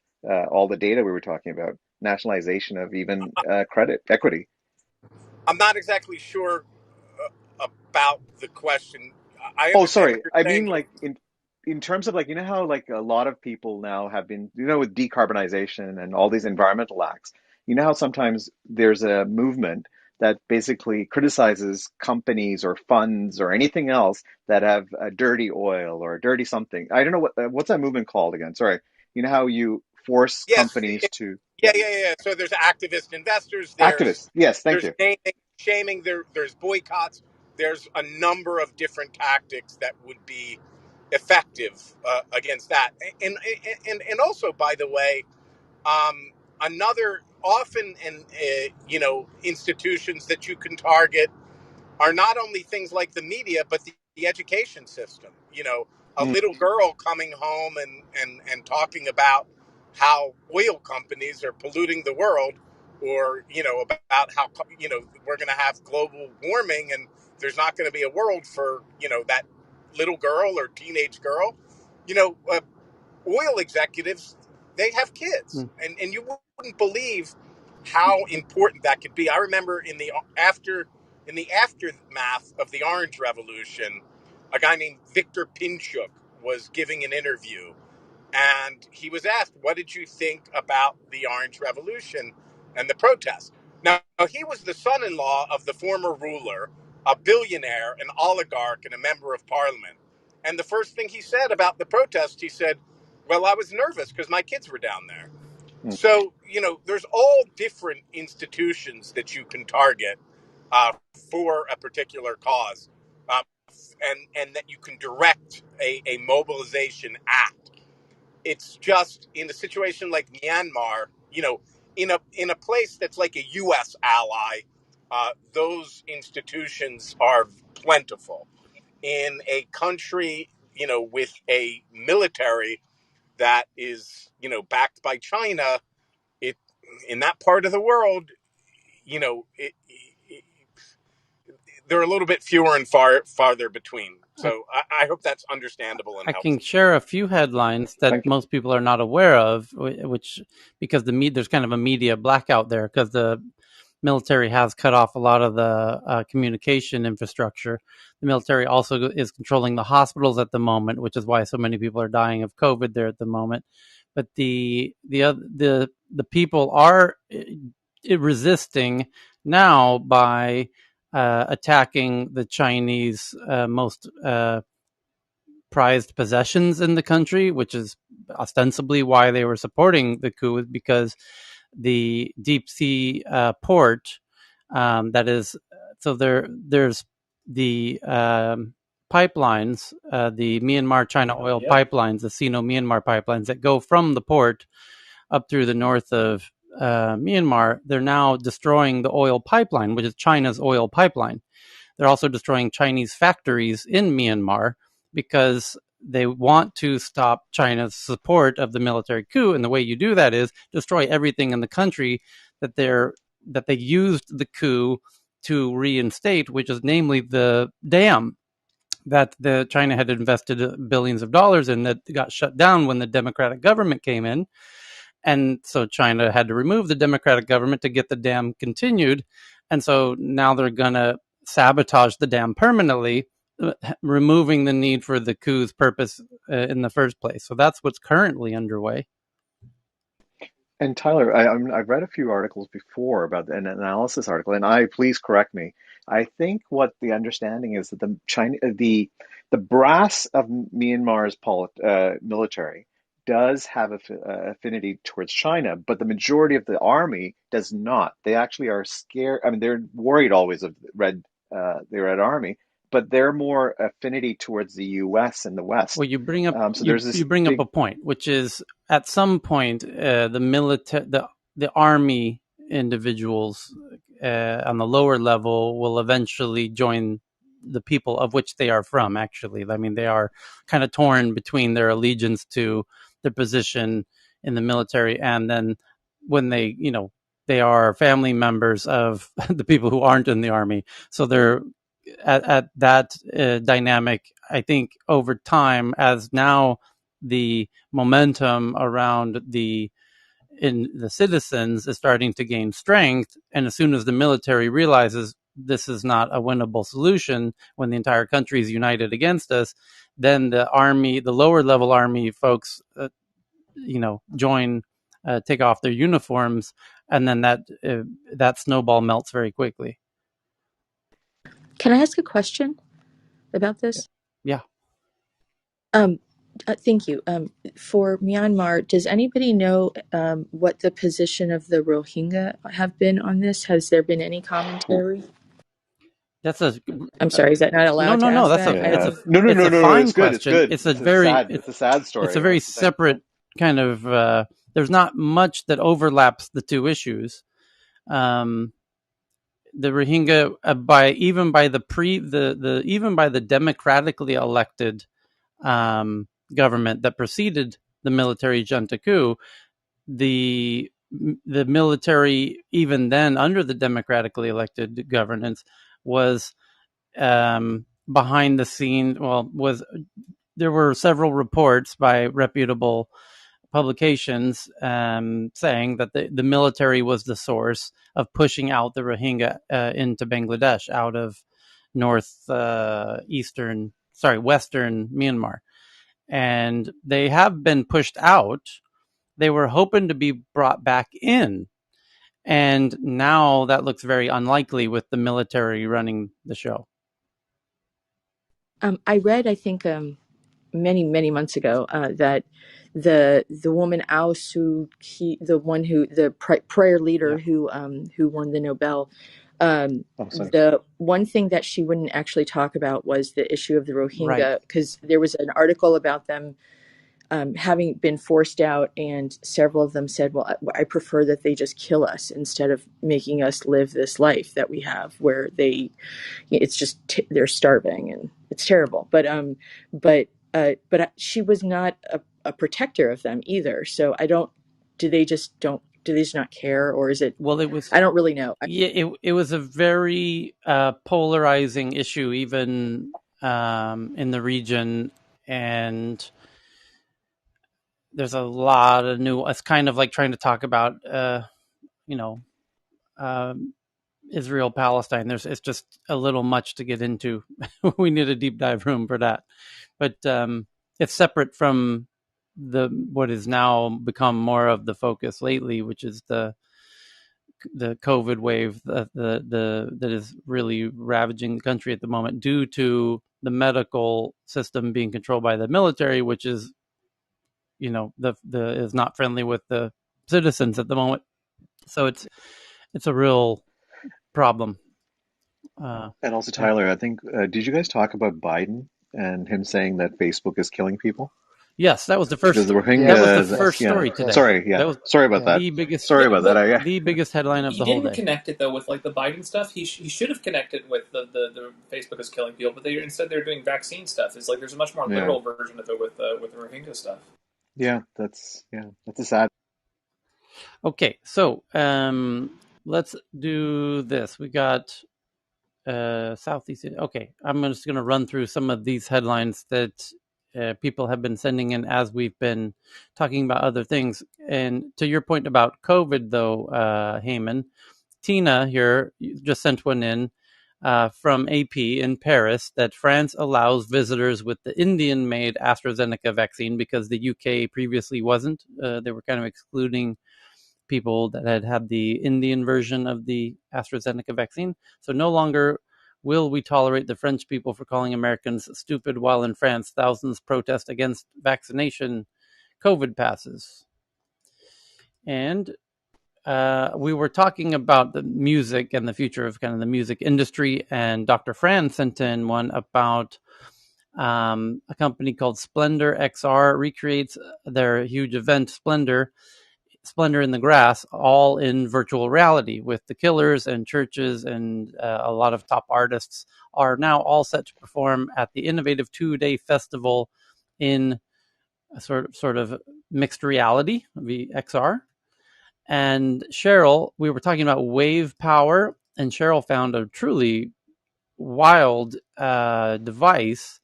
[SPEAKER 9] all the data we were talking about, nationalization of even credit equity.
[SPEAKER 3] I'm not exactly sure about the question. I
[SPEAKER 9] Oh,
[SPEAKER 3] understand what
[SPEAKER 9] sorry.
[SPEAKER 3] you're
[SPEAKER 9] I mean,
[SPEAKER 3] saying.
[SPEAKER 9] like in terms of like how like a lot of people now have been, with decarbonization and all these environmental acts. How sometimes there's a movement that basically criticizes companies or funds or anything else that have a dirty oil or a dirty something. I don't know what's that movement called again. Sorry. You know how you force
[SPEAKER 3] Yes,
[SPEAKER 9] companies to,
[SPEAKER 3] yeah,
[SPEAKER 9] yeah,
[SPEAKER 3] yeah, yeah. So there's activist investors.
[SPEAKER 9] activists. Yes, thank
[SPEAKER 3] There's
[SPEAKER 9] you.
[SPEAKER 3] naming, shaming. There's boycotts. There's a number of different tactics that would be effective against that. And also, by the way, another often institutions that you can target are not only things like the media, but the education system. A
[SPEAKER 9] Mm,
[SPEAKER 3] little girl coming home and talking about how oil companies are polluting the world, or about how we're going to have global warming and there's not going to be a world for that little girl or teenage girl. You know, oil executives, they have kids, and you wouldn't believe how important that could be. I remember in the aftermath of the Orange Revolution, a guy named Victor Pinchuk was giving an interview, and he was asked, "What did you think about the Orange Revolution and the protests?" Now, he was the son-in-law of the former ruler, a billionaire, an oligarch, and a member of parliament. And the first thing he said about the protest, he said, "Well, I was nervous because my kids were down there."
[SPEAKER 9] mm.
[SPEAKER 3] So, there's all different institutions that you can target uh, for a particular cause, uh, and that you can direct a mobilization at. It's just in a situation like Myanmar, in a place that's like a U.S. ally, those institutions are plentiful. In a country, with a military that is, backed by China, it in that part of the world, you know, it, they're a little bit fewer and farther between.
[SPEAKER 1] I,
[SPEAKER 3] So I hope that's understandable and
[SPEAKER 1] I can
[SPEAKER 3] helpful.
[SPEAKER 1] share a few headlines that
[SPEAKER 9] Thank you.
[SPEAKER 1] most people are not aware of, which because there's kind of a media blackout there because the military has cut off a lot of the communication infrastructure. The military also is controlling the hospitals at the moment, which is why so many people are dying of COVID there at the moment. But the people are resisting now by attacking the Chinese most prized possessions in the country, which is ostensibly why they were supporting the coup, because the deep sea port that is so there's the pipelines, the Myanmar China oil pipelines, the Sino Myanmar pipelines that go from the port up through the north of Myanmar. They're now destroying the oil pipeline, which is China's oil pipeline. They're also destroying Chinese factories in Myanmar because they want to stop China's support of the military coup, and the way you do that is destroy everything in the country that they used the coup to reinstate, which is namely the dam that the China had invested billions of dollars in that got shut down when the democratic government came in. And so China had to remove the democratic government to get the dam continued. And so now they're going to sabotage the dam permanently, removing the need for the coup's purpose in the first place. So that's what's currently underway.
[SPEAKER 9] And Tyler, I've read a few articles before about an analysis article, and please correct me. I think what the understanding is that the brass of Myanmar's military does have affinity towards China, but the majority of the army does not. They actually are scared. I mean, they're worried always of the Red Army, but they're more affinity towards the U.S. and the West.
[SPEAKER 1] Well, you bring up
[SPEAKER 9] So there's this
[SPEAKER 1] you bring up
[SPEAKER 9] big.
[SPEAKER 1] a point, which is at some point the army individuals on the lower level will eventually join the people of which they are from. Actually, I mean, they are kind of torn between their allegiance to their position in the military, and then when they are family members of the people who aren't in the army, so they're at that dynamic. I think over time, as now the momentum around the citizens is starting to gain strength, and as soon as the military realizes this is not a winnable solution when the entire country is united against us, then the lower level army folks, join, take off their uniforms, and then that snowball melts very quickly.
[SPEAKER 16] Can I ask a question about this?
[SPEAKER 1] Yeah.
[SPEAKER 16] Thank you. For Myanmar, does anybody know what the position of the Rohingya have been on this? Has there been any commentary?
[SPEAKER 1] That's a
[SPEAKER 16] I'm sorry, is that not
[SPEAKER 1] no,
[SPEAKER 16] allowed to
[SPEAKER 1] no, no.
[SPEAKER 16] ask
[SPEAKER 1] That's a
[SPEAKER 16] that?
[SPEAKER 1] it's
[SPEAKER 9] Yeah.
[SPEAKER 1] a
[SPEAKER 9] No, no,
[SPEAKER 1] it's
[SPEAKER 9] no,
[SPEAKER 1] a
[SPEAKER 9] no, no.
[SPEAKER 1] fine
[SPEAKER 9] It's good. It's
[SPEAKER 1] question.
[SPEAKER 9] good. It's a sad
[SPEAKER 1] It's a
[SPEAKER 9] story.
[SPEAKER 1] very
[SPEAKER 9] That's the thing.
[SPEAKER 1] separate kind of. There's not much that overlaps the two issues. Um, the Rohingya, by even by the democratically elected government that preceded the military junta coup, the the military, even then under the democratically elected governance, was behind the scene. Well, was there were several reports by reputable publications saying that the military was the source of pushing out the Rohingya into Bangladesh out of western Myanmar, and they have been pushed out. They were hoping to be brought back in, and now that looks very unlikely with the military running the show.
[SPEAKER 16] I read, I think, many months ago, that the woman Aung Suu Kyi, the one who the prayer leader
[SPEAKER 1] Yeah.
[SPEAKER 16] who won the Nobel,
[SPEAKER 9] Oh, sorry.
[SPEAKER 16] the one thing that she wouldn't actually talk about was the issue of the
[SPEAKER 1] Right.
[SPEAKER 16] Rohingya, because there was an article about them having been forced out, and several of them said, "Well, I prefer that they just kill us instead of making us live this life that we have, where it's just they're starving and it's terrible." But she was not a protector of them either. So I don't. Do they just not care, or is it?
[SPEAKER 1] Well, it was
[SPEAKER 16] I don't really know.
[SPEAKER 1] yeah, it was a very polarizing issue, even in the region, and there's a lot of new. It's kind of like trying to talk about, you know, um, Israel Palestine. It's just a little much to get into. We need a deep dive room for that, but it's separate from the what has now become more of the focus lately, which is the COVID wave that is really ravaging the country at the moment due to the medical system being controlled by the military, which is the is not friendly with the citizens at the moment. So it's a real problem.
[SPEAKER 9] And also,
[SPEAKER 1] Yeah.
[SPEAKER 9] Tyler, I think, did you guys talk about Biden and him saying that Facebook is killing people?
[SPEAKER 1] Yes, that was the
[SPEAKER 9] Because
[SPEAKER 1] first.
[SPEAKER 9] the
[SPEAKER 1] That was the
[SPEAKER 9] Rohingya,
[SPEAKER 1] first
[SPEAKER 17] Yes.
[SPEAKER 9] yeah.
[SPEAKER 1] story today.
[SPEAKER 17] Yes.
[SPEAKER 9] Sorry, yeah.
[SPEAKER 1] That was
[SPEAKER 9] Sorry about
[SPEAKER 17] Yeah.
[SPEAKER 9] that.
[SPEAKER 1] the biggest,
[SPEAKER 9] Sorry
[SPEAKER 18] Yeah,
[SPEAKER 9] about that.
[SPEAKER 18] but
[SPEAKER 9] I
[SPEAKER 1] the biggest headline of
[SPEAKER 18] he
[SPEAKER 1] the whole
[SPEAKER 18] didn't
[SPEAKER 1] day.
[SPEAKER 18] connect it though with like the Biden stuff. He should have connected with the Facebook is killing people, but instead they're doing vaccine stuff. It's like there's a much more
[SPEAKER 9] yeah,
[SPEAKER 18] literal version of it with the Rohingya stuff.
[SPEAKER 9] that's a sad.
[SPEAKER 1] Okay, so let's do this. We got Southeast. Okay, I'm just going to run through some of these headlines that people have been sending in as we've been talking about other things. And to your point about COVID, though, Heyman, Tina here just sent one in from AP in Paris that France allows visitors with the Indian-made AstraZeneca vaccine because the UK previously wasn't. They were kind of excluding people that had had the Indian version of the AstraZeneca vaccine. So no longer will we tolerate the French people for calling Americans stupid while in France thousands protest against vaccination COVID passes. And we were talking about the music and the future of kind of the music industry, and Dr. Fran sent in one about a company called Splendor XR recreates their huge event Splendor in the Grass, all in virtual reality with the Killers and Churches and a lot of top artists are now all set to perform at the innovative 2-day festival in a sort of mixed reality, VXR. And Cheryl, we were talking about wave power, and Cheryl found a truly wild device,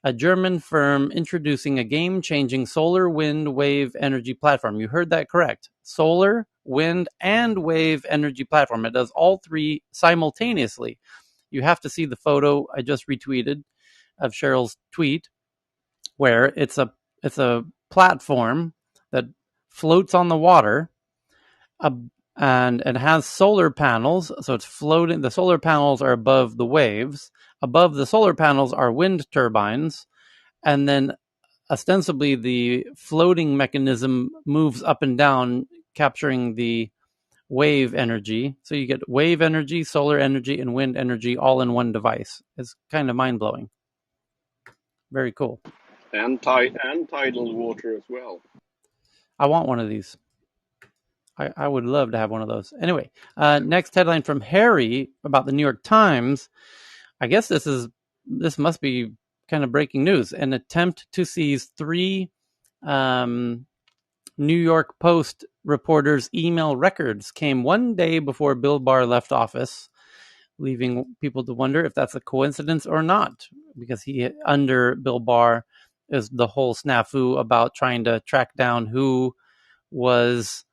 [SPEAKER 1] a German firm introducing a game-changing solar, wind, wave energy platform. You heard that correct. Solar, wind, and wave energy platform. It does all three simultaneously. You have to see the photo I just retweeted of Cheryl's tweet, where it's a platform that floats on the water, uh, and it has solar panels, so it's floating. The solar panels are above the waves. Above the solar panels are wind turbines, and then ostensibly the floating mechanism moves up and down, capturing the wave energy. So you get wave energy, solar energy, and wind energy all in one device. It's kind of mind blowing. Very cool.
[SPEAKER 11] And tidal water as well.
[SPEAKER 1] I want one of these. I would love to have one of those. Anyway, next headline from Harry about the New York Times. I guess this must be kind of breaking news. An attempt to seize three New York Post reporters' email records came one day before Bill Barr left office, leaving people to wonder if that's a coincidence or not, because he, under Bill Barr, is the whole snafu about trying to track down who was,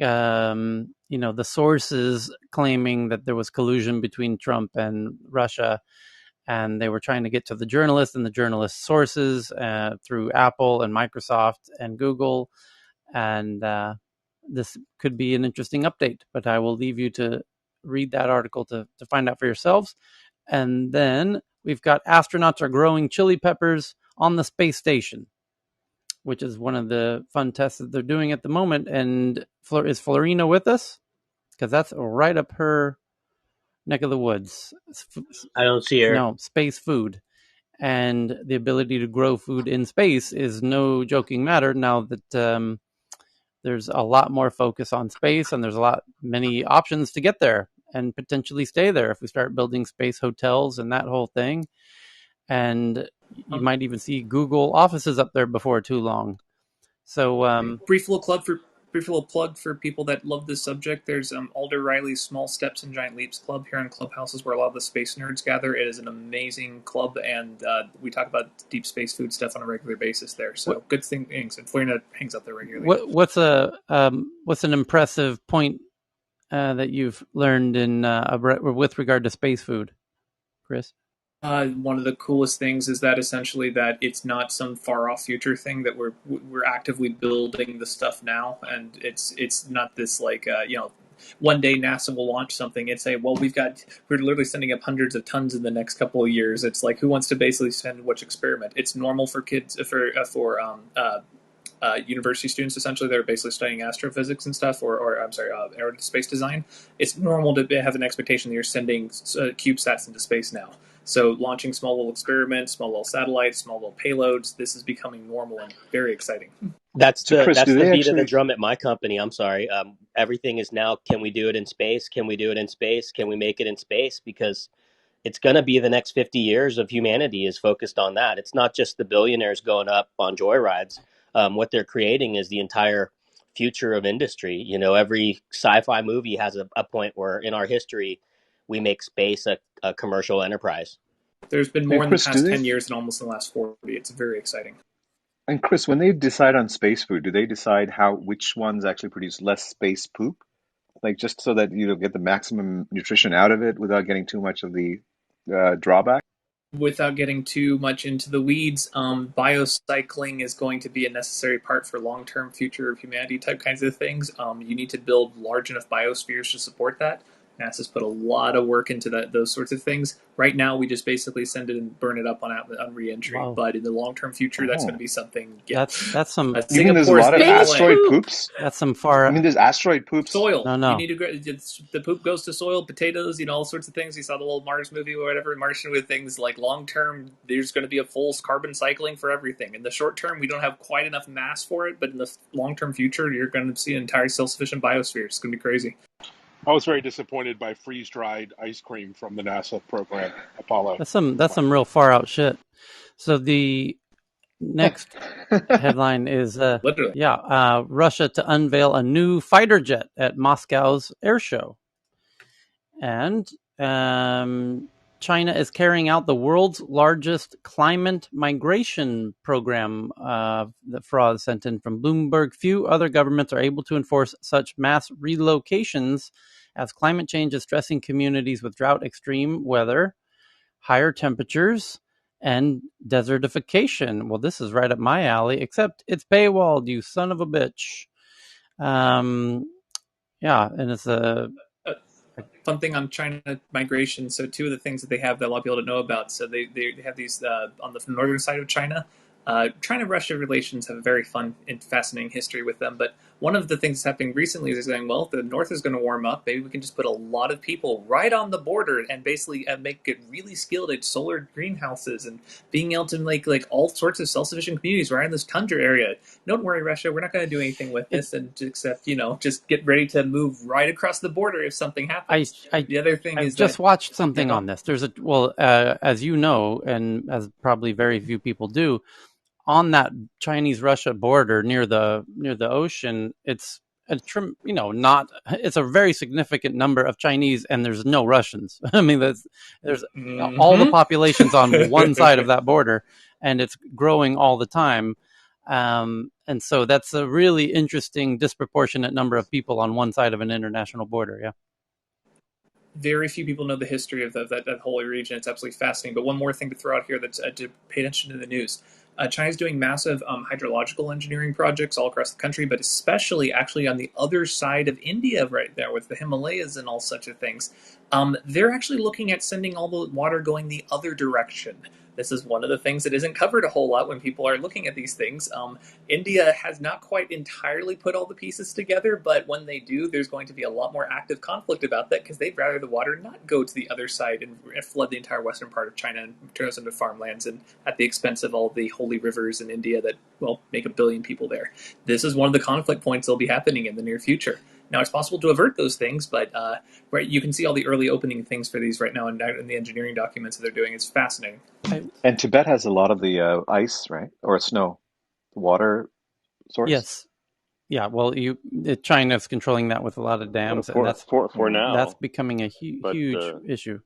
[SPEAKER 1] the sources claiming that there was collusion between Trump and Russia, and they were trying to get to the journalists and the journalists' sources through Apple and Microsoft and Google. And this could be an interesting update, but I will leave you to read that article to find out for yourselves. And then we've got astronauts are growing chili peppers on the space station, which is one of the fun tests that they're doing at the moment. And is Florina with us? Because that's right up her neck of the woods.
[SPEAKER 2] I don't see her.
[SPEAKER 1] No, space food. And the ability to grow food in space is no joking matter now that there's a lot more focus on space, and there's many options to get there and potentially stay there if we start building space hotels and that whole thing. And you might even see Google offices up there before too long. So
[SPEAKER 18] Brief little plug for people that love this subject. There's Alder Riley's Small Steps and Giant Leaps Club here in Clubhouses, where a lot of the space nerds gather. It is an amazing club, and we talk about deep space food stuff on a regular basis there. So good things, and Florina hangs out there regularly.
[SPEAKER 1] what's an impressive point that you've learned in with regard to space food, Chris?
[SPEAKER 18] One of the coolest things is that essentially that it's not some far off future thing, that we're actively building the stuff now, and it's not this like one day NASA will launch something. It's we're literally sending up hundreds of tons in the next couple of years. It's like, who wants to basically send which experiment? It's normal for kids university students essentially that are basically studying astrophysics and stuff, or aerospace design. It's normal to have an expectation that you're sending CubeSats into space now. So launching small little experiments, small little satellites, small little payloads, this is becoming normal and very exciting.
[SPEAKER 9] So, Chris,
[SPEAKER 14] That's
[SPEAKER 9] do
[SPEAKER 14] the
[SPEAKER 9] they
[SPEAKER 14] beat of the
[SPEAKER 9] actually?
[SPEAKER 14] drum at my company. I'm sorry. Everything is now, can we do it in space? Can we do it in space? Can we make it in space? Because it's going to be the next 50 years of humanity is focused on that. It's not just the billionaires going up on joyrides. What they're creating is the entire future of industry. You know, every sci-fi movie has a point where in our history we make space a commercial enterprise.
[SPEAKER 18] There's been
[SPEAKER 9] Hey,
[SPEAKER 18] more in the
[SPEAKER 9] Chris, do
[SPEAKER 18] past
[SPEAKER 9] they?
[SPEAKER 18] 10 years than almost in the last 40. It's very exciting.
[SPEAKER 9] And Chris, when they decide on space food, do they decide which ones actually produce less space poop? Like just so that you get the maximum nutrition out of it without getting too much of the drawback?
[SPEAKER 18] Without getting too much into the weeds, biocycling is going to be a necessary part for long-term future of humanity type kinds of things. You need to build large enough biospheres to support that. NASA's put a lot of work into those sorts of things. Right now, we just basically send it and burn it up on reentry.
[SPEAKER 1] Wow,
[SPEAKER 18] But in the long-term future, that's going to
[SPEAKER 9] Oh,
[SPEAKER 18] be something. Yeah,
[SPEAKER 1] that's some
[SPEAKER 9] you mean there's a
[SPEAKER 18] Singapore's
[SPEAKER 9] lot of
[SPEAKER 18] big
[SPEAKER 2] Space
[SPEAKER 18] plan.
[SPEAKER 9] asteroid
[SPEAKER 2] poop.
[SPEAKER 9] poops?
[SPEAKER 1] that's some
[SPEAKER 9] You mean
[SPEAKER 1] far.
[SPEAKER 9] there's asteroid poops?
[SPEAKER 18] Soil.
[SPEAKER 1] No,
[SPEAKER 18] You
[SPEAKER 1] no.
[SPEAKER 18] need to. The poop goes to soil, potatoes, all sorts of things. You saw the little Mars movie or whatever, Martian, with things like long term. There's going to be a full carbon cycling for everything. In the short term, we don't have quite enough mass for it, but in the long term future, you're going to see an entire self sufficient biosphere. It's going to be crazy.
[SPEAKER 6] I was very disappointed by freeze dried ice cream from the NASA program, Apollo.
[SPEAKER 1] That's some real far out shit. So the next headline is
[SPEAKER 18] Literally.
[SPEAKER 1] Russia to unveil a new fighter jet at Moscow's air show. And China is carrying out the world's largest climate migration program that Fraud sent in from Bloomberg. Few other governments are able to enforce such mass relocations as climate change is stressing communities with drought, extreme weather, higher temperatures, and desertification. Well, this is right up my alley, except it's paywalled, you son of a bitch. And it's
[SPEAKER 18] Uh, Fun thing on China migration. So two of the things that they have that a lot of people don't know about. So they have these on the northern side of China. China-Russia relations have a very fun and fascinating history with them. But one of the things that's happening recently is they're saying, well, the north is going to warm up. Maybe we can just put a lot of people right on the border and basically make it really skilled at solar greenhouses and being able to make like all sorts of self-sufficient communities right in this tundra area. Don't worry, Russia, we're not going to do anything with
[SPEAKER 1] it.
[SPEAKER 18] this, and except just get ready to move right across the border if something
[SPEAKER 1] I
[SPEAKER 18] happens.
[SPEAKER 1] I
[SPEAKER 18] The other thing
[SPEAKER 1] I
[SPEAKER 18] is
[SPEAKER 1] just
[SPEAKER 18] that
[SPEAKER 1] watched
[SPEAKER 18] yeah,
[SPEAKER 1] something
[SPEAKER 18] go.
[SPEAKER 1] on this. There's as you know, and as probably very few people do, on that Chinese Russia border near the ocean, it's a not it's a very significant number of Chinese, and there's no Russians. I mean, there's all the
[SPEAKER 18] Mm-hmm.
[SPEAKER 1] populations on one side of that border, and it's growing all the time. And so that's a really interesting disproportionate number of people on one side of an international border. Yeah.
[SPEAKER 18] Very few people know the history of that whole region. It's absolutely fascinating. But one more thing to throw out here that's to pay attention to the news. China's doing massive hydrological engineering projects all across the country, but especially actually on the other side of India right there with the Himalayas and all such of things. They're actually looking at sending all the water going the other direction. This is one of the things that isn't covered a whole lot when people are looking at these things. India has not quite entirely put all the pieces together, but when they do, there's going to be a lot more active conflict about that because they'd rather the water not go to the other side and flood the entire western part of China and turn us into farmlands and at the expense of all the holy rivers in India that, well, make 1 billion people there. This is one of the conflict points that'll be happening in the near future. Now, it's possible to avert those things, but right, you can see all the early opening things for these right now in the engineering documents that they're doing. It's fascinating.
[SPEAKER 9] And Tibet has a lot of the ice, right? Or snow, water source
[SPEAKER 1] Yes. Yeah. Well, China's controlling that with a lot of dams, and
[SPEAKER 11] For
[SPEAKER 9] mm,
[SPEAKER 1] that's
[SPEAKER 11] now.
[SPEAKER 1] becoming a
[SPEAKER 11] But
[SPEAKER 1] huge issue.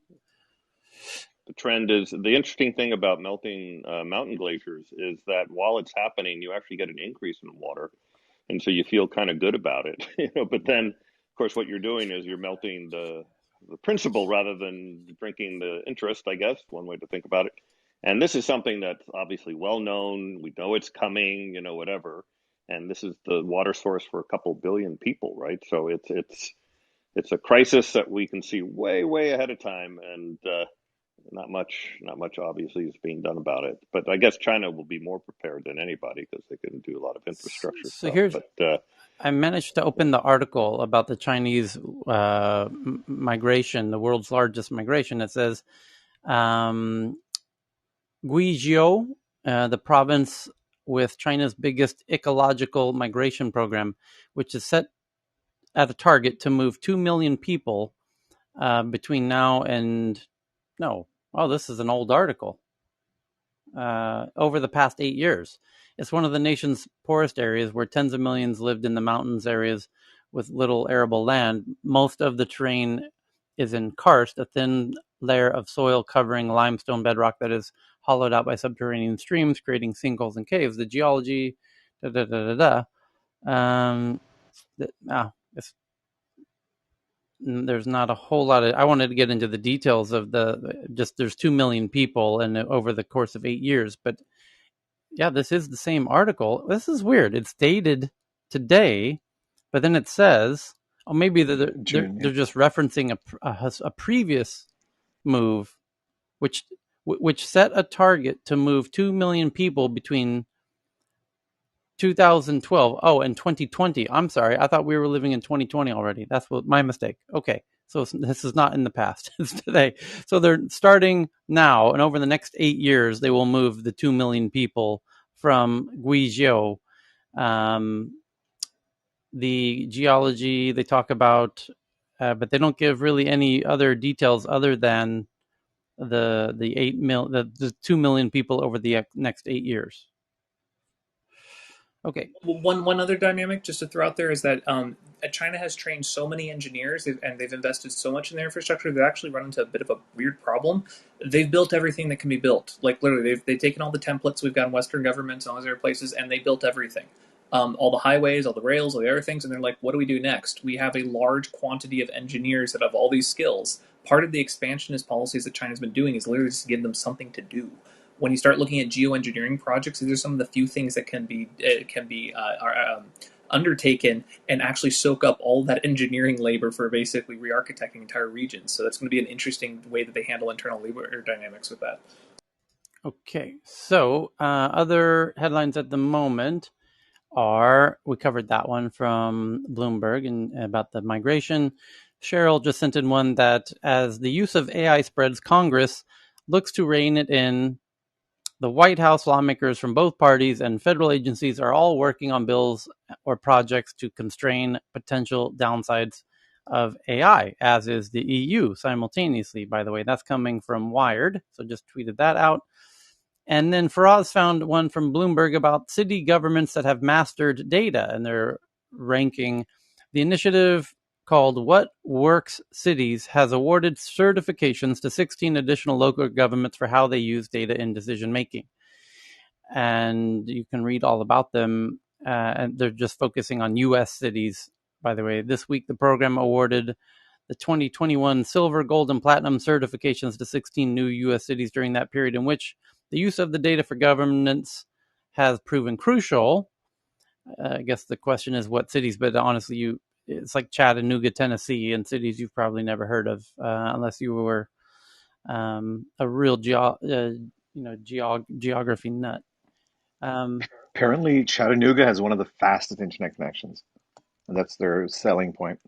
[SPEAKER 11] the trend is the interesting thing about melting mountain glaciers is that while it's happening, you actually get an increase in water, and so you feel kind of good about it, But then, of course, what you're doing is you're melting the principle rather than drinking the interest. I guess one way to think about it. And this is something that's obviously well known. We know it's coming, whatever. And this is the water source for a couple billion people, right? So it's a crisis that we can see way, way ahead of time, and not much obviously is being done about it. But I guess China will be more prepared than anybody because they can do a lot of infrastructure
[SPEAKER 1] So
[SPEAKER 11] stuff.
[SPEAKER 1] here's
[SPEAKER 11] But
[SPEAKER 1] I managed to open the article about the Chinese migration, the world's largest migration. It says Guizhou, the province with China's biggest ecological migration program, which is set at a target to move 2 million people between now and no. Oh, this is an old article. Over the past 8 years. It's one of the nation's poorest areas where tens of millions lived in the mountains areas with little arable land. Most of the terrain is in karst, a thin layer of soil covering limestone bedrock that is hollowed out by subterranean streams, creating sinkholes and caves. The geology, da da da da da. It's there's not a whole lot of. I wanted to get into the details of there's 2 million people and over the course of 8 years, but yeah, this is the same article. This is weird. It's dated today, but then it says, oh, maybe
[SPEAKER 9] June.
[SPEAKER 1] they're just referencing a previous move, which set a target to move 2 million people between 2012 and 2020. I'm sorry, I thought we were living in 2020 already. That's my mistake. Okay, so this is not in the past. It's today. So they're starting now, and over the next 8 years, they will move the 2 million people from Guizhou. The geology they talk about, but they don't give really any other details other than the 2 million people over the next 8 years. Okay.
[SPEAKER 18] One other dynamic just to throw out there is that China has trained so many engineers and they've invested so much in their infrastructure, they've actually run into a bit of a weird problem. They've built everything that can be built. Like literally, they've taken all the templates we've got in Western governments and all these other places, and they built everything. All the highways, all the rails, all the other things, and they're like, what do we do next? We have a large quantity of engineers that have all these skills. Part of the expansionist policies that China's been doing is literally just to give them something to do. When you start looking at geoengineering projects, these are some of the few things that can be undertaken and actually soak up all that engineering labor for basically re-architecting entire regions. So that's going to be an interesting way that they handle internal labor dynamics with that.
[SPEAKER 1] Okay, so other headlines at the moment we covered that one from Bloomberg and about the migration. Cheryl just sent in one that as the use of AI spreads, Congress looks to rein it in. The White House, lawmakers from both parties, and federal agencies are all working on bills or projects to constrain potential downsides of AI, as is the EU simultaneously, by the way. That's coming from Wired, so just tweeted that out. And then Faraz found one from Bloomberg about city governments that have mastered data, and they're ranking. The initiative called What Works Cities has awarded certifications to 16 additional local governments for how they use data in decision making. And you can read all about them. And they're just focusing on U.S. cities, by the way. This week, the program awarded the 2021 silver, gold, and platinum certifications to 16 new U.S. cities during that period, in which the use of the data for governance has proven crucial. I guess the question is what cities, but honestly, it's like Chattanooga, Tennessee, and cities you've probably never heard of unless you were a real geography nut.
[SPEAKER 9] Apparently, Chattanooga has one of the fastest internet connections, and that's their selling point.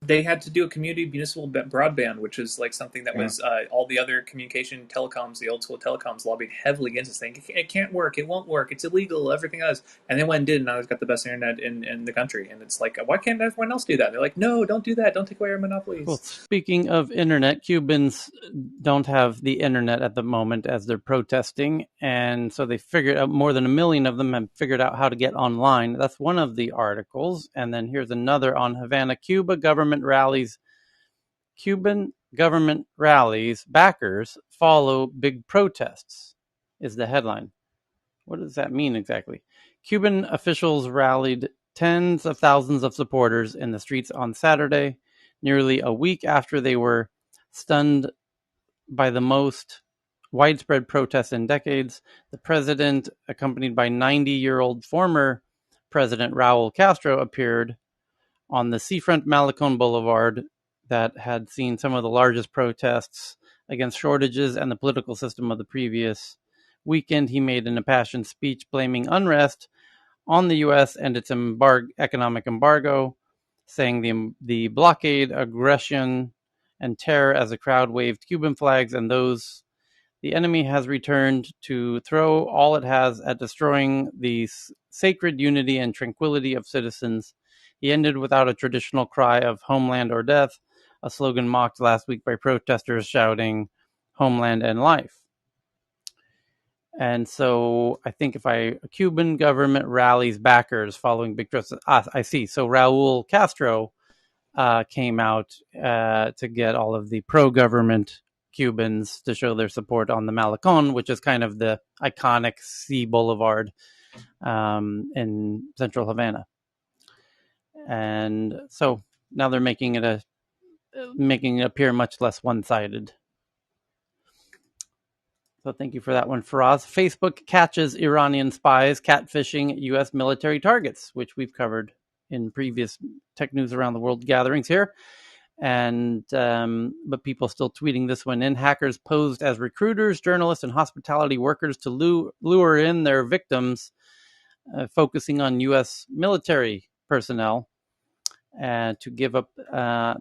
[SPEAKER 18] They had to do a community municipal broadband, which is like something that
[SPEAKER 9] Yeah.
[SPEAKER 18] was all the other communication telecoms, the old school telecoms, lobbied heavily against this thing. It can't work. It won't work. It's illegal. Everything else. And they went and did, and now they've got the best internet in the country. And it's like, why can't everyone else do that? They're like, no, don't do that. Don't take away our monopolies.
[SPEAKER 1] Well, speaking of internet, Cubans don't have the internet at the moment as they're protesting. And so they figured out, more than 1 million of them have figured out how to get online. That's one of the articles. And then here's another on Havana. Cuban government rallies, backers follow big protests, is the headline. What does that mean exactly? Cuban officials rallied tens of thousands of supporters in the streets on Saturday, nearly a week after they were stunned by the most widespread protests in decades. The president, accompanied by 90-year-old former President Raul Castro, appeared on the seafront Malecon Boulevard that had seen some of the largest protests against shortages and the political system of the previous weekend. He made an impassioned speech blaming unrest on the U.S. and its economic embargo, saying the blockade, aggression, and terror as the crowd waved Cuban flags and those the enemy has returned to throw all it has at destroying the sacred unity and tranquility of citizens. He ended without a traditional cry of homeland or death, a slogan mocked last week by protesters shouting homeland and life. And so I think if a Cuban government rallies backers following big protests, I see. So Raul Castro came out to get all of the pro-government Cubans to show their support on the Malecon, which is kind of the iconic sea boulevard in central Havana. And so now they're making it appear much less one-sided. So thank you for that one, Faraz. Facebook catches Iranian spies catfishing U.S. military targets, which we've covered in previous Tech News Around the World gatherings here. And but people still tweeting this one in. Hackers posed as recruiters, journalists, and hospitality workers to lure in their victims, focusing on U.S. military personnel to give up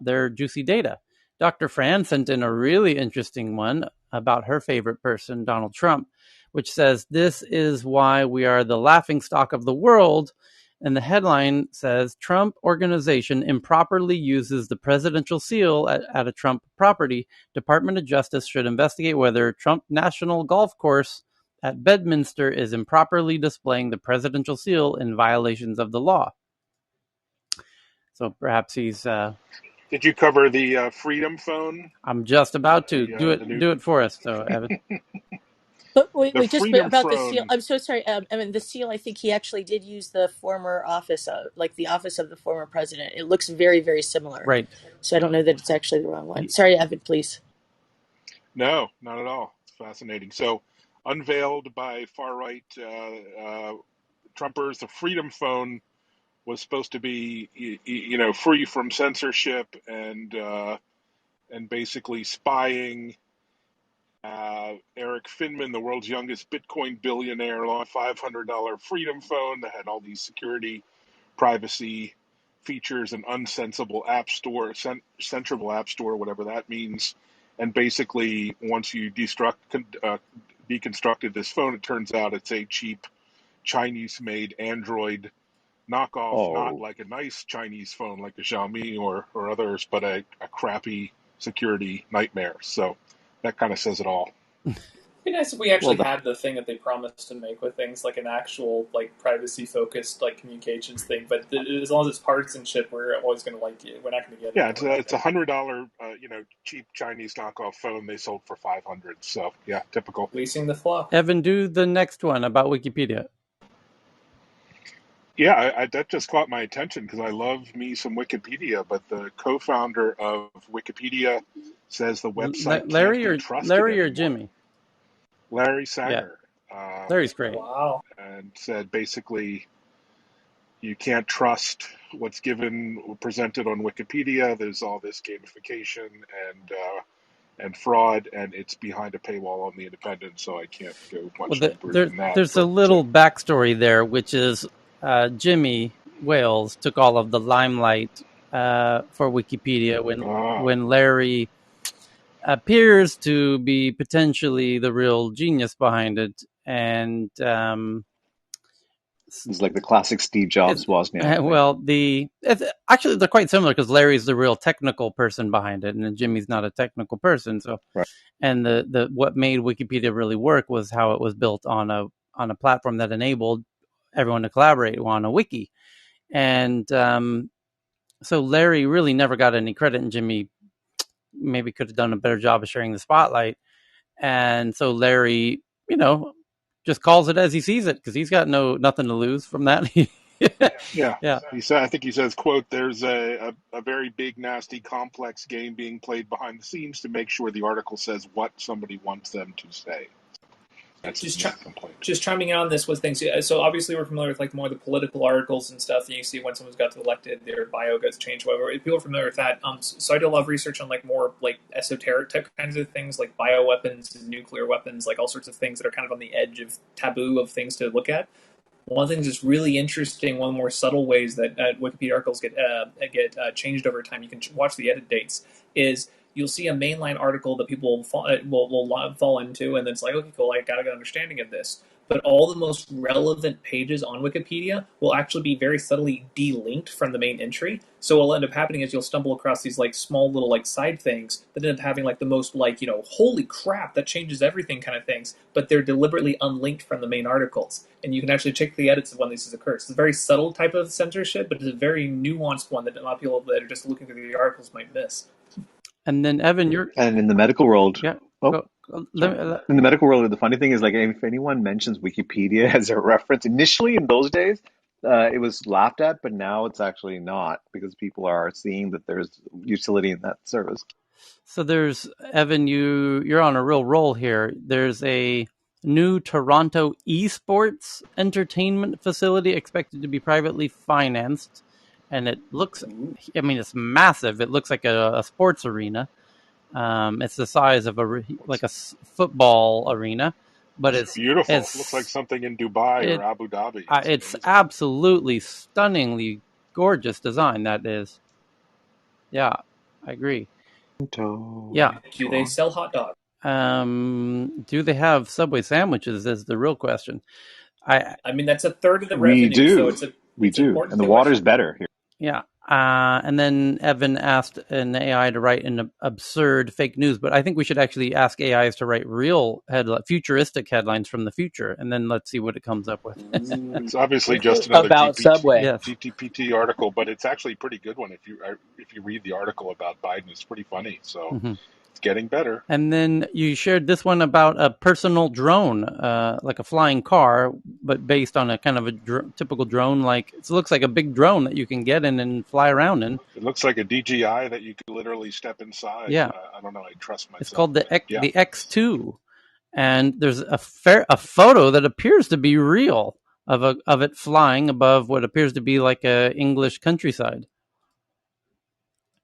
[SPEAKER 1] their juicy data. Dr. Fran sent in a really interesting one about her favorite person, Donald Trump, which says, "This is why we are the laughingstock of the world." And the headline says, "Trump Organization improperly uses the presidential seal at a Trump property. Department of Justice should investigate whether Trump National Golf Course at Bedminster is improperly displaying the presidential seal in violations of the law." So perhaps he's.
[SPEAKER 6] Did you cover the Freedom Phone?
[SPEAKER 1] I'm just about to do
[SPEAKER 6] The
[SPEAKER 1] it.
[SPEAKER 6] new
[SPEAKER 1] Do it for us, so Evan.
[SPEAKER 16] But wait,
[SPEAKER 6] the
[SPEAKER 16] wait, just
[SPEAKER 6] Freedom
[SPEAKER 16] about the seal.
[SPEAKER 6] Phone.
[SPEAKER 16] I'm so sorry. I mean, the seal. I think he actually did use the former office, like the office of the former president. It looks very, very similar.
[SPEAKER 1] Right.
[SPEAKER 16] So I don't know that it's actually the wrong one. Sorry, Evan, please.
[SPEAKER 6] No, not at all. It's fascinating. So, unveiled by far right Trumpers, the Freedom Phone was supposed to be, free from censorship and basically spying. Eric Finman, the world's youngest Bitcoin billionaire, launched a $500 Freedom Phone that had all these security, privacy features, and uncensorable app store, censorable app store, whatever that means. And basically, once you deconstructed this phone, it turns out it's a cheap Chinese-made Android knockoff, not
[SPEAKER 9] Oh,
[SPEAKER 6] like a nice Chinese phone like a Xiaomi or others, but a crappy security nightmare. So that kind of says it all.
[SPEAKER 18] It'd be nice if we
[SPEAKER 9] well,
[SPEAKER 18] actually
[SPEAKER 9] that,
[SPEAKER 18] had the thing that they promised to make with things like an actual like privacy focused like communications thing. But as long as it's partisanship, we're always going to like it. We're not going to get it.
[SPEAKER 6] Yeah,
[SPEAKER 18] Then we're not
[SPEAKER 6] it's a
[SPEAKER 18] going
[SPEAKER 6] $100 cheap Chinese knockoff phone they sold for 500. So yeah, typical.
[SPEAKER 18] to leasing the fluff.
[SPEAKER 1] Evan, do the next one about Wikipedia.
[SPEAKER 6] Yeah, that just caught my attention because I love me some Wikipedia, but the co-founder of Wikipedia says the website can't be trusted
[SPEAKER 1] Larry or
[SPEAKER 6] anymore.
[SPEAKER 1] Jimmy?
[SPEAKER 6] Larry
[SPEAKER 1] Yeah,
[SPEAKER 6] Sanger,
[SPEAKER 1] Larry's great.
[SPEAKER 18] Wow.
[SPEAKER 6] and said basically you can't trust what's presented on Wikipedia. There's all this gamification and fraud, and it's behind a paywall on the Independent, so I can't go
[SPEAKER 1] Well,
[SPEAKER 6] much deeper than that.
[SPEAKER 1] there's a
[SPEAKER 6] But
[SPEAKER 1] little backstory there, which is Jimmy Wales took all of the limelight for Wikipedia when Larry appears to be potentially the real genius behind it, and
[SPEAKER 9] it's like the classic Steve Jobs Wozniak thing.
[SPEAKER 1] well, actually they're quite similar because Larry's the real technical person behind it, and Jimmy's not a technical person. So,
[SPEAKER 9] Right.
[SPEAKER 1] and the what made Wikipedia really work was how it was built on a platform that enabled everyone to collaborate on a wiki, and so Larry really never got any credit, and Jimmy maybe could have done a better job of sharing the spotlight. And so Larry, just calls it as he sees it because he's got nothing to lose from that.
[SPEAKER 6] yeah,
[SPEAKER 1] Yeah.
[SPEAKER 6] I think he says, "quote There's a very big, nasty, complex game being played behind the scenes to make sure the article says what somebody wants them to say." That's his
[SPEAKER 18] Just
[SPEAKER 6] main complaint.
[SPEAKER 18] just chiming in on this was things. So obviously we're familiar with like more of the political articles and stuff that you see when someone's got elected, their bio gets changed. Whatever. If people are familiar with that, so I do a lot of research on like more like esoteric type kinds of things, like bioweapons and nuclear weapons, like all sorts of things that are kind of on the edge of taboo of things to look at. One of the things that's really interesting, one of the more subtle ways that Wikipedia articles get changed over time, you can watch the edit dates, is you'll see a mainline article that people will fall into, and then it's like, okay, cool, I got a good understanding of this. But all the most relevant pages on Wikipedia will actually be very subtly delinked from the main entry. So what'll end up happening is you'll stumble across these like small little like side things that end up having like the most like, holy crap, that changes everything kind of things, but they're deliberately unlinked from the main articles. And you can actually check the edits of when this occurs. It's a very subtle type of censorship, but it's a very nuanced one that a lot of people that are just looking through the articles might miss.
[SPEAKER 1] And then Evan, you're
[SPEAKER 9] And in the medical world,
[SPEAKER 1] yeah.
[SPEAKER 9] oh,
[SPEAKER 1] Go.
[SPEAKER 9] sorry. In the medical world, the funny thing is, like, if anyone mentions Wikipedia as a reference, initially in those days, it was laughed at, but now it's actually not because people are seeing that there's utility in that service.
[SPEAKER 1] So there's Evan. You're on a real roll here. There's a new Toronto esports entertainment facility expected to be privately financed, and it looks. I mean, it's massive. It looks like a sports arena. It's the size of a football arena, but
[SPEAKER 2] It's beautiful. Looks like
[SPEAKER 1] it's
[SPEAKER 2] something in Dubai or
[SPEAKER 1] it
[SPEAKER 2] Abu Dhabi.
[SPEAKER 1] it's
[SPEAKER 2] Amazing.
[SPEAKER 1] absolutely stunningly gorgeous design. That is, yeah, I agree. Yeah.
[SPEAKER 18] Do they sell hot dogs?
[SPEAKER 1] Do they have Subway sandwiches? Is the real question.
[SPEAKER 18] I mean, that's a third of the
[SPEAKER 9] We
[SPEAKER 18] revenue, so
[SPEAKER 9] do.
[SPEAKER 18] it's
[SPEAKER 9] We
[SPEAKER 18] an
[SPEAKER 9] do.
[SPEAKER 18] important
[SPEAKER 9] And the water's
[SPEAKER 18] question.
[SPEAKER 9] better here.
[SPEAKER 1] Yeah. And then Evan asked an AI to write an absurd fake news, but I think we should actually ask AIs to write real futuristic headlines from the future, and then let's see what it comes up with.
[SPEAKER 2] It's obviously
[SPEAKER 18] Okay.
[SPEAKER 2] just another
[SPEAKER 14] About Subway.
[SPEAKER 1] Yes.
[SPEAKER 2] GTPT article, but it's actually a pretty good one. If you read the article about Biden, it's pretty funny. So
[SPEAKER 1] Mm-hmm.
[SPEAKER 2] it's getting better.
[SPEAKER 1] And then you shared this one about a personal drone, like a flying car, but based on a kind of a typical drone. Like it looks like a big drone that you can get in and fly around in.
[SPEAKER 2] It looks like a DJI that you could literally step inside.
[SPEAKER 1] Yeah,
[SPEAKER 2] I don't know. I trust
[SPEAKER 1] it's
[SPEAKER 2] myself,
[SPEAKER 1] called
[SPEAKER 2] but yeah.
[SPEAKER 1] the X2, and there's a photo that appears to be real of it flying above what appears to be like a English countryside.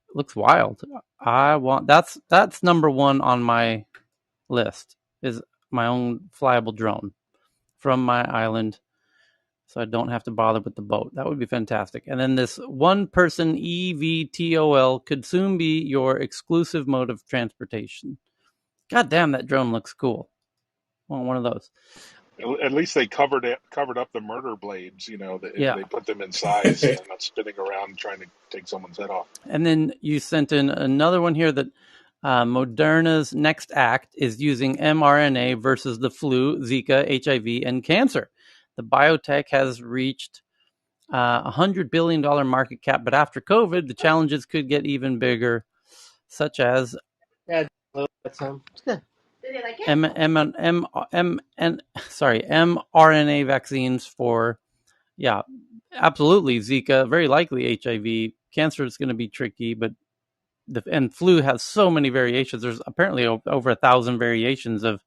[SPEAKER 1] It looks wild. That's number one on my list is my own flyable drone from my island, so I don't have to bother with the boat. That would be fantastic. And then this one person EVTOL could soon be your exclusive mode of transportation. God damn, that drone looks cool. I want one of those.
[SPEAKER 2] At least they covered up the murder blades.
[SPEAKER 1] Yeah.
[SPEAKER 2] They put them inside so they're not spinning around trying to take someone's head off.
[SPEAKER 1] And then you sent in another one here that Moderna's next act is using mRNA versus the flu, Zika, HIV, and cancer. The biotech has reached $100 billion market cap, but after COVID, the challenges could get even bigger, such as mRNA vaccines for, yeah, absolutely Zika, very likely HIV. Cancer is going to be tricky, but and flu has so many variations. There's apparently over 1,000 variations of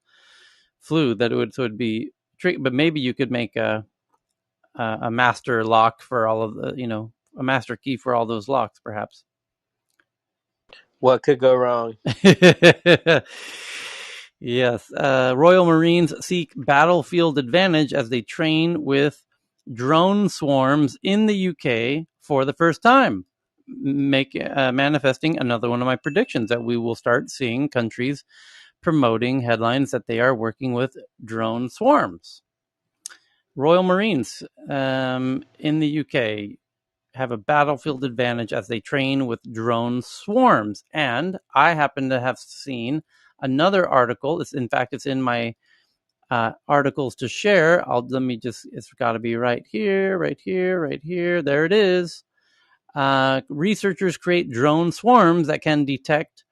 [SPEAKER 1] flu that would be tricky. But maybe you could make a master lock for all of the, a master key for all those locks, perhaps.
[SPEAKER 14] What could go wrong?
[SPEAKER 1] Yes. Royal Marines seek battlefield advantage as they train with drone swarms in the UK for the first time, manifesting another one of my predictions that we will start seeing countries promoting headlines that they are working with drone swarms. Royal Marines in the UK have a battlefield advantage as they train with drone swarms. And I happen to have seen another article. It's in my articles to share. It's got to be right here, right here, right here. There it is. Researchers create drone swarms that can detect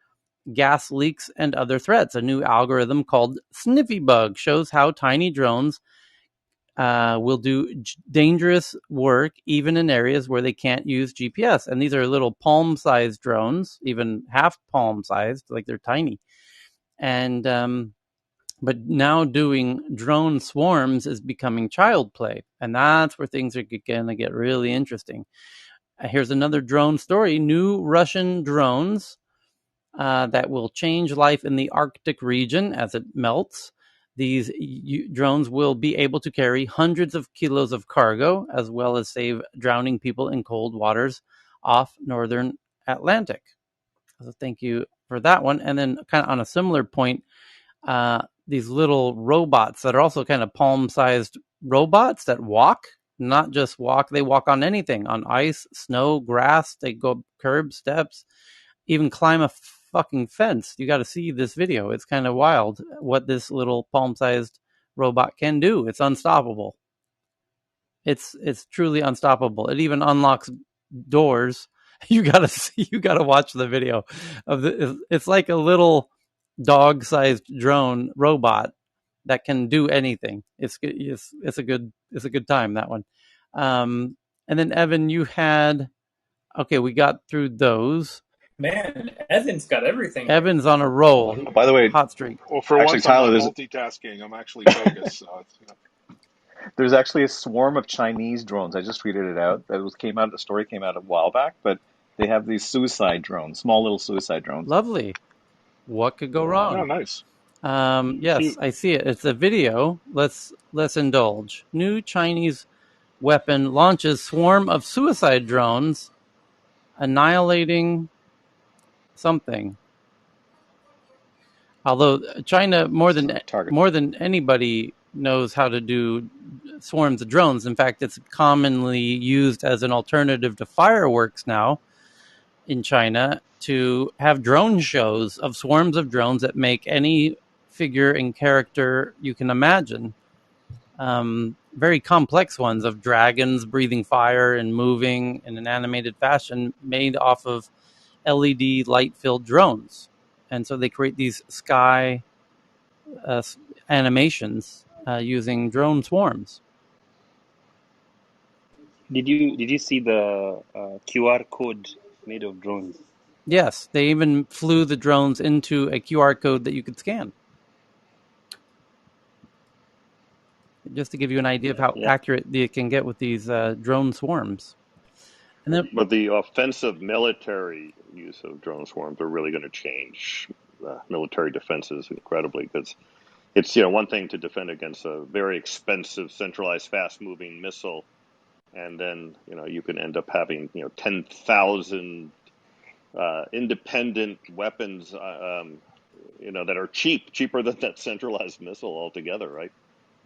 [SPEAKER 1] gas leaks and other threats. A new algorithm called Sniffybug shows how tiny drones will do dangerous work even in areas where they can't use GPS. And these are little palm-sized drones, even half palm-sized, like they're tiny. And but now doing drone swarms is becoming child play, and that's where things are going to get really interesting. Here's another drone story: new Russian drones that will change life in the Arctic region as it melts. These drones will be able to carry hundreds of kilos of cargo, as well as save drowning people in cold waters off northern Atlantic. So thank you, for that one. And then kind of on a similar point, these little robots that are also kind of palm-sized robots that walk, not just walk, they walk on anything, on ice, snow, grass, they go curb steps, even climb a fucking fence. You got to see this video. It's kind of wild what this little palm-sized robot can do. It's unstoppable. It's truly unstoppable. It even unlocks doors. You gotta see. You gotta watch the video of the. It's like a little dog-sized drone robot that can do anything. It's a good time, that one. And then Evan, you had okay. We got through those.
[SPEAKER 18] Man, Evan's got everything here.
[SPEAKER 1] Evan's on a roll,
[SPEAKER 9] Oh, by the way,
[SPEAKER 1] hot streak.
[SPEAKER 6] Well, for
[SPEAKER 9] actually,
[SPEAKER 6] once, I'm
[SPEAKER 9] Tyler,
[SPEAKER 6] not multitasking. I'm actually focused. So
[SPEAKER 9] there's actually a swarm of Chinese drones. I just tweeted it out. The story came out a while back, but they have these suicide drones, small little suicide drones.
[SPEAKER 1] Lovely. What could go
[SPEAKER 6] yeah,
[SPEAKER 1] wrong?
[SPEAKER 6] nice.
[SPEAKER 1] Yes,
[SPEAKER 6] Cute.
[SPEAKER 1] I see it. It's a video. Let's indulge. New Chinese weapon launches swarm of suicide drones, annihilating something. Although China
[SPEAKER 9] So target.
[SPEAKER 1] more than anybody knows how to do swarms of drones. In fact, it's commonly used as an alternative to fireworks now in China to have drone shows of swarms of drones that make any figure and character you can imagine. Very complex ones of dragons breathing fire and moving in an animated fashion made off of LED light-filled drones. And so they create these sky animations using drone swarms.
[SPEAKER 2] Did you see the QR code made of drones?
[SPEAKER 1] Yes, they even flew the drones into a QR code that you could scan. Just to give you an idea of how
[SPEAKER 2] Yeah.
[SPEAKER 1] accurate it can get with these drone swarms. And then,
[SPEAKER 11] But the offensive military use of drone swarms are really going to change military defenses incredibly, because it's one thing to defend against a very expensive centralized fast moving missile, and then you can end up having 10,000 independent weapons that are cheaper than that centralized missile altogether, right?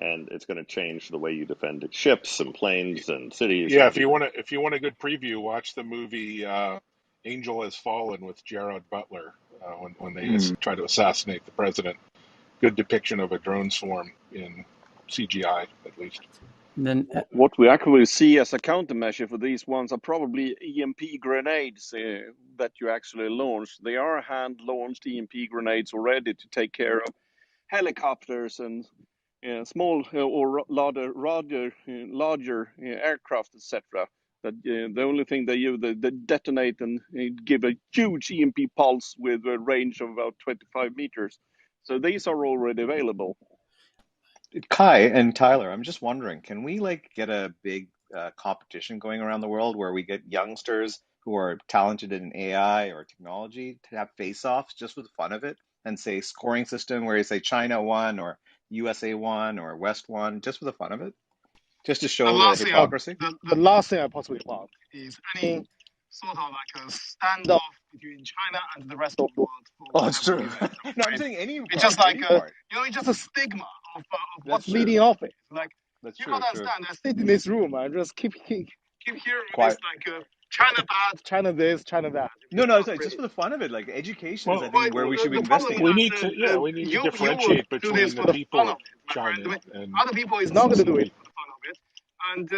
[SPEAKER 11] And it's going to change the way you defend ships and planes and cities.
[SPEAKER 6] Yeah,
[SPEAKER 11] And
[SPEAKER 6] if you want a good preview, watch the movie Angel Has Fallen with Gerard Butler when they try to assassinate the president. Good depiction of a drone swarm in CGI, at least.
[SPEAKER 1] then
[SPEAKER 7] What we actually see as a countermeasure for these ones are probably EMP grenades that you actually launch. They are hand-launched EMP grenades already to take care of helicopters and small or larger aircraft, etc. That the only thing they do, they detonate and give a huge EMP pulse with a range of about 25 meters. So these are already available.
[SPEAKER 9] Kai and Tyler, I'm just wondering, can we get a big competition going around the world where we get youngsters who are talented in AI or technology to have face-offs just for the fun of it, and say scoring system where you say China won or USA won or West won, just for the fun of it, just to
[SPEAKER 6] The
[SPEAKER 9] show the
[SPEAKER 6] last thing I,
[SPEAKER 9] hypocrisy?
[SPEAKER 6] the last thing I possibly want is any sort of like a standoff between China and the rest of the world for
[SPEAKER 9] Oh, it's
[SPEAKER 6] whatever
[SPEAKER 9] true.
[SPEAKER 6] reason.
[SPEAKER 9] No, I'm
[SPEAKER 6] Right?
[SPEAKER 9] saying any
[SPEAKER 6] It's just
[SPEAKER 9] part,
[SPEAKER 6] like
[SPEAKER 9] any part.
[SPEAKER 6] it's just a stigma of
[SPEAKER 9] That's
[SPEAKER 6] what's
[SPEAKER 9] true.
[SPEAKER 6] leading off it. Like
[SPEAKER 9] That's
[SPEAKER 6] you
[SPEAKER 9] true.
[SPEAKER 6] gotta
[SPEAKER 9] True.
[SPEAKER 6] understand. I sit in this room and just keep hearing this
[SPEAKER 9] Quiet.
[SPEAKER 6] China bad, China this, China that.
[SPEAKER 9] No,
[SPEAKER 6] It's
[SPEAKER 9] no,
[SPEAKER 6] not
[SPEAKER 9] it's just
[SPEAKER 6] really.
[SPEAKER 9] for the fun of it. Like education is, I
[SPEAKER 6] Well,
[SPEAKER 9] think, where we should be
[SPEAKER 6] the problem
[SPEAKER 9] investing
[SPEAKER 6] is
[SPEAKER 9] in.
[SPEAKER 6] that
[SPEAKER 3] We need to
[SPEAKER 6] you would
[SPEAKER 3] differentiate
[SPEAKER 6] do this
[SPEAKER 3] between
[SPEAKER 6] for
[SPEAKER 3] the
[SPEAKER 6] the fun
[SPEAKER 3] people
[SPEAKER 6] of
[SPEAKER 3] of
[SPEAKER 6] it, my friend.
[SPEAKER 3] China
[SPEAKER 6] But
[SPEAKER 3] and
[SPEAKER 6] other people is not going to do it
[SPEAKER 3] CCP.
[SPEAKER 6] for the fun of it, and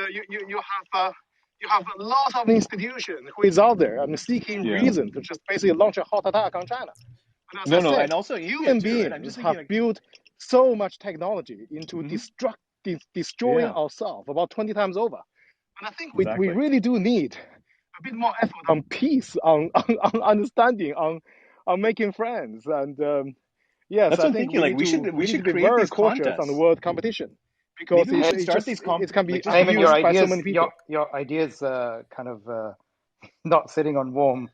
[SPEAKER 6] you have a lot of institutions who is out there and seeking
[SPEAKER 9] Yeah.
[SPEAKER 6] reason to just basically launch a hot attack on China. And as I
[SPEAKER 9] No, no,
[SPEAKER 6] said,
[SPEAKER 9] and also India
[SPEAKER 6] human
[SPEAKER 9] too, right? I'm just
[SPEAKER 6] beings
[SPEAKER 9] thinking
[SPEAKER 6] have built so much technology into
[SPEAKER 9] hmm
[SPEAKER 6] destroying
[SPEAKER 9] yeah,
[SPEAKER 6] ourselves about 20 times over. And I think we
[SPEAKER 9] exactly.
[SPEAKER 6] really do need a bit more effort on peace, on understanding, on making friends. And yes,
[SPEAKER 9] That's what
[SPEAKER 6] I
[SPEAKER 9] I'm
[SPEAKER 6] think
[SPEAKER 9] thinking.
[SPEAKER 6] we
[SPEAKER 9] Like
[SPEAKER 6] need to
[SPEAKER 9] we
[SPEAKER 6] we need to
[SPEAKER 9] should
[SPEAKER 6] be
[SPEAKER 9] create
[SPEAKER 6] very
[SPEAKER 9] these
[SPEAKER 6] cautious on the
[SPEAKER 9] contests.
[SPEAKER 6] world competition because
[SPEAKER 9] Maybe we
[SPEAKER 17] Hey,
[SPEAKER 9] should start these
[SPEAKER 6] it can be
[SPEAKER 9] like just
[SPEAKER 17] Eamon, your
[SPEAKER 6] abused by so
[SPEAKER 17] ideas,
[SPEAKER 6] many people.
[SPEAKER 17] your ideas, kind of not sitting on warm.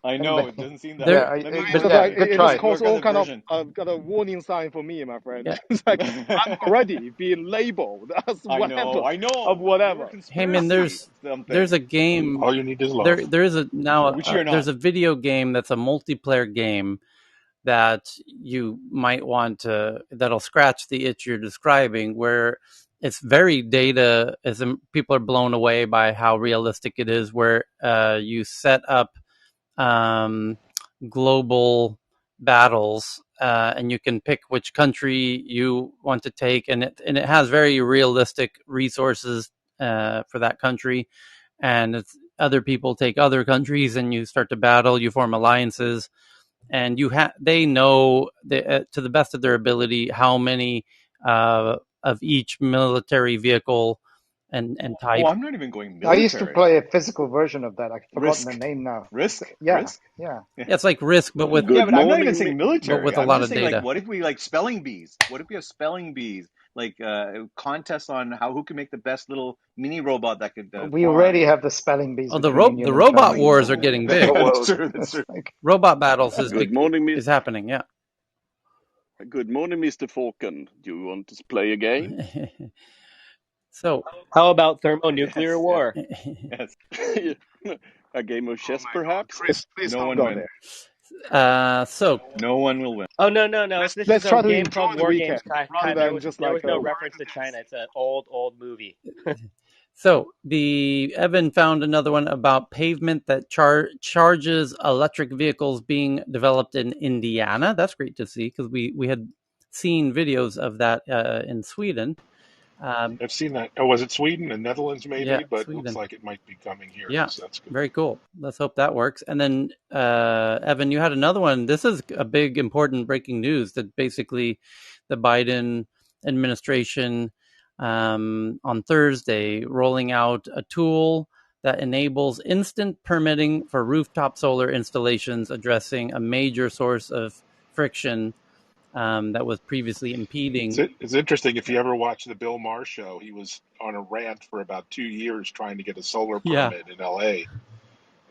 [SPEAKER 9] I know
[SPEAKER 17] Anyway,
[SPEAKER 9] it doesn't seem that
[SPEAKER 1] there,
[SPEAKER 17] yeah,
[SPEAKER 9] way. Let me
[SPEAKER 6] It's
[SPEAKER 17] but
[SPEAKER 6] just
[SPEAKER 17] yeah,
[SPEAKER 6] like
[SPEAKER 17] good
[SPEAKER 6] it just
[SPEAKER 17] try.
[SPEAKER 6] caused
[SPEAKER 9] work on
[SPEAKER 6] all
[SPEAKER 9] the
[SPEAKER 6] kind of
[SPEAKER 9] version.
[SPEAKER 6] got a warning sign for me, my friend.
[SPEAKER 1] yeah.
[SPEAKER 6] It's like I'm already being labeled as whatever
[SPEAKER 9] I
[SPEAKER 6] of
[SPEAKER 9] know. You're a
[SPEAKER 6] whatever.
[SPEAKER 1] Hey man,
[SPEAKER 9] conspiracy
[SPEAKER 1] there's
[SPEAKER 9] something,
[SPEAKER 1] a game.
[SPEAKER 3] All you need is love.
[SPEAKER 1] There is a now
[SPEAKER 9] which you're
[SPEAKER 1] there's
[SPEAKER 9] not.
[SPEAKER 1] a video game that's a multiplayer game that you might want to, that'll scratch the itch you're describing, where it's very data, as people are blown away by how realistic it is, where you set up um, global battles, and you can pick which country you want to take, and it has very realistic resources for that country, and other people take other countries, and you start to battle. You form alliances, and they know to the best of their ability how many of each military vehicle and
[SPEAKER 2] Oh,
[SPEAKER 1] type.
[SPEAKER 2] I'm not even going
[SPEAKER 17] I used to
[SPEAKER 2] military.
[SPEAKER 17] play a physical version of that. I've forgotten the
[SPEAKER 2] Risk,
[SPEAKER 17] name now. Yeah,
[SPEAKER 2] risk.
[SPEAKER 17] yeah.
[SPEAKER 2] Yeah,
[SPEAKER 1] Yeah, it's like Risk,
[SPEAKER 2] yeah,
[SPEAKER 19] Good
[SPEAKER 2] but I'm not even
[SPEAKER 19] morning,
[SPEAKER 2] saying
[SPEAKER 1] but
[SPEAKER 2] military.
[SPEAKER 1] with a
[SPEAKER 2] I'm
[SPEAKER 1] lot
[SPEAKER 2] just
[SPEAKER 1] of
[SPEAKER 2] saying, like,
[SPEAKER 1] data.
[SPEAKER 2] what if we like spelling bees? What if we have spelling bees? Like contests on who can make the best little mini robot that could
[SPEAKER 17] We already
[SPEAKER 2] farm.
[SPEAKER 17] have the spelling bees
[SPEAKER 1] Oh,
[SPEAKER 17] between
[SPEAKER 1] the
[SPEAKER 17] Indian and
[SPEAKER 1] robot
[SPEAKER 17] Chinese
[SPEAKER 1] wars are getting
[SPEAKER 17] in the
[SPEAKER 1] big.
[SPEAKER 2] That's
[SPEAKER 17] world.
[SPEAKER 2] true. That's
[SPEAKER 17] It's
[SPEAKER 2] true.
[SPEAKER 17] like,
[SPEAKER 1] Robot battles
[SPEAKER 7] Good morning,
[SPEAKER 1] is happening. Yeah.
[SPEAKER 7] Good morning, Mr. Falcon. Do you want to play a game?
[SPEAKER 1] So,
[SPEAKER 14] How about thermonuclear
[SPEAKER 2] Yes, yes,
[SPEAKER 14] war?
[SPEAKER 2] yes.
[SPEAKER 7] A game of
[SPEAKER 6] Oh
[SPEAKER 7] chess,
[SPEAKER 6] my God,
[SPEAKER 7] perhaps?
[SPEAKER 6] Chris, please
[SPEAKER 2] No
[SPEAKER 6] don't
[SPEAKER 2] one
[SPEAKER 6] go
[SPEAKER 2] wins.
[SPEAKER 6] there.
[SPEAKER 1] so
[SPEAKER 2] No one will win.
[SPEAKER 14] Oh no, no, no! This is
[SPEAKER 6] Let's
[SPEAKER 14] some
[SPEAKER 6] try to
[SPEAKER 14] game
[SPEAKER 6] enjoy
[SPEAKER 14] called
[SPEAKER 6] the
[SPEAKER 14] War
[SPEAKER 6] weekend
[SPEAKER 14] Games. Kai,
[SPEAKER 6] rather
[SPEAKER 14] Kai,
[SPEAKER 6] than just
[SPEAKER 14] there
[SPEAKER 6] like
[SPEAKER 14] was no
[SPEAKER 6] war
[SPEAKER 14] reference
[SPEAKER 6] to
[SPEAKER 14] to China.
[SPEAKER 6] death.
[SPEAKER 14] It's an old movie.
[SPEAKER 1] So the Evan found another one about pavement that charges electric vehicles being developed in Indiana. That's great to see, because we had seen videos of that in Sweden. Um,
[SPEAKER 8] I've seen that. Oh, was it Sweden and Netherlands
[SPEAKER 1] yeah,
[SPEAKER 8] maybe? But looks
[SPEAKER 1] Sweden.
[SPEAKER 8] like it might be coming here.
[SPEAKER 1] Yeah,
[SPEAKER 8] So that's good.
[SPEAKER 1] very cool. Let's hope that works. And then, Evan, you had another one. This is a big, important breaking news that basically the Biden administration on Thursday rolling out a tool that enables instant permitting for rooftop solar installations, addressing a major source of friction that was previously impeding.
[SPEAKER 8] It's interesting. If you ever watch the Bill Maher show, he was on a rant for about 2 years trying to get a solar
[SPEAKER 1] Yeah.
[SPEAKER 8] permit in LA,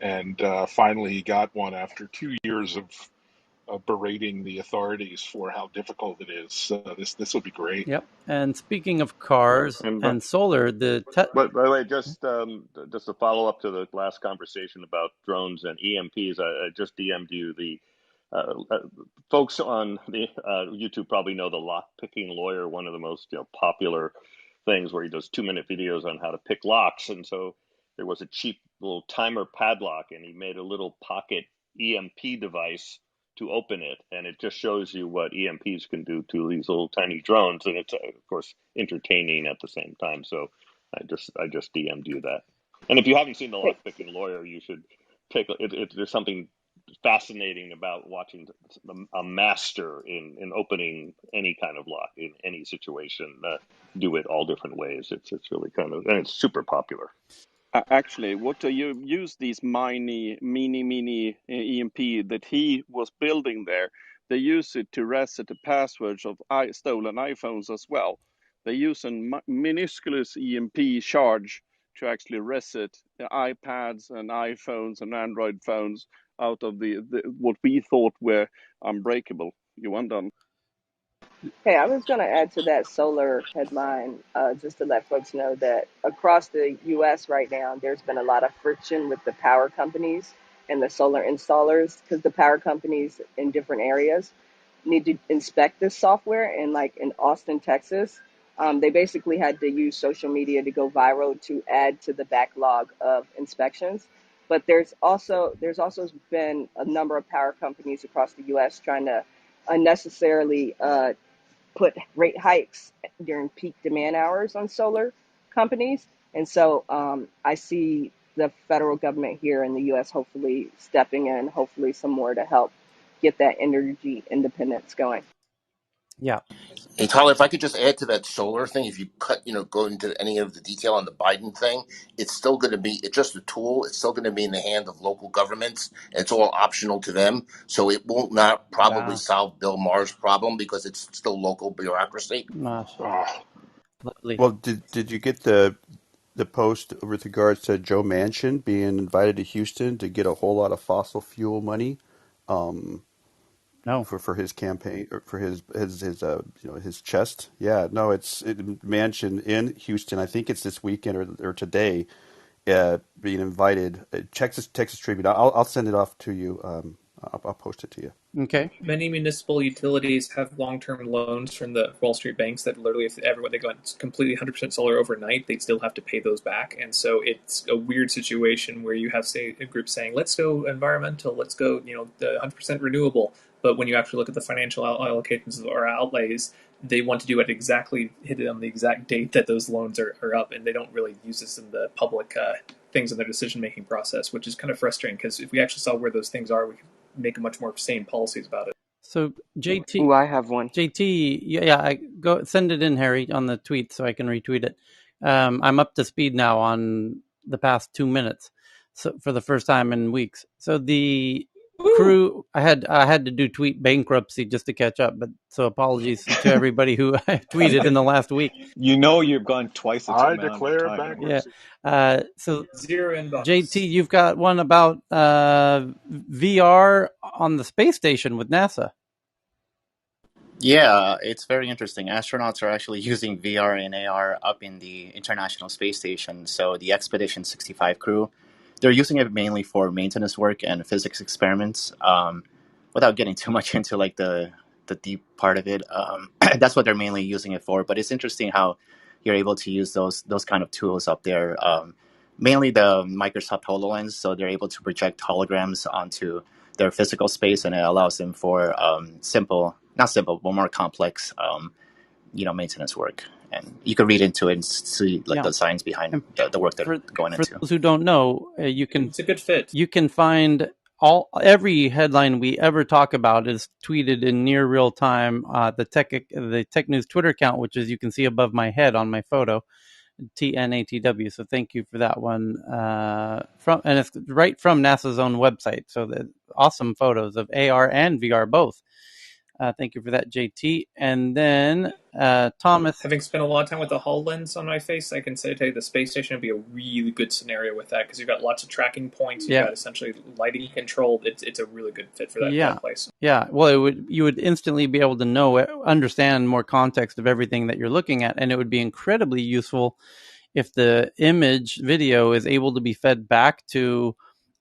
[SPEAKER 8] and finally he got one after 2 years of berating the authorities for how difficult it is. So this will be great.
[SPEAKER 1] Yep. And speaking of
[SPEAKER 11] Yeah,
[SPEAKER 1] cars
[SPEAKER 11] and
[SPEAKER 1] and solar,
[SPEAKER 11] but by the way, just to follow up to the last conversation about drones and EMPs, I just DM'd you the folks on the YouTube probably know the lock picking lawyer, one of the most popular things where he does 2 minute videos on how to pick locks. And so there was a cheap little timer padlock, and he made a little pocket EMP device to open it, and it just shows you what EMPs can do to these little tiny drones, and it's of course entertaining at the same time. So I just DM'd you that. And if you haven't seen the
[SPEAKER 3] Hey,
[SPEAKER 11] lockpicking lawyer, you should take there's something fascinating about watching a master in opening any kind of lock in any situation do it all different ways. It's really kind of, and it's super popular.
[SPEAKER 7] Actually, what do you use these mini EMP that he was building there? They use it to reset the passwords of stolen iPhones as well. They use a minusculous EMP charge to actually reset the iPads and iPhones and Android phones out of the what we thought were unbreakable. You want done?
[SPEAKER 3] hey, I was going to add to that solar headline just to let folks know that across the U.S. right now, there's been a lot of friction with the power companies and the solar installers because the power companies in different areas need to inspect this software. And like in Austin, Texas, they basically had to use social media to go viral to add to the backlog of inspections. But there's also been a number of power companies across the U.S. trying to unnecessarily put rate hikes during peak demand hours on solar companies. And so I see the federal government here in the U.S. hopefully stepping in, hopefully some more to help get that energy independence going.
[SPEAKER 1] yeah.
[SPEAKER 21] Hey, Tyler, if I could just add to that solar thing, if you go into any of the detail on the Biden thing, it's still going to be, it's just a tool. It's still going to be in the hand of local governments. It's all optional to them. So it won't not probably
[SPEAKER 1] Wow.
[SPEAKER 21] solve Bill Maher's problem because it's still local bureaucracy.
[SPEAKER 1] Mashallah.
[SPEAKER 8] Oh,
[SPEAKER 1] Lovely.
[SPEAKER 12] Well, did you get the post with regards to Joe Manchin being invited to Houston to get a whole lot of fossil fuel money
[SPEAKER 1] No.
[SPEAKER 12] for his campaign or for his chest? Yeah, no, Manchin in Houston. I think it's this weekend or today, being invited. Texas Tribune. I'll send it off to you. I'll post it to you.
[SPEAKER 1] Okay.
[SPEAKER 18] Many municipal utilities have long-term loans from the Wall Street banks that literally, if everyone they go completely 100% solar overnight, they still have to pay those back. And so it's a weird situation where you have, say, a group saying, "Let's go environmental, let's go, the 100% renewable." But when you actually look at the financial allocations or outlays, they want to do it exactly, hit it on the exact date that those loans are up, and they don't really use this in the public things in their decision-making process, which is kind of frustrating because if we actually saw where those things are, we could make a much more sane policies about it.
[SPEAKER 1] So JT,
[SPEAKER 5] Ooh, I have one.
[SPEAKER 1] JT, I go send it in, Harry, on the tweet so I can retweet it. I'm up to speed now on the past 2 minutes, so for the first time in weeks. So the crew, I had to do tweet bankruptcy just to catch up, but so apologies to everybody who I tweeted in the last week.
[SPEAKER 5] You know you've gone twice the
[SPEAKER 6] I
[SPEAKER 5] amount of
[SPEAKER 6] declare
[SPEAKER 5] time, don't you?
[SPEAKER 1] Yeah.
[SPEAKER 6] bankruptcy.
[SPEAKER 1] So
[SPEAKER 18] Zero inbox.
[SPEAKER 1] JT, you've got one about VR on the space station with NASA.
[SPEAKER 22] Yeah, it's very interesting. Astronauts are actually using VR and AR up in the International Space Station. So the Expedition 65 crew, they're using it mainly for maintenance work and physics experiments. Without getting too much into like the deep part of it, that's what they're mainly using it for. But it's interesting how you're able to use those kind of tools up there. Mainly the Microsoft HoloLens, so they're able to project holograms onto their physical space, and it allows them for not simple, but more complex, maintenance work. And you can read into it and see like
[SPEAKER 1] Yeah.
[SPEAKER 22] the science behind
[SPEAKER 1] And
[SPEAKER 22] the work they're going
[SPEAKER 1] for
[SPEAKER 22] into.
[SPEAKER 1] those who don't know,
[SPEAKER 18] It's a good fit.
[SPEAKER 1] you can find every headline we ever talk about is tweeted in near real time. The Tech News Twitter account, which is you can see above my head on my photo, TNATW. So thank you for that one. And it's right from NASA's own website. So the awesome photos of AR and VR both. Thank you for that, JT. And then Thomas.
[SPEAKER 18] Having spent a lot of time with the HoloLens on my face, I can say to you the space station would be a really good scenario with that because you've got lots of tracking points. You've got essentially lighting control. It's a really good fit for that place.
[SPEAKER 1] Yeah. Well, you would instantly be able to understand more context of everything that you're looking at, and it would be incredibly useful if the image video is able to be fed back to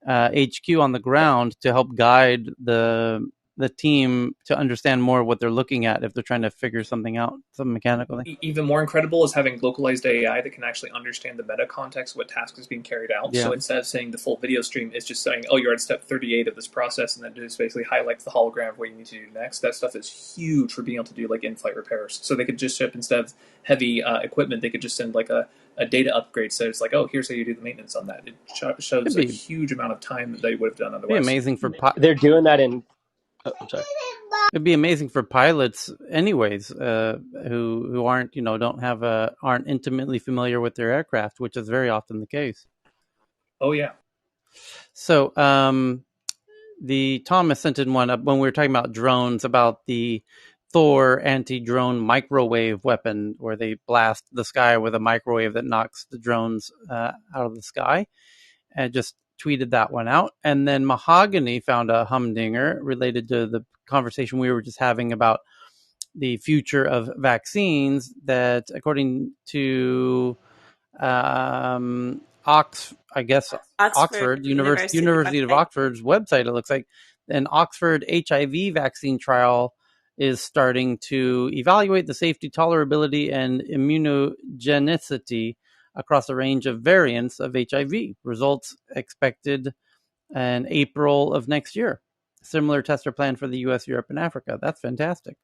[SPEAKER 1] HQ on the ground to help guide the team to understand more what they're looking at if they're trying to figure something out, some mechanical thing.
[SPEAKER 18] Even more incredible is having localized AI that can actually understand the meta context of what task is being carried out.
[SPEAKER 1] Yeah.
[SPEAKER 18] So instead of saying the full video stream, it's just saying, "Oh, you're at step 38 of this process," and then just basically highlights the hologram of what you need to do next. That stuff is huge for being able to do like in-flight repairs. So they could just ship, instead of heavy equipment, they could just send like a data upgrade. So it's like, "Oh, here's how you do the maintenance on that." It shows a huge amount of time that they would have done otherwise.
[SPEAKER 1] It'd be amazing for
[SPEAKER 14] They're doing that in. Oh, I'm sorry.
[SPEAKER 1] It'd be amazing for pilots, anyways, who aren't aren't intimately familiar with their aircraft, which is very often the case.
[SPEAKER 18] Oh yeah.
[SPEAKER 1] So, the Thomas sent in one up when we were talking about drones, about the Thor anti-drone microwave weapon, where they blast the sky with a microwave that knocks the drones out of the sky, and just tweeted that one out. And then Mahogany found a humdinger related to the conversation we were just having about the future of vaccines, that according to Oxford University of Oxford's website, it looks like an Oxford HIV vaccine trial is starting to evaluate the safety, tolerability, and immunogenicity across a range of variants of HIV. Results expected in April of next year. Similar tests are planned for the US, Europe, and Africa. That's fantastic.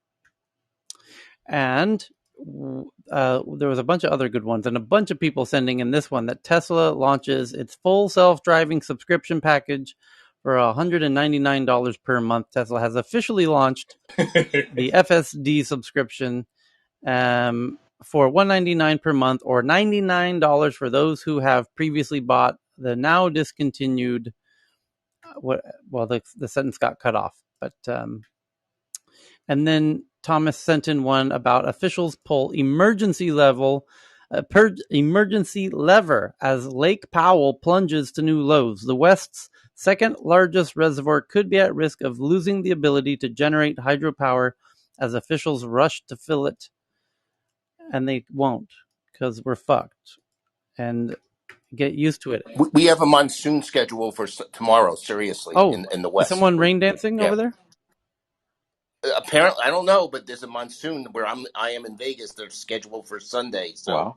[SPEAKER 1] And there was a bunch of other good ones, and a bunch of people sending in this one, that Tesla launches its full self-driving subscription package for $199 per month. Tesla has officially launched the FSD subscription for $199 per month, or $99 for those who have previously bought the now discontinued. The sentence got cut off, but and then Thomas sent in one about officials pull emergency lever as Lake Powell plunges to new lows. The West's second largest reservoir could be at risk of losing the ability to generate hydropower as officials rush to fill it. And they won't, because we're fucked. And Get used to it.
[SPEAKER 21] We have a monsoon schedule for tomorrow. Seriously,
[SPEAKER 1] Oh,
[SPEAKER 21] in the
[SPEAKER 1] is
[SPEAKER 21] west.
[SPEAKER 1] someone rain dancing
[SPEAKER 21] Yeah.
[SPEAKER 1] over there?
[SPEAKER 21] Apparently, I don't know, but there's a monsoon where I am in Vegas. They're scheduled for Sunday, so
[SPEAKER 5] Wow.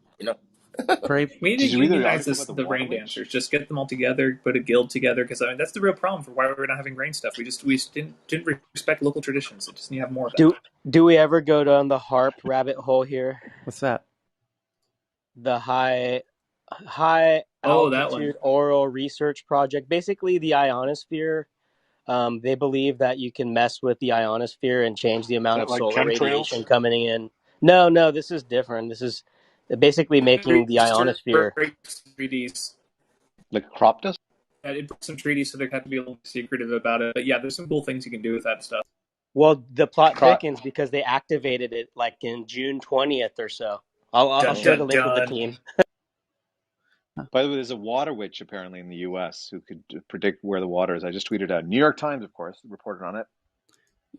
[SPEAKER 1] Pray.
[SPEAKER 18] We need
[SPEAKER 5] Did
[SPEAKER 18] to
[SPEAKER 5] you read the
[SPEAKER 18] unionize
[SPEAKER 5] article
[SPEAKER 18] this,
[SPEAKER 5] about the
[SPEAKER 18] the
[SPEAKER 5] water
[SPEAKER 18] rain
[SPEAKER 5] witch?
[SPEAKER 18] dancers. Just get them all together, put a guild together. Because I mean, that's the real problem for why we're not having rain stuff. We didn't respect local traditions. It just need to have more of that.
[SPEAKER 15] Do we ever go down the HARP rabbit hole here?
[SPEAKER 1] What's that?
[SPEAKER 15] The high
[SPEAKER 18] Oh, that one.
[SPEAKER 15] altitude oral research project. Basically, the ionosphere. They believe that you can mess with the ionosphere and change the
[SPEAKER 6] Is
[SPEAKER 15] amount
[SPEAKER 6] that
[SPEAKER 15] of
[SPEAKER 6] like
[SPEAKER 15] solar radiation
[SPEAKER 6] chemtrails?
[SPEAKER 15] coming in. No, this is different. This is basically making the
[SPEAKER 18] Research
[SPEAKER 15] ionosphere.
[SPEAKER 18] 3Ds.
[SPEAKER 5] Like crop dust?
[SPEAKER 18] It put some treaties, so they have to be a little secretive about it. But yeah, there's some cool things you can do with that stuff.
[SPEAKER 15] Well, the plot
[SPEAKER 5] Crop.
[SPEAKER 15] thickens because they activated it like in June 20th or so. I'll
[SPEAKER 18] Dun
[SPEAKER 15] share
[SPEAKER 5] Oh.
[SPEAKER 15] the
[SPEAKER 18] dun
[SPEAKER 15] link with the
[SPEAKER 18] dun.
[SPEAKER 15] team.
[SPEAKER 5] By the way, there's a water witch apparently in the U.S. who could predict where the water is. I just tweeted out. New York Times, of course, reported on it.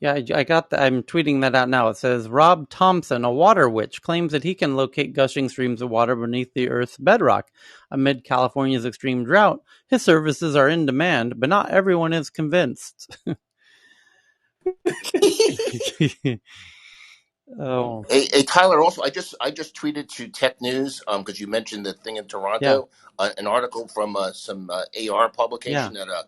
[SPEAKER 1] Yeah, I got that. I'm tweeting that out now. It says Rob Thompson, a water witch, claims that he can locate gushing streams of water beneath the Earth's bedrock. Amid California's extreme drought, his services are in demand, but not everyone is convinced. Oh,
[SPEAKER 21] Hey, Tyler. Also, I just tweeted to Tech News because you mentioned the thing in
[SPEAKER 1] yeah,
[SPEAKER 21] Toronto, an article from some AR
[SPEAKER 1] yeah.
[SPEAKER 21] publication at a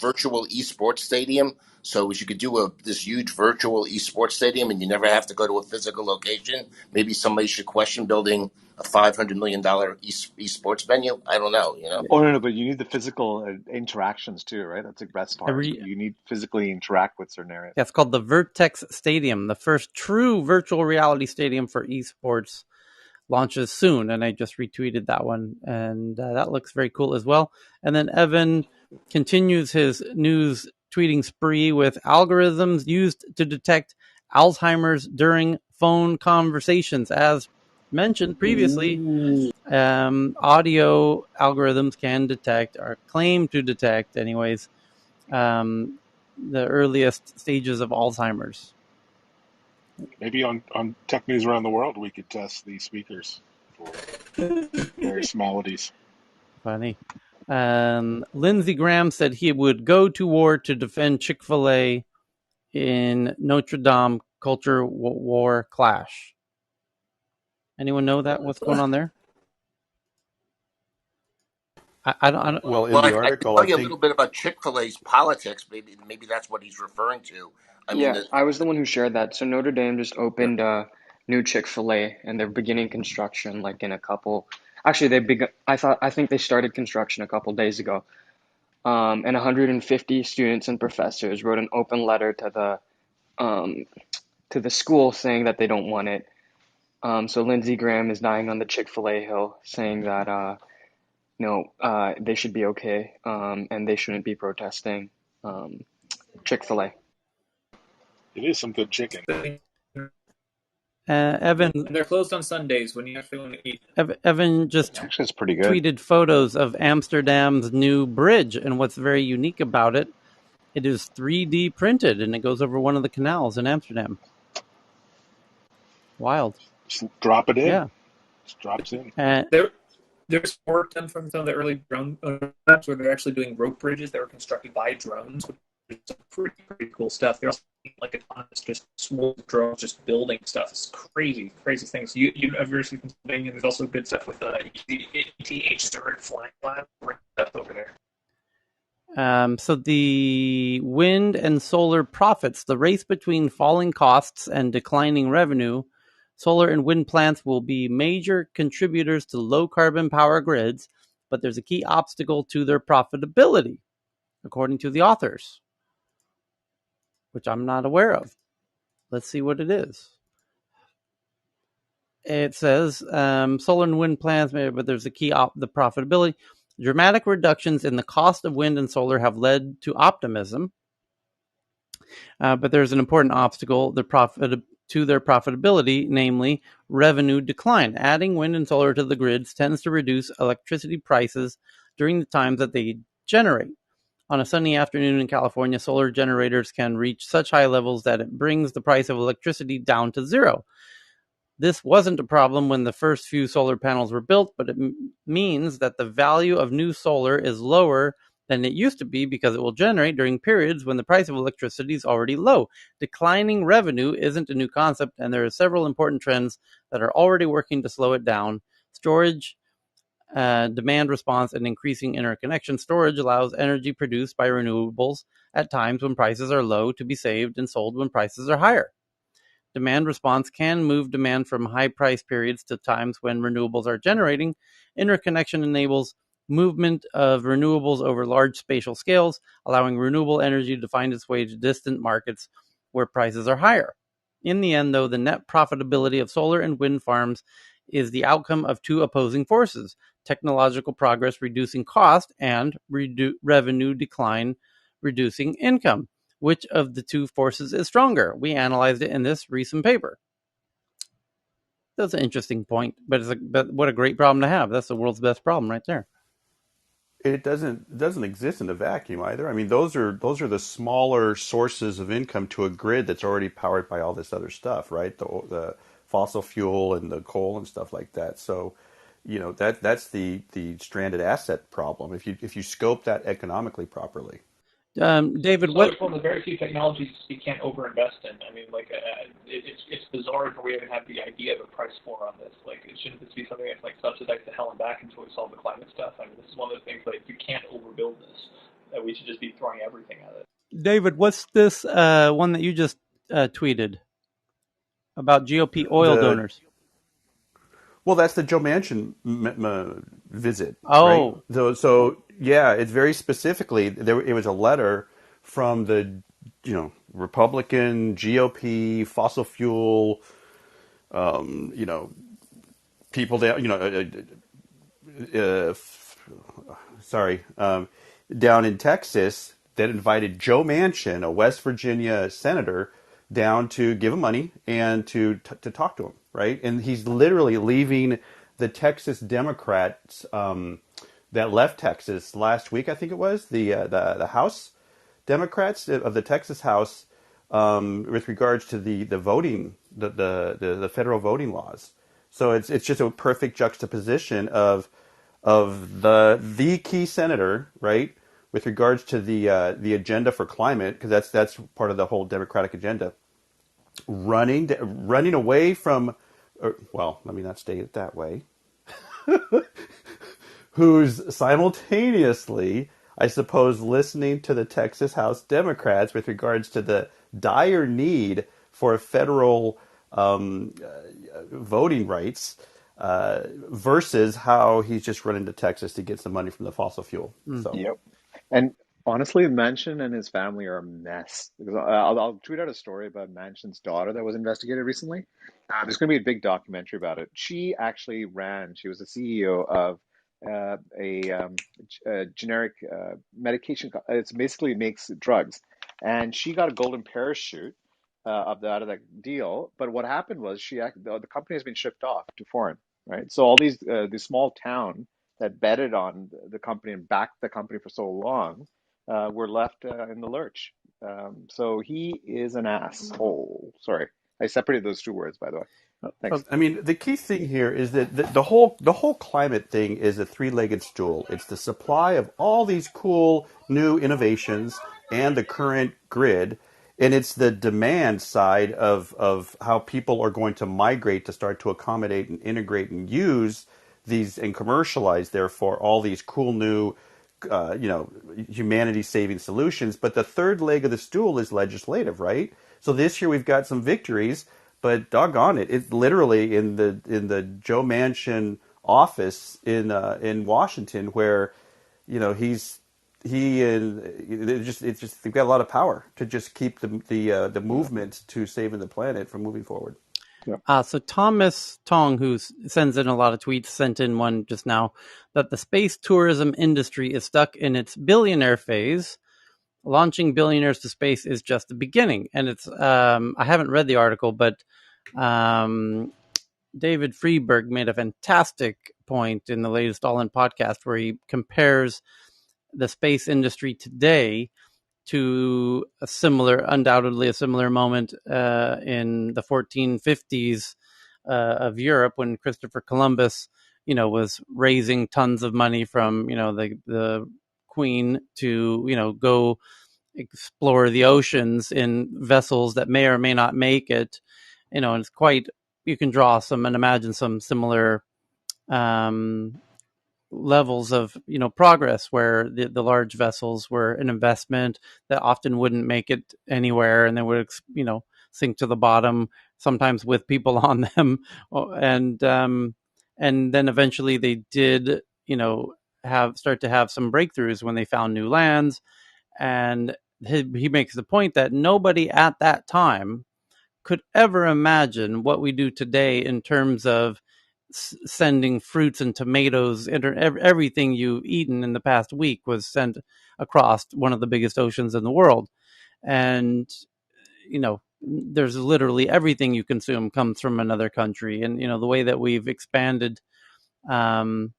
[SPEAKER 21] virtual esports stadium. So you could do this huge virtual esports stadium, and you never have to go to a physical location. Maybe somebody should question building a $500 million esports venue. I don't know.
[SPEAKER 5] Oh no, but you need the physical interactions too, right? That's the best part.
[SPEAKER 1] Every
[SPEAKER 5] You need physically interact with certain areas.
[SPEAKER 1] Yeah, it's called the Vertex Stadium, the first true virtual reality stadium for esports. Launches soon, and I just retweeted that one, and that looks very cool as well. And then Evan continues his news tweeting spree with algorithms used to detect Alzheimer's during phone conversations. As mentioned previously,
[SPEAKER 16] Ooh.
[SPEAKER 1] audio algorithms can detect, or claim to detect anyways, the earliest stages of Alzheimer's.
[SPEAKER 6] Maybe on Tech News Around the World, we could test these speakers for various maladies.
[SPEAKER 1] Funny. Lindsey Graham said he would go to war to defend Chick-fil-A in Notre Dame culture war clash. Anyone know that? What's going on there? I don't.
[SPEAKER 12] Well, in
[SPEAKER 21] Well,
[SPEAKER 12] the
[SPEAKER 21] I can
[SPEAKER 12] article, I
[SPEAKER 21] tell you a
[SPEAKER 12] think
[SPEAKER 21] little bit about Chick-fil-A's politics. Maybe that's what he's referring to. I mean,
[SPEAKER 20] Yeah, I was the one who shared that. So Notre Dame just opened a new Chick-fil-A, and they're beginning construction like in a couple. Actually, I think they started construction a couple days ago. And 150 students and professors wrote an open letter to the school saying that they don't want it. So Lindsey Graham is dying on the Chick-fil-A hill, saying that they should be okay, and they shouldn't be protesting Chick-fil-A.
[SPEAKER 6] It is some good chicken.
[SPEAKER 1] Evan
[SPEAKER 18] And they're closed on Sundays when you actually want to eat.
[SPEAKER 1] Evan just
[SPEAKER 5] Actually, it's pretty good.
[SPEAKER 1] tweeted photos of Amsterdam's new bridge, and what's very unique about it, it is 3D printed, and it goes over one of the canals in Amsterdam. Wild.
[SPEAKER 6] Just drop it in.
[SPEAKER 1] Yeah.
[SPEAKER 6] Just drops in.
[SPEAKER 18] There's work done from some of the early drone maps where they're actually doing rope bridges that were constructed by drones, which is pretty cool stuff. They're also like autonomous, just small drones, just building stuff. It's crazy things. University of Pennsylvania. There's also good stuff with ETH Zurich Flying Lab. Stuff over there.
[SPEAKER 1] So the wind and solar profits, the race between falling costs and declining revenue, solar and wind plants will be major contributors to low carbon power grids, but there's a key obstacle to their profitability, according to the authors, which I'm not aware of. Let's see what it is. It says solar and wind plants, but there's a key the profitability. Dramatic reductions in the cost of wind and solar have led to optimism, but there's an important obstacle to their profitability, namely revenue decline. Adding wind and solar to the grids tends to reduce electricity prices during the times that they generate. On a sunny afternoon in California, solar generators can reach such high levels that it brings the price of electricity down to zero. This wasn't a problem when the first few solar panels were built, but it means that the value of new solar is lower than it used to be because it will generate during periods when the price of electricity is already low. Declining revenue isn't a new concept, and there are several important trends that are already working to slow it down. Storage, demand response, and increasing interconnection. Storage allows energy produced by renewables at times when prices are low to be saved and sold when prices are higher. Demand response can move demand from high price periods to times when renewables are generating. Interconnection enables movement of renewables over large spatial scales, allowing renewable energy to find its way to distant markets where prices are higher. In the end, though, the net profitability of solar and wind farms is the outcome of two opposing forces: technological progress reducing cost and revenue decline reducing income. Which of the two forces is stronger? We analyzed it in this recent paper. That's an interesting point, but what a great problem to have. That's the world's best problem right there.
[SPEAKER 12] It doesn't exist in a vacuum either. I mean, those are the smaller sources of income to a grid that's already powered by all this other stuff, right? The fossil fuel and the coal and stuff like that. So, that's the stranded asset problem. If you scope that economically properly.
[SPEAKER 1] David,
[SPEAKER 18] So
[SPEAKER 1] what?
[SPEAKER 18] it's one of the very few technologies you can't overinvest in. I mean, like, it's bizarre that we haven't had the idea of a price floor on this. Like, it shouldn't this be something that's like subsidized to hell and back until we solve the climate stuff? I mean, this is one of the things like you can't overbuild this. That we should just be throwing everything at it.
[SPEAKER 1] David, what's this one that you just tweeted about GOP oil
[SPEAKER 12] The
[SPEAKER 1] donors?
[SPEAKER 12] Well, that's the Joe Manchin visit, right?
[SPEAKER 1] Oh,
[SPEAKER 12] So yeah, it's very specifically there. It was a letter from the Republican GOP fossil fuel people that sorry, down in Texas that invited Joe Manchin, a West Virginia senator, down to give him money and to talk to him, right? And he's literally leaving the Texas Democrats that left Texas last week. I think it was the House Democrats of the Texas House with regards to the voting, the federal voting laws. So it's just a perfect juxtaposition of the key senator, right, with regards to the agenda for climate, because that's part of the whole Democratic agenda, running away from, well, let me not state it that way, who's simultaneously, I suppose, listening to the Texas House Democrats with regards to the dire need for federal voting rights versus how he's just running to Texas to get some money from the fossil fuel. So
[SPEAKER 5] Yep. And honestly, Manchin and his family are a mess. Because I'll tweet out a story about Manchin's daughter that was investigated recently. There's going to be a big documentary about it. She actually she was the CEO of a generic medication. It's basically makes drugs. And she got a golden parachute out of that deal. But what happened was the company has been shipped off to foreign, right? So all these small town that betted on the company and backed the company for so long were left in the lurch. So he is an asshole. Sorry, I separated those two words, by the way. Thanks.
[SPEAKER 12] I mean, the key thing here is that the whole climate thing is a three-legged stool. It's the supply of all these cool new innovations and the current grid, and it's the demand side of how people are going to migrate to start to accommodate and integrate and use these and commercialize, therefore, all these cool new humanity saving solutions. But the third leg of the stool is legislative, right? So this year we've got some victories, but doggone it, it's literally in the Joe Manchin office in Washington where he and it's just they've got a lot of power to just keep the movement to saving the planet from moving forward.
[SPEAKER 5] Yeah.
[SPEAKER 1] So Thomas Tong, who sends in a lot of tweets, sent in one just now that the space tourism industry is stuck in its billionaire phase. Launching billionaires to space is just the beginning. And it's I haven't read the article, but David Freeberg made a fantastic point in the latest All In podcast where he compares the space industry today to undoubtedly a similar moment in the 1450s of Europe when Christopher Columbus, was raising tons of money from the Queen to go explore the oceans in vessels that may or may not make it. And it's quite, you can draw some and imagine some similar um, levels of progress where the large vessels were an investment that often wouldn't make it anywhere, and they would sink to the bottom, sometimes with people on them. And then eventually they did have start to have some breakthroughs when they found new lands. And he makes the point that nobody at that time could ever imagine what we do today in terms of sending fruits and tomatoes. Everything you've eaten in the past week was sent across one of the biggest oceans in the world. And there's literally everything you consume comes from another country. And the way that we've expanded um,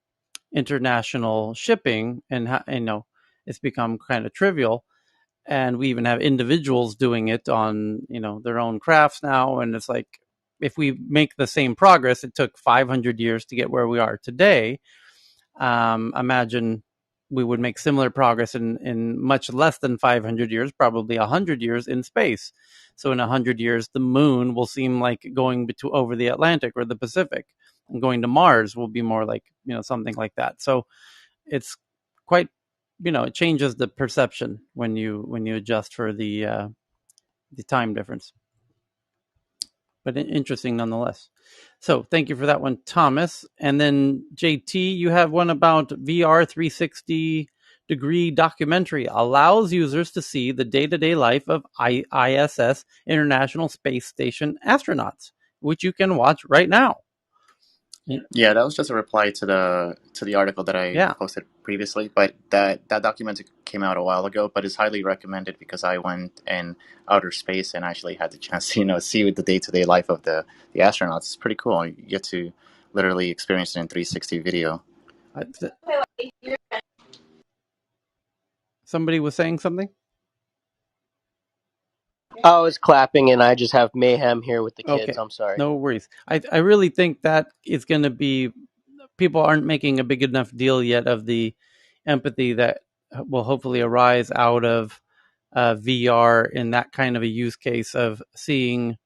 [SPEAKER 1] international shipping, and it's become kind of trivial. And we even have individuals doing it on their own crafts now. And it's like, if we make the same progress it took 500 years to get where we are today, imagine we would make similar progress in much less than 500 years, probably 100 years in space. So in 100 years the moon will seem like going over the Atlantic or the Pacific, and going to Mars will be more like something like that. So it's quite, it changes the perception when you adjust for the time difference. But interesting nonetheless. So thank you for that one, Thomas. And then JT, you have one about VR 360-degree documentary allows users to see the day-to-day life of ISS, International Space Station astronauts, which you can watch right now.
[SPEAKER 22] Yeah, that was just a reply to the article that I posted previously. But that documentary came out a while ago. But it's highly recommended because I went in outer space and actually had the chance to see the day-to-day life of the astronauts. It's pretty cool. You get to literally experience it in 360 video.
[SPEAKER 1] Somebody was saying something?
[SPEAKER 15] I was clapping, and I just have mayhem here with the kids. I'm sorry.
[SPEAKER 1] No worries. I really think that is going to be, people aren't making a big enough deal yet of the empathy that will hopefully arise out of VR in that kind of a use case of seeing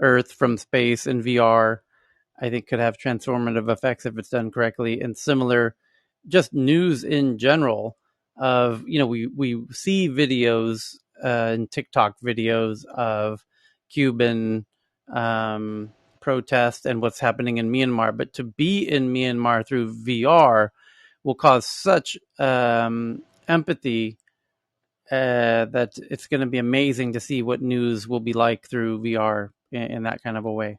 [SPEAKER 1] Earth from space in VR. I think could have transformative effects if it's done correctly. And similar, just news in general of, we see videos and TikTok videos of Cuban protest and what's happening in Myanmar, but to be in Myanmar through VR will cause such empathy that it's going to be amazing to see what news will be like through VR in that kind of a way.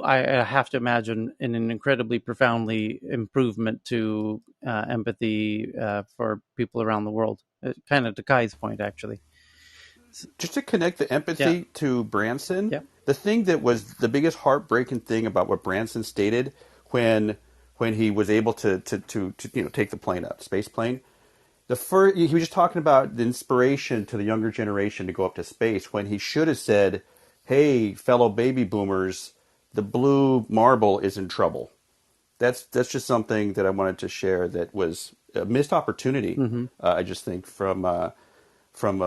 [SPEAKER 1] I have to imagine an incredibly profoundly improvement to empathy for people around the world. Kind of to Kai's point, actually.
[SPEAKER 12] Just to connect the empathy to Branson, the thing that was the biggest heartbreaking thing about what Branson stated when he was able to take the plane up, space plane. He was just talking about the inspiration to the younger generation to go up to space, when he should have said, "Hey, fellow baby boomers, the blue marble is in trouble." That's just something that I wanted to share. That was a missed opportunity. I just think from a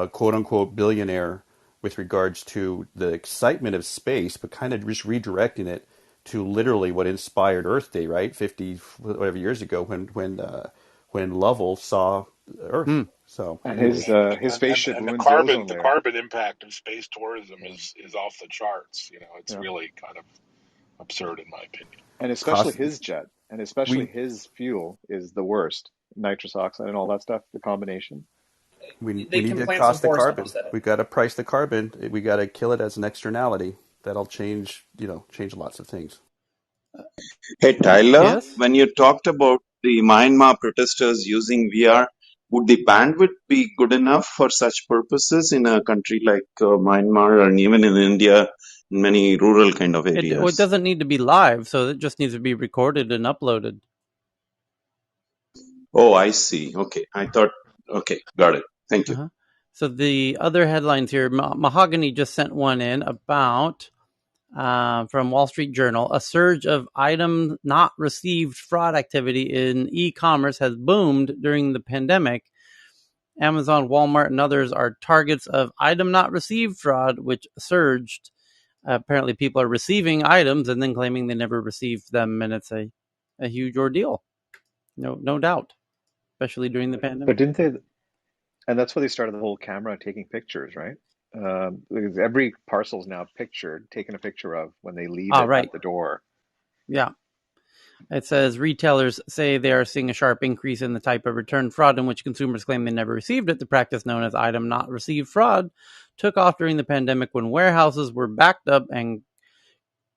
[SPEAKER 12] quote unquote billionaire with regards to the excitement of space, but kind of just redirecting it to literally what inspired Earth Day, right? 50 whatever years ago, when Lovell saw Earth. So
[SPEAKER 5] And his spaceship
[SPEAKER 6] And the
[SPEAKER 5] ruins the ozone layer.
[SPEAKER 6] carbon impact of space tourism is off the charts. It's really kind of absurd in my opinion.
[SPEAKER 5] And especially
[SPEAKER 12] cost
[SPEAKER 5] his jet, and especially
[SPEAKER 12] we
[SPEAKER 5] his fuel is the worst. Nitrous oxide and all that stuff, the combination.
[SPEAKER 12] we
[SPEAKER 18] They
[SPEAKER 12] need
[SPEAKER 18] can
[SPEAKER 12] to
[SPEAKER 18] plant some
[SPEAKER 12] cost the
[SPEAKER 18] forest
[SPEAKER 12] carbon.
[SPEAKER 18] instead.
[SPEAKER 12] We got to price the carbon. We got to kill it as an externality. That'll change lots of things.
[SPEAKER 19] Hey, Tyler,
[SPEAKER 1] Yes.
[SPEAKER 19] when you talked about the Myanmar protesters using VR, would the bandwidth be good enough for such purposes in a country like Myanmar, and even in India, in many rural kind of
[SPEAKER 1] It
[SPEAKER 19] areas?
[SPEAKER 1] doesn't need to be live, so it just needs to be recorded and uploaded.
[SPEAKER 19] Oh, I see. Okay. Okay, got it. Thank you.
[SPEAKER 1] So the other headlines here, Mahogany just sent one in about from Wall Street Journal, a surge of item not received fraud activity in e-commerce has boomed during the pandemic. Amazon, Walmart, and others are targets of item not received fraud, which surged. Apparently, people are receiving items and then claiming they never received them, and it's a huge ordeal. No doubt, especially during the
[SPEAKER 5] But
[SPEAKER 1] pandemic.
[SPEAKER 5] didn't they? And that's why they started the whole camera taking pictures, right? Because every parcel is now pictured, taken a picture of when they leave
[SPEAKER 1] Ah,
[SPEAKER 5] it
[SPEAKER 1] right.
[SPEAKER 5] at the door.
[SPEAKER 1] Yeah. It says retailers say they are seeing a sharp increase in the type of return fraud in which consumers claim they never received it. The practice known as item not received fraud took off during the pandemic when warehouses were backed up and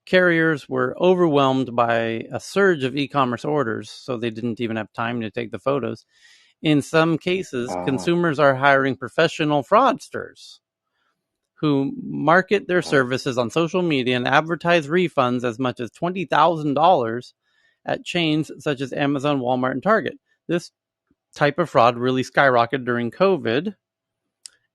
[SPEAKER 1] carriers were overwhelmed by a surge of e-commerce orders, so they didn't even have time to take the photos. In some cases,
[SPEAKER 5] Ah,
[SPEAKER 1] consumers are hiring professional fraudsters who market their
[SPEAKER 5] wow.
[SPEAKER 1] services on social media and advertise refunds as much as $20,000 at chains such as Amazon, Walmart, and Target. This type of fraud really skyrocketed during COVID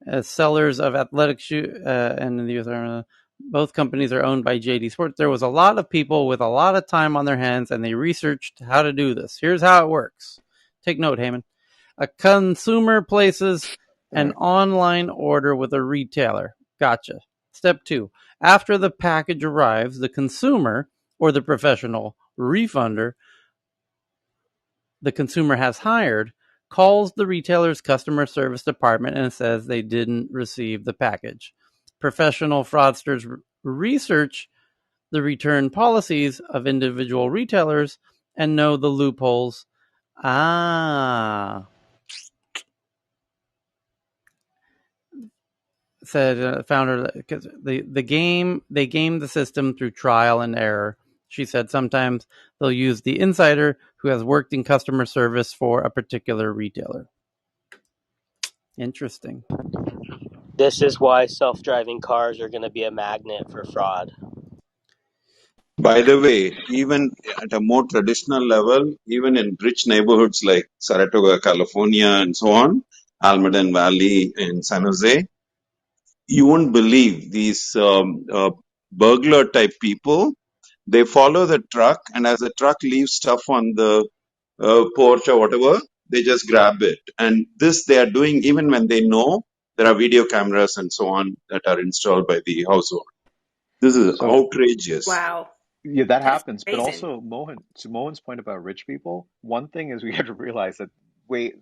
[SPEAKER 1] as sellers of athletic shoe and in the US, both companies are owned by JD Sports. There was a lot of people with a lot of time on their hands, and they researched how to do this. Here's how it works. Take note, Heyman. A consumer places
[SPEAKER 5] All
[SPEAKER 1] an
[SPEAKER 5] right.
[SPEAKER 1] online order with a retailer. Gotcha. Step 2. After the package arrives, the consumer or the professional refunder the consumer has hired calls the retailer's customer service department and says they didn't receive the package. Professional fraudsters research the return policies of individual retailers and know the loopholes. Ah, said founder, because they game the system through trial and error. She said sometimes they'll use the insider who has worked in customer service for a particular retailer. Interesting.
[SPEAKER 15] This is why self-driving cars are going to be a magnet for fraud.
[SPEAKER 19] By the way, even at a more traditional level, even in rich neighborhoods like Saratoga, California, and so on, Almaden Valley in San Jose, you won't believe these burglar type people. They follow the truck, and as the truck leaves stuff on the porch or whatever, they just grab it. And this they are doing even when they know there are video cameras and so on that are installed by the household. This is
[SPEAKER 5] So
[SPEAKER 19] outrageous.
[SPEAKER 2] Wow,
[SPEAKER 5] yeah, that
[SPEAKER 2] that's
[SPEAKER 5] happens. But
[SPEAKER 2] amazing.
[SPEAKER 5] also, to Mohan's point about rich people, one thing is we have to realize that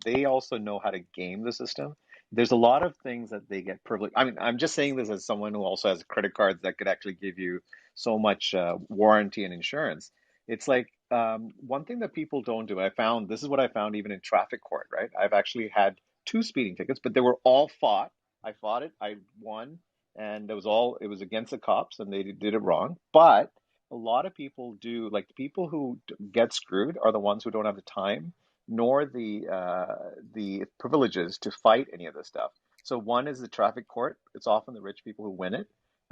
[SPEAKER 5] they also know how to game the system. There's a lot of things that they get privileged. I mean, I'm just saying this as someone who also has credit cards that could actually give you so much warranty and insurance. It's like one thing that people don't do. I found this is what I found even in traffic court, right? I've actually had two speeding tickets, but they were all fought. I fought it. I won, and it was against the cops, and they did it wrong, but a lot of people do like the people who get screwed are the ones who don't have the time nor the privileges to fight any of this stuff. So one is the traffic court. It's often the rich people who win it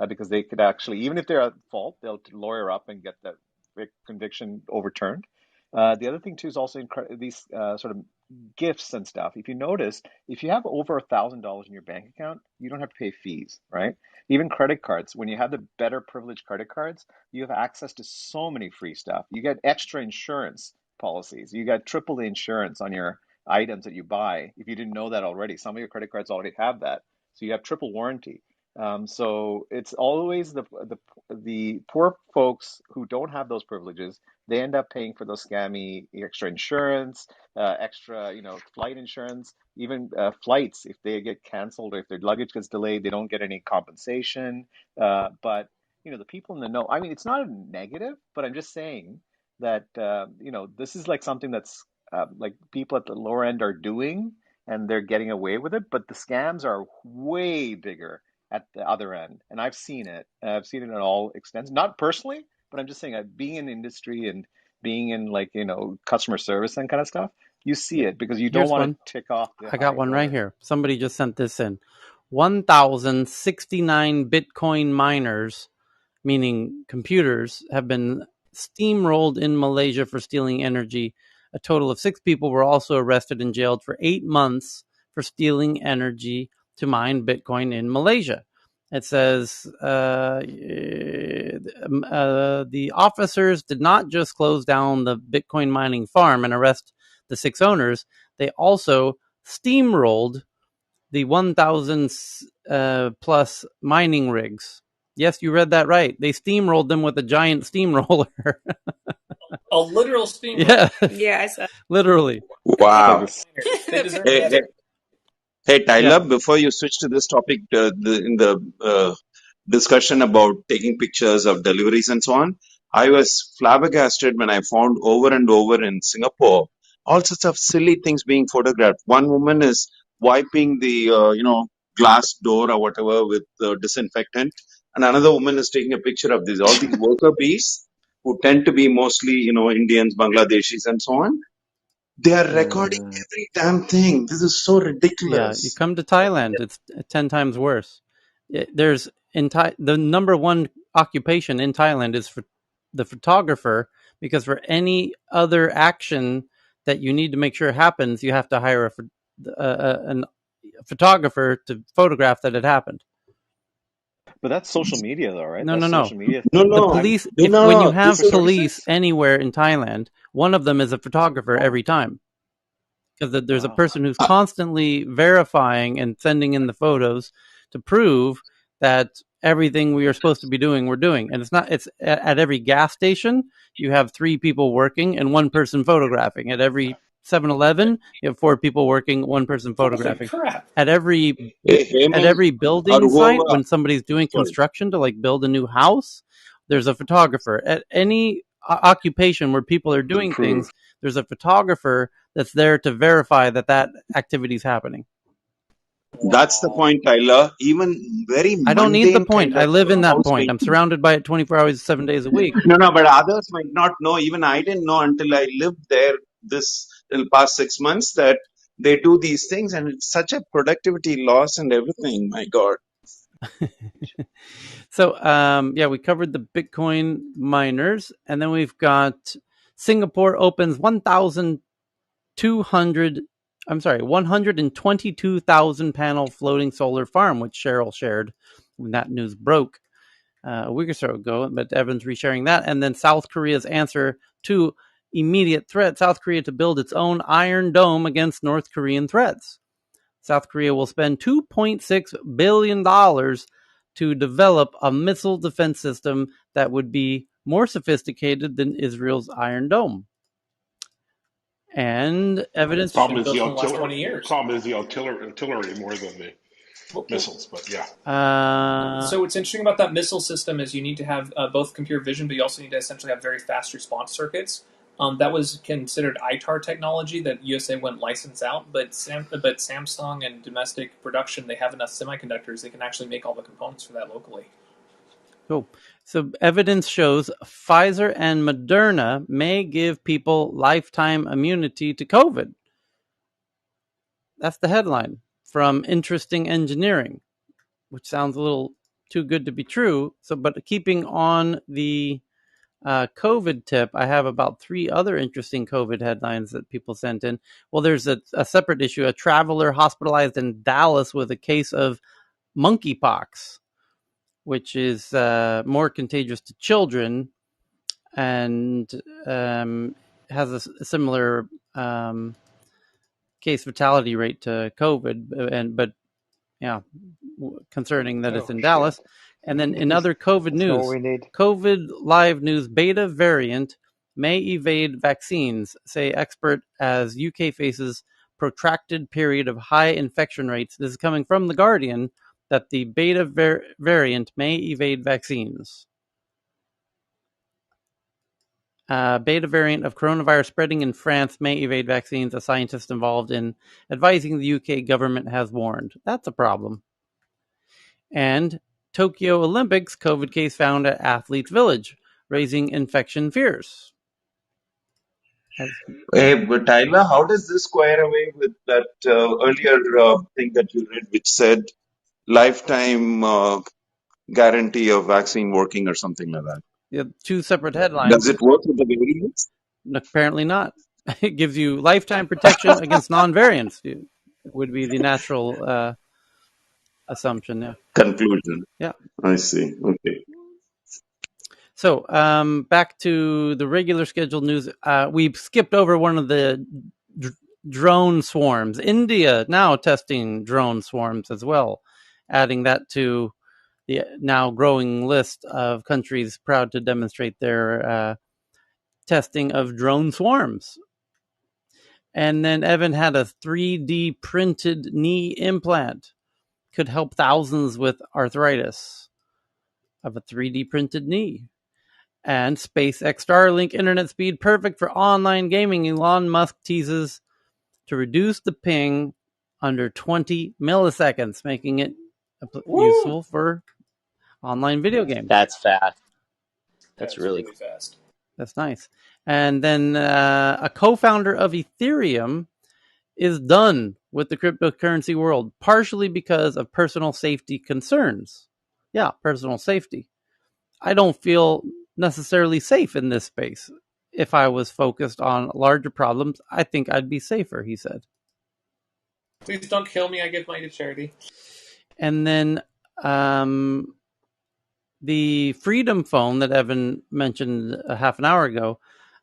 [SPEAKER 5] because they could actually, even if they're at fault, they'll lawyer up and get that conviction overturned. The other thing too is also these sort of gifts and stuff. If you notice, if you have over $1,000 in your bank account, you don't have to pay fees, right? Even credit cards, when you have the better privileged credit cards, you have access to so many free stuff. You get extra insurance policies. You got triple the insurance on your items that you buy. If you didn't know that already, some of your credit cards already have that. So you have triple warranty. So it's always the poor folks who don't have those privileges. They end up paying for those scammy extra insurance, extra flight insurance, even flights. If they get canceled or if their luggage gets delayed, they don't get any compensation. But the people in the know. I mean, it's not a negative, but I'm just saying that this is like something that's like people at the lower end are doing, and they're getting away with it. But the scams are way bigger at the other end, and I've seen it. I've seen it in all extents, not personally, but I'm just saying, being in industry and being in like customer service and kind of stuff, you see
[SPEAKER 1] Yep.
[SPEAKER 5] it because you don't
[SPEAKER 1] Here's
[SPEAKER 5] want to
[SPEAKER 1] one.
[SPEAKER 5] tick off the
[SPEAKER 1] I got
[SPEAKER 5] high
[SPEAKER 1] one right
[SPEAKER 5] roller.
[SPEAKER 1] here. Somebody just sent this in. 1,069 Bitcoin miners, meaning computers, have been steamrolled in Malaysia for stealing energy. A total of 6 people were also arrested and jailed for 8 months for stealing energy to mine Bitcoin in Malaysia. It says the officers did not just close down the Bitcoin mining farm and arrest the 6 owners. They also steamrolled the 1,000 plus mining rigs. Yes, you read that right. They steamrolled them with a giant steamroller.
[SPEAKER 18] A literal steamroller.
[SPEAKER 1] Yeah,
[SPEAKER 2] Yeah, I saw.
[SPEAKER 1] literally.
[SPEAKER 5] Like
[SPEAKER 18] Poor
[SPEAKER 19] Wow.
[SPEAKER 5] this.
[SPEAKER 18] miners. They deserve
[SPEAKER 19] Hey, hey,
[SPEAKER 18] better.
[SPEAKER 19] hey,
[SPEAKER 1] Yeah,
[SPEAKER 19] Tyler, before you switch to this topic, in the discussion about taking pictures of deliveries and so on, I was flabbergasted when I found over and over in Singapore all sorts of silly things being photographed. One woman is wiping the glass door or whatever with disinfectant, and another woman is taking a picture of these all these worker bees who tend to be mostly Indians, Bangladeshis, and so on. They are recording
[SPEAKER 5] Mm.
[SPEAKER 19] every damn thing. This is so
[SPEAKER 1] yeah. You
[SPEAKER 19] ridiculous.
[SPEAKER 1] come to Thailand, it's 10 times worse. There's the number one occupation in Thailand is for the photographer, because for any other action that you need to make sure happens, you have to hire a photographer to photograph that it happened.
[SPEAKER 5] But that's social media, though, right?
[SPEAKER 1] No,
[SPEAKER 5] That's
[SPEAKER 1] no,
[SPEAKER 5] a
[SPEAKER 1] no.
[SPEAKER 5] social media
[SPEAKER 19] No,
[SPEAKER 5] thing.
[SPEAKER 1] The
[SPEAKER 19] no,
[SPEAKER 5] I'm
[SPEAKER 1] police,
[SPEAKER 19] no,
[SPEAKER 1] if when you
[SPEAKER 19] no.
[SPEAKER 1] have
[SPEAKER 5] for
[SPEAKER 19] This is
[SPEAKER 1] police
[SPEAKER 5] services.
[SPEAKER 1] anywhere in Thailand, one of them is a photographer
[SPEAKER 5] Oh,
[SPEAKER 1] every time, because there's a
[SPEAKER 5] wow.
[SPEAKER 1] person who's
[SPEAKER 19] uh,
[SPEAKER 1] constantly verifying and sending in the photos to prove that everything we are supposed to be doing, we're doing. And it's at every gas station, you have 3 people working and 1 person photographing. At every 7-Eleven, you have 4 people working, 1 person
[SPEAKER 18] Holy
[SPEAKER 1] photographing.
[SPEAKER 18] crap.
[SPEAKER 1] At every
[SPEAKER 19] hey,
[SPEAKER 1] at
[SPEAKER 19] Hemant
[SPEAKER 1] every
[SPEAKER 19] or
[SPEAKER 1] building site,
[SPEAKER 19] whoever.
[SPEAKER 1] when somebody's doing
[SPEAKER 19] Sorry.
[SPEAKER 1] construction to like build a new house, there's a photographer. At any occupation where people are
[SPEAKER 5] To
[SPEAKER 1] doing
[SPEAKER 5] prove.
[SPEAKER 1] things, there's a photographer that's there to verify that activity is happening.
[SPEAKER 19] That's the
[SPEAKER 18] Wow.
[SPEAKER 19] point, Tyler. Even very
[SPEAKER 1] I don't need the
[SPEAKER 19] mundane
[SPEAKER 1] point.
[SPEAKER 19] kind
[SPEAKER 1] I
[SPEAKER 19] of
[SPEAKER 1] live in that
[SPEAKER 19] house
[SPEAKER 1] point. I'm
[SPEAKER 19] painting.
[SPEAKER 1] surrounded by it 24 hours, 7 days a week.
[SPEAKER 19] No, no, but others might not know. Even I didn't know until I lived there this in the past 6 months that they do these things, and it's such a productivity loss and everything. My God.
[SPEAKER 1] So, yeah, we covered the Bitcoin miners, and then we've got Singapore opens 122,000 panel floating solar farm, which Cheryl shared when that news broke a week or so ago. But Evan's resharing that. And then South Korea's answer to immediate threat: South Korea to build its own Iron Dome against North Korean threats. South Korea will spend $2.6 billion to develop a missile defense system that would be more sophisticated than Israel's Iron Dome. And evidence.
[SPEAKER 18] Been built in the last 20 years.
[SPEAKER 6] Problem is the artillery more than the
[SPEAKER 18] Well, well,
[SPEAKER 6] missiles. But yeah,
[SPEAKER 1] Uh,
[SPEAKER 18] so what's interesting about that missile system is you need to have both computer vision, but you also need to essentially have very fast response circuits. That was considered ITAR technology that USA wouldn't license out, but Samsung and domestic production, they have enough semiconductors they can actually make all the components for that locally.
[SPEAKER 1] cool. So evidence shows Pfizer and Moderna may give people lifetime immunity to COVID. That's the headline from Interesting Engineering, which sounds a little too good to be true. So, but keeping on the COVID tip, I have about 3 other interesting COVID headlines that people sent in. Well, there's a separate issue: a traveler hospitalized in Dallas with a case of monkeypox, which is more contagious to children and has a similar case fatality rate to COVID, but yeah, concerning that it's
[SPEAKER 17] Oh
[SPEAKER 1] in
[SPEAKER 17] shit!
[SPEAKER 1] Dallas. And then in other COVID
[SPEAKER 17] That's not what
[SPEAKER 1] news,
[SPEAKER 17] we need.
[SPEAKER 1] COVID live news: beta variant may evade vaccines, say expert, as UK faces protracted period of high infection rates. This is coming from The Guardian, that the beta variant may evade vaccines. Beta variant of coronavirus spreading in France may evade vaccines, a scientist involved in advising the UK government has warned. That's a problem. And Tokyo Olympics COVID case found at Athletes Village, raising infection fears.
[SPEAKER 19] Hey, but Tyler, how does this square away with that earlier thing that you read, which said lifetime guarantee of vaccine working or something like that?
[SPEAKER 1] You have 2 separate
[SPEAKER 19] Does
[SPEAKER 1] headlines.
[SPEAKER 19] it work with the variants?
[SPEAKER 1] Apparently not. It gives you lifetime protection against non-variants. It would be the natural assumption. Yeah.
[SPEAKER 19] Conclusion.
[SPEAKER 1] Yeah.
[SPEAKER 19] I see. Okay.
[SPEAKER 1] So back to the regular scheduled news. We've skipped over one of the drone swarms. India now testing drone swarms as well, adding that to the now growing list of countries proud to demonstrate their testing of drone swarms. And then Evan had a 3D printed knee implant. Could help thousands with arthritis of a 3D printed knee. And SpaceX Starlink internet speed perfect for online gaming. Elon Musk teases to reduce the ping under 20 milliseconds, making it
[SPEAKER 18] Woo!
[SPEAKER 1] useful for online video games.
[SPEAKER 15] That's fast. That's
[SPEAKER 18] That's
[SPEAKER 15] really
[SPEAKER 18] really
[SPEAKER 15] cool.
[SPEAKER 18] fast.
[SPEAKER 1] That's nice. And then a co-founder of Ethereum is done with the cryptocurrency world, partially because of personal safety concerns. Yeah, personal safety. I don't feel necessarily safe in this space. If I was focused on larger problems, I think I'd be safer, he said.
[SPEAKER 18] Please don't kill me. I give money to charity.
[SPEAKER 1] And then the Freedom Phone that Evan mentioned a half an hour ago,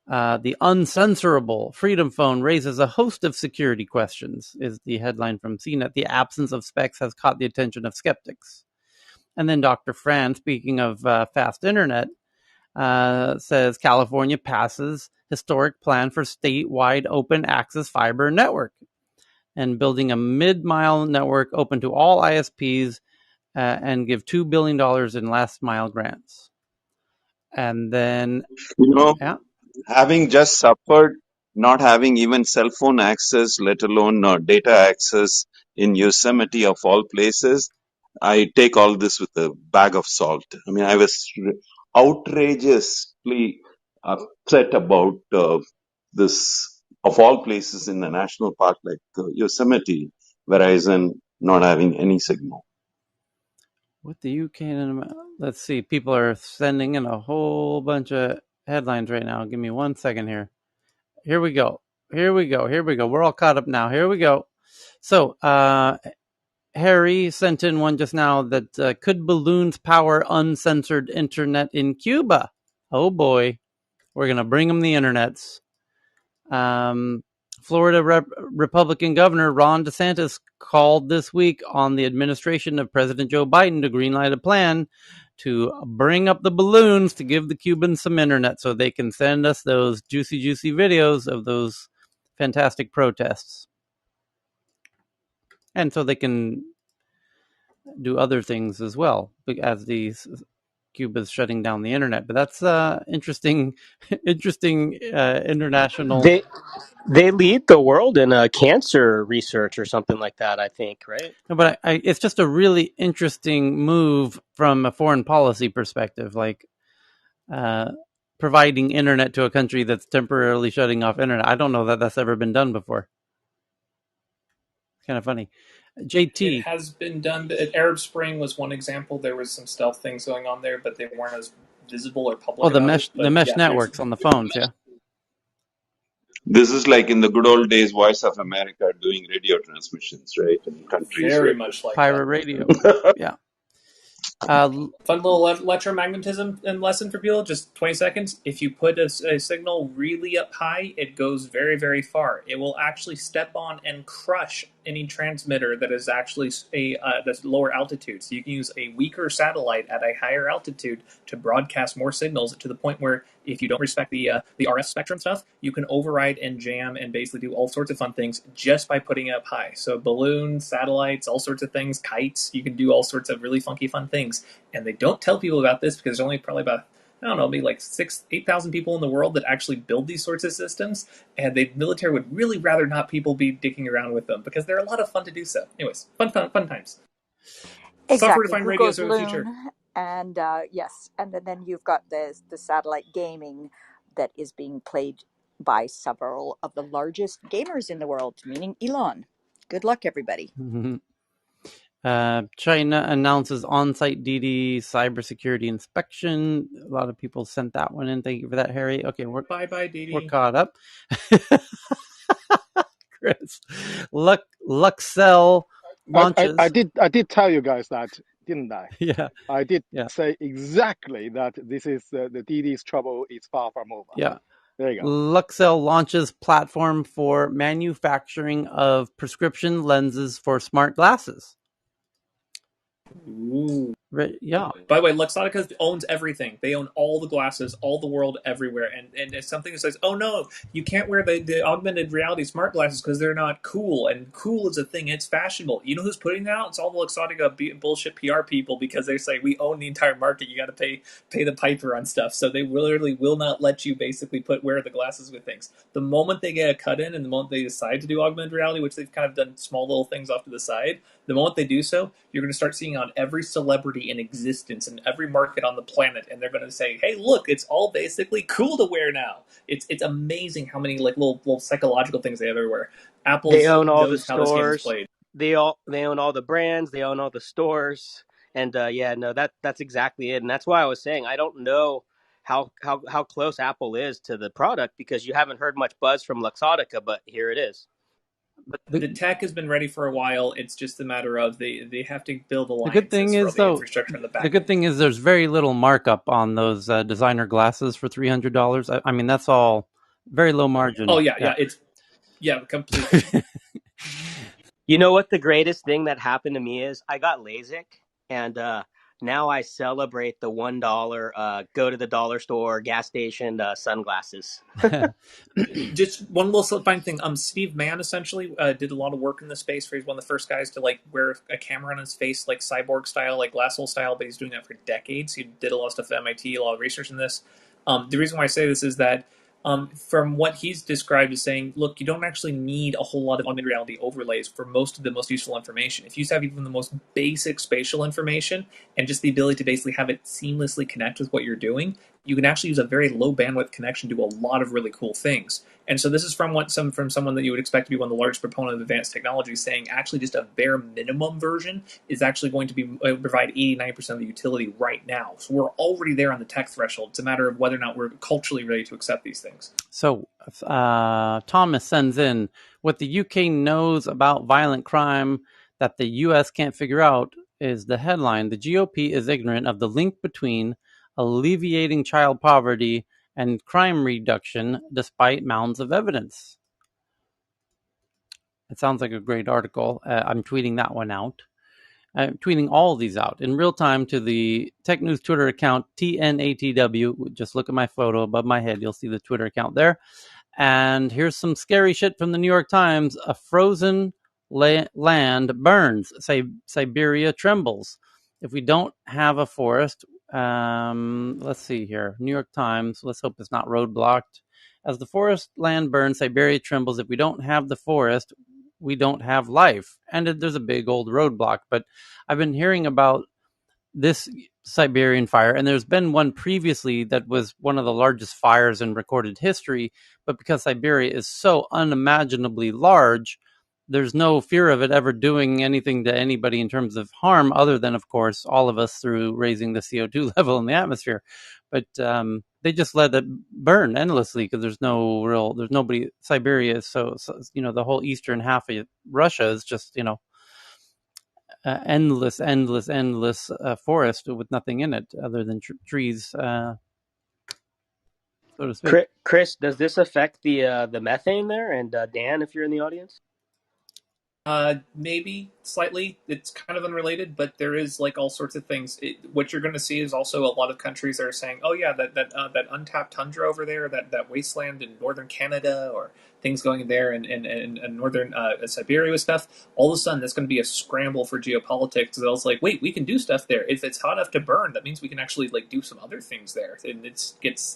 [SPEAKER 1] the uncensorable Freedom Phone raises a host of security questions, is the headline from CNET. The absence of specs has caught the attention of skeptics. And then Dr. Fran, speaking of fast internet, says California passes historic plan for statewide open access fiber network and building a mid-mile network open to all ISPs and give $2 billion in last mile grants. And then,
[SPEAKER 19] You know,
[SPEAKER 1] yeah,
[SPEAKER 19] having just suffered not having even cell phone access, let alone data access in Yosemite of all places, I take all this with a bag of salt. I mean, I was outrageously upset about this, of all places in a national park like Yosemite, Verizon not having any signal.
[SPEAKER 1] what the UK, let's see, people are sending in a whole bunch of headlines right now. Give me 1 second here. Here we go. We're all caught up now. Here we go. So, Harry sent in one just now that could balloons power uncensored internet in Cuba? Oh boy, we're going to bring them the internets. Um, Florida Republican Governor Ron DeSantis called this week on the administration of President Joe Biden to greenlight a plan to bring up the balloons to give the Cubans some internet so they can send us those juicy videos of those fantastic protests. And so they can do other things as well as these Cuba's shutting down the internet. But that's interesting, interesting international.
[SPEAKER 15] They lead the world in cancer research or something like that, I think, right?
[SPEAKER 1] But it's just a really interesting move from a foreign policy perspective, like uh, providing internet to a country that's temporarily shutting off internet. I don't know that that's ever been done before. It's kind of funny.
[SPEAKER 18] It
[SPEAKER 1] JT,
[SPEAKER 18] has been done. Arab Spring was one example. There was some stealth things going on there, but they weren't as visible or
[SPEAKER 1] oh,
[SPEAKER 18] public about it.
[SPEAKER 1] the
[SPEAKER 18] But
[SPEAKER 1] mesh
[SPEAKER 18] yeah, there's
[SPEAKER 1] networks on the phones, yeah,
[SPEAKER 19] This is like in the good old days, Voice of America doing radio transmissions, right? In countries
[SPEAKER 18] very
[SPEAKER 19] where.
[SPEAKER 18] much like that.
[SPEAKER 1] pirate radio, yeah. Uh,
[SPEAKER 18] Fun little electromagnetism and lesson for people. Just 20 seconds. If you put a signal really up high, it goes very, very far. It will actually step on and crush any transmitter that is actually that's lower altitude. So you can use a weaker satellite at a higher altitude to broadcast more signals to the point where if you don't respect the RF spectrum stuff, you can override and jam and basically do all sorts of fun things just by putting it up high. So balloons, satellites, all sorts of things, kites. You can do all sorts of really funky fun things, and they don't tell people about this because there's only probably about I don't know, maybe like 8,000 people in the world that actually build these sorts of systems, and the military would really rather not people be dicking around with them because they're a lot of fun to do so. Anyways, fun times.
[SPEAKER 4] Exactly,
[SPEAKER 18] Software-defined radios
[SPEAKER 4] Google's
[SPEAKER 18] are the future.
[SPEAKER 4] Loon, and yes, and then you've got the satellite gaming that is being played by several of the largest gamers in the world, meaning Elon. Good luck, everybody.
[SPEAKER 1] China announces on-site DD cybersecurity inspection. A lot of people sent that one in. Thank you for that, Harry. Okay, we're
[SPEAKER 18] Didi.
[SPEAKER 1] caught up. Chris, Luxell launches.
[SPEAKER 6] I did tell you guys that, didn't I?
[SPEAKER 1] Yeah,
[SPEAKER 6] I did
[SPEAKER 1] yeah,
[SPEAKER 6] say exactly that this is the DD's trouble is far from over.
[SPEAKER 1] yeah.
[SPEAKER 6] There you go.
[SPEAKER 1] Luxel launches platform for manufacturing of prescription lenses for smart glasses.
[SPEAKER 18] Ooh.
[SPEAKER 1] Right, yeah.
[SPEAKER 18] By the way, Luxottica owns everything. They own all the glasses, all the world, everywhere. And it's something that says, oh no, you can't wear the augmented reality smart glasses because they're not cool. And cool is a thing, it's fashionable. You know who's putting that out? It's all the Luxottica bullshit PR people because they say, we own the entire market. You got to pay the piper on stuff. So they literally will not let you basically wear the glasses with things. The moment they get a cut in and the moment they decide to do augmented reality, which they've kind of done small little things off to the side, the moment they do so, you're going to start seeing on every celebrity in existence in every market on the planet, and they're going to say, "Hey, look, it's all basically cool to wear now." It's amazing how many like little psychological things they have everywhere.
[SPEAKER 15] They
[SPEAKER 18] Apple's
[SPEAKER 15] own all the
[SPEAKER 18] knows how this game is
[SPEAKER 15] stores.
[SPEAKER 18] played.
[SPEAKER 15] They own all the brands. They own all the stores. And yeah, no, that's exactly it. And that's why I was saying I don't know how close Apple is to the product because you haven't heard much buzz from Luxottica, but here it is.
[SPEAKER 1] But
[SPEAKER 18] The tech has been ready for a while. It's just a matter of they have to build
[SPEAKER 1] the good thing
[SPEAKER 18] alliances for all
[SPEAKER 1] is,
[SPEAKER 18] the
[SPEAKER 1] though,
[SPEAKER 18] infrastructure in the
[SPEAKER 1] the
[SPEAKER 18] back
[SPEAKER 1] good
[SPEAKER 18] end.
[SPEAKER 1] thing is there's very little markup on those designer glasses for $300. I mean, that's all very low
[SPEAKER 18] Oh
[SPEAKER 1] margin.
[SPEAKER 18] yeah,
[SPEAKER 1] Yeah.
[SPEAKER 18] it's completely.
[SPEAKER 15] You know what the greatest thing that happened to me is? I got LASIK, and now I celebrate the $1 go to the dollar store gas station sunglasses.
[SPEAKER 18] Just one little fine thing. Steve Mann essentially did a lot of work in this space. Where he's one of the first guys to like wear a camera on his face, like cyborg style, like glass hole style. But he's doing that for decades. He did a lot of stuff at MIT, a lot of research in this. The reason why I say this is that from what he's described as saying, look, you don't actually need a whole lot of augmented reality overlays for most of the most useful information. If you have even the most basic spatial information and just the ability to basically have it seamlessly connect with what you're doing, you can actually use a very low bandwidth connection to do a lot of really cool things. And so this is from someone that you would expect to be one of the largest proponents of advanced technology, saying actually just a bare minimum version is actually going to be provide 80-90% of the utility right now. So we're already there on the tech threshold. It's a matter of whether or not we're culturally ready to accept these things.
[SPEAKER 1] So Thomas sends in what the UK knows about violent crime that the US can't figure out is the headline. The GOP is ignorant of the link between alleviating child poverty and crime reduction despite mounds of evidence. It sounds like a great article. I'm tweeting that one out. I'm tweeting all of these out in real time to the Tech News Twitter account, TNATW. Just look at my photo above my head. You'll see the Twitter account there. And here's some scary shit from the New York Times. A frozen land burns. Siberia trembles. If we don't have a forest, let's see here. New York Times. Let's hope it's not roadblocked. As the forest land burns, Siberia trembles. If we don't have the forest, we don't have life. And there's a big old roadblock. But I've been hearing about this Siberian fire, and there's been one previously that was one of the largest fires in recorded history, but because Siberia is so unimaginably large, there's no fear of it ever doing anything to anybody in terms of harm, other than, of course, all of us through raising the CO2 level in the atmosphere. But they just let it burn endlessly because there's nobody. Siberia is so the whole eastern half of Russia is just endless forest with nothing in it other than trees, so to speak.
[SPEAKER 15] Chris, does this affect the methane there? And Dan, if you're in the audience,
[SPEAKER 18] Maybe slightly. It's kind of unrelated, but there is like all sorts of things. What you're going to see is also a lot of countries that are saying, "Oh yeah, that untapped tundra over there, that wasteland in northern Canada, or things going there in northern Siberia with stuff." All of a sudden, that's going to be a scramble for geopolitics. That was like, wait, we can do stuff there. If it's hot enough to burn, that means we can actually like do some other things there. And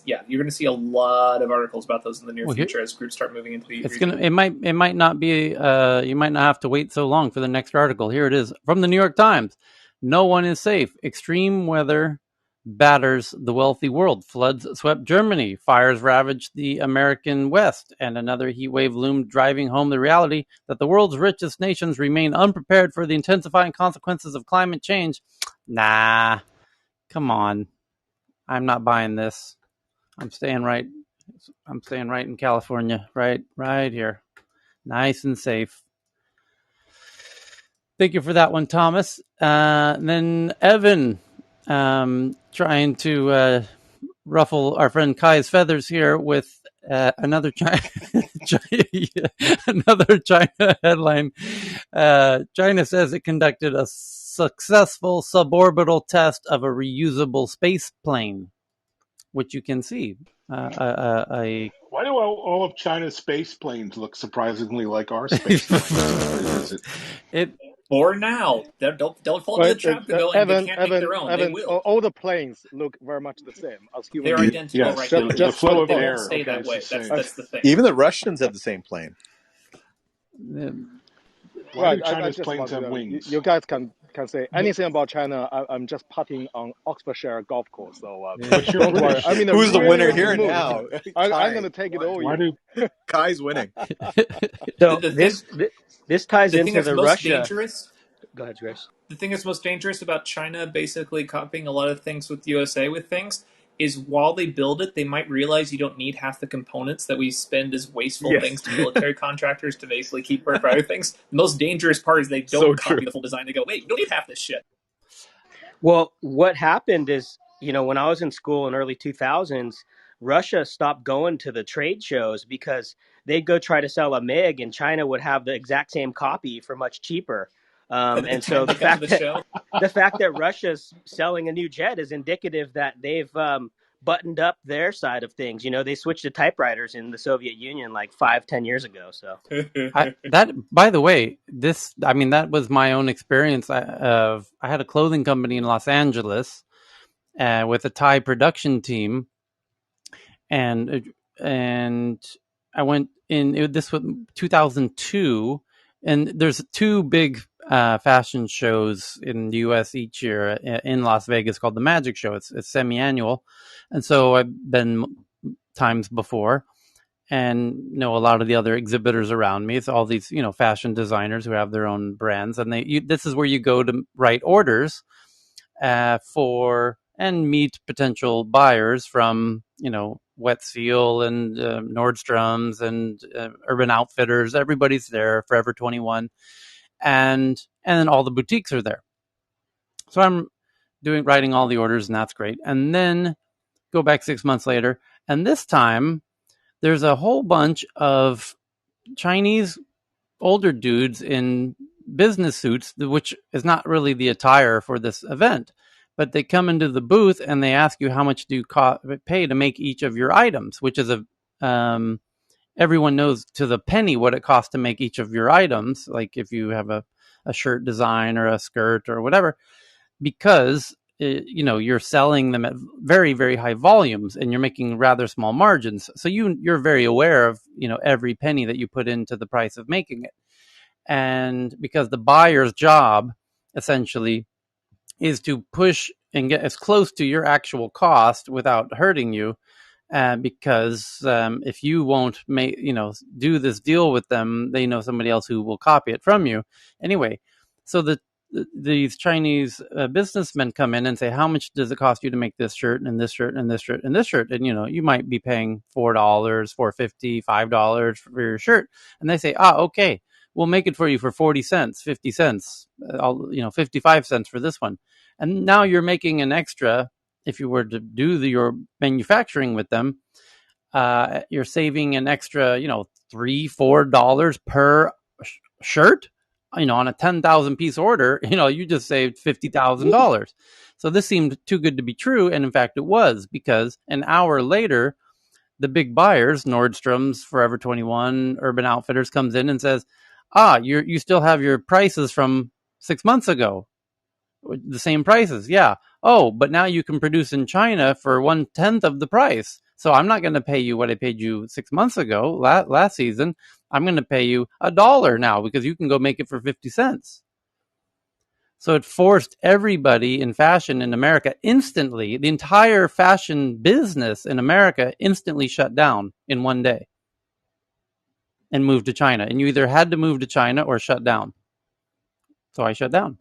[SPEAKER 18] you're going to see a lot of articles about those in the near
[SPEAKER 1] Well, here
[SPEAKER 18] future as groups start moving into the
[SPEAKER 1] it's
[SPEAKER 18] region.
[SPEAKER 1] gonna. It might not be. You might not have to wait so long for the next article. Here it is from the New York Times. No one is safe. Extreme weather batters the wealthy world. Floods swept Germany. Fires ravaged the American West. And another heat wave loomed, driving home the reality that the world's richest nations remain unprepared for the intensifying consequences of climate change. Nah, come on. I'm not buying this. I'm staying right. I'm staying right in California. Right here. Nice and safe. Thank you for that one, Thomas. Then Evan, trying to ruffle our friend Kai's feathers here with another China, another China headline. China says it conducted a successful suborbital test of a reusable space plane, which you can see. A
[SPEAKER 6] Why do all of China's space planes look surprisingly like our space planes? Is it?
[SPEAKER 1] it
[SPEAKER 18] For now, don't fall into the
[SPEAKER 17] Well,
[SPEAKER 18] trap to go and they can't make their own. They will.
[SPEAKER 17] All the planes look very much the same as human
[SPEAKER 18] They're
[SPEAKER 17] beings.
[SPEAKER 18] identical
[SPEAKER 6] Yes,
[SPEAKER 18] right
[SPEAKER 17] Just,
[SPEAKER 18] now.
[SPEAKER 6] the
[SPEAKER 17] just,
[SPEAKER 6] flow
[SPEAKER 17] just
[SPEAKER 6] of
[SPEAKER 18] They
[SPEAKER 17] follow.
[SPEAKER 18] won't
[SPEAKER 6] air.
[SPEAKER 18] stay
[SPEAKER 6] Okay,
[SPEAKER 18] that
[SPEAKER 6] it's the
[SPEAKER 18] way.
[SPEAKER 6] same.
[SPEAKER 18] That's the thing.
[SPEAKER 10] Even the Russians have the same plane.
[SPEAKER 6] Why do
[SPEAKER 17] Right. I
[SPEAKER 6] China's
[SPEAKER 17] just
[SPEAKER 6] planes
[SPEAKER 17] want to
[SPEAKER 6] have
[SPEAKER 17] know.
[SPEAKER 6] wings?
[SPEAKER 17] You guys can say anything about China. I'm just putting on Oxfordshire golf course, so
[SPEAKER 6] But you're
[SPEAKER 17] don't worry. I'm
[SPEAKER 6] British.
[SPEAKER 17] in a
[SPEAKER 10] Who's the
[SPEAKER 17] really,
[SPEAKER 10] winner
[SPEAKER 17] really good
[SPEAKER 10] here
[SPEAKER 17] mood.
[SPEAKER 10] now?
[SPEAKER 17] I'm
[SPEAKER 10] Kai
[SPEAKER 17] going to take it
[SPEAKER 10] won.
[SPEAKER 17] all
[SPEAKER 6] Why
[SPEAKER 17] you.
[SPEAKER 6] do
[SPEAKER 10] Kai's winning.
[SPEAKER 18] The,
[SPEAKER 15] So
[SPEAKER 18] the thing
[SPEAKER 15] this ties
[SPEAKER 18] the thing
[SPEAKER 15] into
[SPEAKER 18] that's
[SPEAKER 15] the
[SPEAKER 18] most
[SPEAKER 15] Russia.
[SPEAKER 18] dangerous
[SPEAKER 15] Go ahead, Grace.
[SPEAKER 18] the thing that's most dangerous about China basically copying a lot of things with USA with things is while they build it, they might realize you don't need half the components that we spend as wasteful
[SPEAKER 17] Yes.
[SPEAKER 18] things to military contractors to basically keep for other things. The most dangerous part is they
[SPEAKER 17] So
[SPEAKER 18] don't
[SPEAKER 17] true.
[SPEAKER 18] copy the full design. They go, wait, you don't need half this shit.
[SPEAKER 15] Well, what happened is, when I was in school in early 2000s, Russia stopped going to the trade shows because they'd go try to sell a MiG and China would have the exact same copy for much cheaper.
[SPEAKER 18] By the
[SPEAKER 15] And
[SPEAKER 18] time
[SPEAKER 15] so
[SPEAKER 18] they got to the show,
[SPEAKER 15] the fact that Russia's selling a new jet is indicative that they've buttoned up their side of things. They switched to typewriters in the Soviet Union like 5-10 years ago. So
[SPEAKER 1] that by the way, that was my own experience. I had a clothing company in Los Angeles with a Thai production team, and I went in. This was 2002, and there's two big fashion shows in the U.S. each year in Las Vegas called the Magic Show. It's semi-annual, and so I've been times before and know a lot of the other exhibitors around me. It's all these fashion designers who have their own brands, and this is where you go to write orders for and meet potential buyers from Wet Seal and Nordstrom's and Urban Outfitters. Everybody's there. Forever 21, and then all the boutiques are there. So I'm writing all the orders, and that's great. And then go back 6 months later, and this time there's a whole bunch of Chinese older dudes in business suits, which is not really the attire for this event. But they come into the booth and they ask you how much do you pay to make each of your items, which is everyone knows to the penny what it costs to make each of your items. Like if you have a shirt design or a skirt or whatever, because you're selling them at very, very high volumes and you're making rather small margins. So you're very aware of every penny that you put into the price of making it. And because the buyer's job essentially is to push and get as close to your actual cost without hurting you, because if you won't do this deal with them, they know somebody else who will copy it from you anyway. So these Chinese businessmen come in and say, how much does it cost you to make this shirt and this shirt and this shirt and this shirt? And you might be paying $4, $4.50, $5 for your shirt, and they say, okay, we'll make it for you for 40 cents, 50 cents, 55 cents for this one. And now you're making an extra. If you were to do your manufacturing with them, you're saving an extra, $3-4 per shirt. On a 10,000 piece order, you just saved $50,000. So this seemed too good to be true, and in fact, it was, because an hour later, the big buyers, Nordstrom's, Forever 21, Urban Outfitters, comes in and says, you still have your prices from 6 months ago. The same prices, yeah. Oh, but now you can produce in China for 1/10 of the price. So I'm not going to pay you what I paid you 6 months ago, last season. I'm going to pay you $1 now because you can go make it for 50 cents. So it forced everybody in fashion in America instantly. The entire fashion business in America instantly shut down in one day and moved to China. And you either had to move to China or shut down. So I shut down.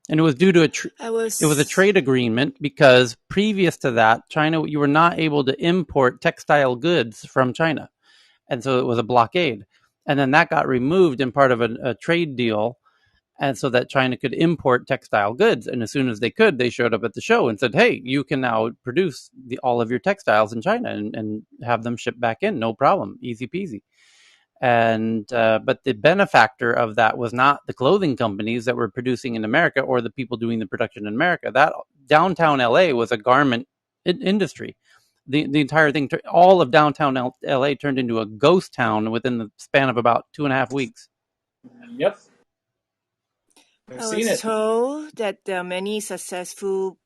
[SPEAKER 1] And it was due to it was a trade agreement, because previous to that, China, you were not able to import textile goods from China. And so it was a blockade. and then that got removed in part of a trade deal, and so that China could import textile goods. And as soon as they could, they showed up at the show and said, "Hey, you can now produce all of your textiles in China and have them shipped back in, no problem, easy peasy." And but the benefactor of that was not the clothing companies that were producing in America or the people doing the production in America. That downtown LA was a garment industry. The entire thing, all of downtown LA turned into a ghost town within the span of about 2.5 weeks.
[SPEAKER 18] Yep. I've
[SPEAKER 2] I
[SPEAKER 18] seen
[SPEAKER 2] was
[SPEAKER 18] it.
[SPEAKER 2] told that there are many successful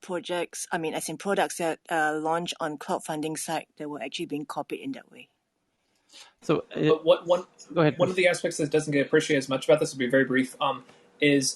[SPEAKER 2] projects, I mean, as in products that launch on crowdfunding site that were actually being copied in that way.
[SPEAKER 1] So
[SPEAKER 18] But
[SPEAKER 1] go ahead,
[SPEAKER 18] one
[SPEAKER 1] Chris.
[SPEAKER 18] of the aspects that doesn't get appreciated as much about this will be very brief. Is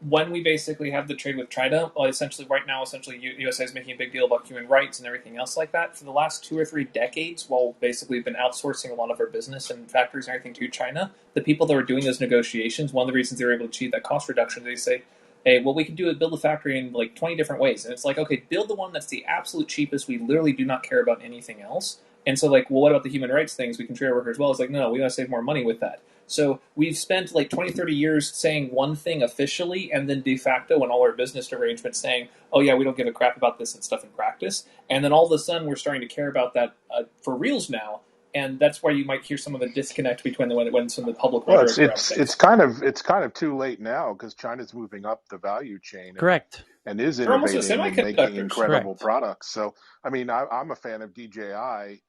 [SPEAKER 18] when we basically have the trade with China. Well, essentially, right now, USA is making a big deal about human rights and everything else like that. For the last 2 or 3 decades, while basically we've been outsourcing a lot of our business and factories and everything to China, the people that were doing those negotiations, one of the reasons they were able to achieve that cost reduction, they say, hey, what we can do is build a factory in like 20 different ways. And it's like, okay, build the one that's the absolute cheapest. We literally do not care about anything else. And so, like, well, what about the human rights things? We can treat our workers well. It's like, no, we got to save more money with that. So we've spent like 20, 30 years saying one thing officially and then de facto in all our business arrangements saying, oh, yeah, we don't give a crap about this and stuff in practice. And then all of a sudden we're starting to care about that for reals now. And that's why you might hear some of the disconnect between when some of the public
[SPEAKER 6] Well,
[SPEAKER 18] rhetoric around things.
[SPEAKER 6] it's kind of too late now because China's moving up the value chain
[SPEAKER 1] Correct.
[SPEAKER 6] and is
[SPEAKER 18] They're almost at
[SPEAKER 6] innovating and making
[SPEAKER 18] semiconductors.
[SPEAKER 6] incredible
[SPEAKER 1] Correct.
[SPEAKER 6] products. So, I mean, I'm a fan of DJI,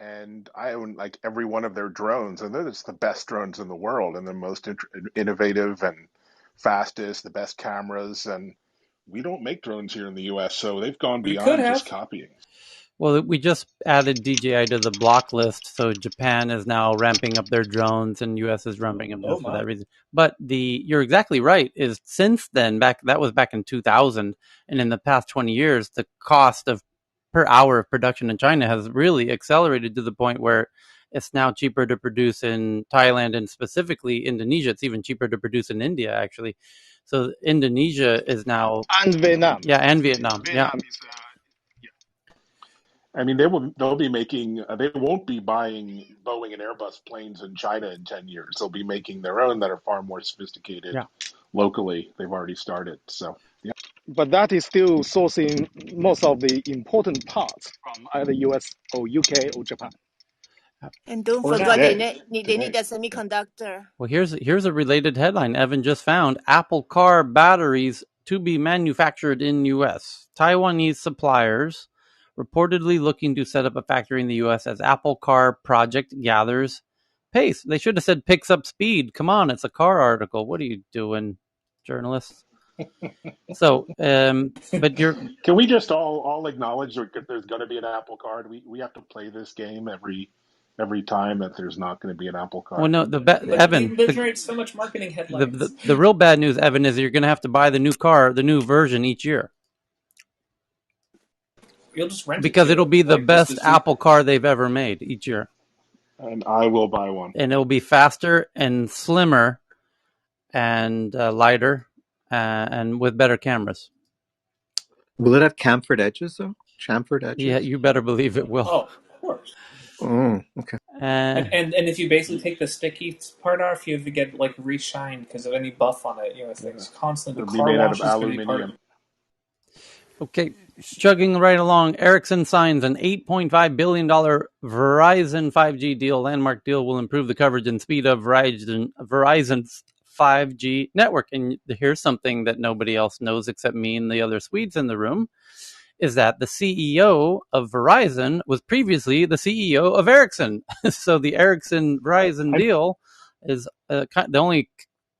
[SPEAKER 6] and I own like every one of their drones, and they're just the best drones in the world and the most innovative and fastest, the best cameras. And we don't make drones here in the U.S., so they've gone
[SPEAKER 18] We could
[SPEAKER 6] beyond just
[SPEAKER 18] have.
[SPEAKER 6] copying.
[SPEAKER 1] Well, we just added DJI to the block list, so Japan is now ramping up their drones, and US is ramping up
[SPEAKER 18] Oh,
[SPEAKER 1] for that
[SPEAKER 18] my.
[SPEAKER 1] reason. But you're exactly right. Is since then, that was back in 2000, and in the past 20 years, the cost of per hour of production in China has really accelerated to the point where it's now cheaper to produce in Thailand and specifically Indonesia. It's even cheaper to produce in India, actually. So Indonesia is now,
[SPEAKER 6] And Vietnam.
[SPEAKER 1] yeah, and Vietnam, yeah.
[SPEAKER 6] Vietnam is, I mean, they'll be making, they won't be buying Boeing and Airbus planes in China in 10 years. They'll be making their own that are far more sophisticated
[SPEAKER 1] Yeah.
[SPEAKER 6] locally. They've already started. So, yeah. But that is still sourcing most of the important parts from either US or UK or Japan
[SPEAKER 2] And don't
[SPEAKER 18] For
[SPEAKER 2] forget,
[SPEAKER 18] now.
[SPEAKER 2] they need
[SPEAKER 6] today.
[SPEAKER 2] that semiconductor.
[SPEAKER 1] Well, here's a related headline. Evan just found Apple Car batteries to be manufactured in U.S. Taiwanese suppliers reportedly looking to set up a factory in the U.S. as Apple Car project gathers pace. They should have said picks up speed. Come on, it's a car article. What are you doing, journalists? So, but you're
[SPEAKER 6] Can we just all acknowledge there's going to be an Apple Card? We have to play this game every time that there's not going to be an Apple
[SPEAKER 1] well,
[SPEAKER 6] Card.
[SPEAKER 1] no,
[SPEAKER 18] But they
[SPEAKER 1] Evan,
[SPEAKER 18] generate so much marketing headlines.
[SPEAKER 1] the real bad news, Evan, is you're going to have to buy the new car, the new version each year.
[SPEAKER 18] You'll just rent it
[SPEAKER 1] Because it'll
[SPEAKER 18] too.
[SPEAKER 1] be the
[SPEAKER 18] Like this,
[SPEAKER 1] best
[SPEAKER 18] this.
[SPEAKER 1] Apple car they've ever made each year,
[SPEAKER 6] And I will buy one.
[SPEAKER 1] and it'll be faster and slimmer and lighter and with better cameras.
[SPEAKER 10] Will it have chamfered edges though? Chamfered
[SPEAKER 1] Yeah,
[SPEAKER 10] edges?
[SPEAKER 1] you better believe it will.
[SPEAKER 18] Oh, of course.
[SPEAKER 10] Oh, okay.
[SPEAKER 1] Uh,
[SPEAKER 18] And if you basically take the sticky part off, you have to get like reshined because of any buff on it. You know,
[SPEAKER 6] Yeah.
[SPEAKER 18] it's constantly
[SPEAKER 6] It'll
[SPEAKER 18] the
[SPEAKER 6] be
[SPEAKER 18] car
[SPEAKER 6] made out of
[SPEAKER 18] wash is going to be part of
[SPEAKER 6] aluminium.
[SPEAKER 18] it.
[SPEAKER 1] okay, chugging right along. Ericsson signs an $8.5 billion Verizon 5G deal. Landmark deal will improve the coverage and speed of Verizon's 5G network. And here's something that nobody else knows except me and the other Swedes in the room. Is that the CEO of Verizon was previously the CEO of Ericsson. So the Ericsson Verizon
[SPEAKER 6] I,
[SPEAKER 1] deal is the only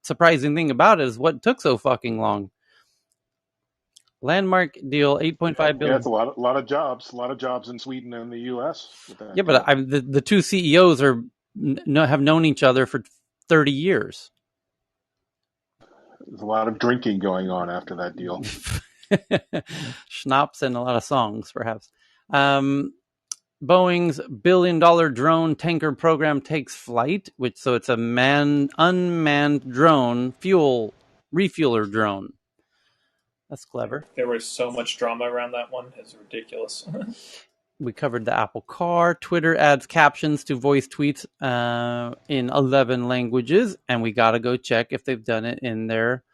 [SPEAKER 1] surprising thing about it is what took so fucking long. Landmark deal, 8.5
[SPEAKER 6] yeah, it's
[SPEAKER 1] billion.
[SPEAKER 6] a lot of jobs in Sweden and the U.S. with that
[SPEAKER 1] Yeah, but
[SPEAKER 6] deal.
[SPEAKER 1] the two CEOs have known each other for 30 years.
[SPEAKER 6] There's a lot of drinking going on after that deal.
[SPEAKER 1] Schnapps and a lot of songs, perhaps. Boeing's $1 billion drone tanker program takes flight, so it's a unmanned drone refueler drone. That's clever.
[SPEAKER 18] There was so much drama around that one; it's ridiculous.
[SPEAKER 1] We covered the Apple Car. Twitter adds captions to voice tweets in 11 languages, and we got to go check if they've done it in their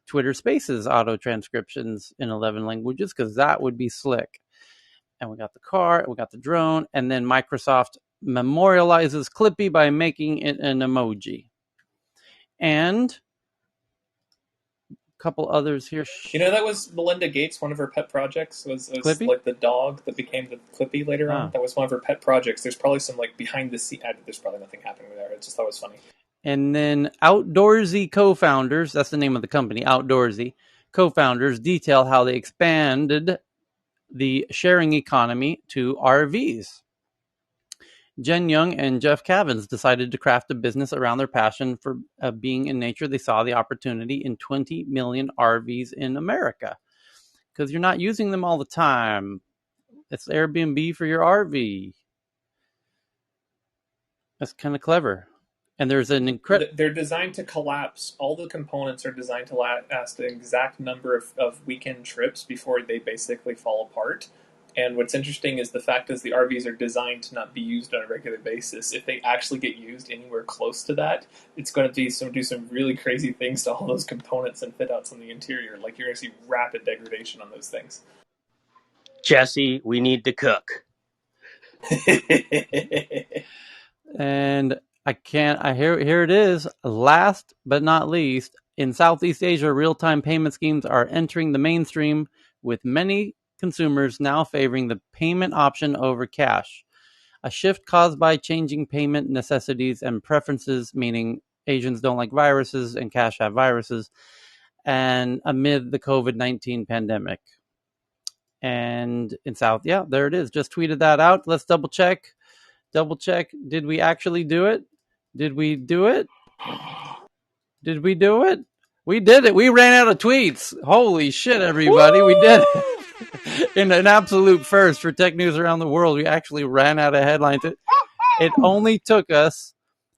[SPEAKER 1] Twitter Spaces auto transcriptions in 11 languages, because that would be slick. And we got the car, we got the drone, and then Microsoft memorializes Clippy by making it an emoji. And a couple others here.
[SPEAKER 18] You know, that was Melinda Gates. One of her pet projects was
[SPEAKER 1] Clippy?
[SPEAKER 18] like the dog that became the Clippy later on. That was one of her pet projects. There's probably some like behind the scene. There's probably nothing happening there. I just thought it was funny.
[SPEAKER 1] And then Outdoorsy co-founders, that's the name of the company, Outdoorsy co-founders detail how they expanded the sharing economy to RVs. Jen Young and Jeff Cavins decided to craft a business around their passion for being in nature. They saw the opportunity in 20 million RVs in America because you're not using them all the time. It's Airbnb for your RV. That's kind of clever. And there's an incredible...
[SPEAKER 18] They're designed to collapse. All the components are designed to last an exact number of weekend trips before they basically fall apart. And what's interesting is the fact is the RVs are designed to not be used on a regular basis. If they actually get used anywhere close to that, it's going to do some really crazy things to all those components and fit outs on the interior. Like you're going to see rapid degradation on those things.
[SPEAKER 15] Jesse, we need to cook.
[SPEAKER 1] And here it is. Last but not least, in Southeast Asia, real-time payment schemes are entering the mainstream, with many consumers now favoring the payment option over cash. A shift caused by changing payment necessities and preferences, meaning Asians don't like viruses and cash have viruses, and amid the COVID-19 pandemic. And in South, there it is. Just tweeted that out. Let's double check. Did we actually do it? Did we do it? Did we do it? We did it. We ran out of tweets. Holy shit, everybody. We did it. In an absolute first for tech news around the world, we actually ran out of headlines. It only took us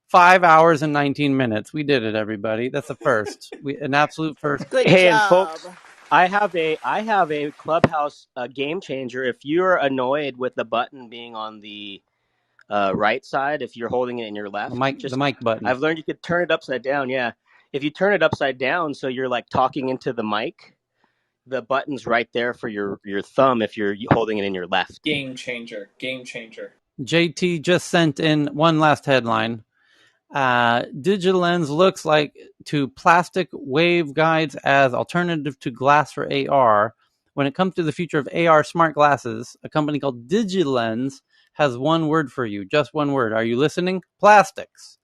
[SPEAKER 1] 5 hours and 19 minutes. We did it, everybody. That's a first. An absolute first.
[SPEAKER 2] Good
[SPEAKER 15] Hey, and
[SPEAKER 2] job.
[SPEAKER 15] folks, I have a Clubhouse game changer. If you're annoyed with the button being on the right side, if you're holding it in your left,
[SPEAKER 1] The mic button.
[SPEAKER 15] I've learned you could turn it upside down. Yeah, if you turn it upside down, so you're like talking into the mic, the button's right there for your thumb if you're holding it in your left.
[SPEAKER 18] Game changer.
[SPEAKER 1] JT just sent in one last headline. DigiLens looks like to plastic waveguides as alternative to glass for AR. When it comes to the future of AR smart glasses, a company called DigiLens has one word for you, just one word. Are you listening? Plastics.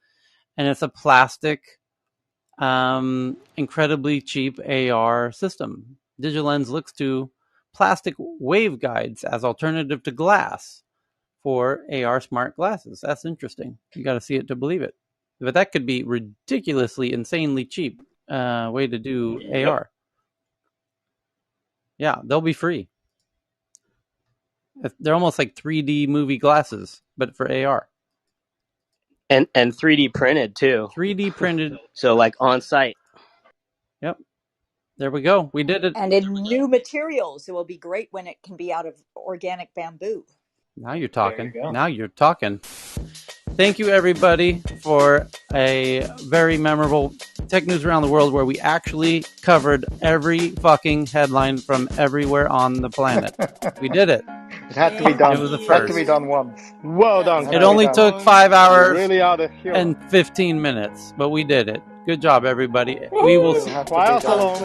[SPEAKER 1] And it's a plastic, incredibly cheap AR system. DigiLens looks to plastic waveguides as alternative to glass for AR smart glasses. That's interesting. You got to see it to believe it. But that could be ridiculously, insanely cheap way to do AR. Yeah, they'll be free. They're almost like 3D movie glasses, but for AR.
[SPEAKER 15] And 3D printed too.
[SPEAKER 1] 3D printed.
[SPEAKER 15] So like on site.
[SPEAKER 1] Yep. There we go. We did it.
[SPEAKER 4] And in new materials, it will be great when it can be out of organic bamboo.
[SPEAKER 1] Now you're talking.
[SPEAKER 18] There you go.
[SPEAKER 1] Now you're talking. Thank you, everybody, for a very memorable Tech News Around the World where we actually covered every fucking headline from everywhere on the planet. We did it.
[SPEAKER 17] It had to be done.
[SPEAKER 1] It was the
[SPEAKER 17] It had to
[SPEAKER 1] first.
[SPEAKER 17] be done once.
[SPEAKER 6] Well done.
[SPEAKER 1] It only took 5
[SPEAKER 6] You
[SPEAKER 1] hours
[SPEAKER 6] really are the hero.
[SPEAKER 1] and 15 minutes, but we did it. Good job, everybody. We will
[SPEAKER 17] It
[SPEAKER 1] see.
[SPEAKER 17] had to be
[SPEAKER 6] Fire
[SPEAKER 17] done.
[SPEAKER 6] salon.